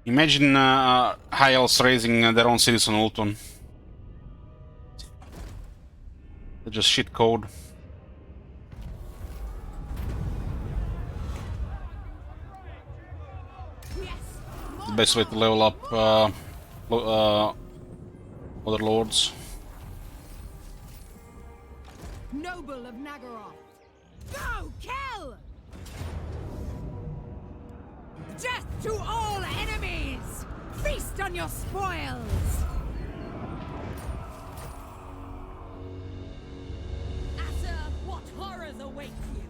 Imagine High Elves raising their own cities on Ultron. They're just shit code. The best way to level up other lords. Noble of Nagaroth. Go kill! Death to all enemies! Feast on your spoils! Asa, what horrors await you?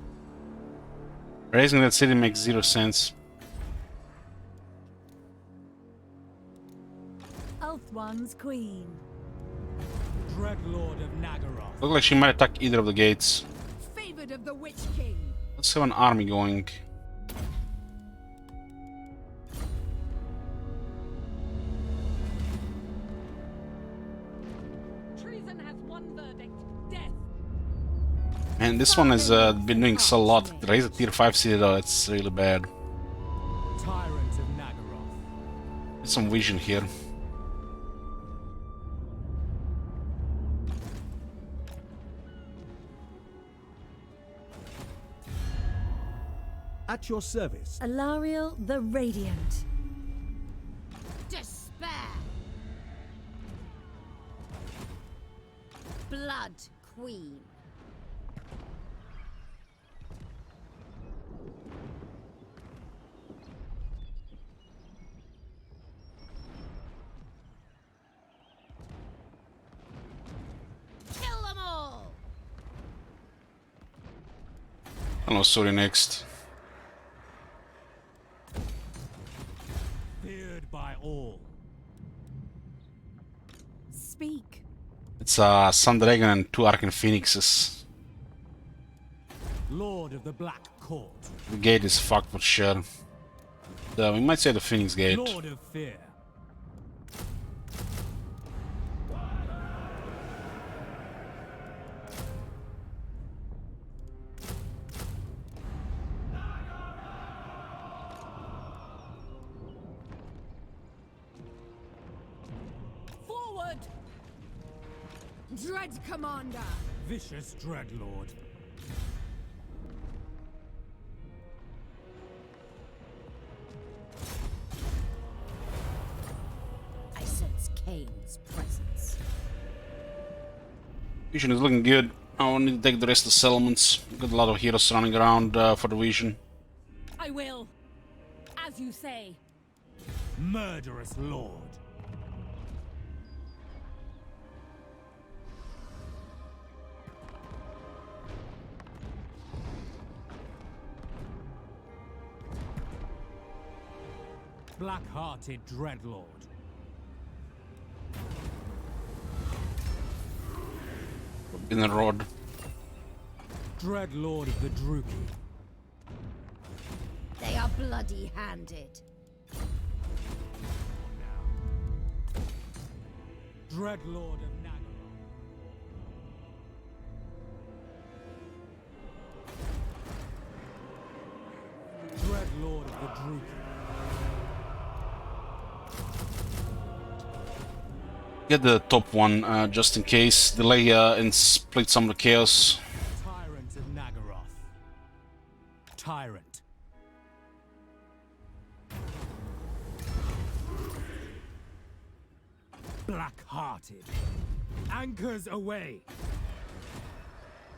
Raising that city makes zero sense. Ulthuan's queen. Dreadlord of Nagaroth. Looks like she might attack either of the gates. Favored of the Witch King. Let's have an army going. Treason has one verdict. Death. And this one has been doing so a lot. Raise a tier 5 city though, it's really bad. Tyrant of Nagaroth. There's some vision here. At your service. Alariel the Radiant. Despair! Blood Queen. Kill them all! Hello, sorry, next. Feared by all. Speak. It's Sun Dragon and 2 Arcane Phoenixes. Lord of the Black Court. The gate is fucked for sure. We might say the Phoenix Gate. Lord of Fear. Forward! Dread Commander! Vicious Dreadlord. I sense Kane's presence. Vision is looking good. I will need to take the rest of the settlements. Got a lot of heroes running around for the Vision. I will. As you say. Murderous Lord. Black-hearted Dreadlord. Forbidden Rod. Dreadlord of the Druki. They are bloody-handed. Dreadlord of Nagaroth. Dreadlord of the Druki. Get the top one just in case. Delay and split some of the chaos. Tyrant of Nagaroth. Tyrant. Black-hearted. Anchors away.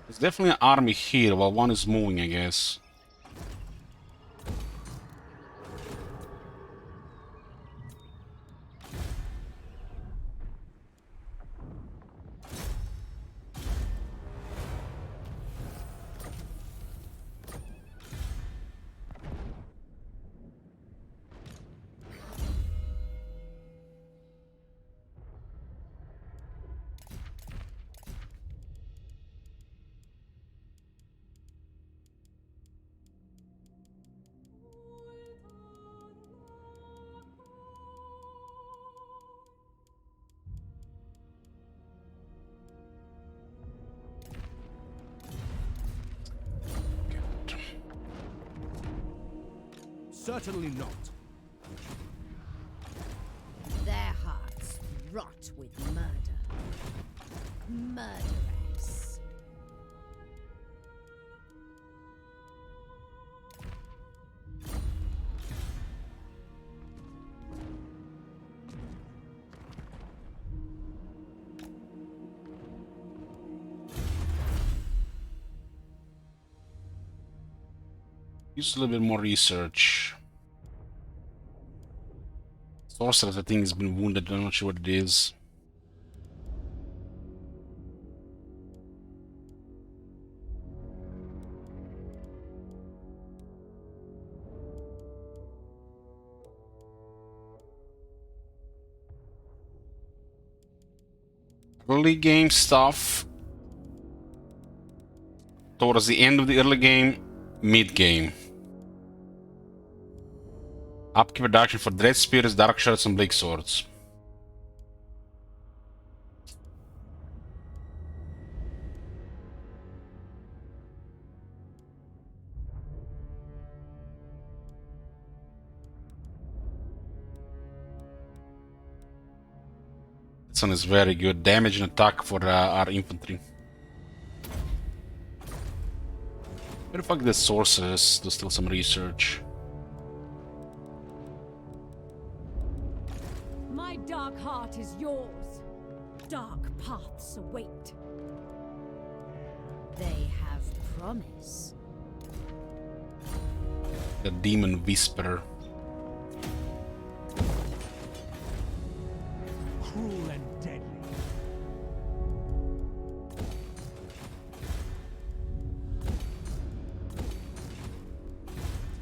There's definitely an army here while one is moving, I guess. Certainly not. Their hearts rot with murder. Murderess. Use a little bit more research. Sorceress, I think, has been wounded. I'm not sure what it is. Early game stuff. Towards the end of the early game, mid game. Upkeep reduction for Dread Spears, Dark Shards, and Bleak Swords. This one is very good. Damage and attack for our infantry. Where the fuck the sources? Do still some research. My dark heart is yours. Dark paths await. They have promise. The demon whisperer. Cruel and deadly.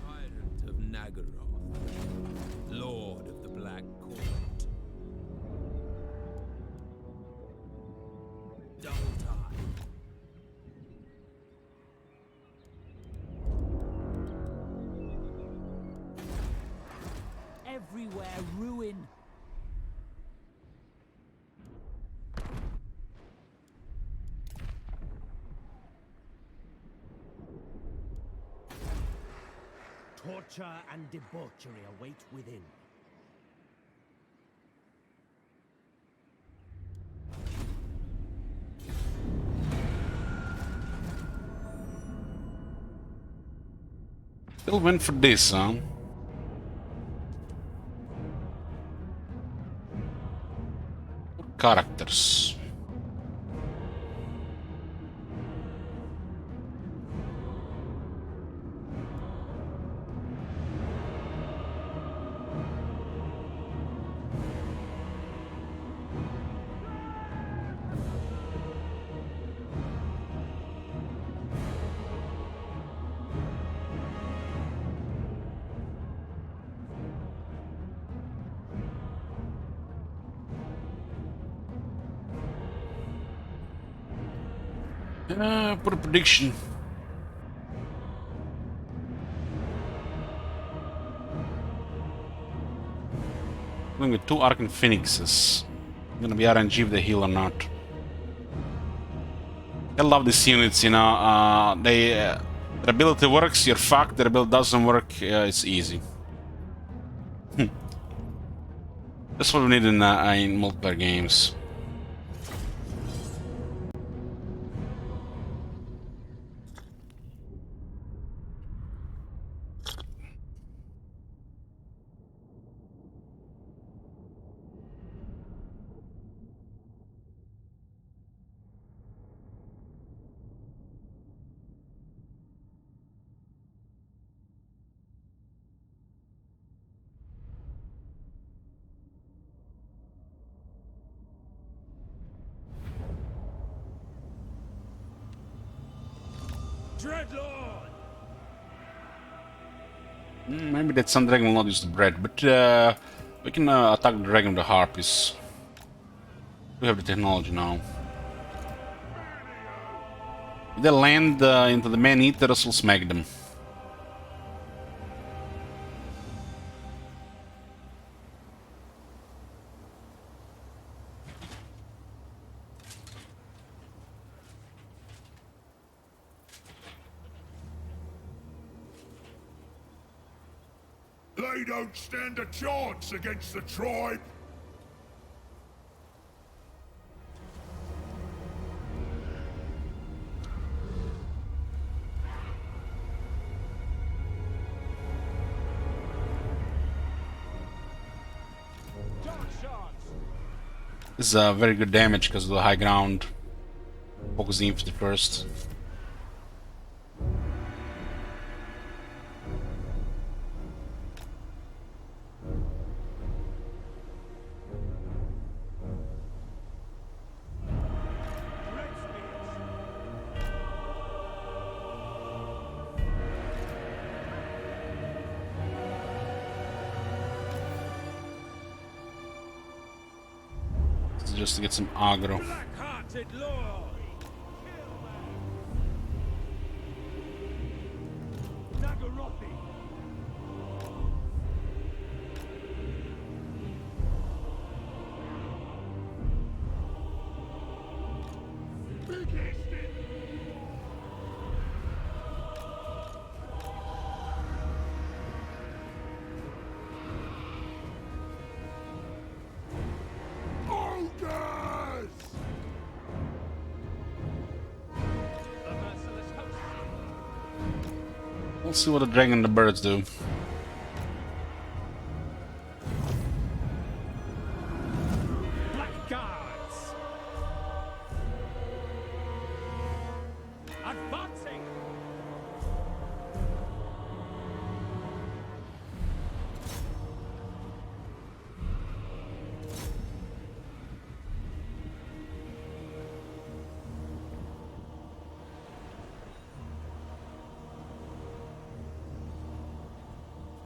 Tyrant of Nagaroth, Lord of the Black Court. Double time. Everywhere ruin. Torture and debauchery await within. Still went for this, huh? Characters. Put a prediction. Going with 2 Arcane Phoenixes. Gonna be RNG if they heal or not. I love these units, you know. Their ability works, you're fucked. Their ability doesn't work, it's easy. That's what we need in multiplayer games. Dreadlord! Maybe that Sun Dragon will not use the bread, but we can attack the Dragon with the Harpies. We have the technology now. If they land into the Man-Eaters, we'll smack them. They don't stand a chance against the tribe. This is very good damage because of the high ground. Focus the infantry first. Just to get some aggro. Black-hearted Lord! Nagarothi! We'll see what the dragon and the birds do. Black guards! Advancing!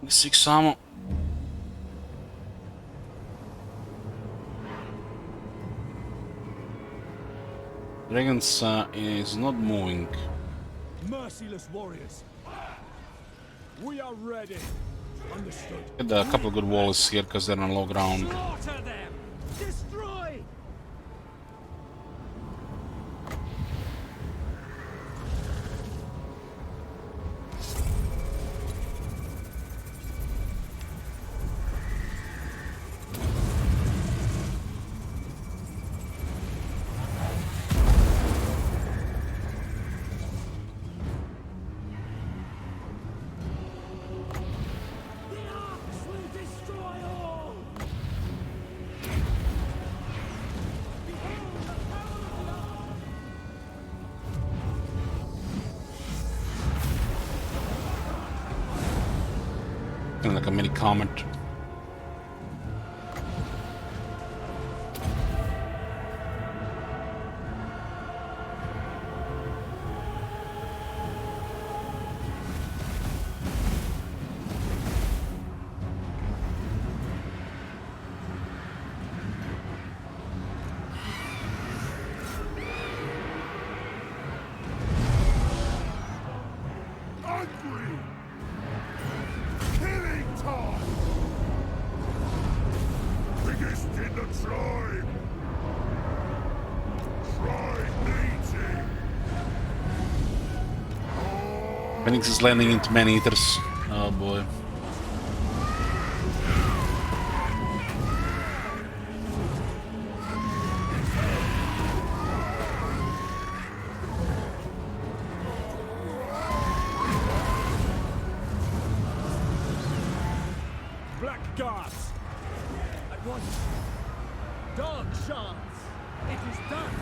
Six ammo. Dragons is not moving. Merciless warriors! We are ready! Understood. Get a couple of good walls here because they're on low ground. Slaughter them! Destroy! Like a mini comet. Angry! Killing time! Biggest in the tribe! Tribe meeting! Phoenix is landing into man-eaters. Oh boy. Black guards! At once! Dark shards! It is done!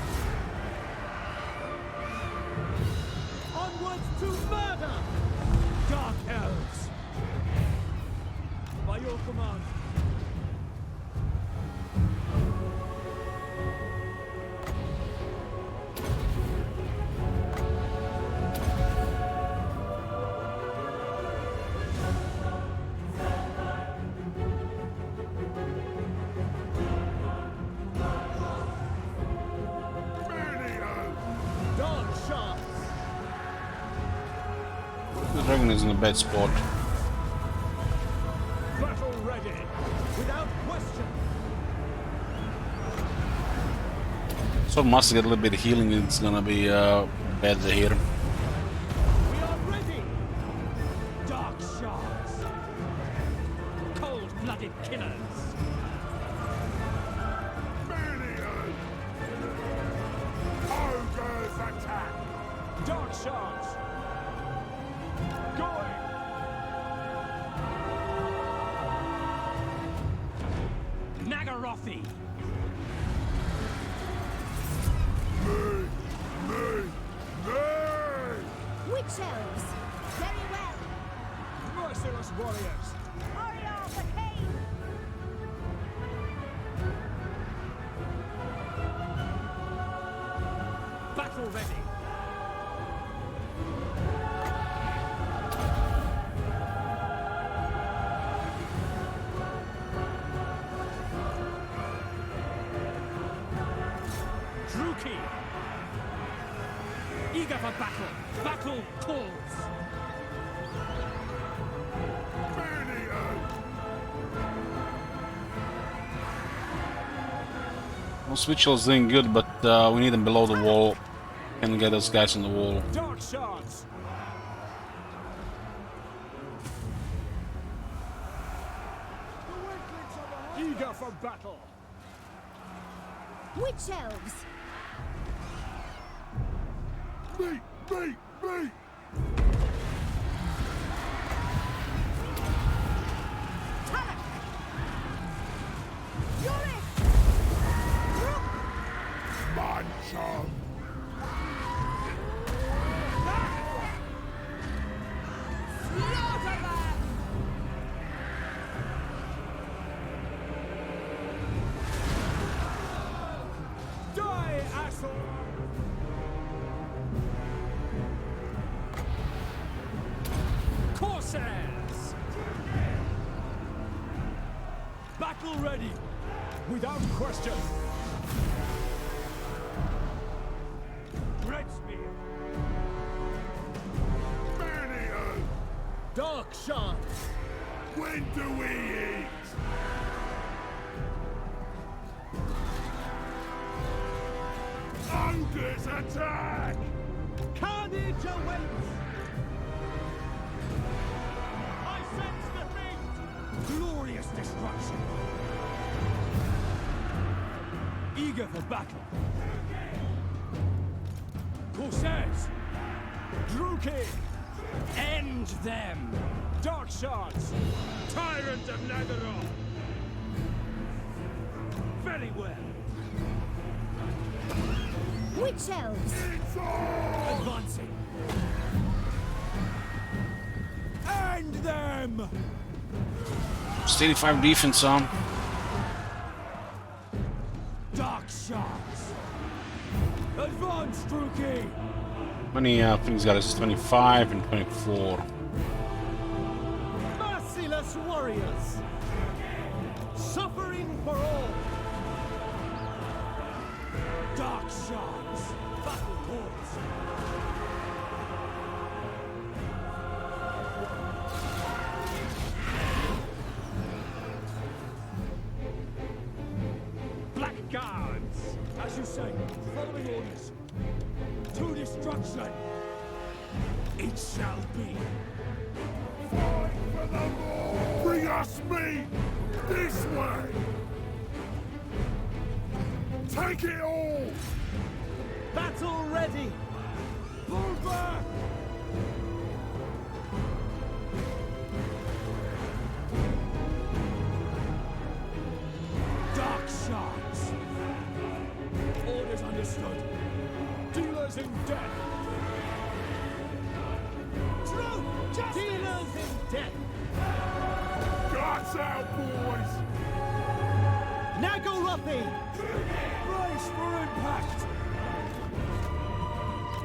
Onwards to murder! Dark elves! By your command! Dark shards! The dragon is in a bad spot. Battle ready! Without question! So must get a little bit of healing. It's gonna be better here. We are ready! Dark shards! Cold-blooded killers! Minion! Ogre's attack! Dark shards! Going! Nagarothi! Witch elves! Very well! Merciless warriors! Hurry off the cave! Battle ready! Druki! Eager for battle! Battle calls! Well, Switchell is doing good, but we need them below the wall. Can get those guys on the wall. Dark shards! Eager for battle! Witch elves! Me! Corsairs! Battle ready! Without question! Dreadspear! Manio! Dark Shards! When do we eat? Ogres attack! Carnage awaits! I sense defeat! Glorious destruction! Eager for battle! Corsairs! Druki! End them! Dark Shards! Tyrant of Nagaroth! Very well! Witch elves! Advancing! End them! Just 85 defense on. Dark Shards! Advance, Druki! How many things got us? 25 and 24. Merciless warriors! Suffering for all! Dark Shards! Battle cords! Black Guards! As you say, following orders. To destruction! It shall be! Fight for the more! Bring us meat! This way! Take it all! Battle ready! Pull back! Dark Shards! Orders understood. Dealers in death! True justice! Dealers in death! Guts out, boys! Nagorothi! Brace for impact!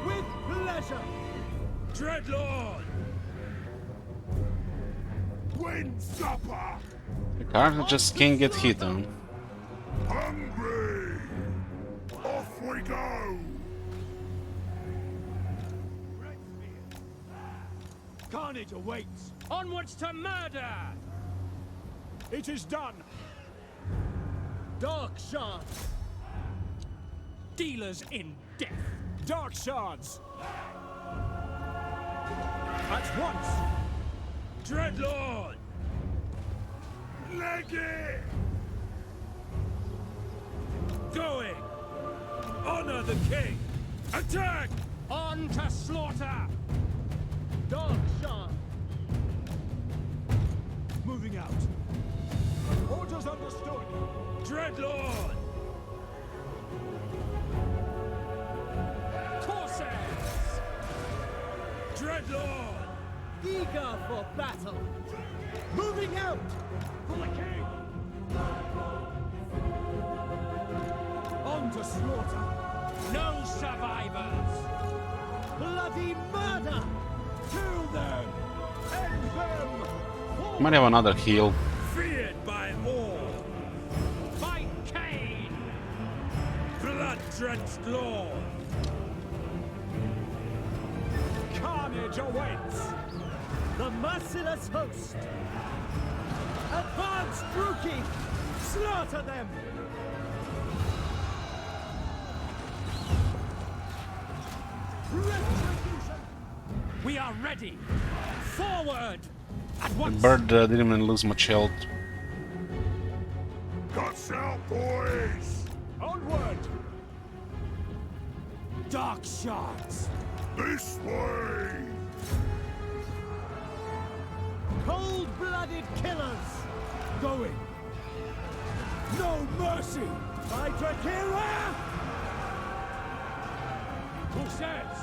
With pleasure! Dreadlord! Wind supper! The car just can't get hit on. Hungry! Off we go! Carnage awaits! Onwards to murder! It is done! Dark Shards! Dealers in death! Dark Shards! At once! Dreadlord! Leg it! Going! Honor the king! Attack! On to slaughter! Dark Shard! Moving out! Orders understood! Dreadlord! Corsairs! Dreadlord! Eager for battle! Moving out! For the king! On to slaughter! No survivors! Bloody murder! Kill them! End them! Might have another heal. Feared by all! By Cain! Blood-drenched lord! Carnage awaits! The merciless host! Advance, Druki! Slaughter them! Retribution! We are ready! Forward! At The once! bird didn't even lose much health. Guts out, boys! Onward! Dark Shards! This way! Cold-blooded killers! Going! No mercy! By Drakira! Corsairs!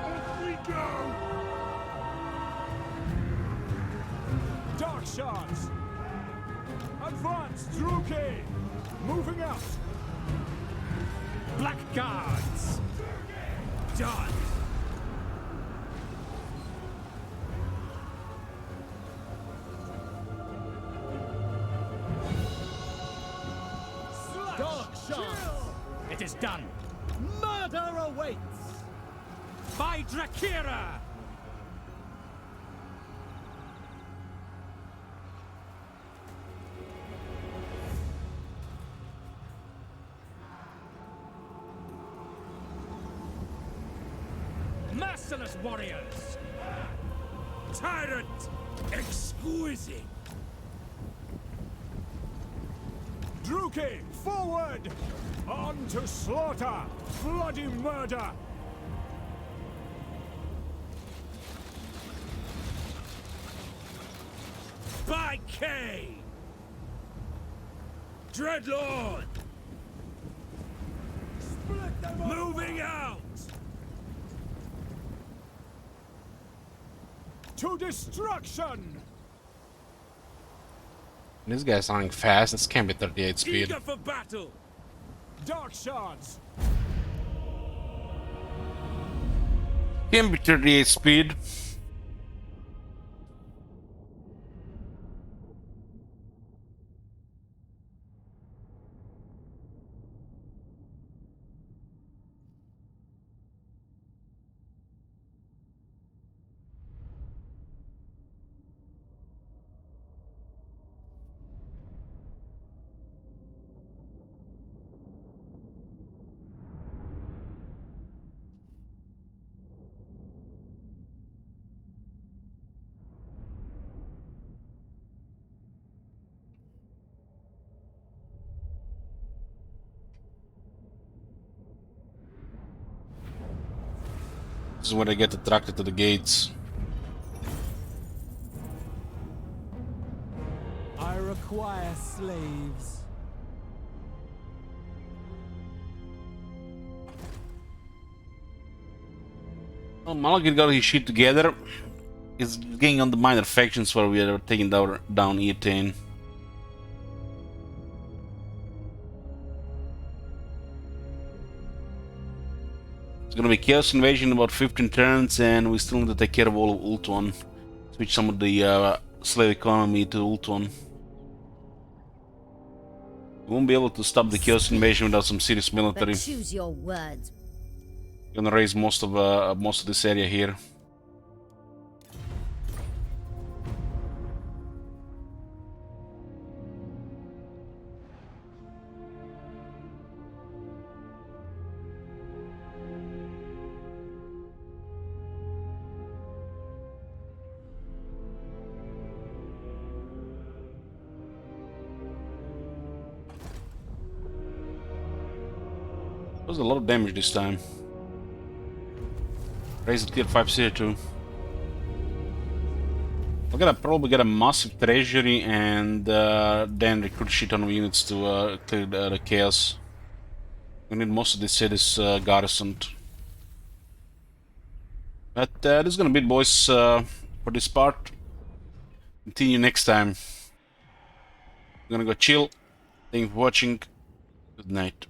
Off we go! Dark Shards! Advance, Druki! Moving out! Black Guards! Done! chance. It is done. Murder awaits. By Drakira! Merciless warriors! Tyrant! Exquisite! Druki, forward! On to slaughter! Bloody murder! By Cain! Dreadlord! Split them Moving out! to destruction! This guy's sounding fast. This can't be 38 speed. Eager for battle! Dark shards! Can't be 38 speed. This is when I get attracted to the gates. I require slaves. Well, Malagir got his shit together. He's getting on the minor factions where we are taking down Etain. It's gonna be Chaos Invasion in about 15 turns, and we still need to take care of all of Ultuan. Switch some of the slave economy to Ultuan. We won't be able to stop the Chaos Invasion without some serious military. But choose your words. Gonna raise most of this area here. That was a lot of damage this time. Raised tier 5 tier 2. We're gonna probably get a massive treasury and then recruit shit ton of units to clear the chaos. We need most of this cities garrisoned. But this is gonna be it, boys, for this part. Continue next time. I'm gonna go chill. Thank you for watching. Good night.